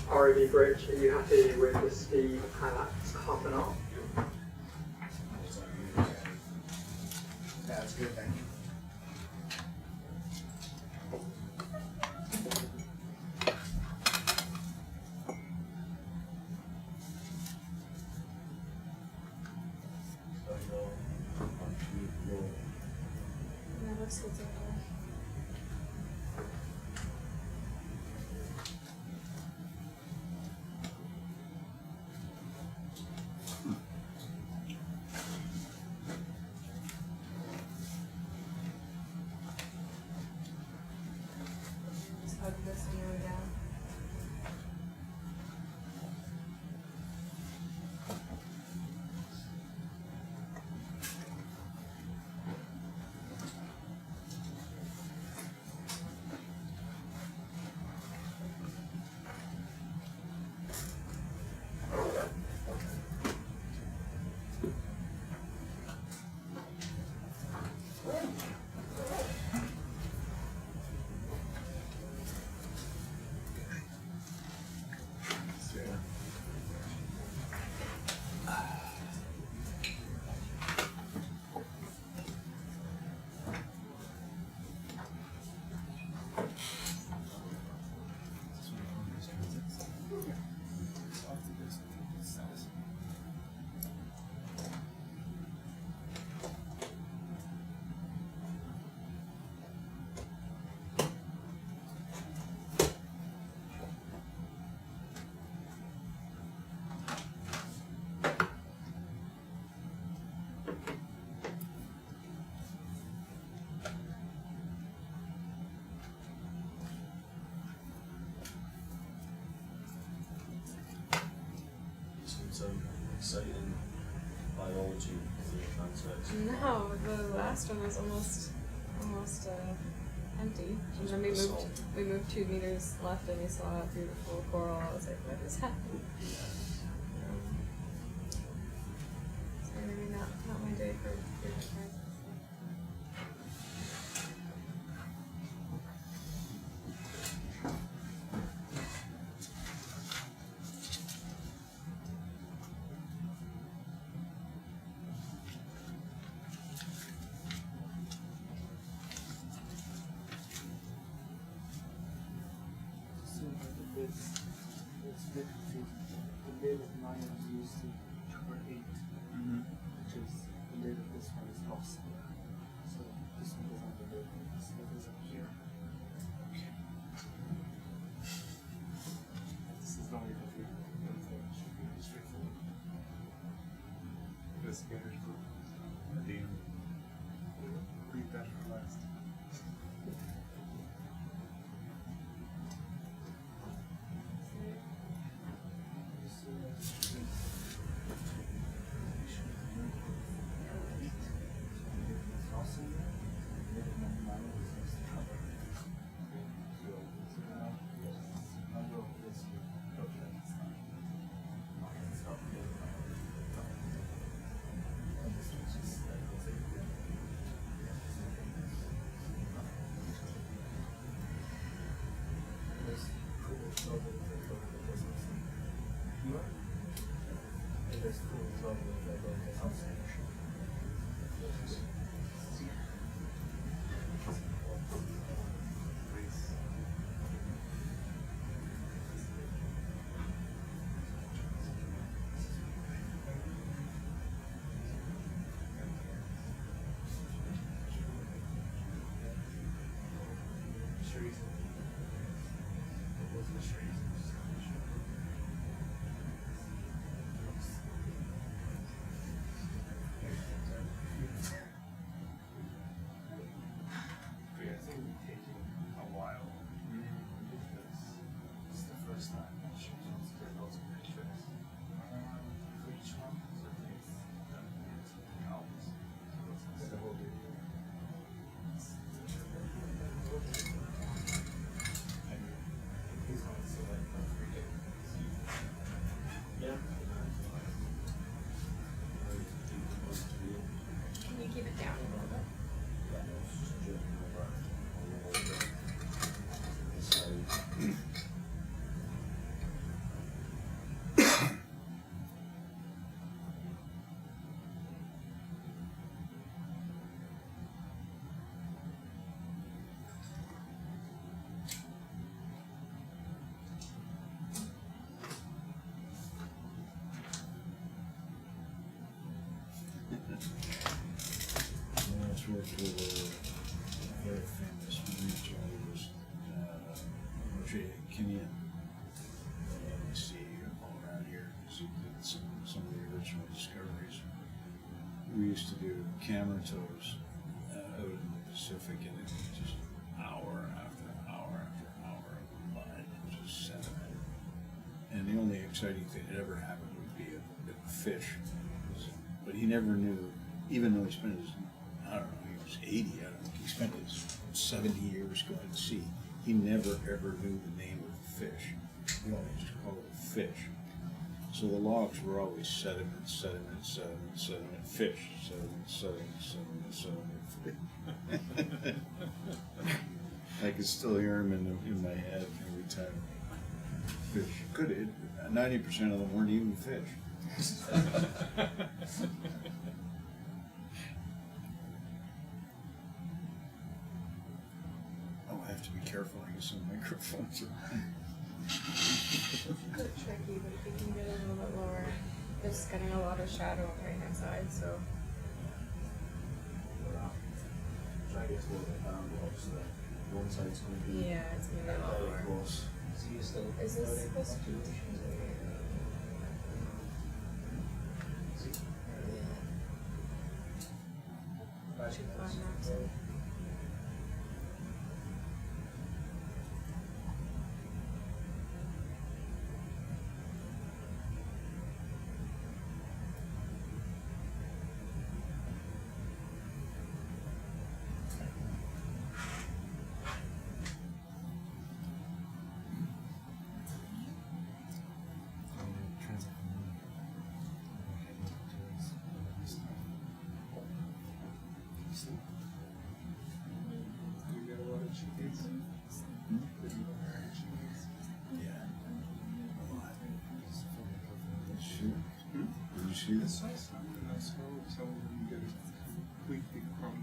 RV bridge, are you happy with the speed at half an hour? That's good, thank you. That looks good so far. Just hug this on your way down. Some exciting biology concepts. No, the last one was almost empty. And then we moved 2 meters left and we saw a beautiful coral. I was like, what is happening? So maybe not my day for different. It's a bit confusing. The lid of mine is used to cover 8, which is the lid of this one is lost. So this one goes on the lid. This lid is up here. This is only the view. It should be straightforward. Just get it for the end. Read that for last. Let's work with a very famous marine geologist, Roger Kinnean. You see all around here, because he did some of the original discoveries. We used to do camera tows out in the Pacific, and it was just hour after hour after hour of mud, just sediment. And the only exciting thing that ever happened would be a fish. But he never knew, even though he spent his, I don't know, he was 80, I don't think, he spent his 70 years going to sea. He never ever knew the name of the fish. He always just called it a fish. So the logs were always sediment, sediment, sediment, sediment, fish, sediment, sediment, sediment, sediment. I can still hear him in my head every time. Fish. Could it? 90% of them weren't even fish. Oh, I have to be careful. I guess some microphones are. It's a bit tricky, but if you can get a little bit lower, it's getting a lot of shadow on the right hand side, so. Try to get to so that one side's going to be Yeah, it's gonna be a lot lower. close. Is this supposed to be? Did you see this? So you get a weekly crumb.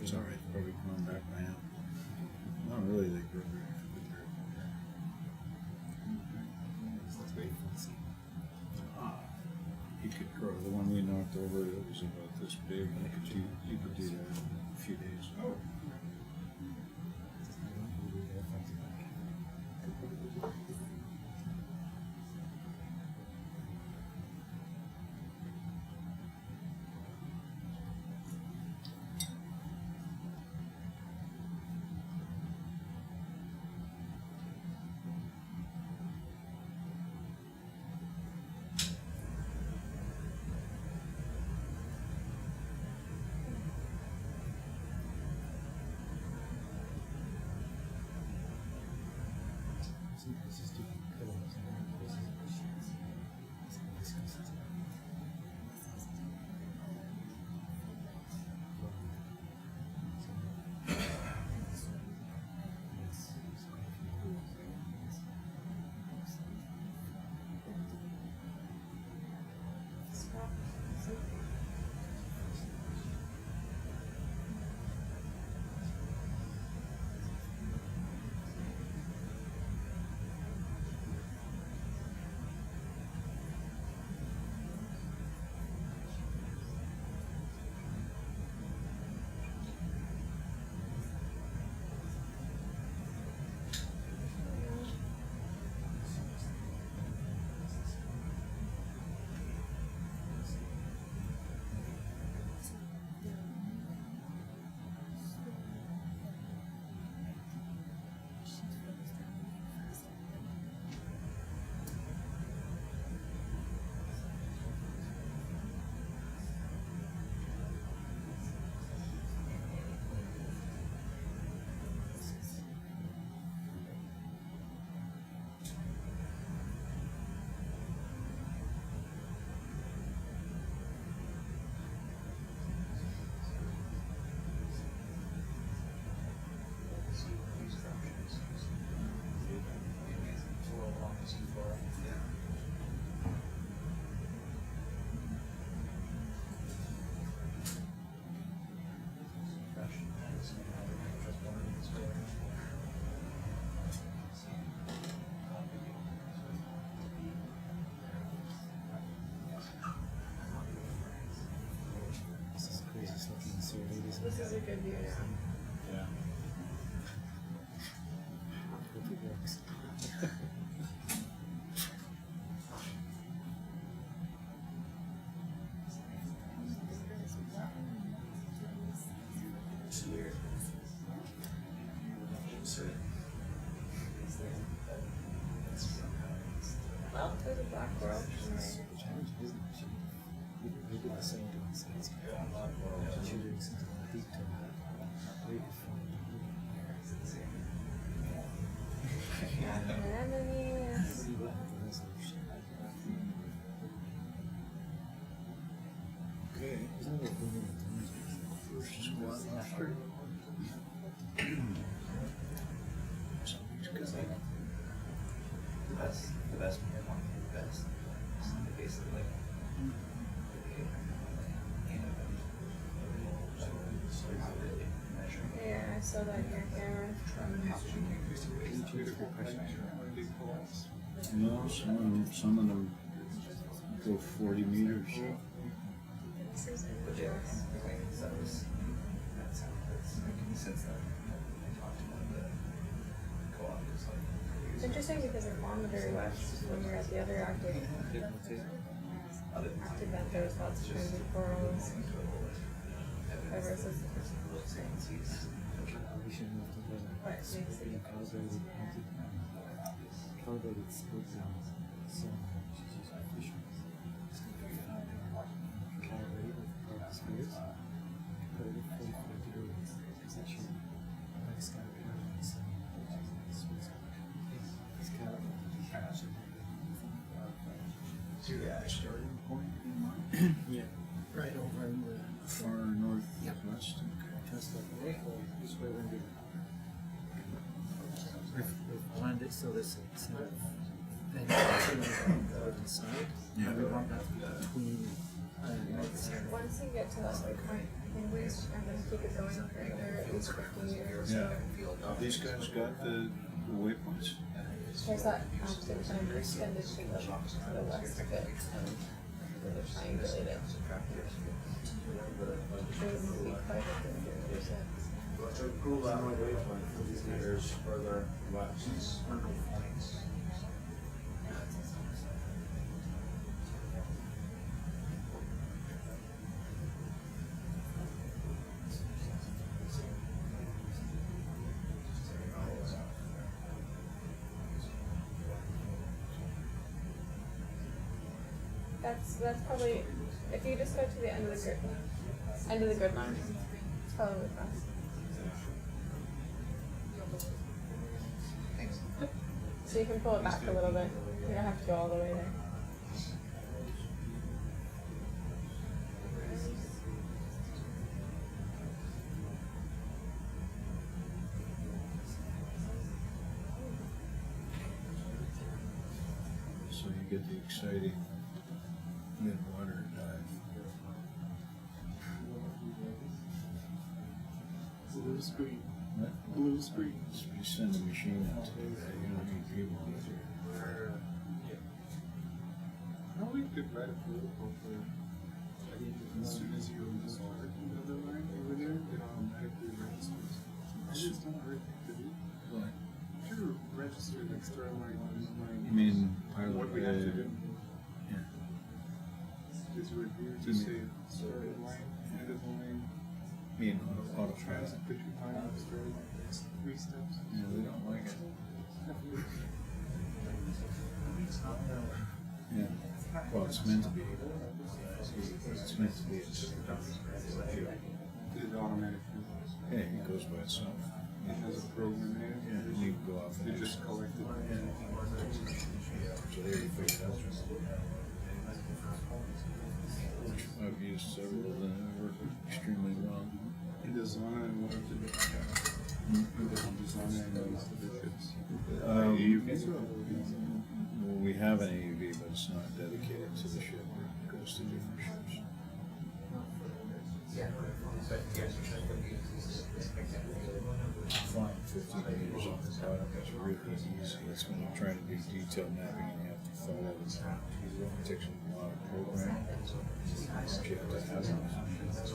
It's all right. Probably coming back by now. Not really. They grow very you could grow the one we knocked over. It was about this big. You could do that in a few days. Oh. is a good view now. Yeah. Well, there's a black squirrel. Okay. First squat after. The best, basically like. Yeah, I saw that in your camera. No, some of them go 40 meters. But yeah, so that's how since then I talked to one of the co-authors It's interesting because in Longwood West, when we were at the other active event, there was lots of crazy corals. Viruses. Starting point? Yeah, right over in the far northwest. Just like this way when we've planned it so this it's not on the garden side. Yeah. And we want that to be between Once you get to that point, I think we just are going to keep it going for another at least 15 years. Yeah. These guys got the waypoints? There's that observation extended to the west of it. They're triangulated. So cool out waypoint for these meters further west. That's probably, if you just go to the end of the grid line, it's probably the best. So you can pull it back a little bit. You don't have to go all the way there. So you get the exciting mid-water dive. blue screen. What? Blue screen. You send the machine out to do that, you don't need people out there. No, we could write a protocol for, I think, as soon as you start another line over there, it automatically registers. I just don't know to do. What? To register the extra line on this line. You mean pilot? What we have to do Yeah. is review to say start of line, end of line. Me and auto pilot. Put your time on start line. It's 3 steps. Yeah, they don't like it. Yeah. Well, it's meant to be. It's meant to be. It's automatic. Hey, it goes by itself. It has a program in it. Yeah, you go off. You just collect it. So there you figure it out. I've used several of them. They work extremely well. In the zona and what of the zona and most of the ships. Well, we have an AUV, but it's not dedicated to the ship. It goes to different ships. Flying 15 meters off the bottom is really easy. It's when you're trying to do detail mapping and you have to follow the. It takes a lot of programming. You have to have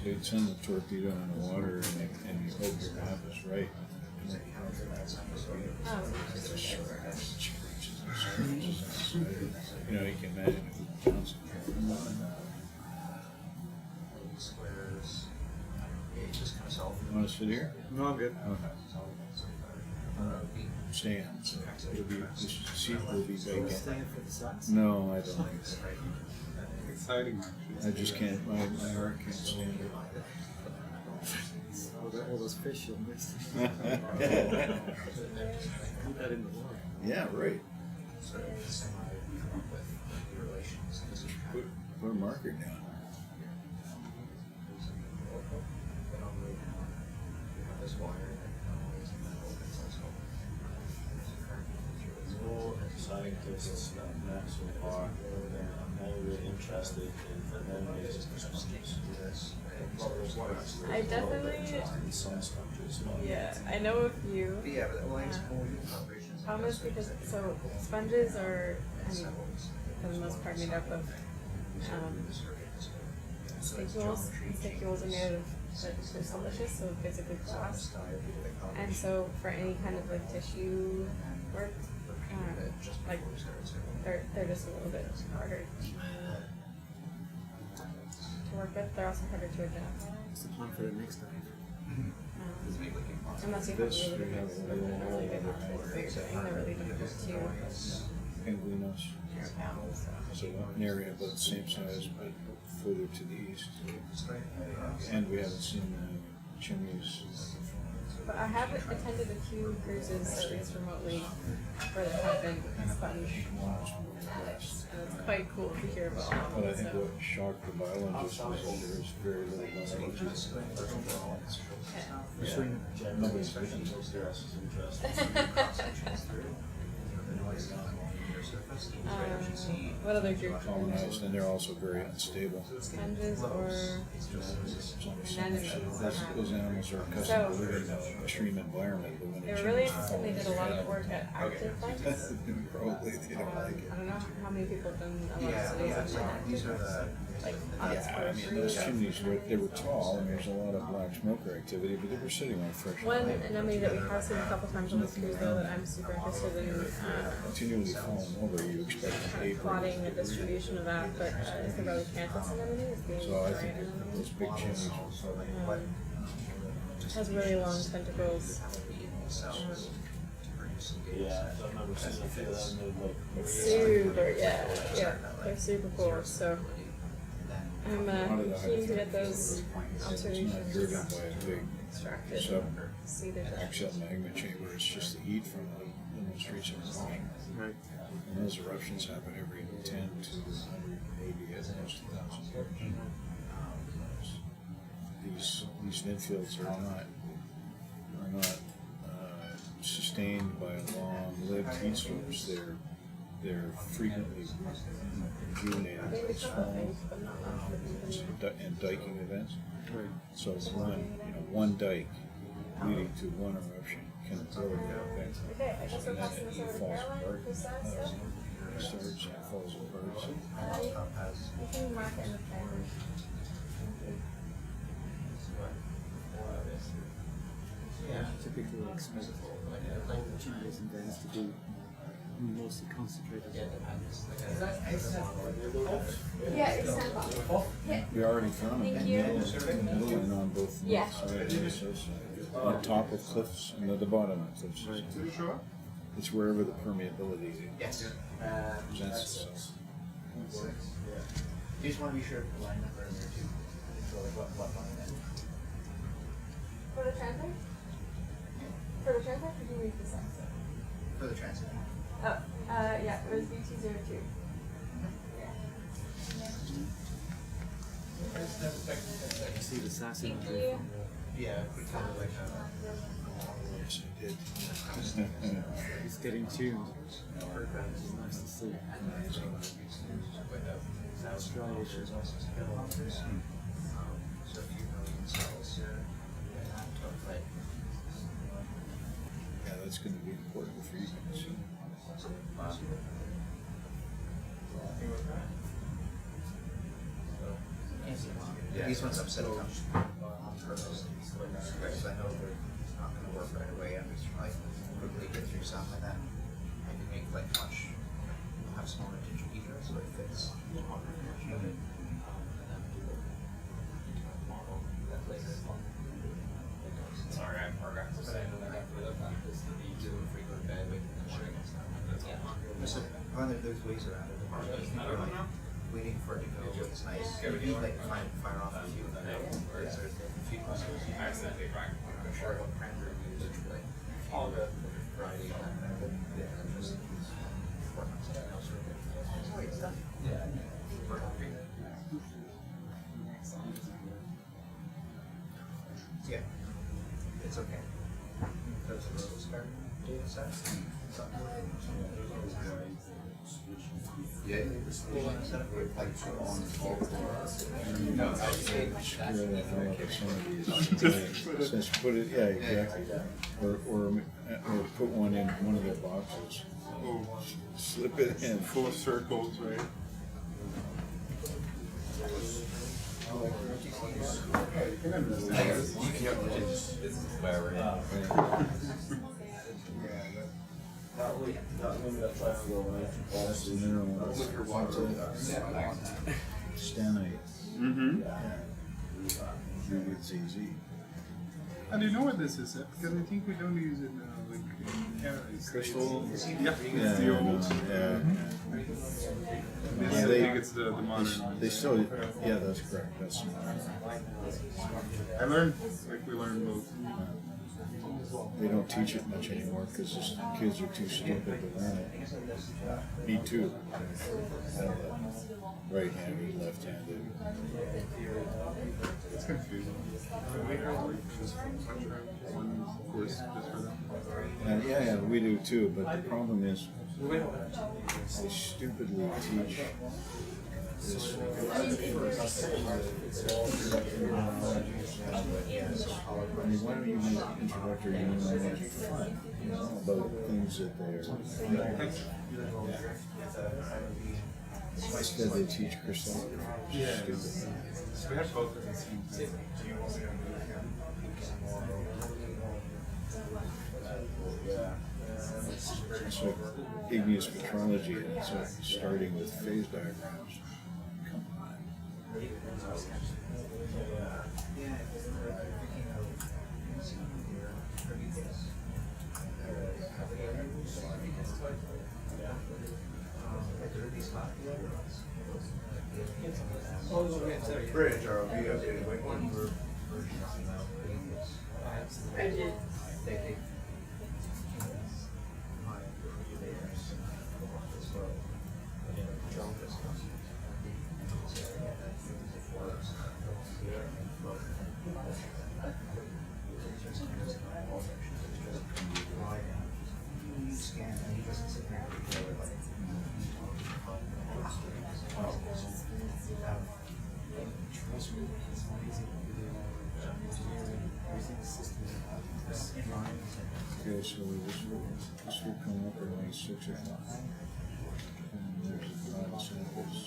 They'd send the torpedo in the water and you hope your map is right. You know, you can imagine if it counts. You want to sit here? No, I'm good. Okay. Stand. It'll be, this seat will be vacant. Staying for the size? No, I don't think so. Exciting. I just can't, my heart can't stand it. All those fish you'll miss. Put that in the water. Yeah, right. Put a marker down. Scientists not so far. I'm really interested in anemones. I definitely, yeah, I know a few. Problem is because, so sponges are, I mean, for the most part made up of stipules. Stipules are made of, they're siliceous, so basically glass. And so for any kind of like tissue work, like they're just a little bit harder to work with. They're also harder to identify. What's the plan for the next time? Unless you have really good knowledge of what you're doing, they're really difficult to Iguanas. So an area about the same size but further to the east. And we haven't seen chimneys. But I have attended a few cruises, at least remotely, where there have been sponge. And it's quite cool to hear about all But I of think them. what shocked the biologists was that there was very little biology. Nobody's fishing. What other group? Colonized, and they're also very unstable. Sponges or anemones? Those animals are accustomed to living in an extreme environment. But when They were really interesting. They did a lot of work at Arctic plants. Probably they don't like it. I don't know how many people have done a lot of studies on Arctic. Like on its Yeah, I mean, those chimneys they were tall, and there's a lot of black smoker activity, but they were sitting on fresh one land. anemone that we have seen a couple times on this cruise though that I'm super interested in Continually falling over, you expect an April. plotting the distribution of that, but is the Rhodocanthes anemone, is the So I think giant anemone. those big chimneys are Has really long tentacles. Yeah, I remember seeing a few of them. It's super, yeah, they're super cool. So I'm keen to get those observations driven by a big extracted. See their axial magma chamber. It's just the heat from the most recent eruption. Right. And those eruptions happen every 10 to 180 at most 1,000 years. These vent fields are not sustained by long-lived heat strokes. They're frequently rejuvenated by small and diking events. So one dike leading to one eruption can build that event. Okay, I guess we're passing this It over to falls Caroline apart. for that stuff. Starts and falls apart. So You can mark it in the timer. Typically expect chimneys and dens to be mostly concentrated. Yeah, it's 10 o'clock. Yeah. we already found them Thank in you. the middle and on both Yeah. sides and the south side. On top of cliffs and at the bottom of cliffs. It's wherever the permeability presents itself. You just want to be sure to line up earlier too. So like what line then? For the transit? For the transit, or do you read this up? For the transit. Oh, yeah, it was B202. You see the sassy Thank imagery you. Yeah, we kind of like Yes, I did. It's getting tuned. It's nice to see. Striations. that's going to be important for you guys. Yeah. These ones I'm setting up on purpose, because I know they're not going to work right away. I'm just like quickly get through some, and then I can make like much, have smaller digital so it fits on the unit, and then do it into a model that later. Sorry, I forgot to say that I have to practice to be doing frequent bandwidth and sharing and stuff. There's ways around it. You're like waiting for it to go. It's nice. You like fire off a few clusters. I accidentally cracked. I'm sure what parameter you use is like all the variety of that. Yeah, just work on something else real quick. It's done. Yeah. Yeah. It's okay. There's a rose garden data set. Yeah, set up your pipes on all the No, just put it, yeah, exactly. Or put one in one of their boxes. Slip it in. Full of circles, right? Stanite. Mm-hmm. It's easy. How do you know what this is? Because I think we don't use it now. Like in Canada, Crystal? Yeah, it's the old. Yeah. I think it's the modern one. They still, yeah, that's correct. That's I learned, like we learned both. They don't teach it much anymore because the kids are too stupid to learn it. Me too. Right-handed, left-handed. It's confusing. We have like just one course just for them. Yeah, we do too, but the problem is they stupidly teach this. I mean, why don't you make introductory immunology fun, you know, about things that they're... Instead they teach crystallography. Yeah. Stupid. So we have both of these things. It's like igneous metrology, and it's like starting with phase diagrams. Come on. Bridge, or we updated like one version I did. Okay, so this will come up around 6 o'clock. And there's a lot of samples.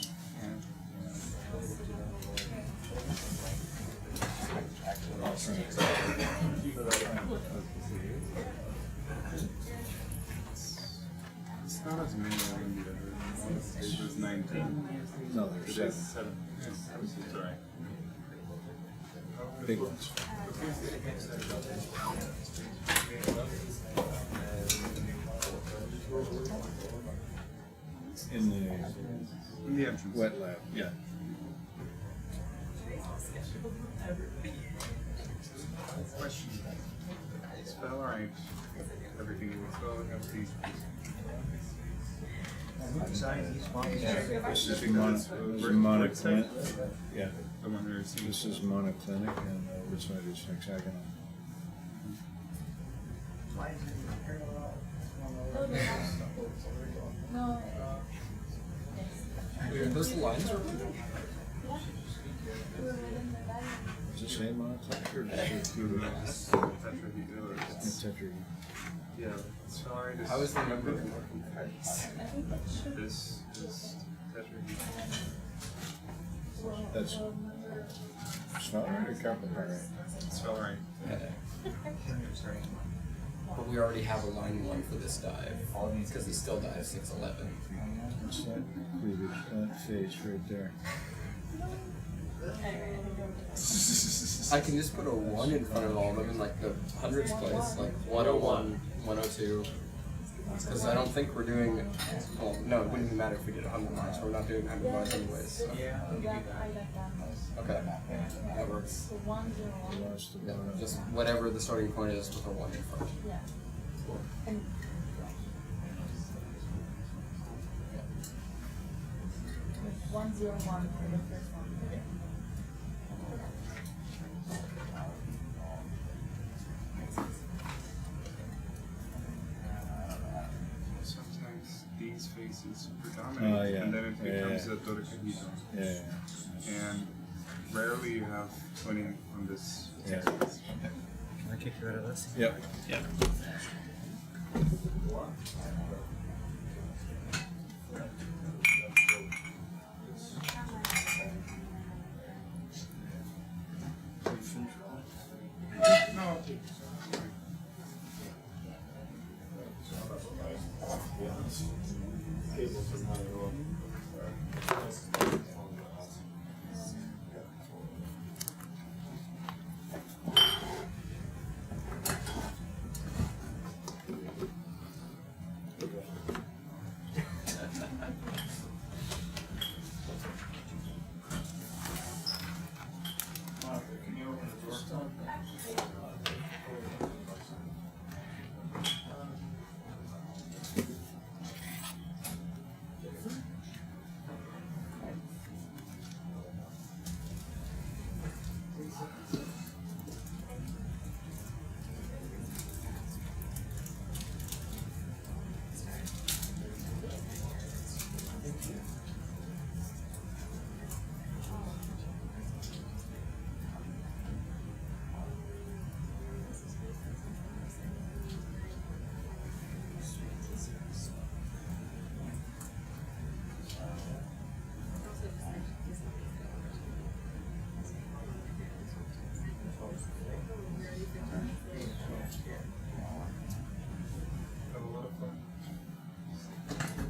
It's not as many as the other ones. It was 19. No, there's It is 7. 7. Yeah, sorry. Big ones. In the entrance. Wet lab. Yeah. Question. Spell right. Everything you would spell it, have these. This is monoclinic. Yeah. The one there is. This is monoclinic, and this side is hexagonal. No. Are those the lines? Does it say monotexture or does it say tetrahedral? Yeah, sorry. I was remembering this is tetrahedral. That's Svellerite or Carpenter? Svellerite. But we already have a line 1 for this dive, because he still dives 6'11". What's that cleavage, that face right there? I can just put a 1 in front of all of them in like the hundreds place, like 101, 102. Because I don't think we're doing, well, no, it wouldn't even matter if we did 100 miles, we're not doing 100 miles anyways. So. Okay, that works. Yeah, just whatever the starting point is with a 1 in front. Yeah. And 101 for the first one. Sometimes these faces predominate, and then it becomes a dodecahedron. Yeah. And rarely you have 20 on this. Yeah. Can I kick you out of this? Yep. Yeah. No.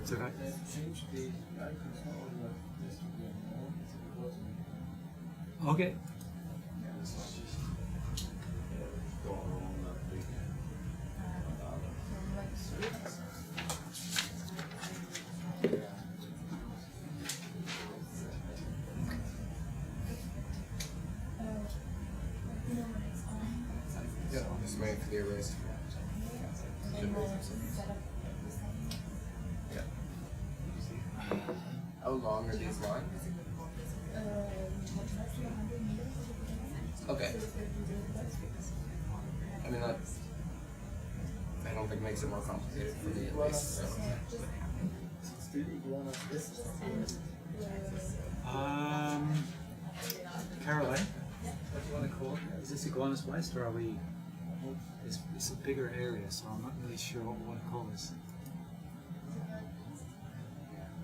It's okay. Okay. Yeah, just waiting for the erase. Yeah. How long are these lines? Okay. I mean, that I don't think makes it more complicated for me at least. So. Caroline, what do you want to call it? Is this Iguanas West or are we? It's a bigger area, so I'm not really sure what we want to call this.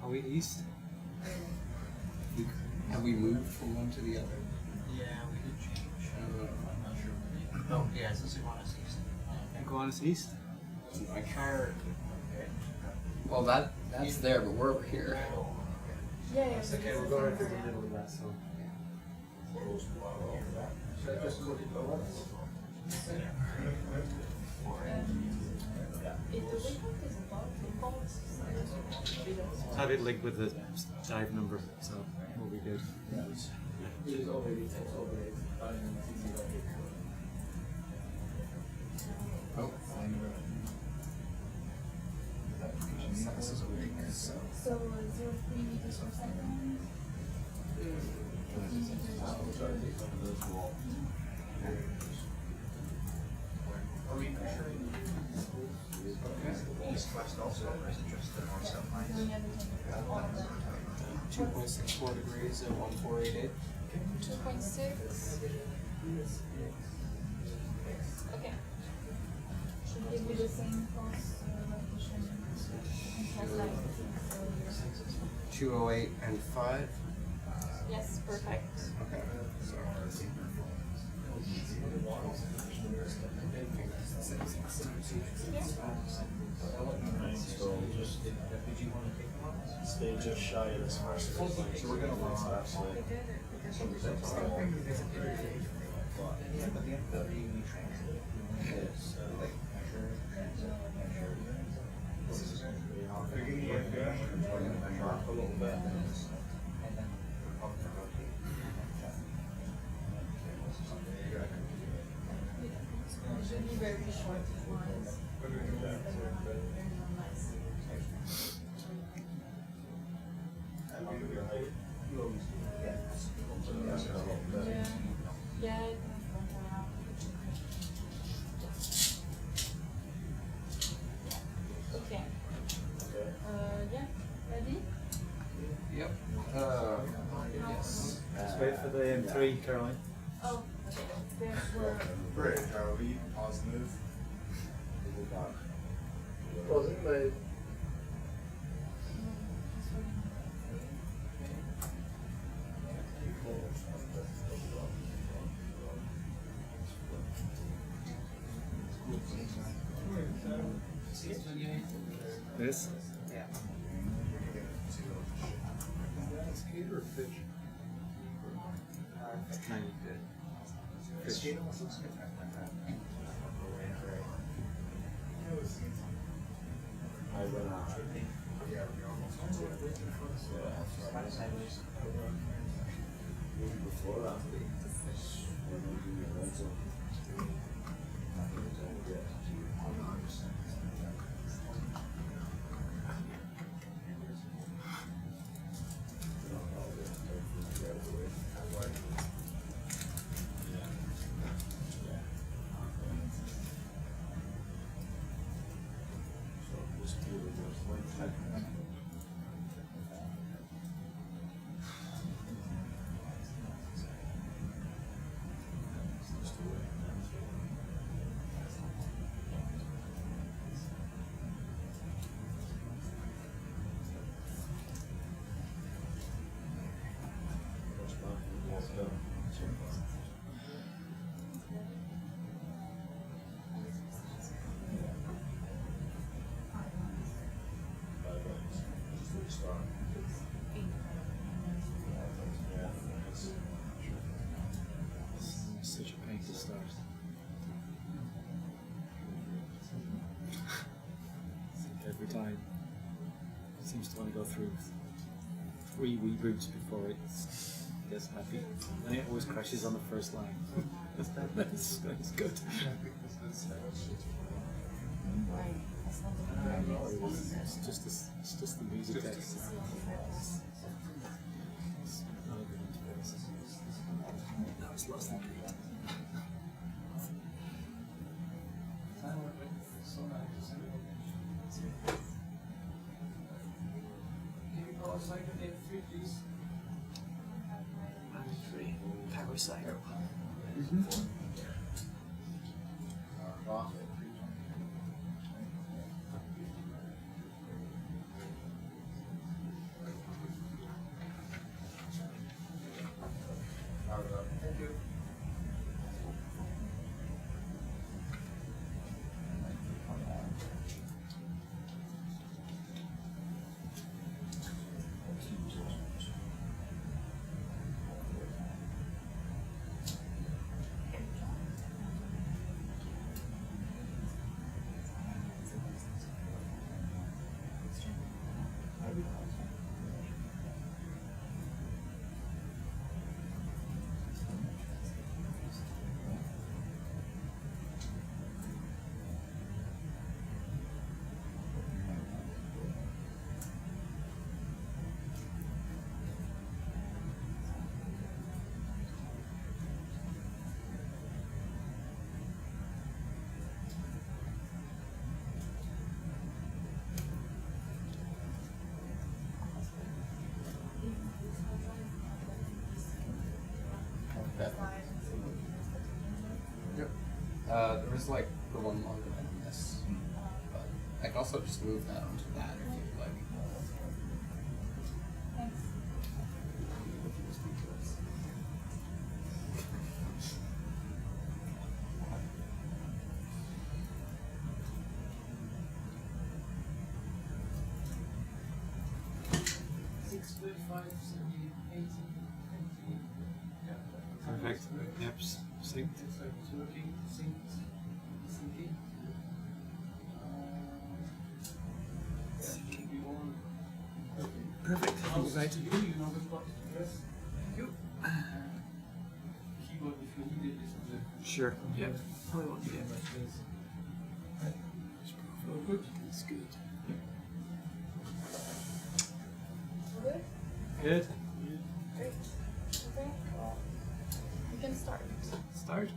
Are we east? Have we moved from one to the other? Yeah, we did change. I'm not sure. Oh, yeah, it's Iguanas East. Iguanas East? I can't. Well, that's there, but we're over here. Yeah, It's okay, we'll go right through the middle of that, so. Should I just call it Iguanas? Have it linked with the dive number, so we'll be good. Oh. So 0.3 meters per second. Are we measuring east-west also, or is it just the north-south lines? 2.64 degrees at 1488. 2.6. Okay. Should give you the same cost location. 208 and 5. Yes, perfect. Okay. So just stay just shy of this first. So we're gonna lose actually. Drop a little bit. Very short lines. Yeah. Okay. Yeah. Ready? Yep. Yes. Let's wait for the M3, Caroline. Oh, okay. There were. Right, will you pause the move? Wasn't made. This? Yeah. Skater or fish? It's kind of good. Fish. I went out. Before that, Such a pain to start. Every time it seems to want to go through 3 reboots before it gets happy, and it always crashes on the first line. that's good. It's just the music text. No, it's lost that. Parasite. Thank you. There was like the one longer than this, but I can also just move that onto that if you'd like. Perfect. Yep. Synced. Perfect. Thank you, right? Sure. Yeah. Probably won't need it. That's good. Good? Good. Great. Okay. We can start. Start.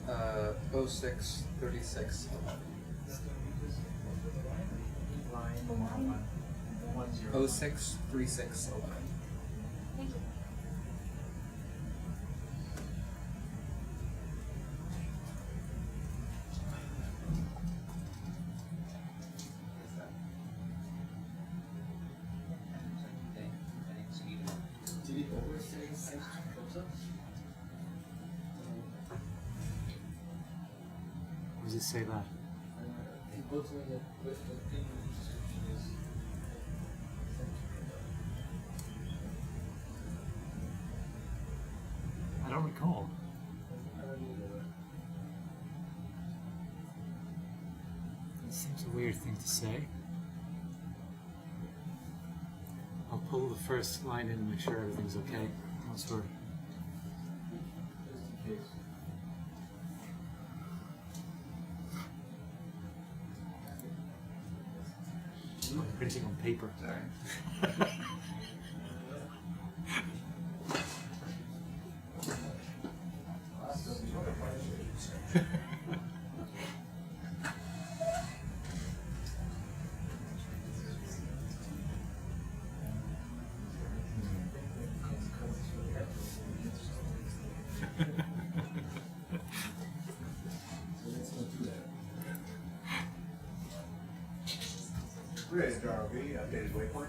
Uh, 06 36 11. 06 36 11. Thank you. Did it always say send closer? Or does it say that? I don't recall. It seems a weird thing to say. I'll pull the first line in and make sure everything's okay. Once we're I'm printing on paper. Sorry. Raised ROV, updated waypoint.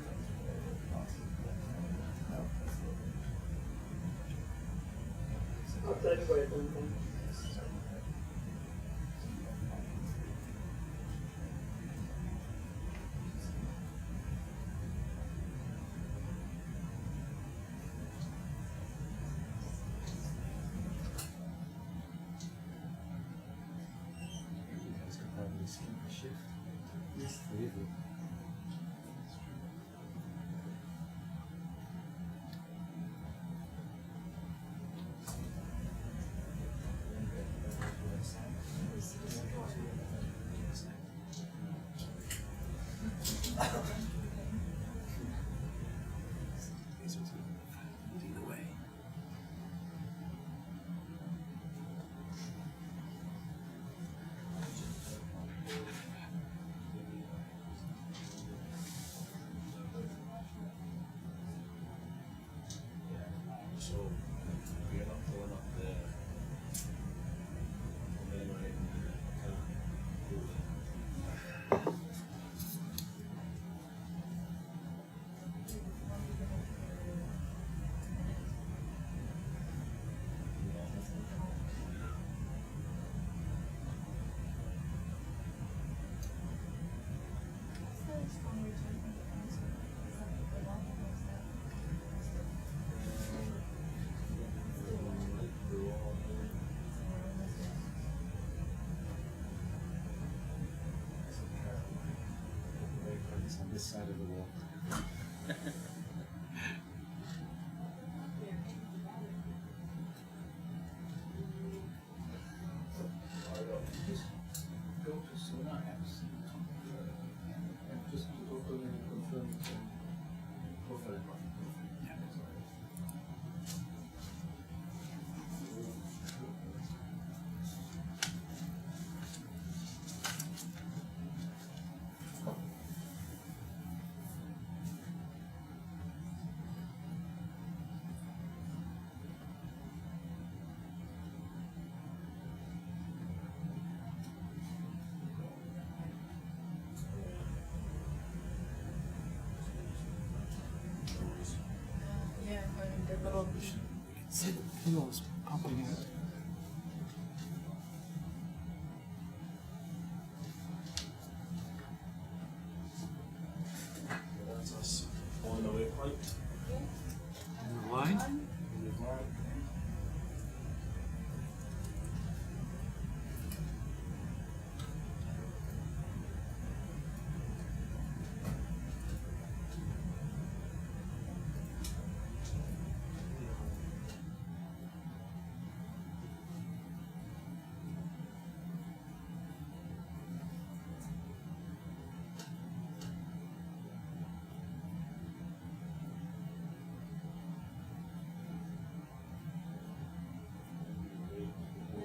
Updated waypoint. You guys could probably skip a shift. Yes, three of you. Leading the way. So we are not going up there. And then I can't do that. It's on this side of the wall. Go to sonar apps. little. See the pillows popping out. That's us on the waypoint. And the line.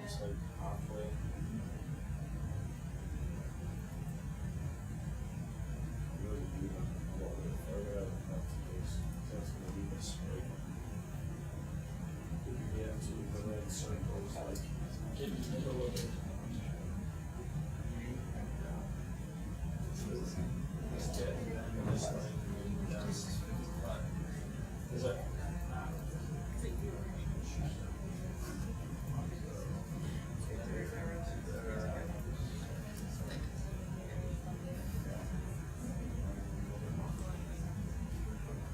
It's like halfway. Really do a lot of it further out of that place. That's going to leave us right. Yeah, so the red circle is like in the middle of it. This dead, and this line, and this is flat. Is it?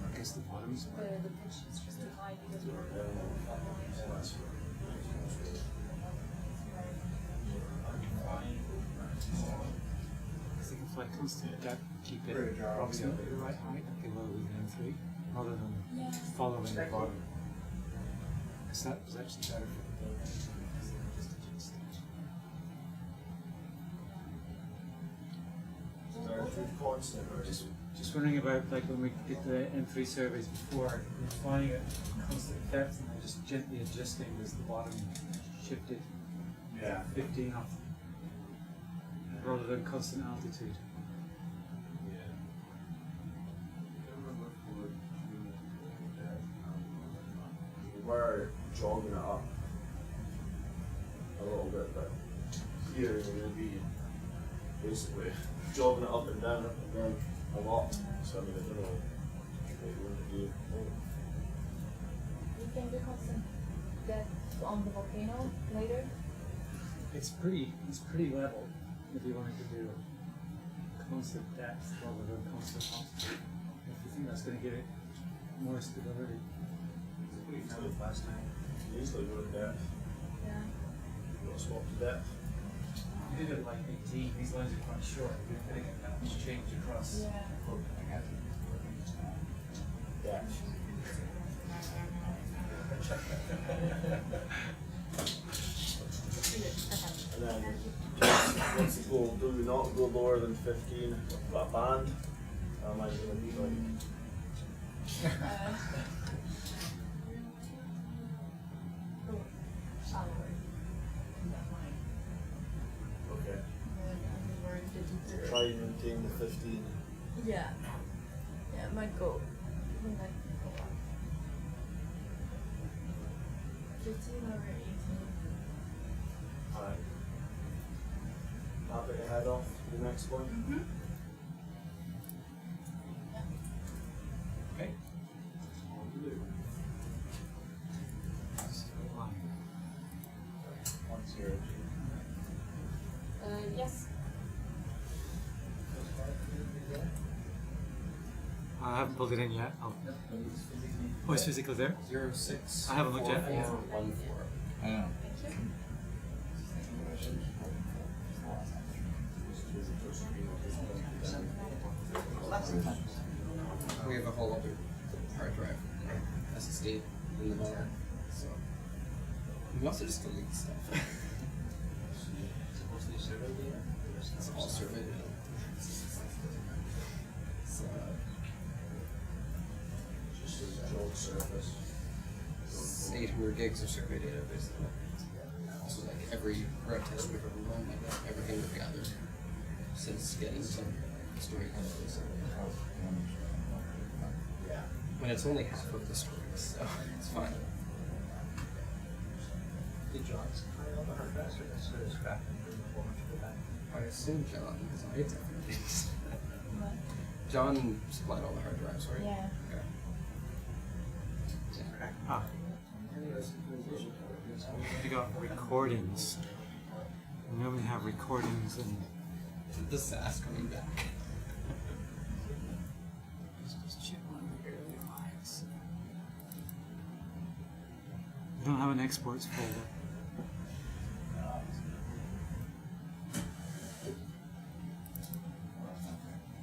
I guess the bottom's The pitch is just too high because we're. I think if I constant depth, keep it approximately the right height, below within 3, rather than following the bottom. Because that was actually better for the building. Just adjust it. Constant or Just wondering about like when we did the M3 surveys before, we were flying at constant depth and then just gently adjusting as the bottom shifted. Yeah. 15 off, rather than constant altitude. We're jogging it up a little bit, but here we're going to be basically jogging it up and down a lot. So I mean, I don't know what you want to do. You can do constant depth on the volcano later. It's pretty level if you wanted to do constant depth rather than constant altitude. If you think that's going to give it more stability. We found it last time. Usually go to depth. Yeah. You want to swap to depth? We did it like 18, these lines are quite short, we didn't get that much change across. Yeah. Depth. And then, what's the goal? Do we not go lower than 15? A band? Am I going to be like? Okay. Try and maintain the 15. Yeah. Yeah, it might go. 15 or 18. Alright. I'll take a head off to the next one. Mm-hmm. Okay. Yes. I haven't pulled it in yet. Oh, it's physically there? 06. I haven't looked yet. 14. I know. We have a whole other hard drive SSD in the motor, so we also just delete stuff. It's all survey data. So, Just a jog surface. it's 800 gigs of survey data basically. Also, like every ground test we've ever run, like everything we've gathered since getting some story categories. When it's only half of the stories, so it's fine. Did John's high on the hard drive or that's his crack and performance for that? I assume John is on it. John supplied all the hard drives, right? Yeah. Okay. Yeah. Ah. We got recordings. We normally have recordings and the SAS coming back. Just check one of the earlier lines. We don't have an exports folder.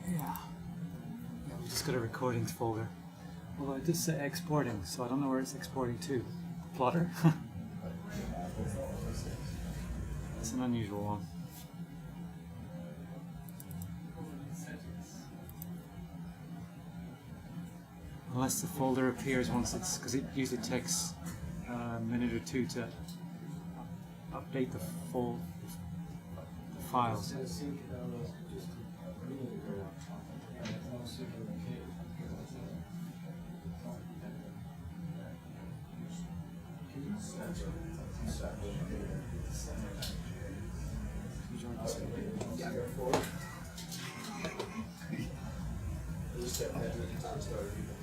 Yeah, we just got a recordings folder. Although it does say exporting, so I don't know where it's exporting to. Plotter? It's an unusual one. Unless the folder appears once it's, because it usually takes a minute or two to update the full files.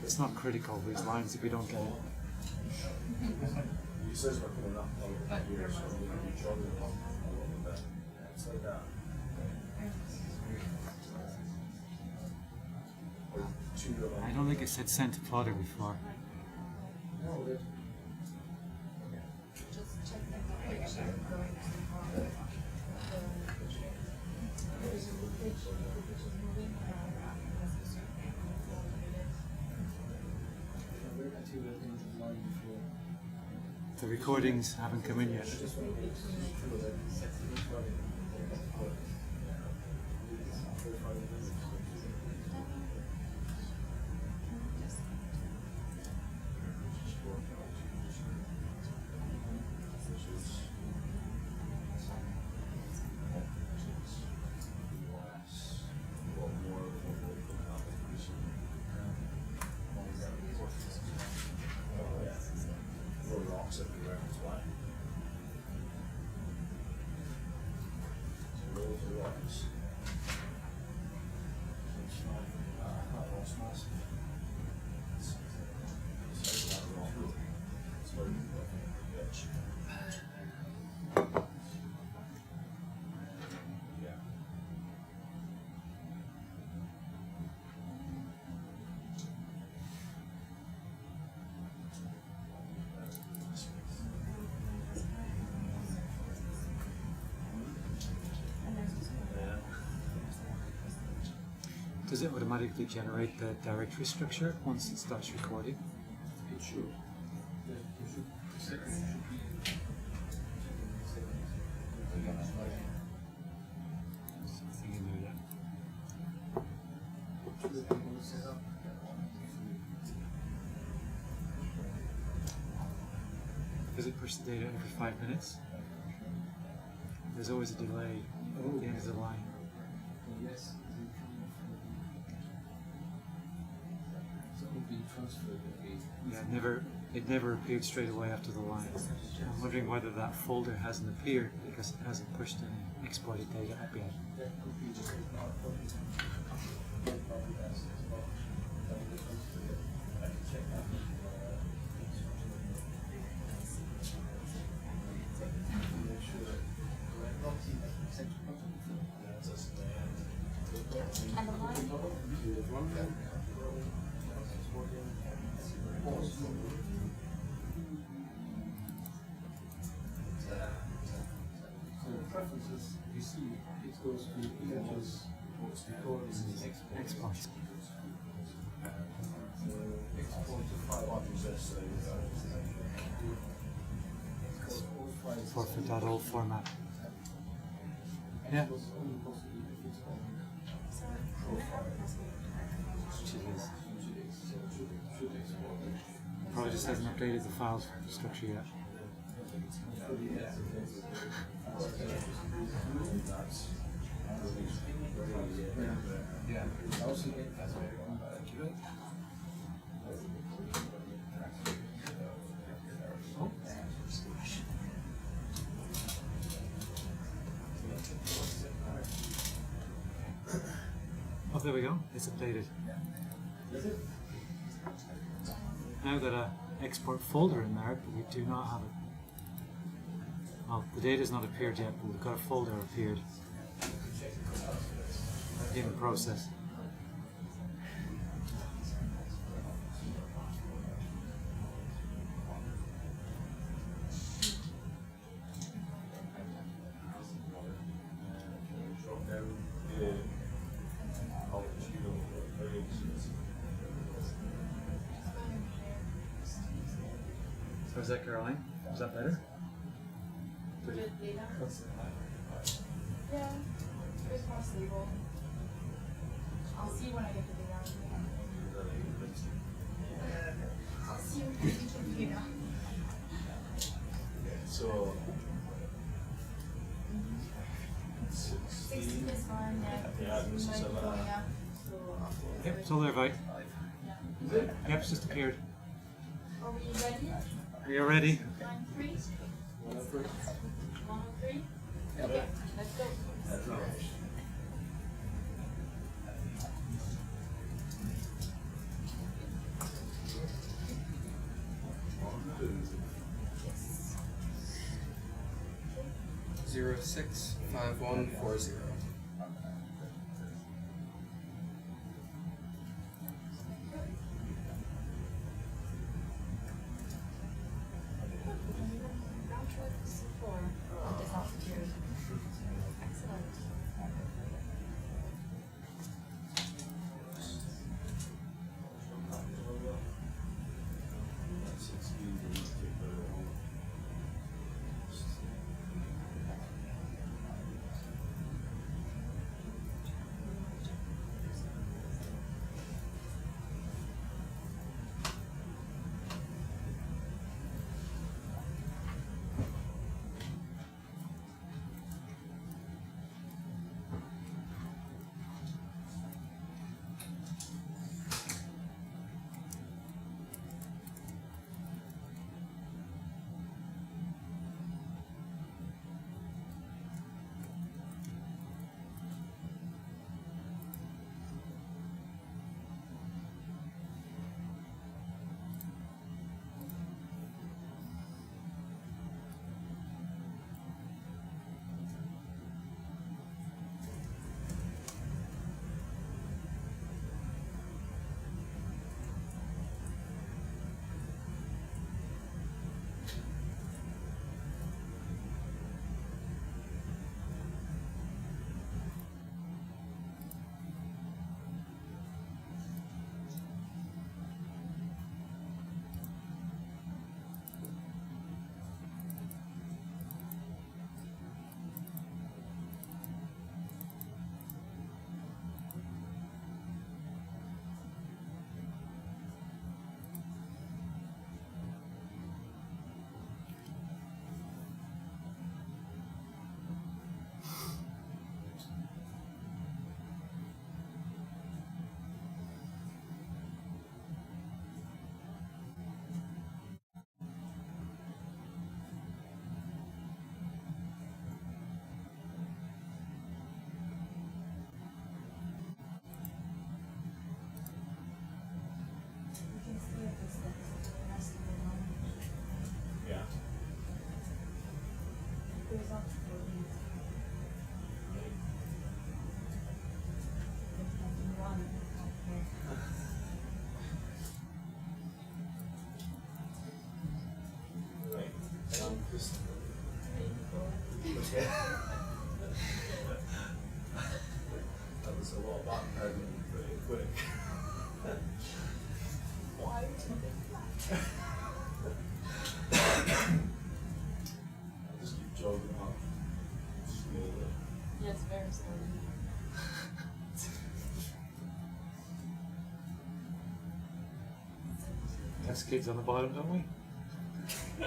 It's not critical, these lines, if we don't get it. He says we're coming up on here, so we're going to be jogging along a little bit. It's like that. I don't think it said send to plotter before. The recordings haven't come in yet. Does it automatically generate the directory structure once it starts recording? It should. Does it push the data every 5 minutes? There's always a delay at the end of the line. Yes. Yeah, it never appeared straight away after the line. I'm wondering whether that folder hasn't appeared because it hasn't pushed any exported data up yet. Preferences, you see, it goes to images, recordings, exports. Export to 500 For that old format. Yeah. Probably just hasn't updated the file structure yet. Yeah. Oh, there we go. It's updated. Now that export folder in there, but we do not have it. Well, the data's not appeared yet, but we've got a folder appeared in process. So is that Caroline? Is that better? Yeah, it's more stable. I'll see when I get the data. I'll see when I get the data. So 16 is fine, yeah. This is going up. Yep, it's all there, Vi. Yep, it's just appeared. Are we ready? Are you ready? 9-3? 103? Yep. Okay, let's go. Yes. 065140. Round trip Seafloor at this altitude. Excellent. That was a lot of button programming pretty quick. Why? I'll just keep jogging up. Slowly. Yes, very slowly. Test kids on the bottom, don't we? Do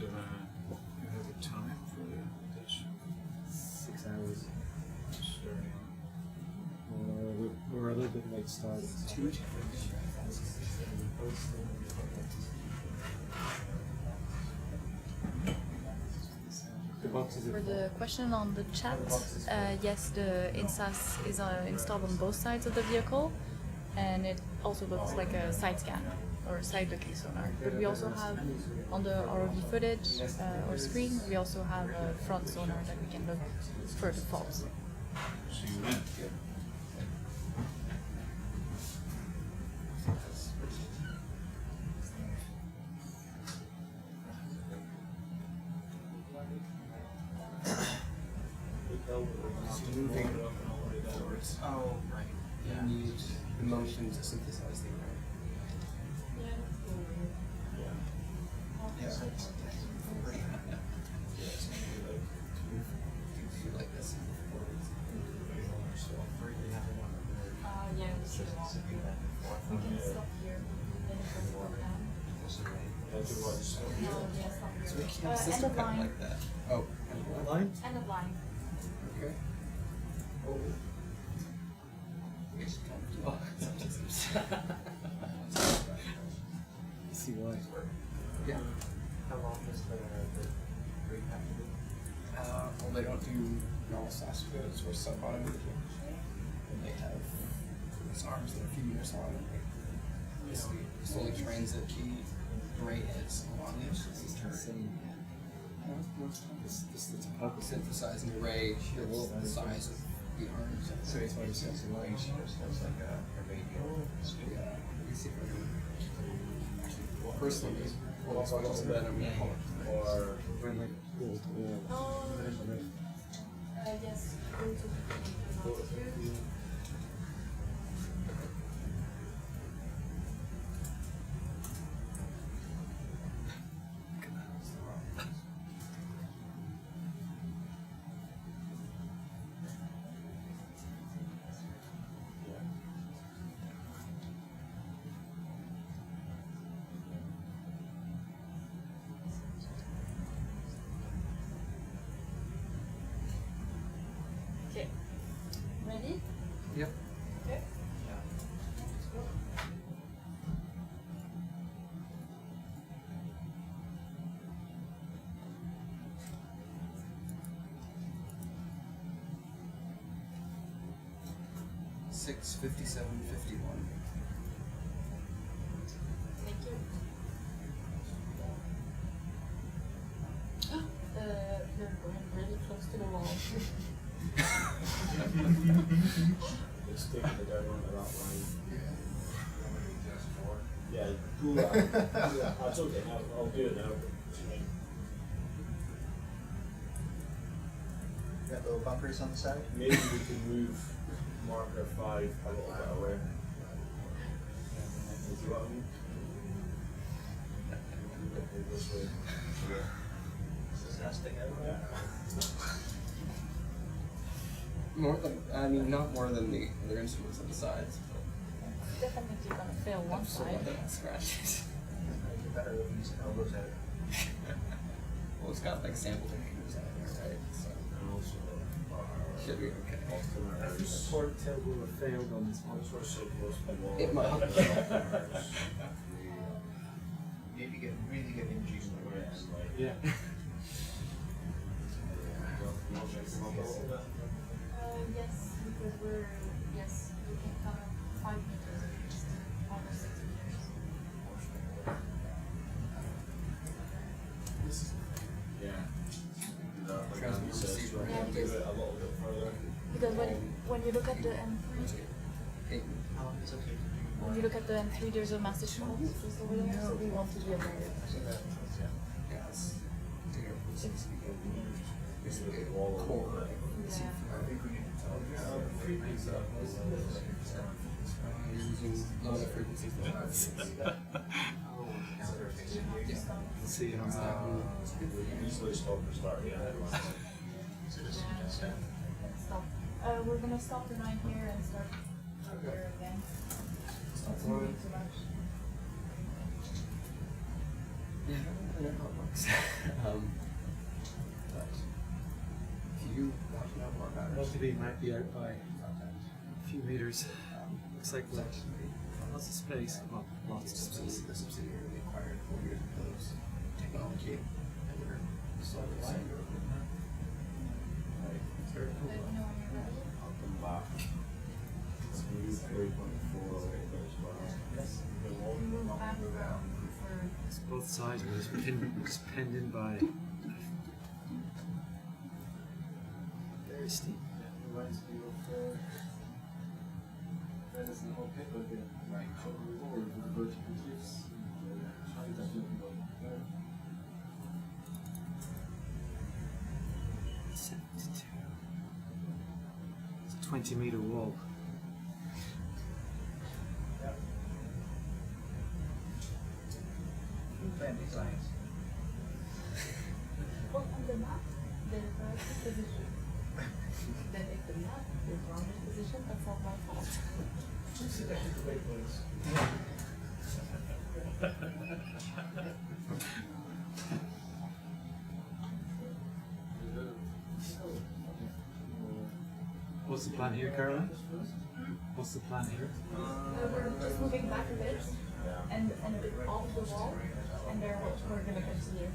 you have a time for this? 6 hours. Starting. We're a little bit late starting. For the question on the chat, yes, the InSAS is installed on both sides of the vehicle, and it also looks like a side scan or side looking sonar. But we also have on the ROV footage or screen, we also have a front sonar that we can look for the faults. See you then. Moving forwards. Oh, right. Yeah. You need the motion to synthesize the array. Yeah. Like this. Yeah, we can stop here. So we keep the system kind of like that. Oh, line? End of line. Okay. See why. Yeah. How long does the rig have to be? Well, they don't do normal SAS goods or sub-automated. And they have these arms that are a few meters long. And they basically slowly transit the array heads along the edge of the turret. Synthesize an array the size of the arms. So it's like something like a radio. Yeah. You see if I can actually personally pull this one to the venom or When like wall to wall. Yes. Okay. Ready? Yep. Okay. 6:57:51. Thank you. You're going really close to the wall. It's sticking the Darwin to that line. Yeah, pull that. That's okay, I'll do it now. Got little bumpers on the side? Maybe we can move marker 5 a little bit away. See what I mean? This way. Yeah. More than, I mean, not more than the other instruments on the sides. Definitely gonna fail one side. Scratches. You're better with these elbows out. Well, it's got like sample techniques on there, right? So should be okay. The port tail will have failed on this one. It might. Maybe get really good imaging on the rest. Yeah. Yes, because we can come 5 meters at least, 5 or 6 meters. Yeah. Because when you look at the M3, when you look at the M3, there's a master Schmidt just over there, so we want to be aware of that. Basically, core. Yeah. Using low enough frequencies. See you on Easily stop and start again. Stop. We're gonna stop the line here and start here again. It's moving too much. Yeah, I don't know how it works. But if you want to know more about it, LTV might be out by a few meters. Looks like lots of space. Well, lots of space. the subsidiary acquired 4 years ago technology, and we're slowly size, but it's penned in by very steep. Reminds me of Venice and whole paper again. Right. Or the vertical cliffs. It's a 20-meter wall. Well, on the map, there's a position. Then if the map is wrong in position, that's not my fault. What's the plan here, Caroline? What's the plan here? We're just moving back a bit and a bit off the wall, and there we're going to continue.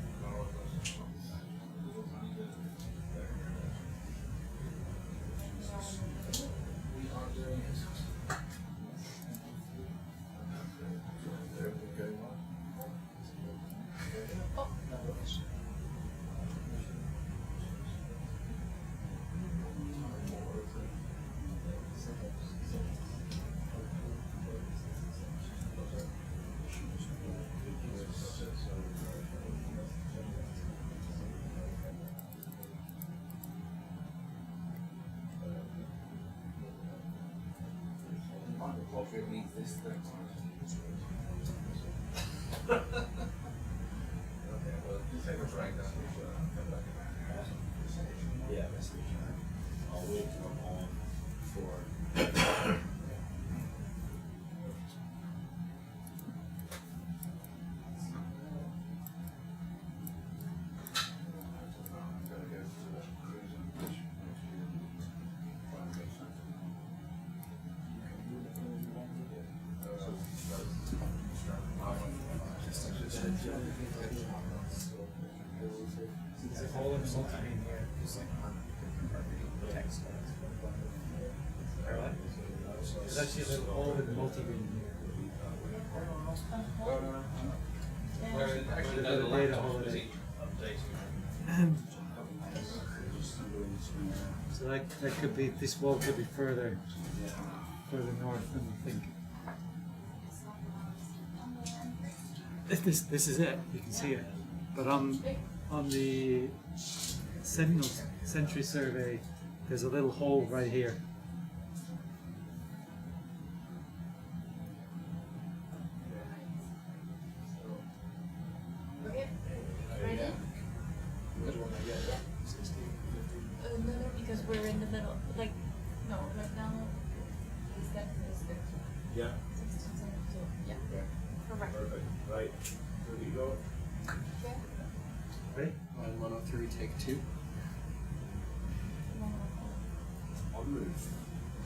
This thing. Okay, well, take a break then. Yeah, that's the I'll wait till I'm on for. All in multi-beam here. Text. There's actually a little hole in the multi-beam here. Actually, A no, bit of the data laptop's hole in busy it. updating. So that could be, this wall could be further north than we think. This is it, you can see it. But on the Sentinel Century survey, there's a little hole right here. No, because we're in the middle. Like, no, right now is that Yeah. 1672. Yeah. Correct. Perfect. Right. There you go. Yeah. Ready? Line 103, take 2. I'll move.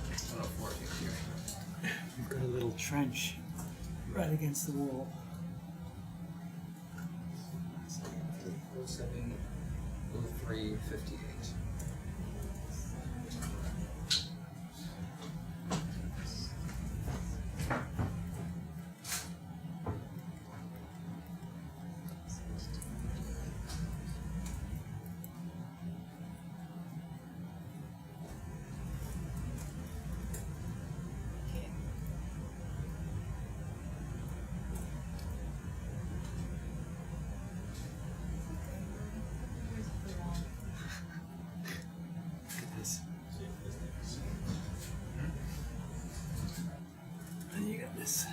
104, take 2. We've got a little trench right against the wall. 07, 03, 58. And you got this.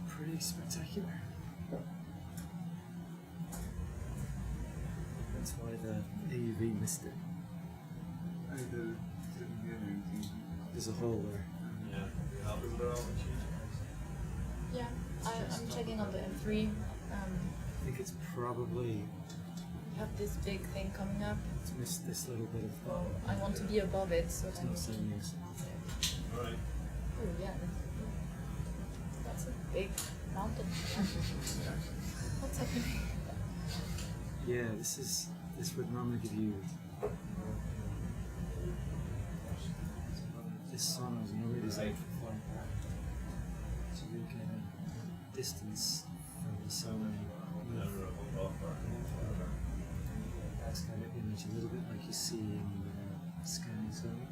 Pretty spectacular. That's why the AUV missed it. There's a hole there. Yeah, I'm checking on the M3. I think it's probably We have this big thing coming up. it's missed this little bit of. So I want to be above it, so It's then. not saying yes. Alright. Oh yeah, that's a big mountain. What's happening? Yeah, this would normally give you. This sun was normally designed for flying. you get a distance from the sun. That's kind of image a little bit like you see in the scanning zone,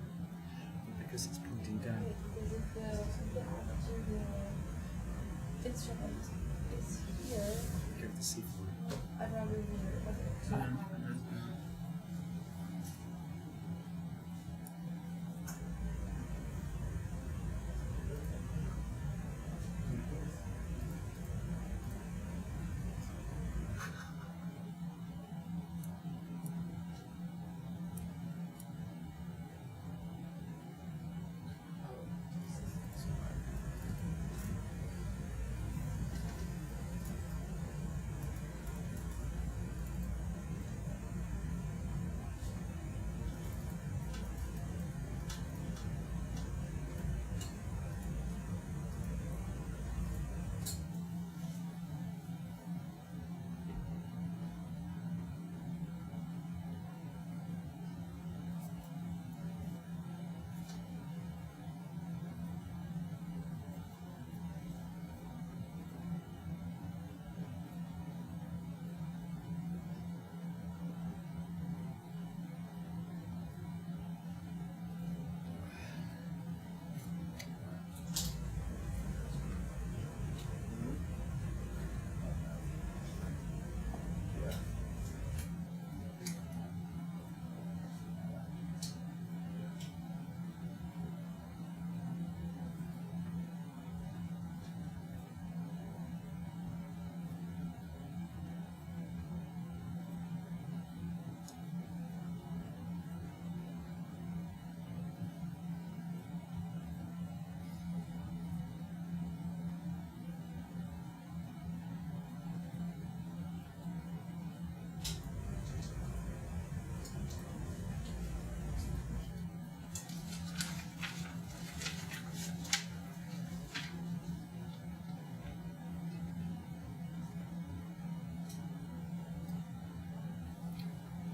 because it's pointing down. Instrument is here. Give the seafloor. I'd rather leave it.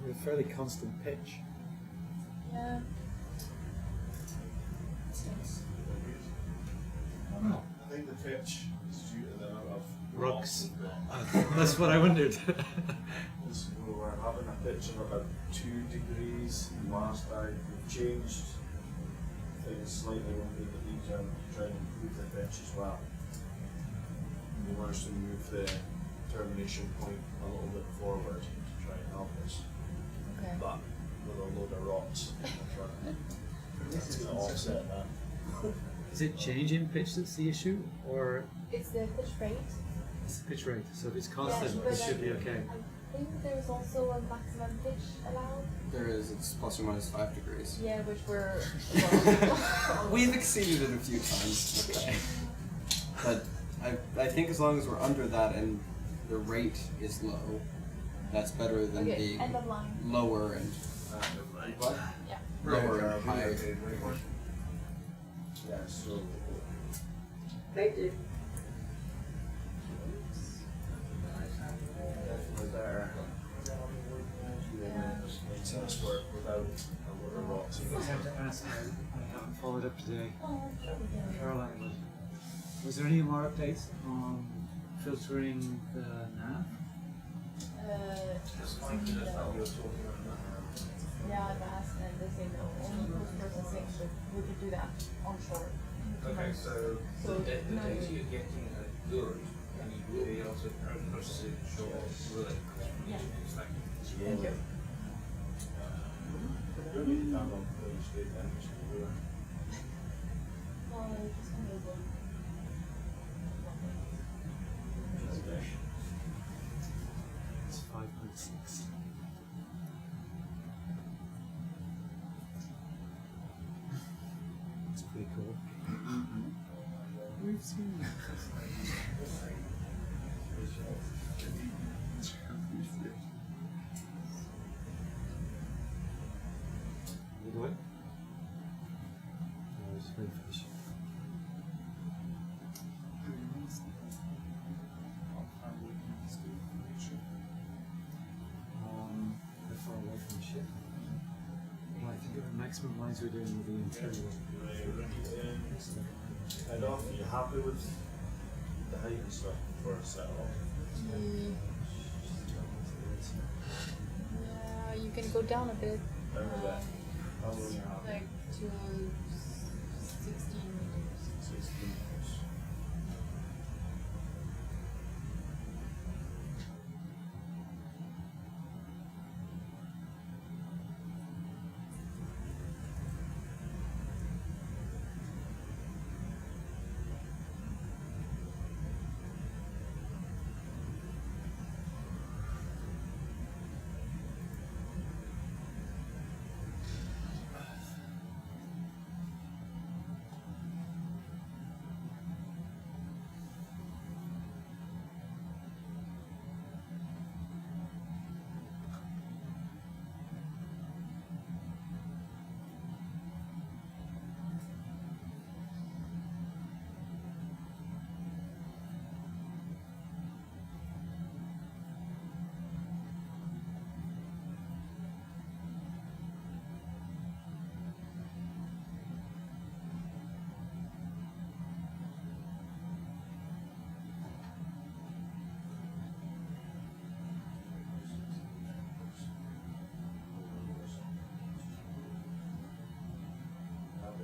With a fairly constant pitch. Yeah. Oh. I think the pitch is due to the amount of Rocks. That's what I wondered. We were having a pitch of about 2 degrees last time. We've changed things slightly when we did the lead down to try and improve the pitch as well. We managed to move the termination point a little bit forward to try and help us. Okay. But with a load of rocks in the front. That's going to offset that. Is it change in pitch that's the issue, or It's the pitch rate. it's the pitch rate? So if it's constant, but it should be okay. I think there's also a maximum pitch allowed. There is, it's plus or minus 5 degrees. Yeah, which we're. We've exceeded it a few times. Okay. But I think as long as we're under that and the rate is low, that's better than Okay, being end of line. lower and what? Yeah. Lower and higher. Yeah, so. Thank you. Definitely better. InSAS work without a lot of rocks. I have to ask, I haven't followed up today. Caroline, was there any more updates on filtering the nav? Yeah, I've asked and they say no, only post-processing, but we could do that onshore. Okay, so So, the no, data you're getting are good, and you will be able to process it short, really. Yeah. It's like, Thank you. Well, I just wanted to- It's 5.6. It's pretty cool. We've seen that. You do it? No, just wait for the ship. They're far away from the ship. Well, I think the maximum lines we're doing with the interior. Head off, are you happy with height and stuff before it set off? Yeah, you can go down a bit. Remember that? How long you have? Like to 16 meters. 16 meters.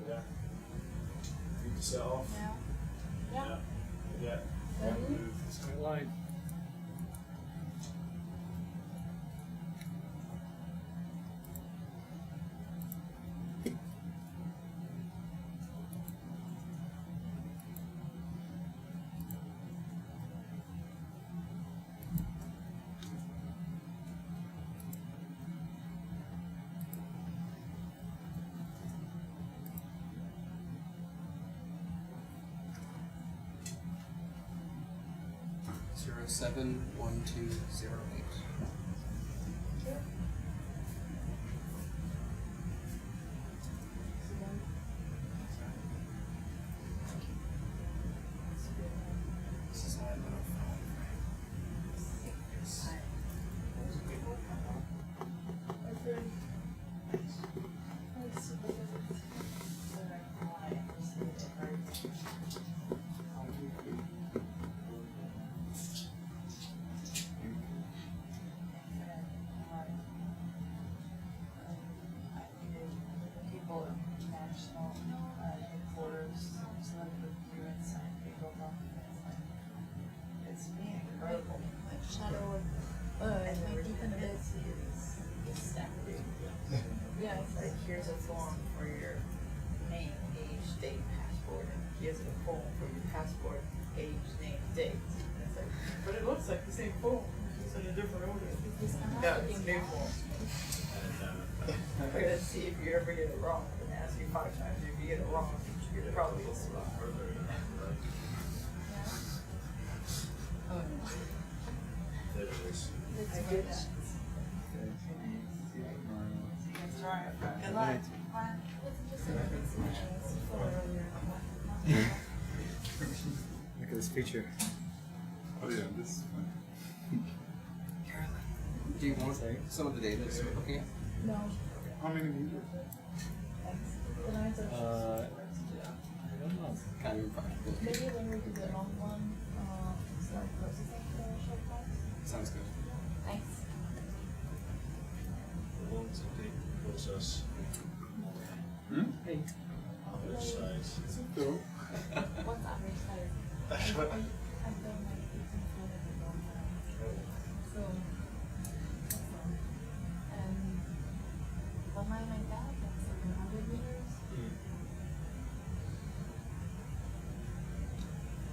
Yeah. You can set off. Yeah. Yeah. Move straight line. Zero 071208. This is high level Shadow it might deepen a bit. Yeah, it's like here's a form for your name, age, date, passport, and here's a form for your passport, age, name, date. And it's like, but it looks like the same form, it's in a different order. Yeah, it's a new form. We're gonna see if you ever get it wrong. I'm gonna ask you 5 times. If you get it wrong, you probably get it wrong. Oh no. There it is. I did that. Try it. Good luck. Look at this feature. Oh yeah, this is fun.5. Do you want some of the data that you're looking at? No. How many meters? I don't know. Kind of impractical. Maybe when we do the long one, start processing the short ones. Sounds good. Thanks. The ones that they process. Hey. Average size. Cool. What's average size? That's what. I've done like 18 kilometers a long time. So, one line like that, that's like 100 meters.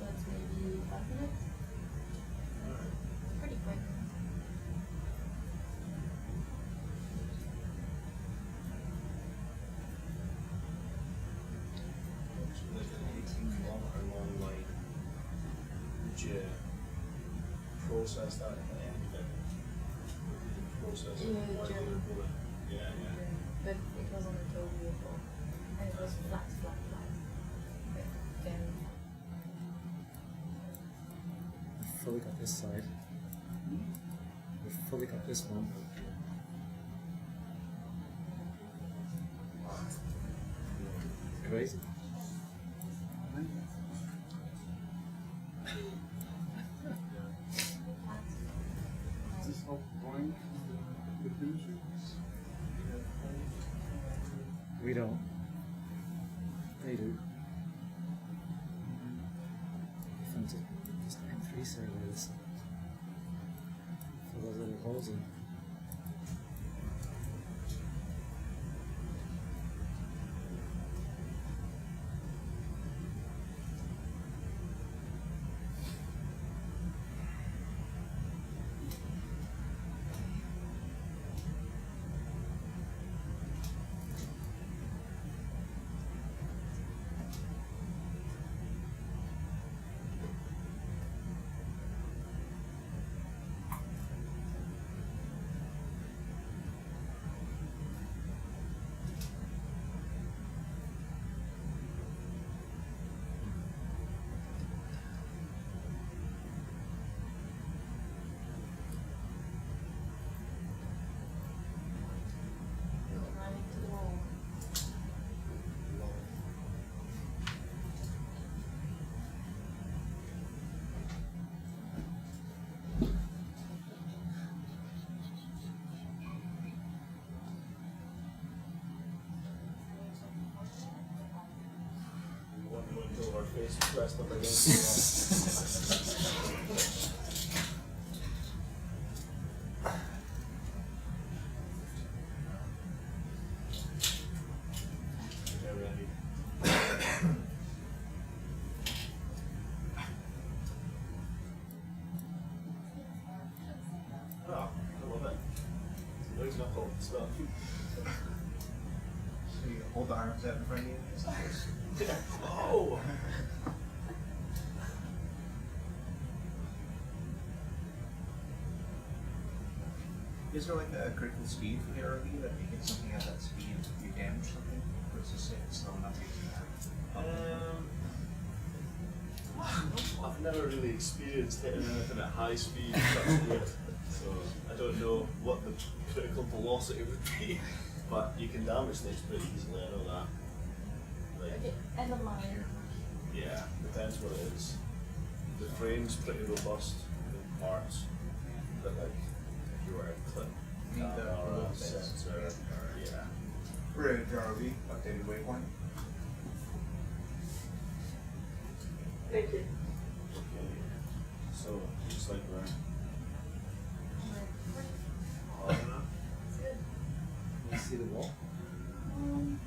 That's maybe 5 minutes. Pretty quick. Like an 18-kilometer long line. Would you process that in anything? Process it? Yeah, Like German. a bullet? Yeah. But it was on a tow vehicle. And it was flat. Like, very We've fully got this side. We've fully got this one. Crazy. We don't. They do. From just M3 surveys. For those little holes in. Until our face pressed up against the wall. Ready. Oh, I love it. Those knuckle stuff. So you hold the arms out in front of you. Oh! Is there like a critical speed for the RV that you get something at that speed you damage something? Or is this slow enough I've never really experienced hitting anything at high speed touching it, so I don't know what the critical velocity would be, but you can damage things pretty easily, I know that. Like, End of line. yeah, depends what it is. The frame's pretty robust in parts, but like if you were to clip camera or a sensor, yeah. Ready to RV, updated waypoint. Thank you. Okay. So just like we're You see the wall? You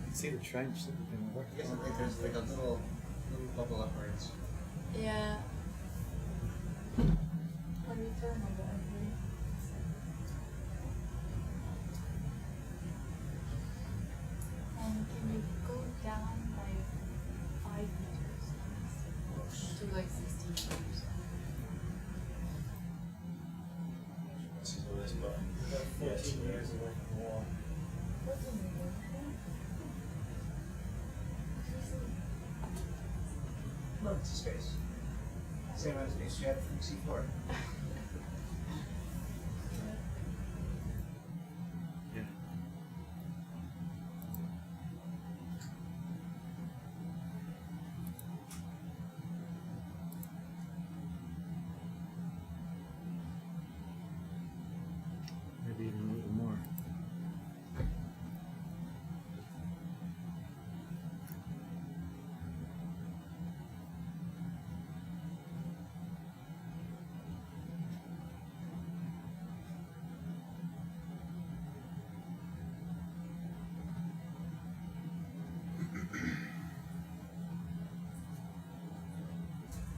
can see the trench that we've been working Yes, I on. think there's like a little bubble upwards. Yeah. Can you turn on the MV? And can you go down like 5 meters to like 16 meters? this is what this button. About 14 years away from the wall. Look, it's a space. Same amount of space you had from Seafloor. Yeah. Maybe even a little more.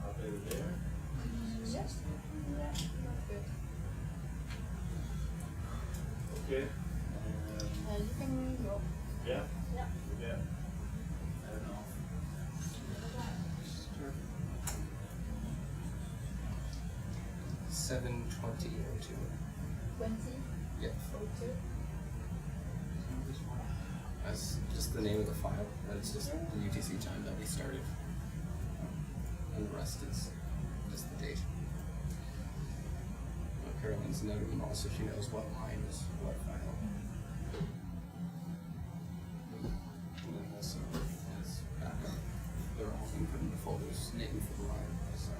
Up in there. Yes. Yeah, that's good. Okay. You can go. Yeah? Yeah. Yeah. I don't know. 72002. 20? Yeah. 42? That's just the name of the file. That's just the UTC time that we started. And the rest is just the date. Carolyn's noted them all so she knows what line is what file. And then also as backup, they're all being put into folders named for the line. So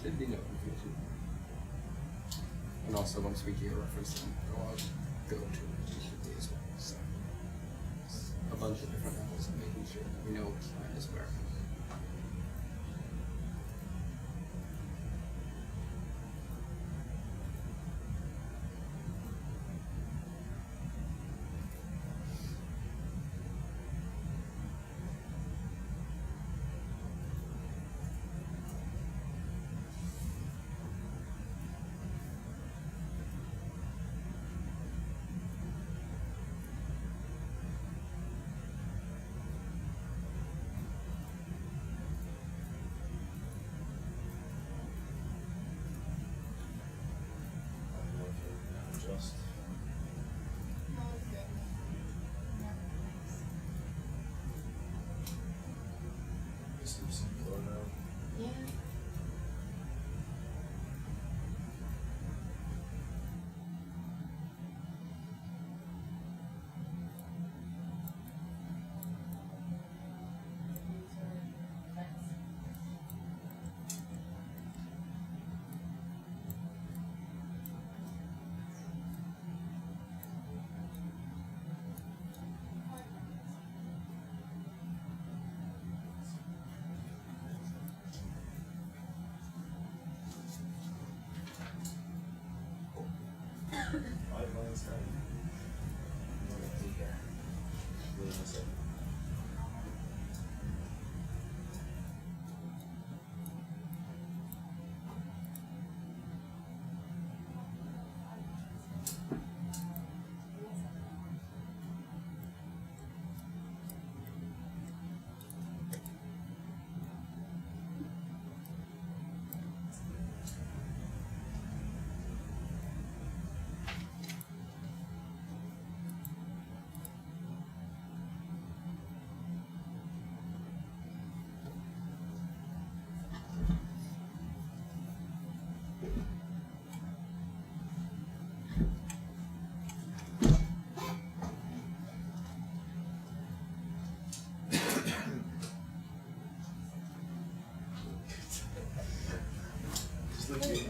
should be no confusion. And also once we georeference them, they'll all go to immediately as well. So it's a bunch of different levels of making sure that we know what plant is where. Just some Seafloor now. Yeah. Pipelines done. Really miss it. Just look at me.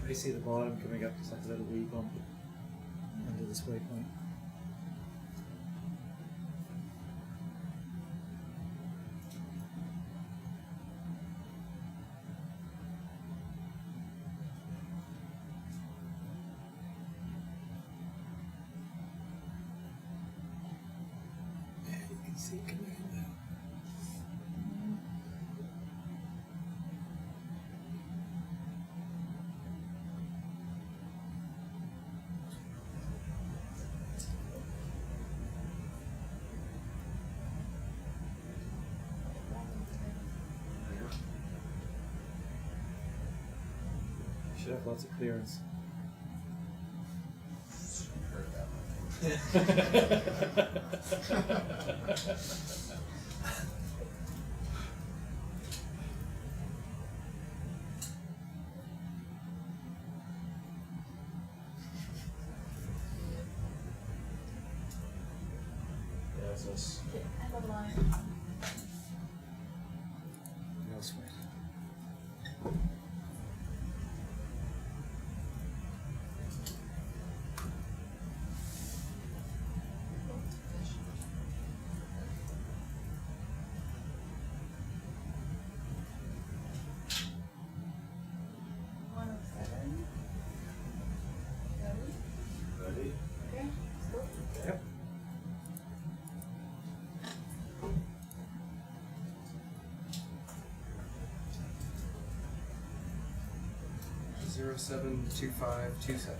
I see the bottom coming up just like a little wee bump under this waypoint. Yeah, you can see it coming in now. Should have lots of clearance. Yeah, it's this. End of line. No sweat. Ready? Okay, let's go. Yep. Zero 072527.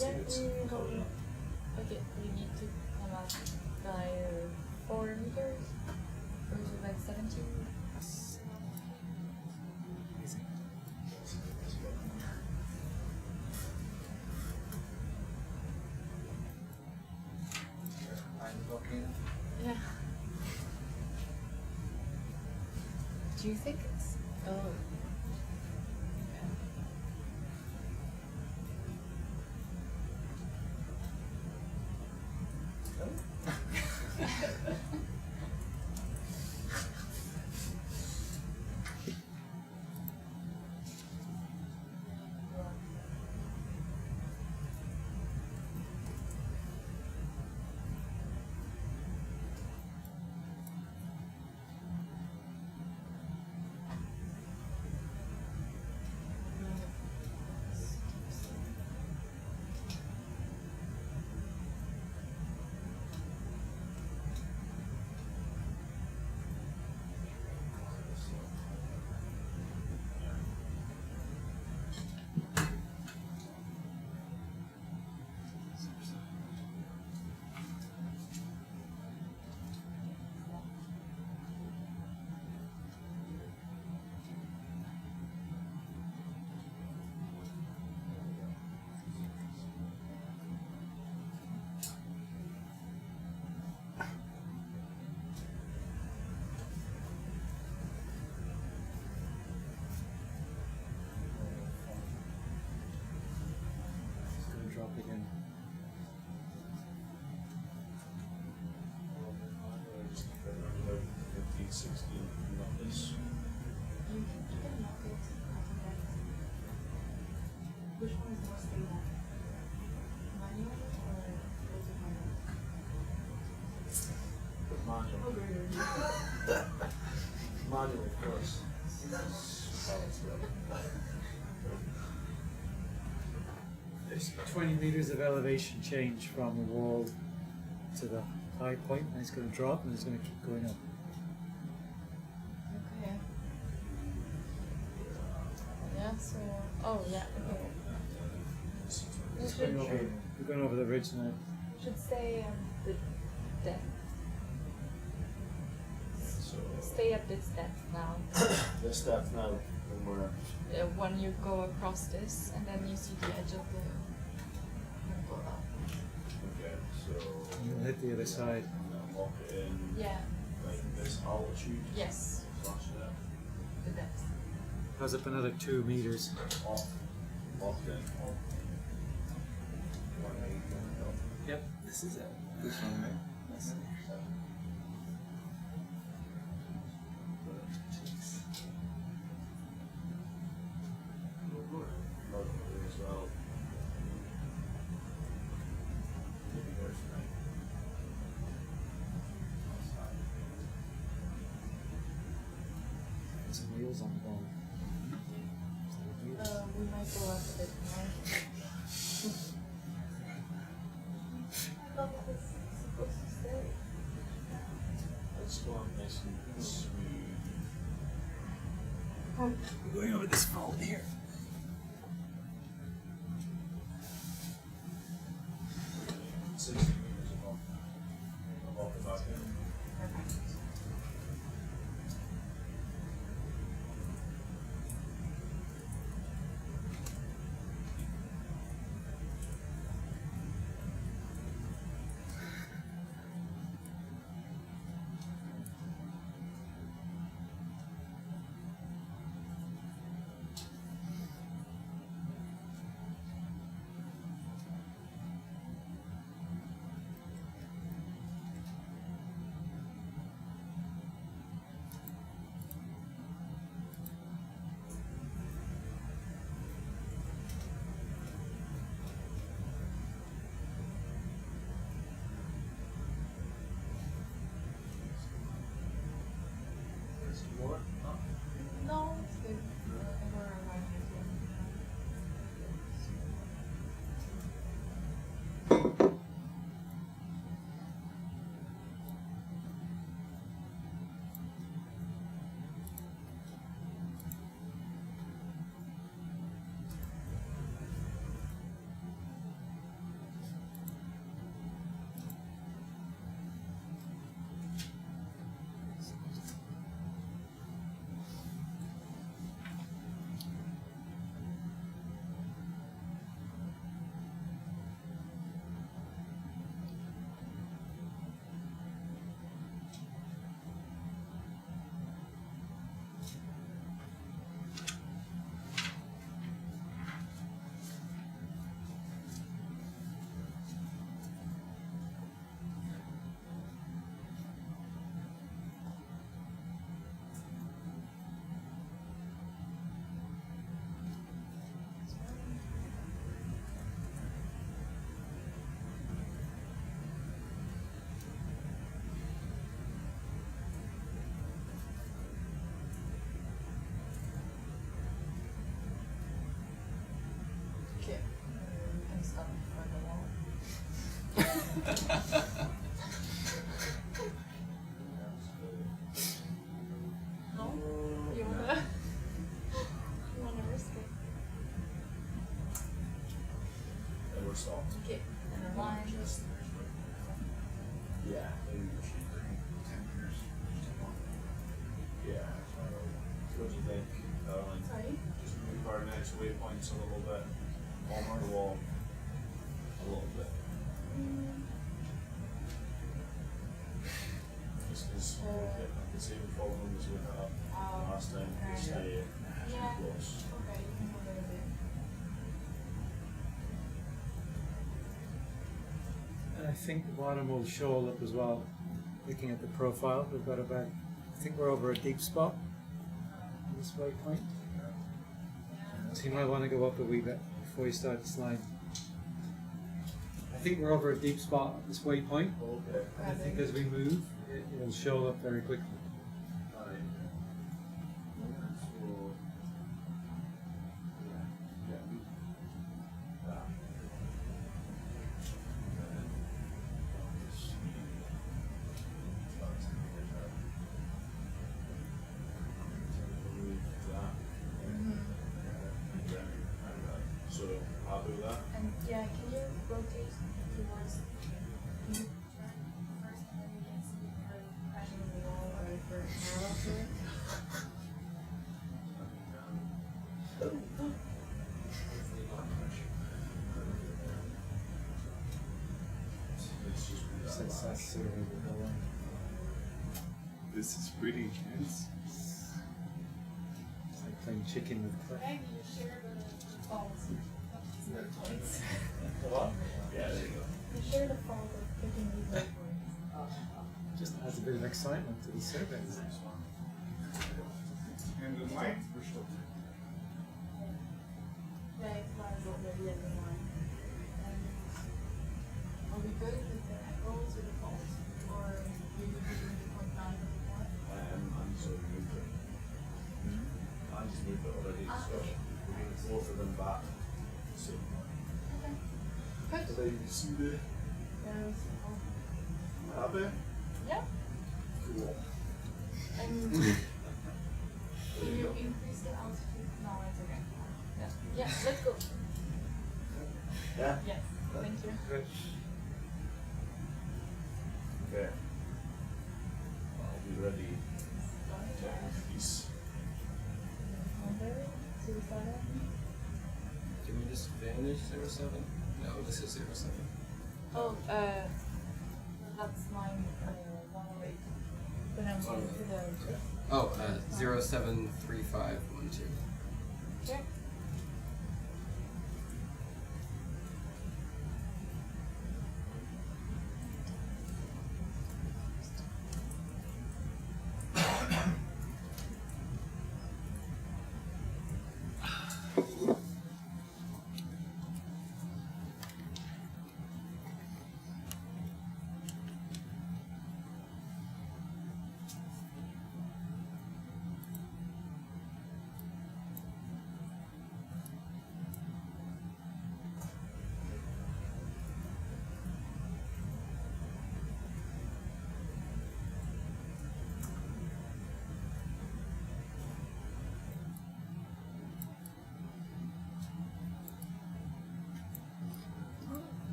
Yeah, okay, we need to come out by 4 meters, or is it like 17? Yeah. Do you think it's? Oh. Drop again. Like 15, 16 numbers. You can lock it. Which one is more stable? Manual or automatic? Manual, of course. There's 20 meters of elevation change from the wall to the high point, and it's going to drop and it's going to keep going up. Okay. Yeah, so. Oh, yeah, okay. It's going over, we're going over the ridge now. Should stay the depth. Stay at this depth now. This depth now, and we're When you go across this, and then you see the edge of the. okay. So You'll hit the other side. walk in Yeah. like this altitude. Yes. Watch that. The depth. Goes up another 2 meters. Off then. Yep, this is it. This one, right? Yes. Some wheels on the ball. We might go up a bit more. I thought it was supposed to stay. Let's go up nice and smooth. We're going over this fault here. Above the bucket. No? You wanna? You wanna risk it? And we're soft. Okay. And a line. Yeah. Yeah. What do you think, Darwin? Sorry? Just move our next waypoints a little bit. Almost the wall. A little bit. Just because the same problem as we had last time. They stay too close. Okay, you can move it a bit. And I think the bottom will show up as well. Looking at the profile, we've got about, I think we're over a deep spot on this waypoint. So you might want to go up a wee bit before you start the slide. I think we're over a deep spot at this waypoint. Okay. And I think as we move, it will show up very quickly. So, happy with that? And yeah, can you rotate towards? Can you turn first and then you can see her crashing the wall or for narrow to it? This is pretty. It's like playing chicken with clay. Maybe you share the faults of the toys. What? Yeah, there you go. You share the fault of picking these toys. Just adds a bit of excitement to the surveys. And the mic? Yeah, it's not as already at the line. Are we good with the echoes or the faults? Or do you need to point down to the point? I'm so moved it. I just moved it already, so Okay. we can both of them back. So, Good. so you see the happy? Yeah. Cool. And can you increase the altitude? No, it's okay. Yeah. Yeah, let's go. Yeah? Yes. Thank you. Good. Okay. I'll be ready to increase. Can we just vanish 07? No, this is 07. Oh, that's mine. 108. But I'm going to the. Oh, 073512. Okay.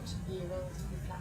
it should be relatively flat.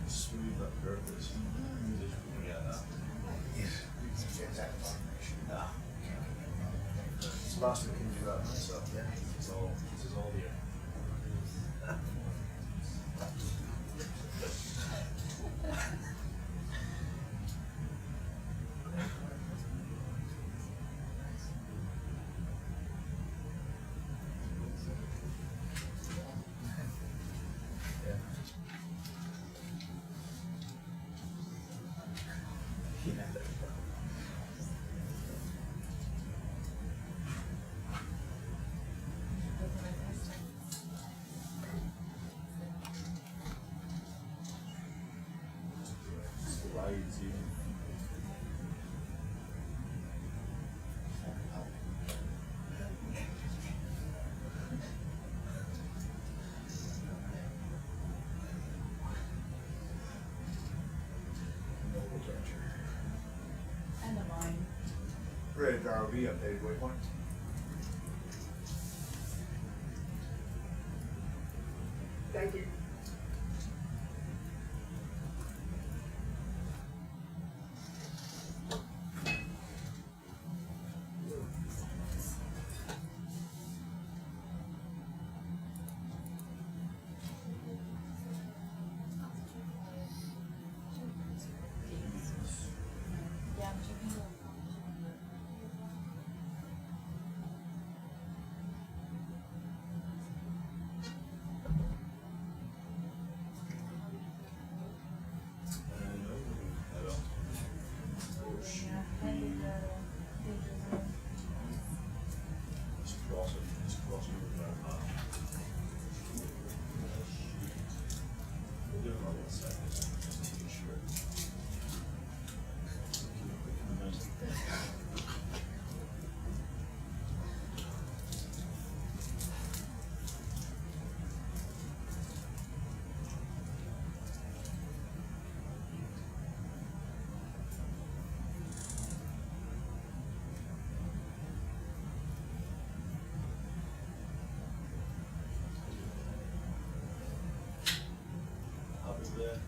Smooth that purpose. Sebastian can do that myself. Yeah, this is all here. Slides even. And the line. Rated ROV updated waypoint. Thank you.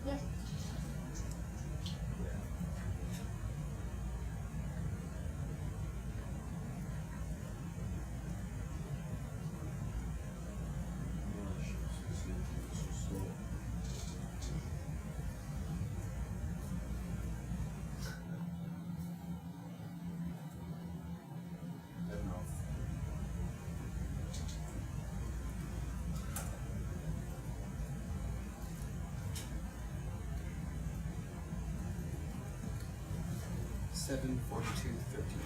Yeah. Seven 42 13.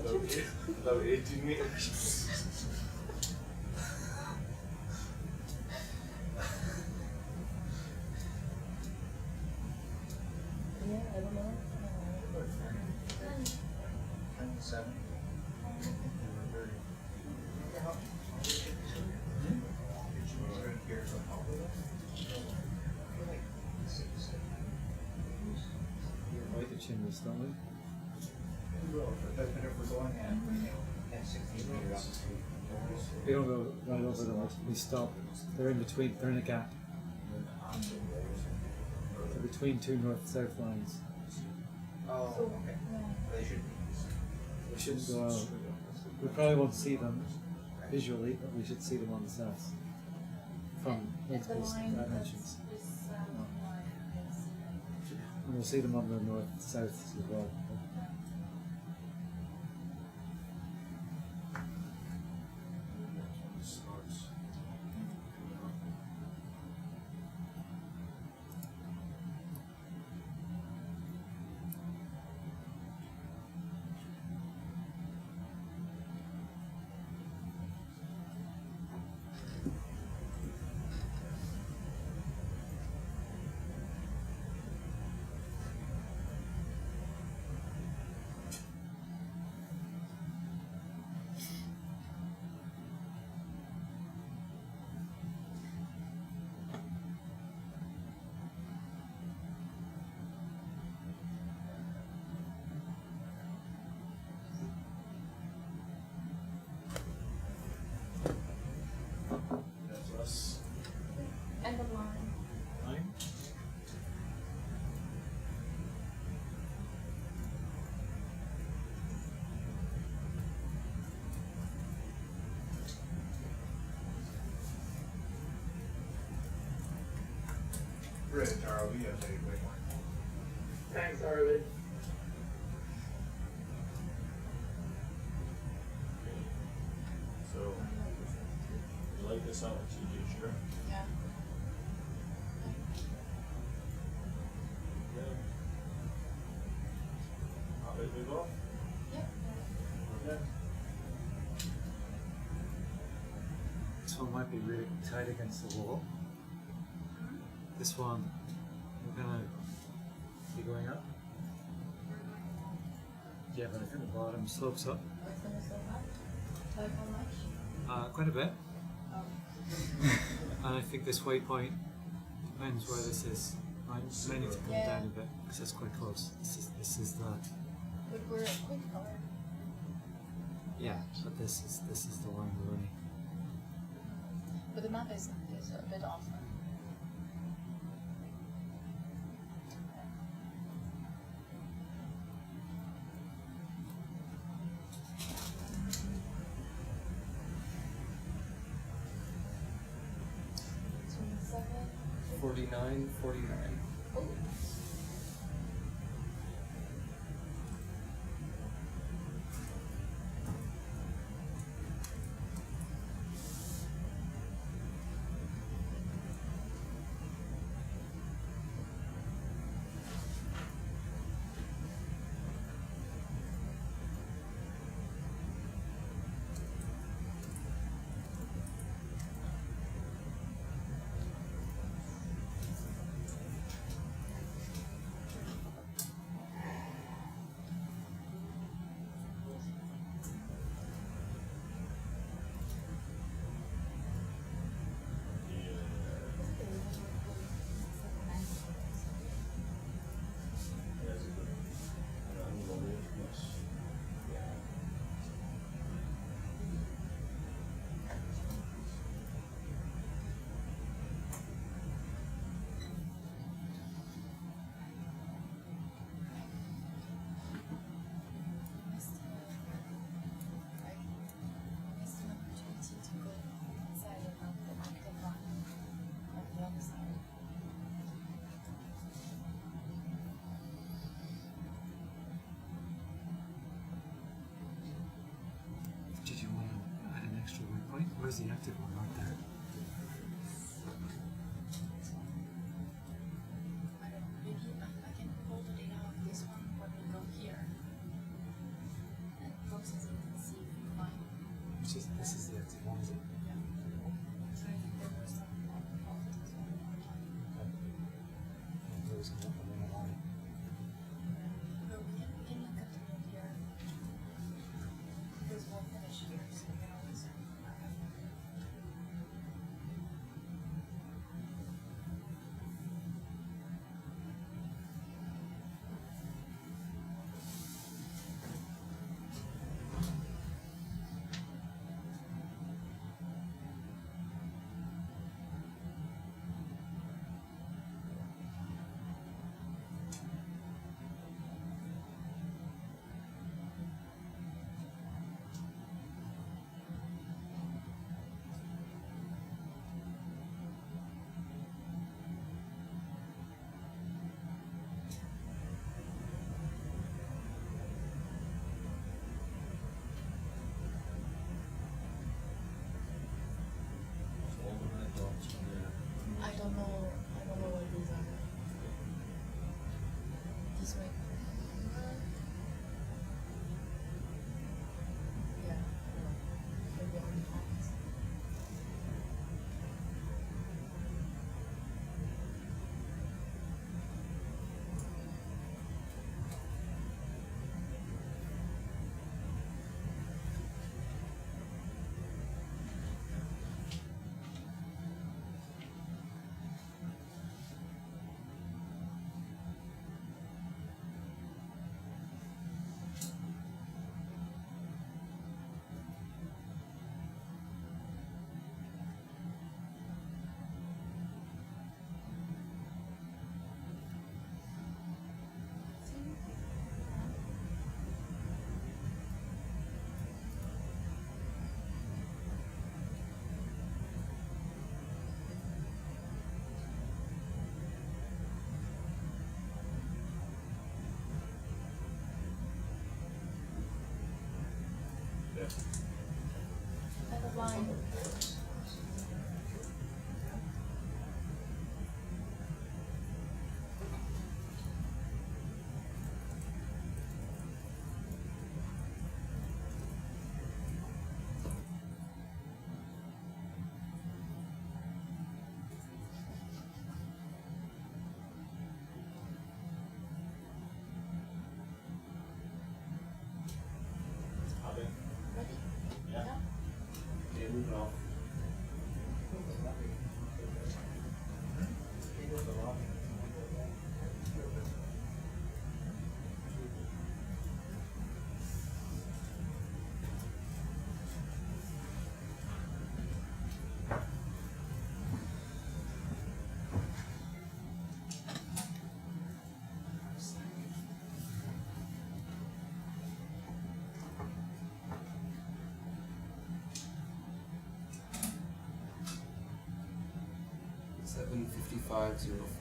About 18 meters. Yeah, I don't know. 7. Like the chimneys, don't we? But if we're going at 16 meters, We don't go right over them, we stop. They're in between, they're in a gap. They're between two north-south lines. oh, okay. They should be. We shouldn't go out. We probably won't see them visually, but we should see them on the SAS from multiple dimensions. And we'll see them on the north-south as well. That's us. End of line. Line? Bridge, ROV, I take it. Thanks, Harley. So, you like this out, TJ, sure? Yeah. Yeah. How big we go? Yep. Okay. This one might be really tight against the wall. This one, we're gonna be going up. Yeah, but I think the bottom slopes up. Like how much? Quite a bit. And I think this waypoint depends where this is. I may need to come down a bit because it's quite close. This is the But we're a quick color. yeah, but this is the line we're running. But the map is a bit off. Seven. 49, 49. Oh. Did you want to add an extra waypoint? Where's the active one? Right there. Maybe I can pull the data of this one when we go here. And process Line. Okay, moving on. Seven 5504.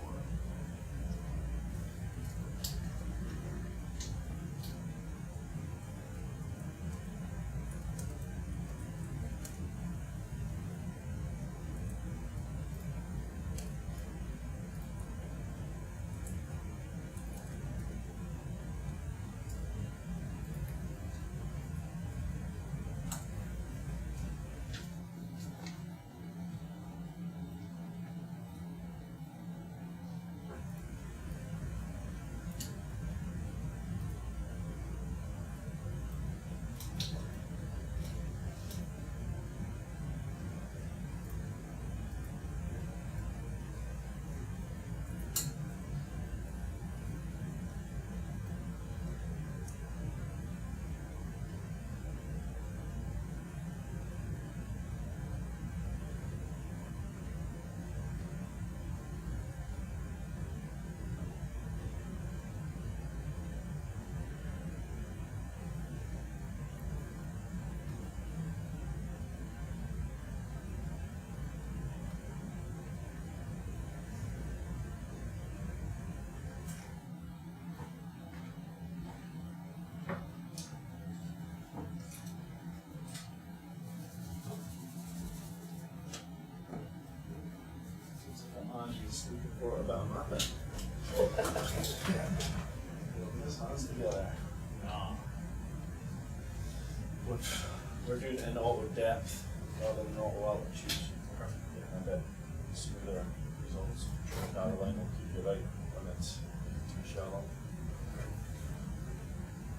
She's looking for about nothing. This hands together. No. We're doing it in auto depth rather than auto altitude. And then smoother results. Darwin will keep you right when it's too shallow.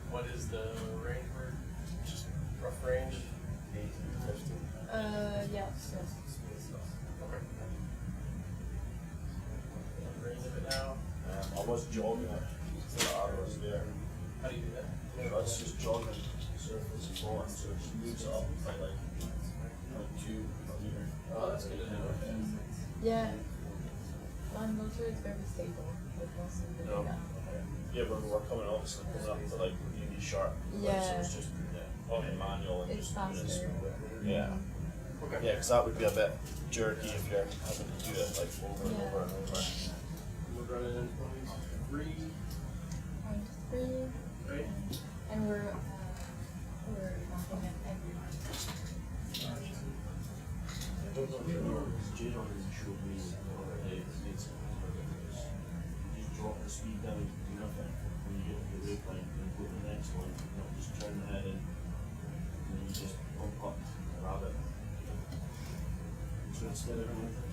What is the range? Just rough range? 8 to 15. Yes. Okay. Range of it now. I was jogging it, so I was there. How do you do that? Yeah, it's just jogging the surface and falling, so it moves up by like 2 meters. Oh, that's good to know. Yeah. Land motor is very stable with most of the data. Yeah, but we're coming obviously coming up to like really sharp. Yeah. So it's just on manual and It's just doing it faster. smoothly. Yeah. Okay. Yeah, because that would be a bit jerky if you're having to do it like over and over and over. We're running in 23. 0.3. Right. And we're mapping it every month. I don't know if you remember, Jadon showed me it's you just drop the speed down to nothing when you get to the waypoint and then go to the next one, you know, just turn the head in and then you just bump up the rabbit. So instead of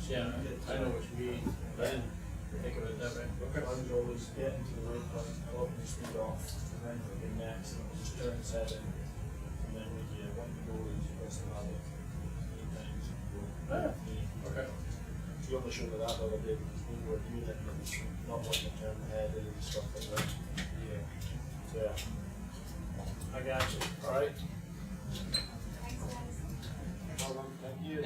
Yeah, I know what you mean. I didn't think of it that way. I was always getting to the waypoint, dropping the speed off, and then looking next, and just turn his head in. And then when you want to go, you press the rabbit 8 times and go. Okay. You only showed me that the other day because we were doing it and it was not wanting to turn the head in and stuff like that. Yeah. So yeah. I got you. Alright. Well done. Thank you.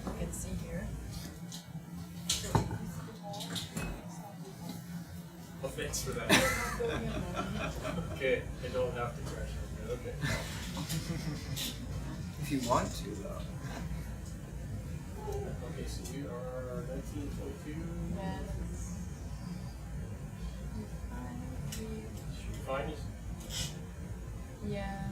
You can see here. Well, thanks for that. Okay, I don't have to crash. Okay. If you want to, though. Okay, so we are 1922. Should we find it? Yeah.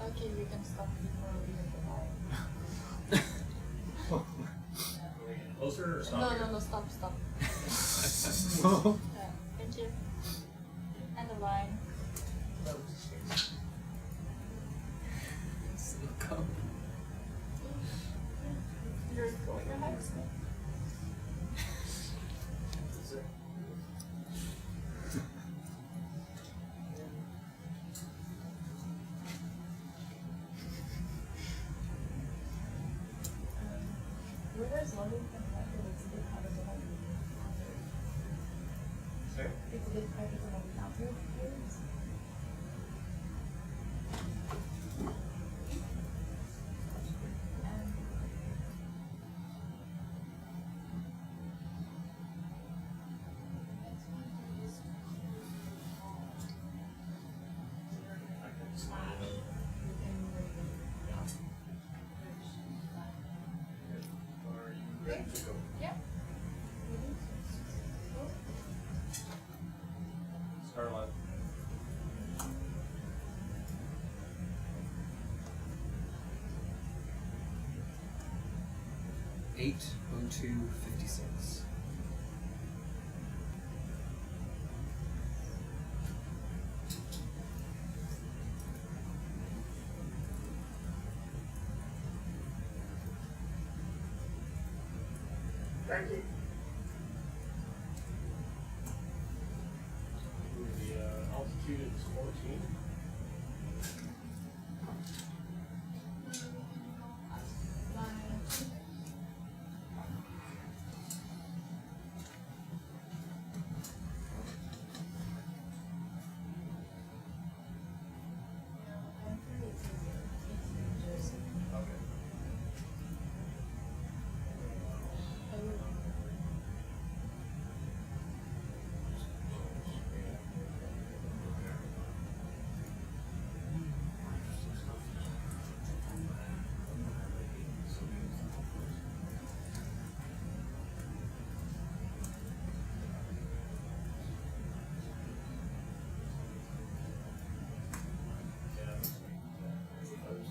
Okay, we can stop before we hit the wall. Closer or stop? No, here? no, no, stop. Yeah, thank you. And the line. You're going ahead. Were there London from that? It's a bit harder to have. Sorry? It's a bit harder to have counter. Ready to go? Yeah. Start line. Eight 0256. Thank you. The altitude is 14.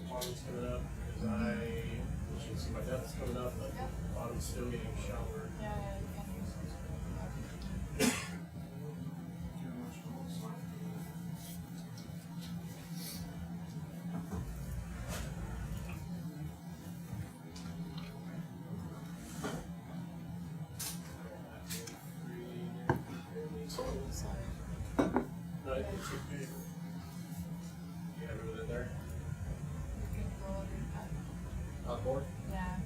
Bottom's coming up because you should see my depth's coming up, but bottom's still getting shallower. Yeah, you can use it. Sorry. No, I think it should be. You have it within there? Outboard? Yeah.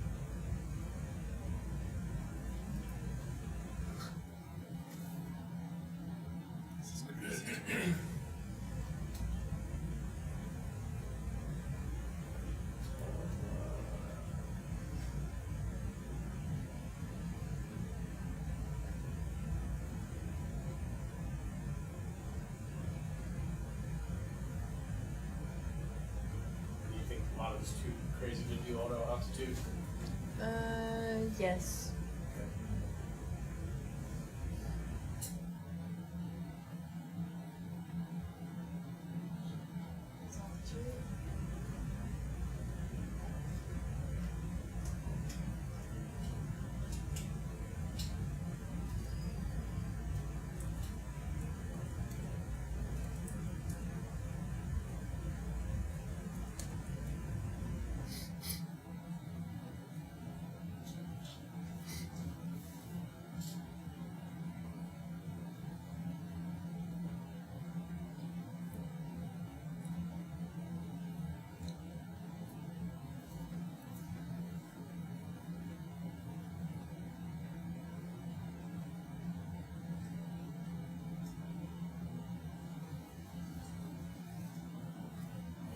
Do you think a lot of it's too crazy to do auto altitude? Yes.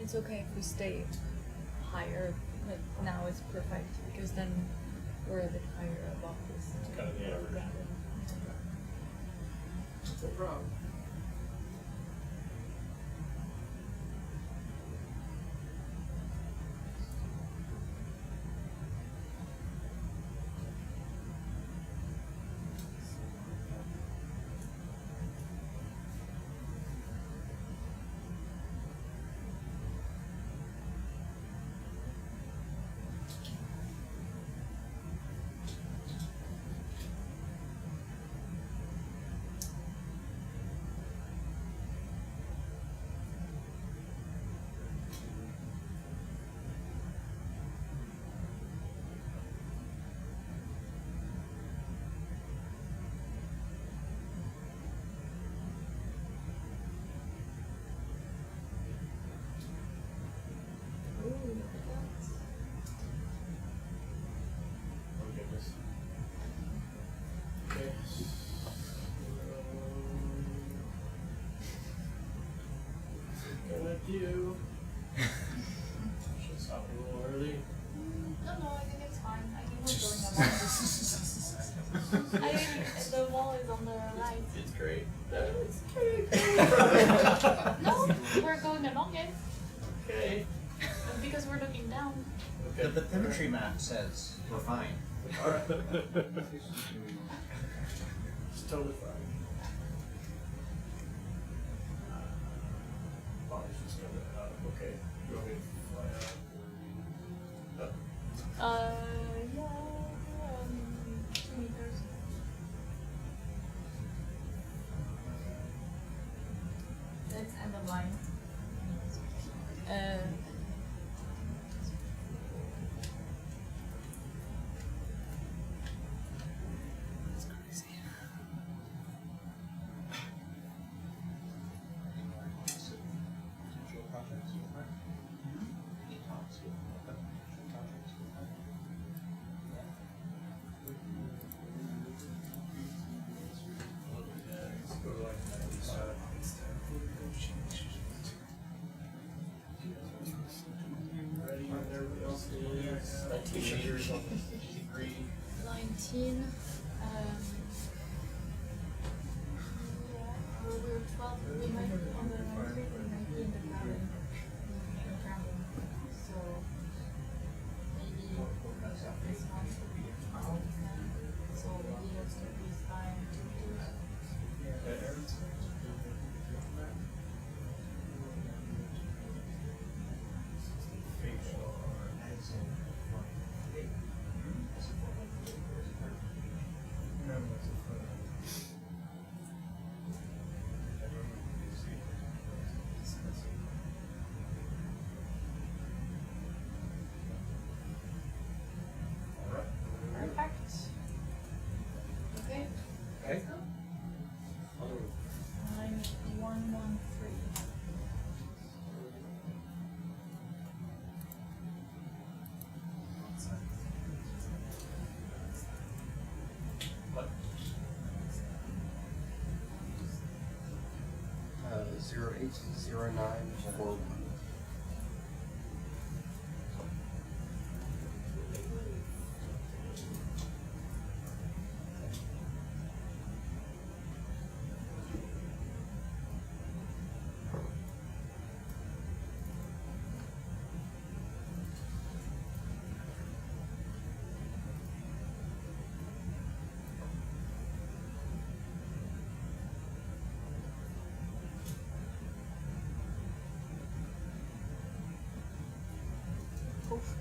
It's okay if we stay higher, but now it's perfect because then we're a bit higher above this. It's kind of the average. No problem. Oh goodness. Okay. Gonna do. Should stop a little early. No, I think it's fine. I think we're going along. I think the wall is on the right. It's great. It's no, we're going along it. Okay. Because we're looking down. The bathymetry map says we're fine. Alright. It's totally fine. Body's just gonna, okay. You want me to fly out? Yeah, 2 meters. Let's end the line. Ready when everybody else is 19 meters on the degree. 19. We're 12. We might be on the 19, we might be in the ground. So maybe this one should be 12. So maybe let's do this by 2 meters. 080941.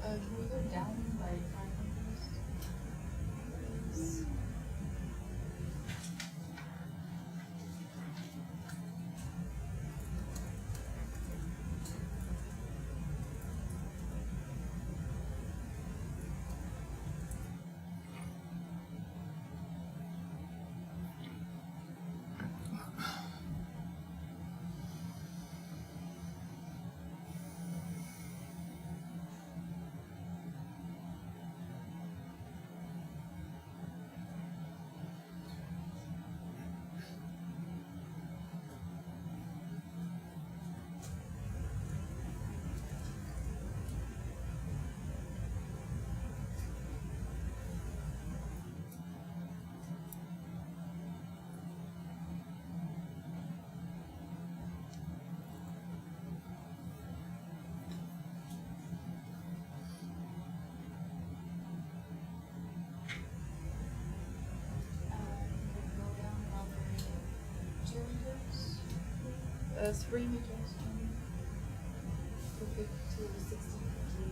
Can we go down by 5 meters? Go down another 2 meters? 3 meters. To 1658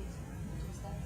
meters down.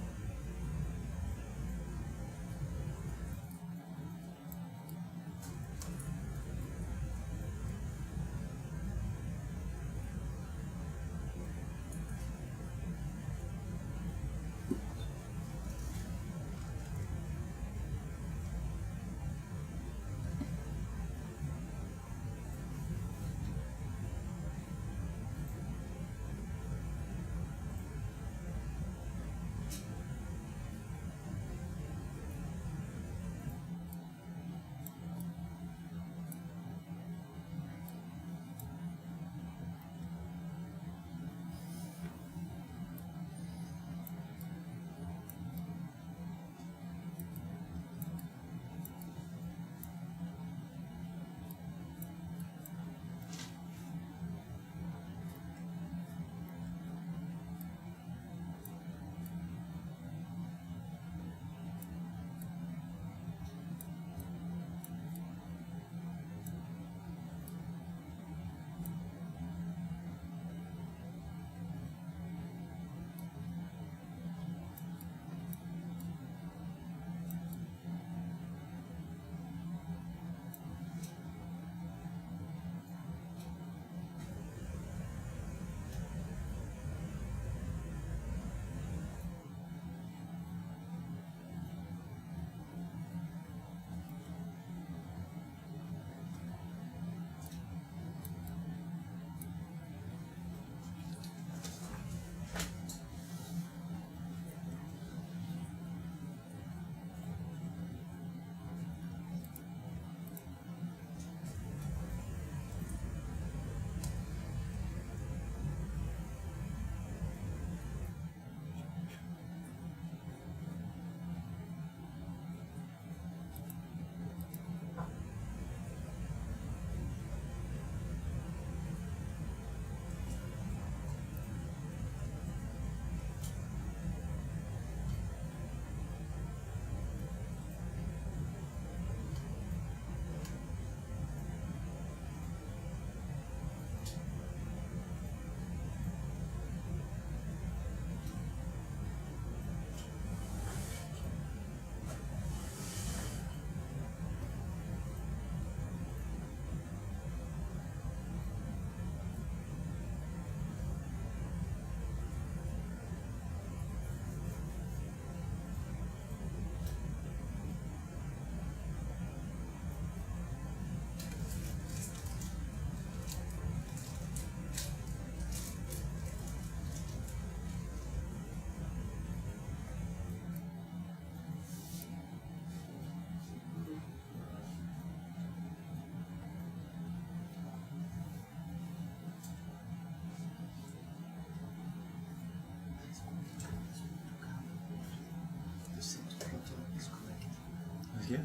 you.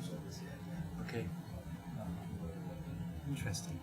Okay. Interesting.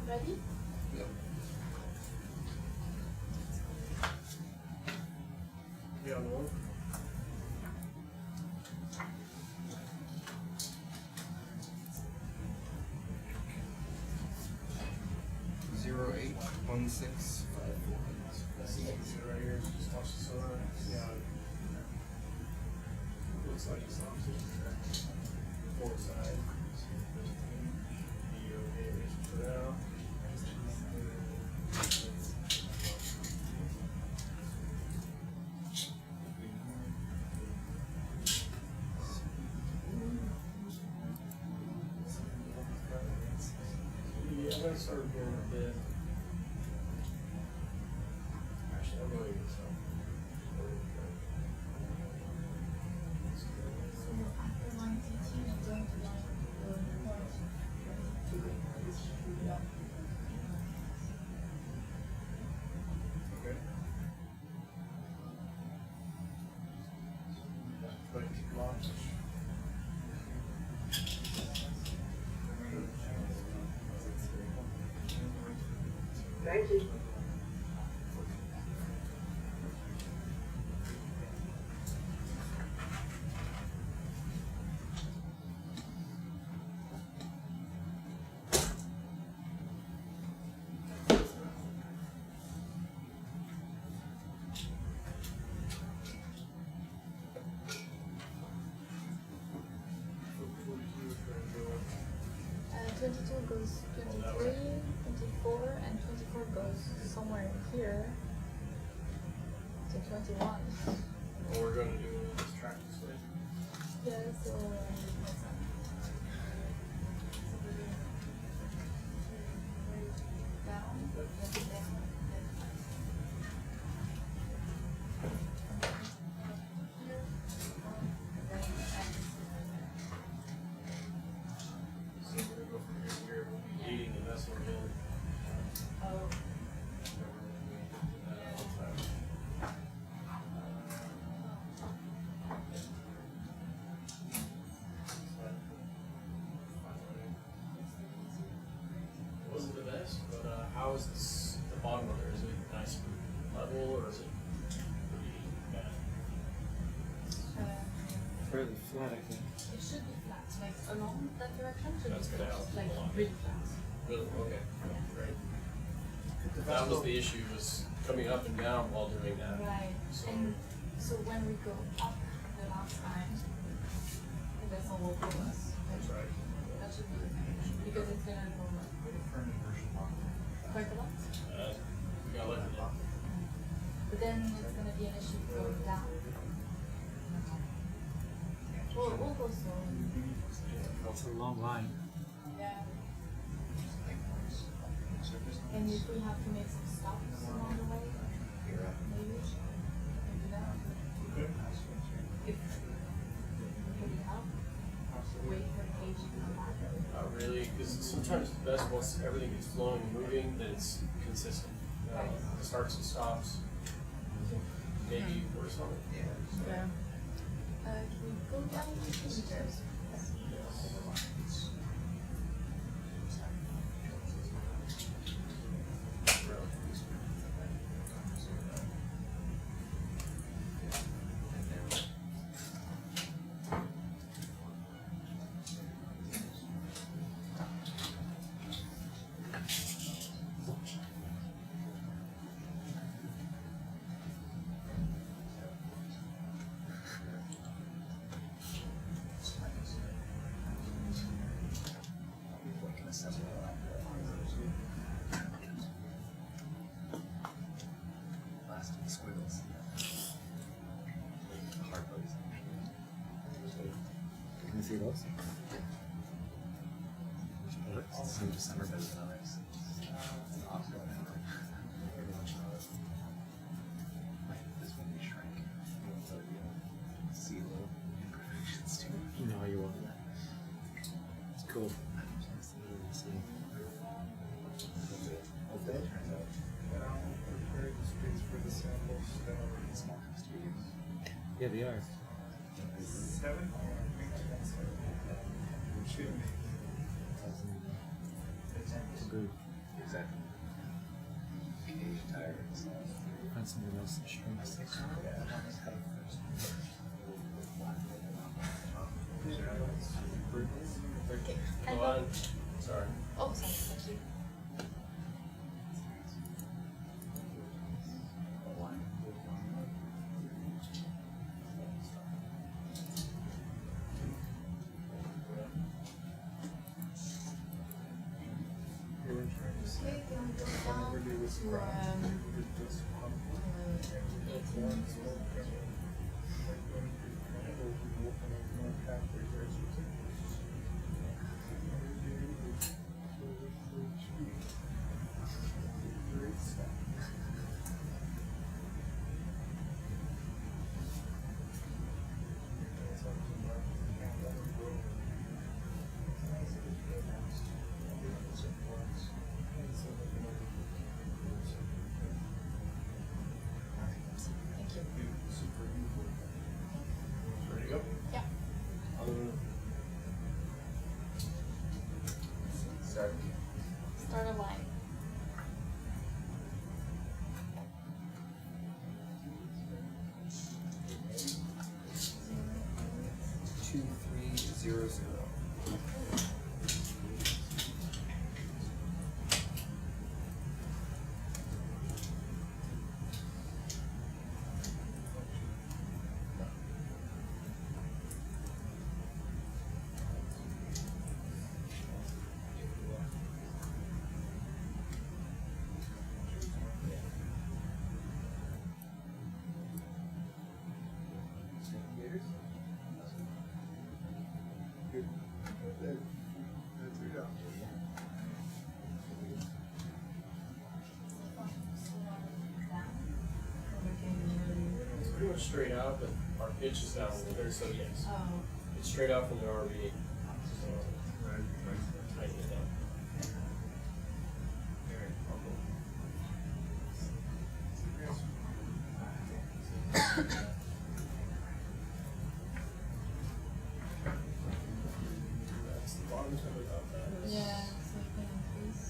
Ready? Yep. Yeah, no. 081654. Right here, just watch the solar. Yeah. Looks like it's on four side. For now. Yeah, I'm gonna start going a bit. Actually, I'm going to get some. Okay. Quick launch. Thank you. Uh, 22 goes 23, 24, and 24 goes somewhere here to 21. What we're going to do is track this way. Yeah, so So we're going to go from here to here. We'll be eating the vessel again. Oh. It wasn't the best, but how is this, the bottom of there? Is it nice and level or is it pretty bad? Fairly flat, I think. It should be flat, like along that direction should That's be good. flat, like really flat. Really? Okay. Great. That was the issue, was coming up and down while doing that. Right. So, And so when we go up the last time, the vessel will pull us. that's right. That should be okay, because it's gonna go like quite a lot. We got lucky there. But then it's gonna be an issue going down. We'll go slowly. It's a long line. Yeah. And if we have to make some stops along the way, maybe that. If maybe help, wait for the page to come back. Not really, because sometimes it's best once everything gets flowing and moving, that it's consistent. Starts and stops. Maybe or something. Yeah. Can we go down to the stairs? Plastic squiggles. Hard bugs. Can you see those? Some December better than others. This one we shrank. See little imperfections too. No, you won't. It's cool. Yeah, they are. 7? Good. Exactly. Cage tires. Find something else that shrinks. Okay. Go on. Sorry. Oh, sorry. Thank you. Okay, then we go down to 18. Ready to go? Yeah. Start a line. Two, 3, 0, 0. It's pretty much straight out, but our pitch is down there, so yes. It's straight out from the RV. So, tighten it down. That's the bottom of it. Yeah, so you can increase.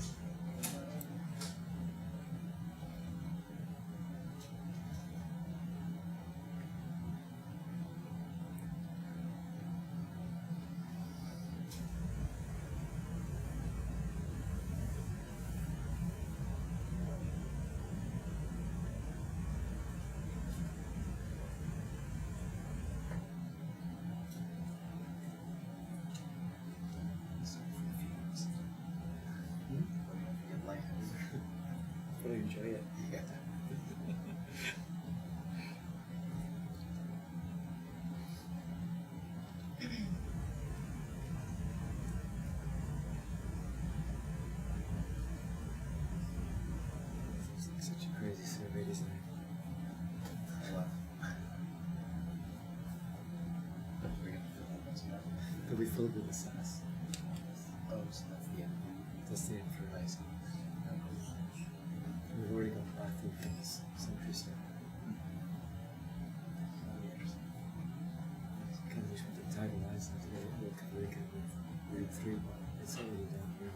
Such a crazy survey, isn't it? It'll be filled with the SAS. Oh, so that's the end. That's the end for rice. We've already got bathroom things, century stuff. Kind of wish we did tidal lines and to get it look really kind of read through, but it's already down here.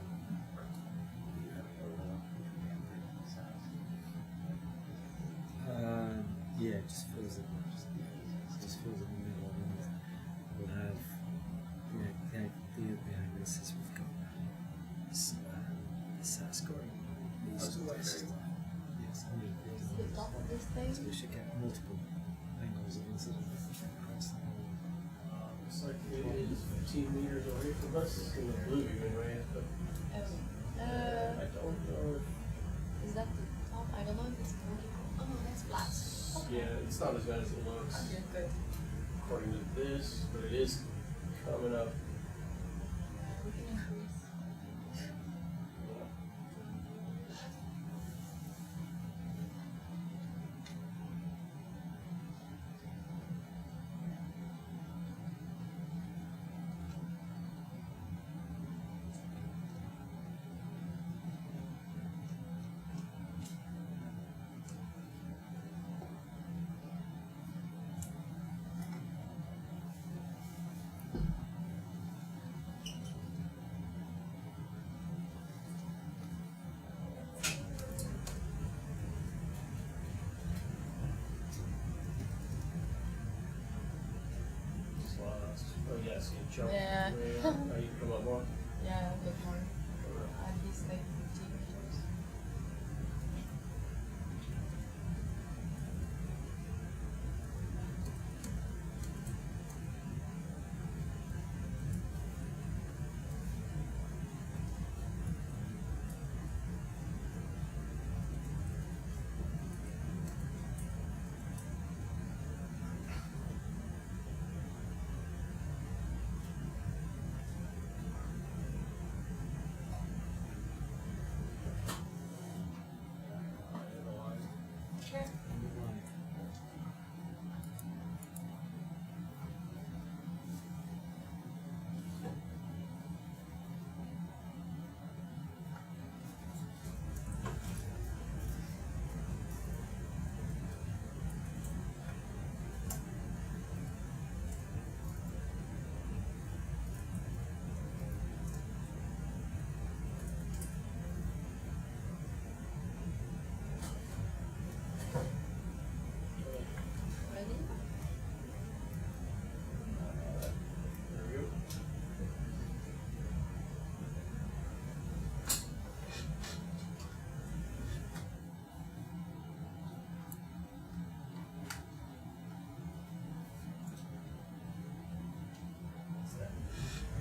Yeah, it just fills it. Just fills it in the middle, and we'll have the idea behind this is we've got the SAS scoring east to west. Yes, 150. The top of this thing? So we should get multiple angles of incident across the whole. It's like it is 15 meters away from us in the blue anyway, but I don't know if... Is that the top? I don't know if it's blue. Oh, that's flat. Yeah, it's not as bad as it looks. Okay, good. According to this, but it is coming up. We can increase. Oh yes, you jump. Yeah. Way up. Oh, you come up more. Yeah, a bit more. At least like 15 meters.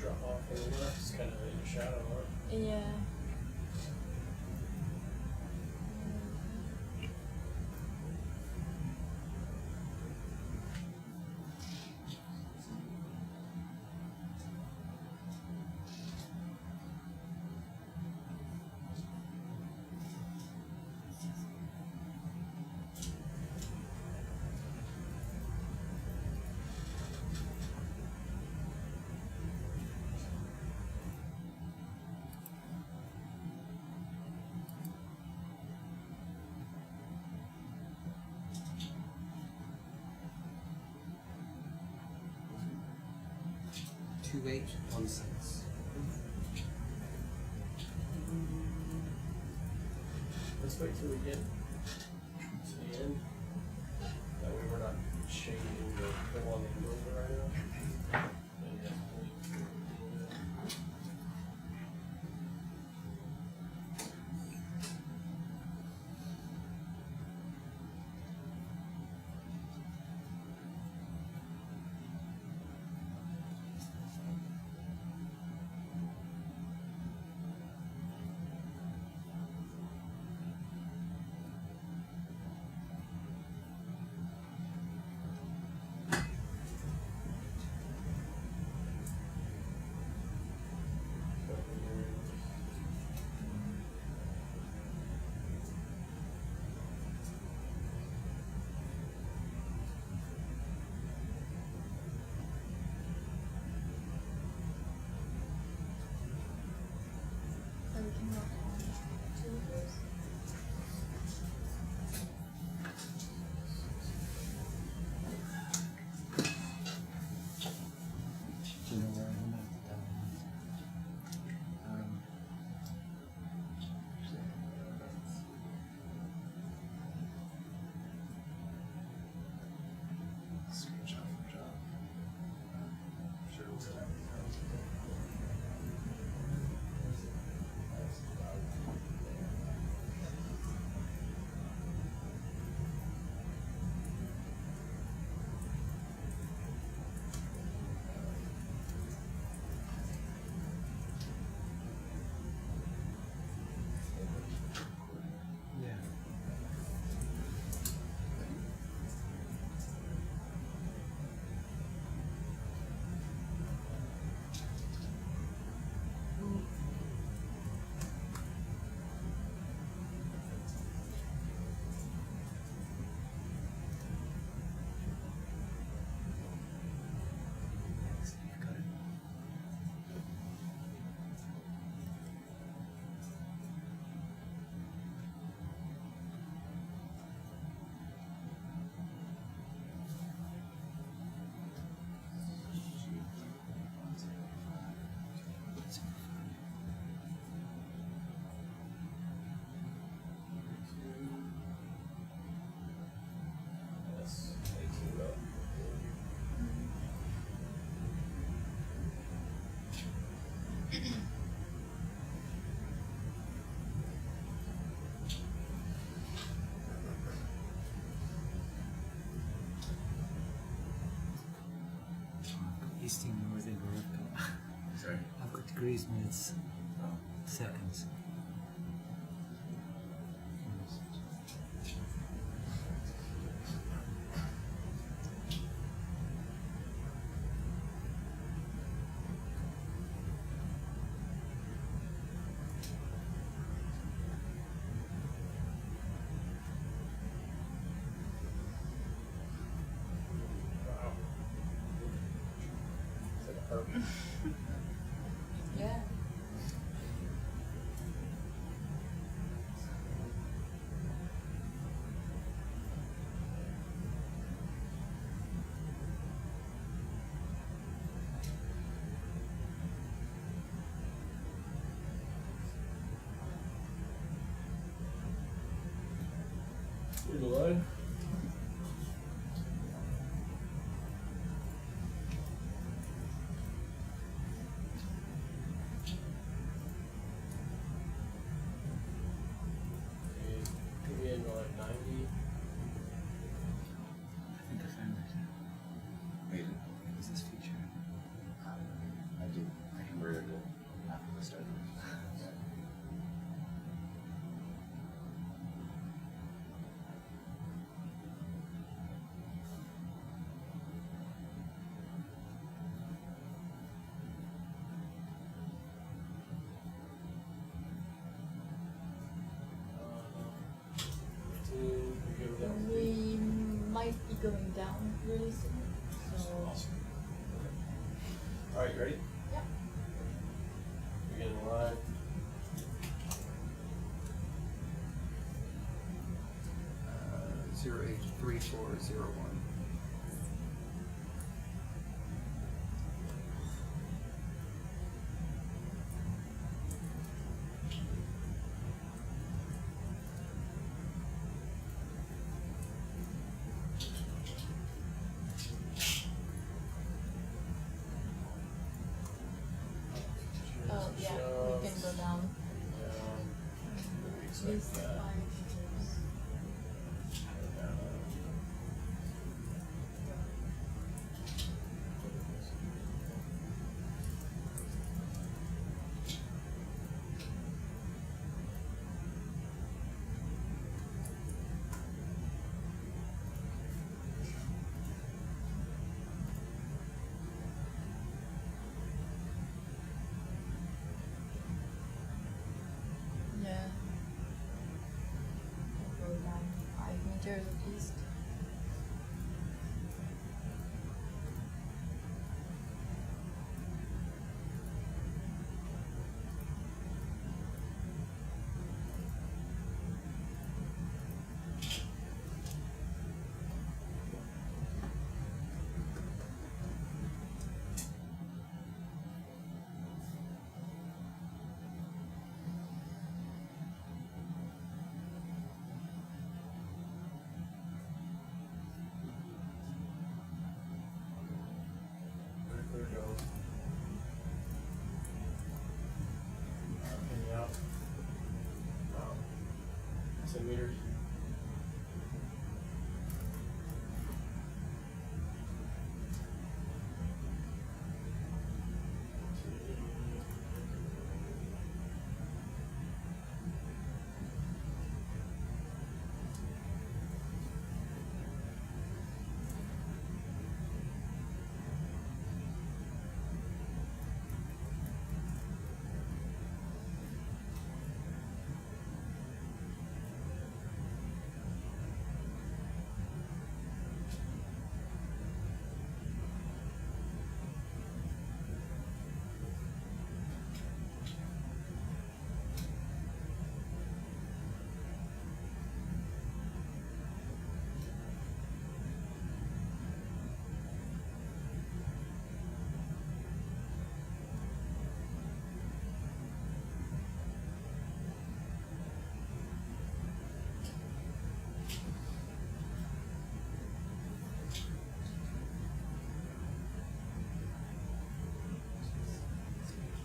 Drop off a little left. It's kind of in the shadow, huh? Yeah. Two H, 1 6. Let's wait till we get to the end. That way we're not changing the one that goes right now. And yeah, eastern northern Europe. Sorry? I've got degrees, minutes, seconds. Yeah. You're the line. Could be in like 90. I think I found it. Wait, What is this feature? I converted it after the start. We might be going down really soon. So Alright, you ready? yeah. You're getting live. Uh, 083401. Oh yeah, we can go down. At least 5 meters. Yeah. We'll go down 5 meters at least. There we go. In out. 10 meters.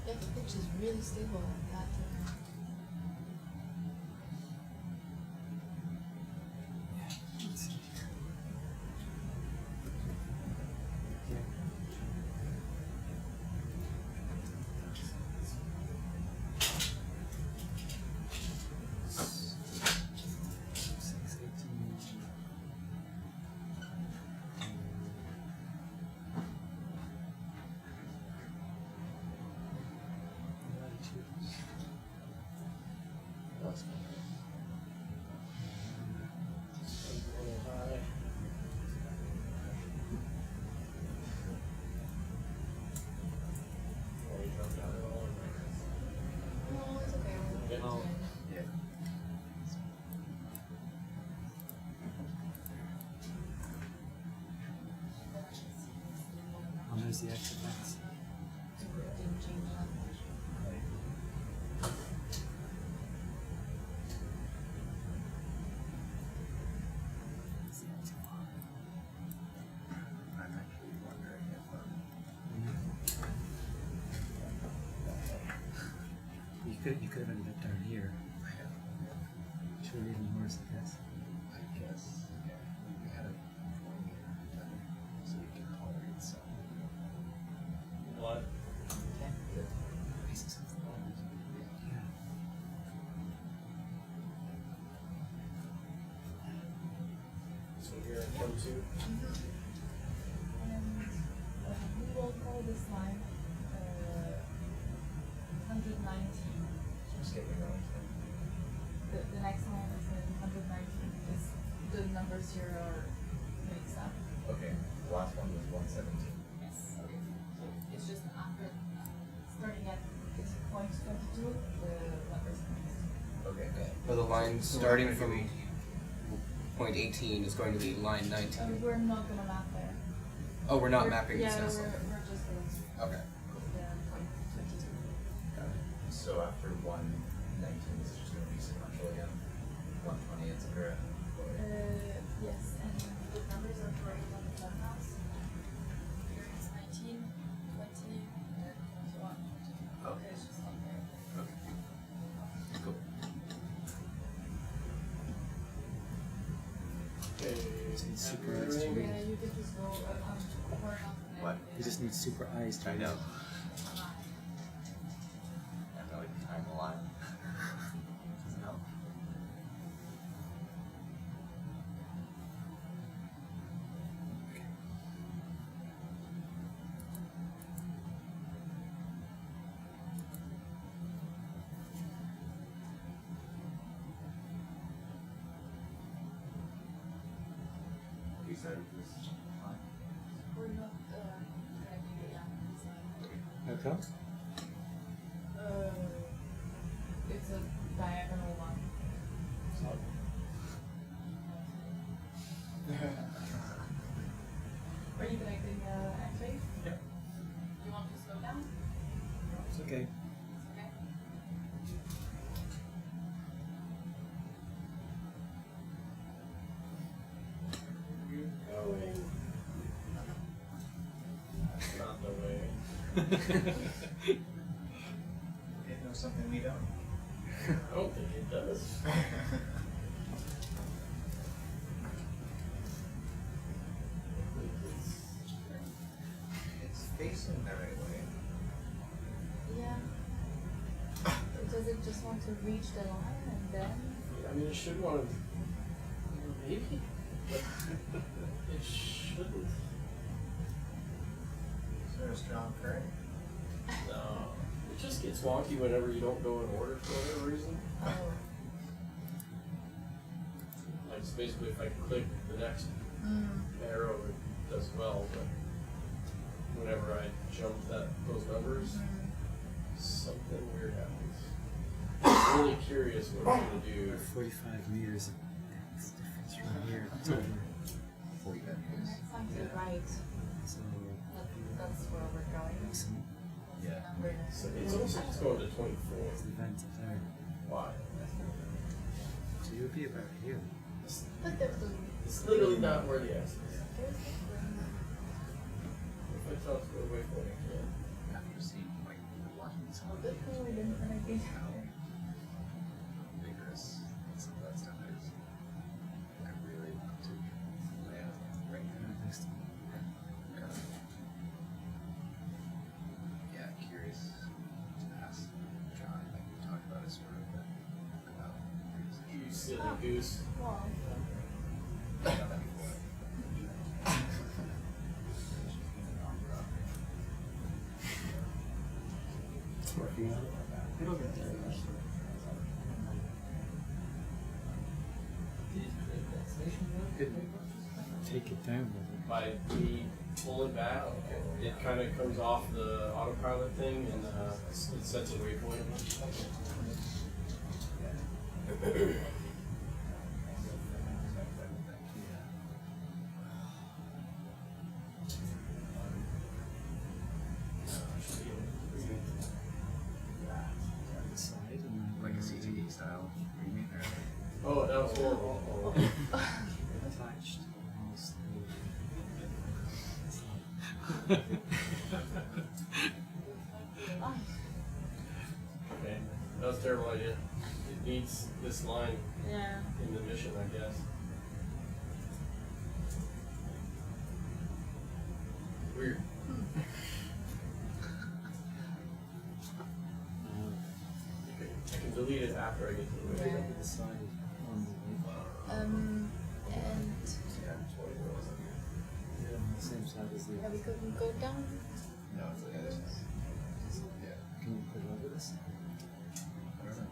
Yeah, the pitch is really stable like that. There's the extra fence. Didn't change that much. I'm actually wondering if You could have ended up down here. Should have even worse, I guess. I guess, yeah, we had a 4-meter tether, so we can tolerate some. What? Pieces of the bones. Yeah. So you're at 22? And we will call this line 119. Just get me going. The next line is 119 because the numbers here are mixed up. Okay, the last one was 117. Yes. Okay. So it's just after starting at point 22, the numbers are mixed. Okay. But the line starting from point 18 is going to be line 19. We're not gonna map there. Oh, we're not mapping yeah, this we're now. just gonna Okay. yeah, point 22. Got it. So after 119, this is just going to be sequential again. 120, etc. Yes, and the numbers are correct on the clubhouse. Here it's 19, 20, and 21. Okay. It's just on there. Okay. Cool. Just need super eyes to read. Yeah, you can just go more on. What? You just need super eyes to I read. know. I have to like time a lot. Doesn't help. You said this is fine. We're not connecting the app design. How come? It's a diagonal one. Are you connecting actually? Yep. You want to slow down? It's okay. Okay. Not the way. It knows something we don't. I don't think it does. It's facing the right way. Yeah. Does it just want to reach the line and then? I mean, it should want to. Maybe. But it shouldn't. Is there a strong current? No. It just gets wonky whenever you don't go in order for whatever reason. Like, so basically, if I click the next arrow, it does well, but whenever I jump those numbers, something weird happens. I'm really curious what I'm going to do. 45 meters of difference from here to over 45 meters. Sounds right. So That's where we're going. Yeah. So it's almost like it's going to 24. there's the vent up there. Why? So you would be about here. But there's the It's literally not where the X is. If I tell it to go away from it, I can't. After seeing like watching some of the That's why we didn't connect it. how vigorous some of that stuff is. I really want to lay out right now. Yeah, curious to ask John, like we talked about it sort of, but about You silly goose. Well, I've done that before. It's working out. It'll get there eventually. Could take it down with it. By me pull it back, it kind of comes off the autopilot thing and it sets a waypoint. Okay, that was a terrible idea. It needs this line Yeah. in the mission, I guess. Weird. I can delete it after I get to the Yeah. mission. And Same side as the yeah, we could go down. No, it's the other side. Yeah. Can you put it over this? I don't know.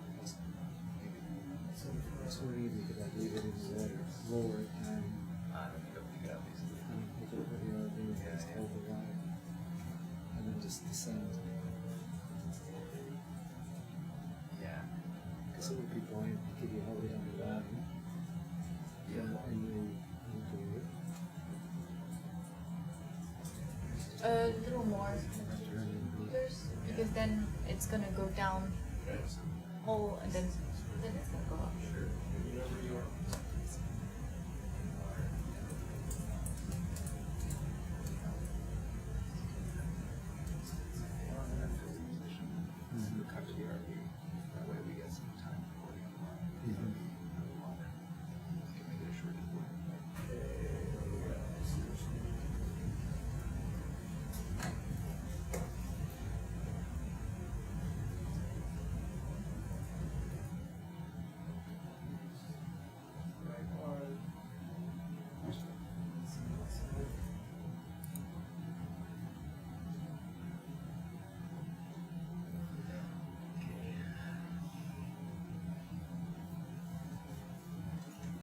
It's really easy, you could like leave it in the water, lower it, and I don't think I'll pick it up easily. pick it up with your RV, just hold the water, and then just descend. Yeah. Because it would be buoyant, if you hold it on the water. Yeah. And you do it. A little more. Because then it's gonna go down whole and then it's gonna go up. You know where you are.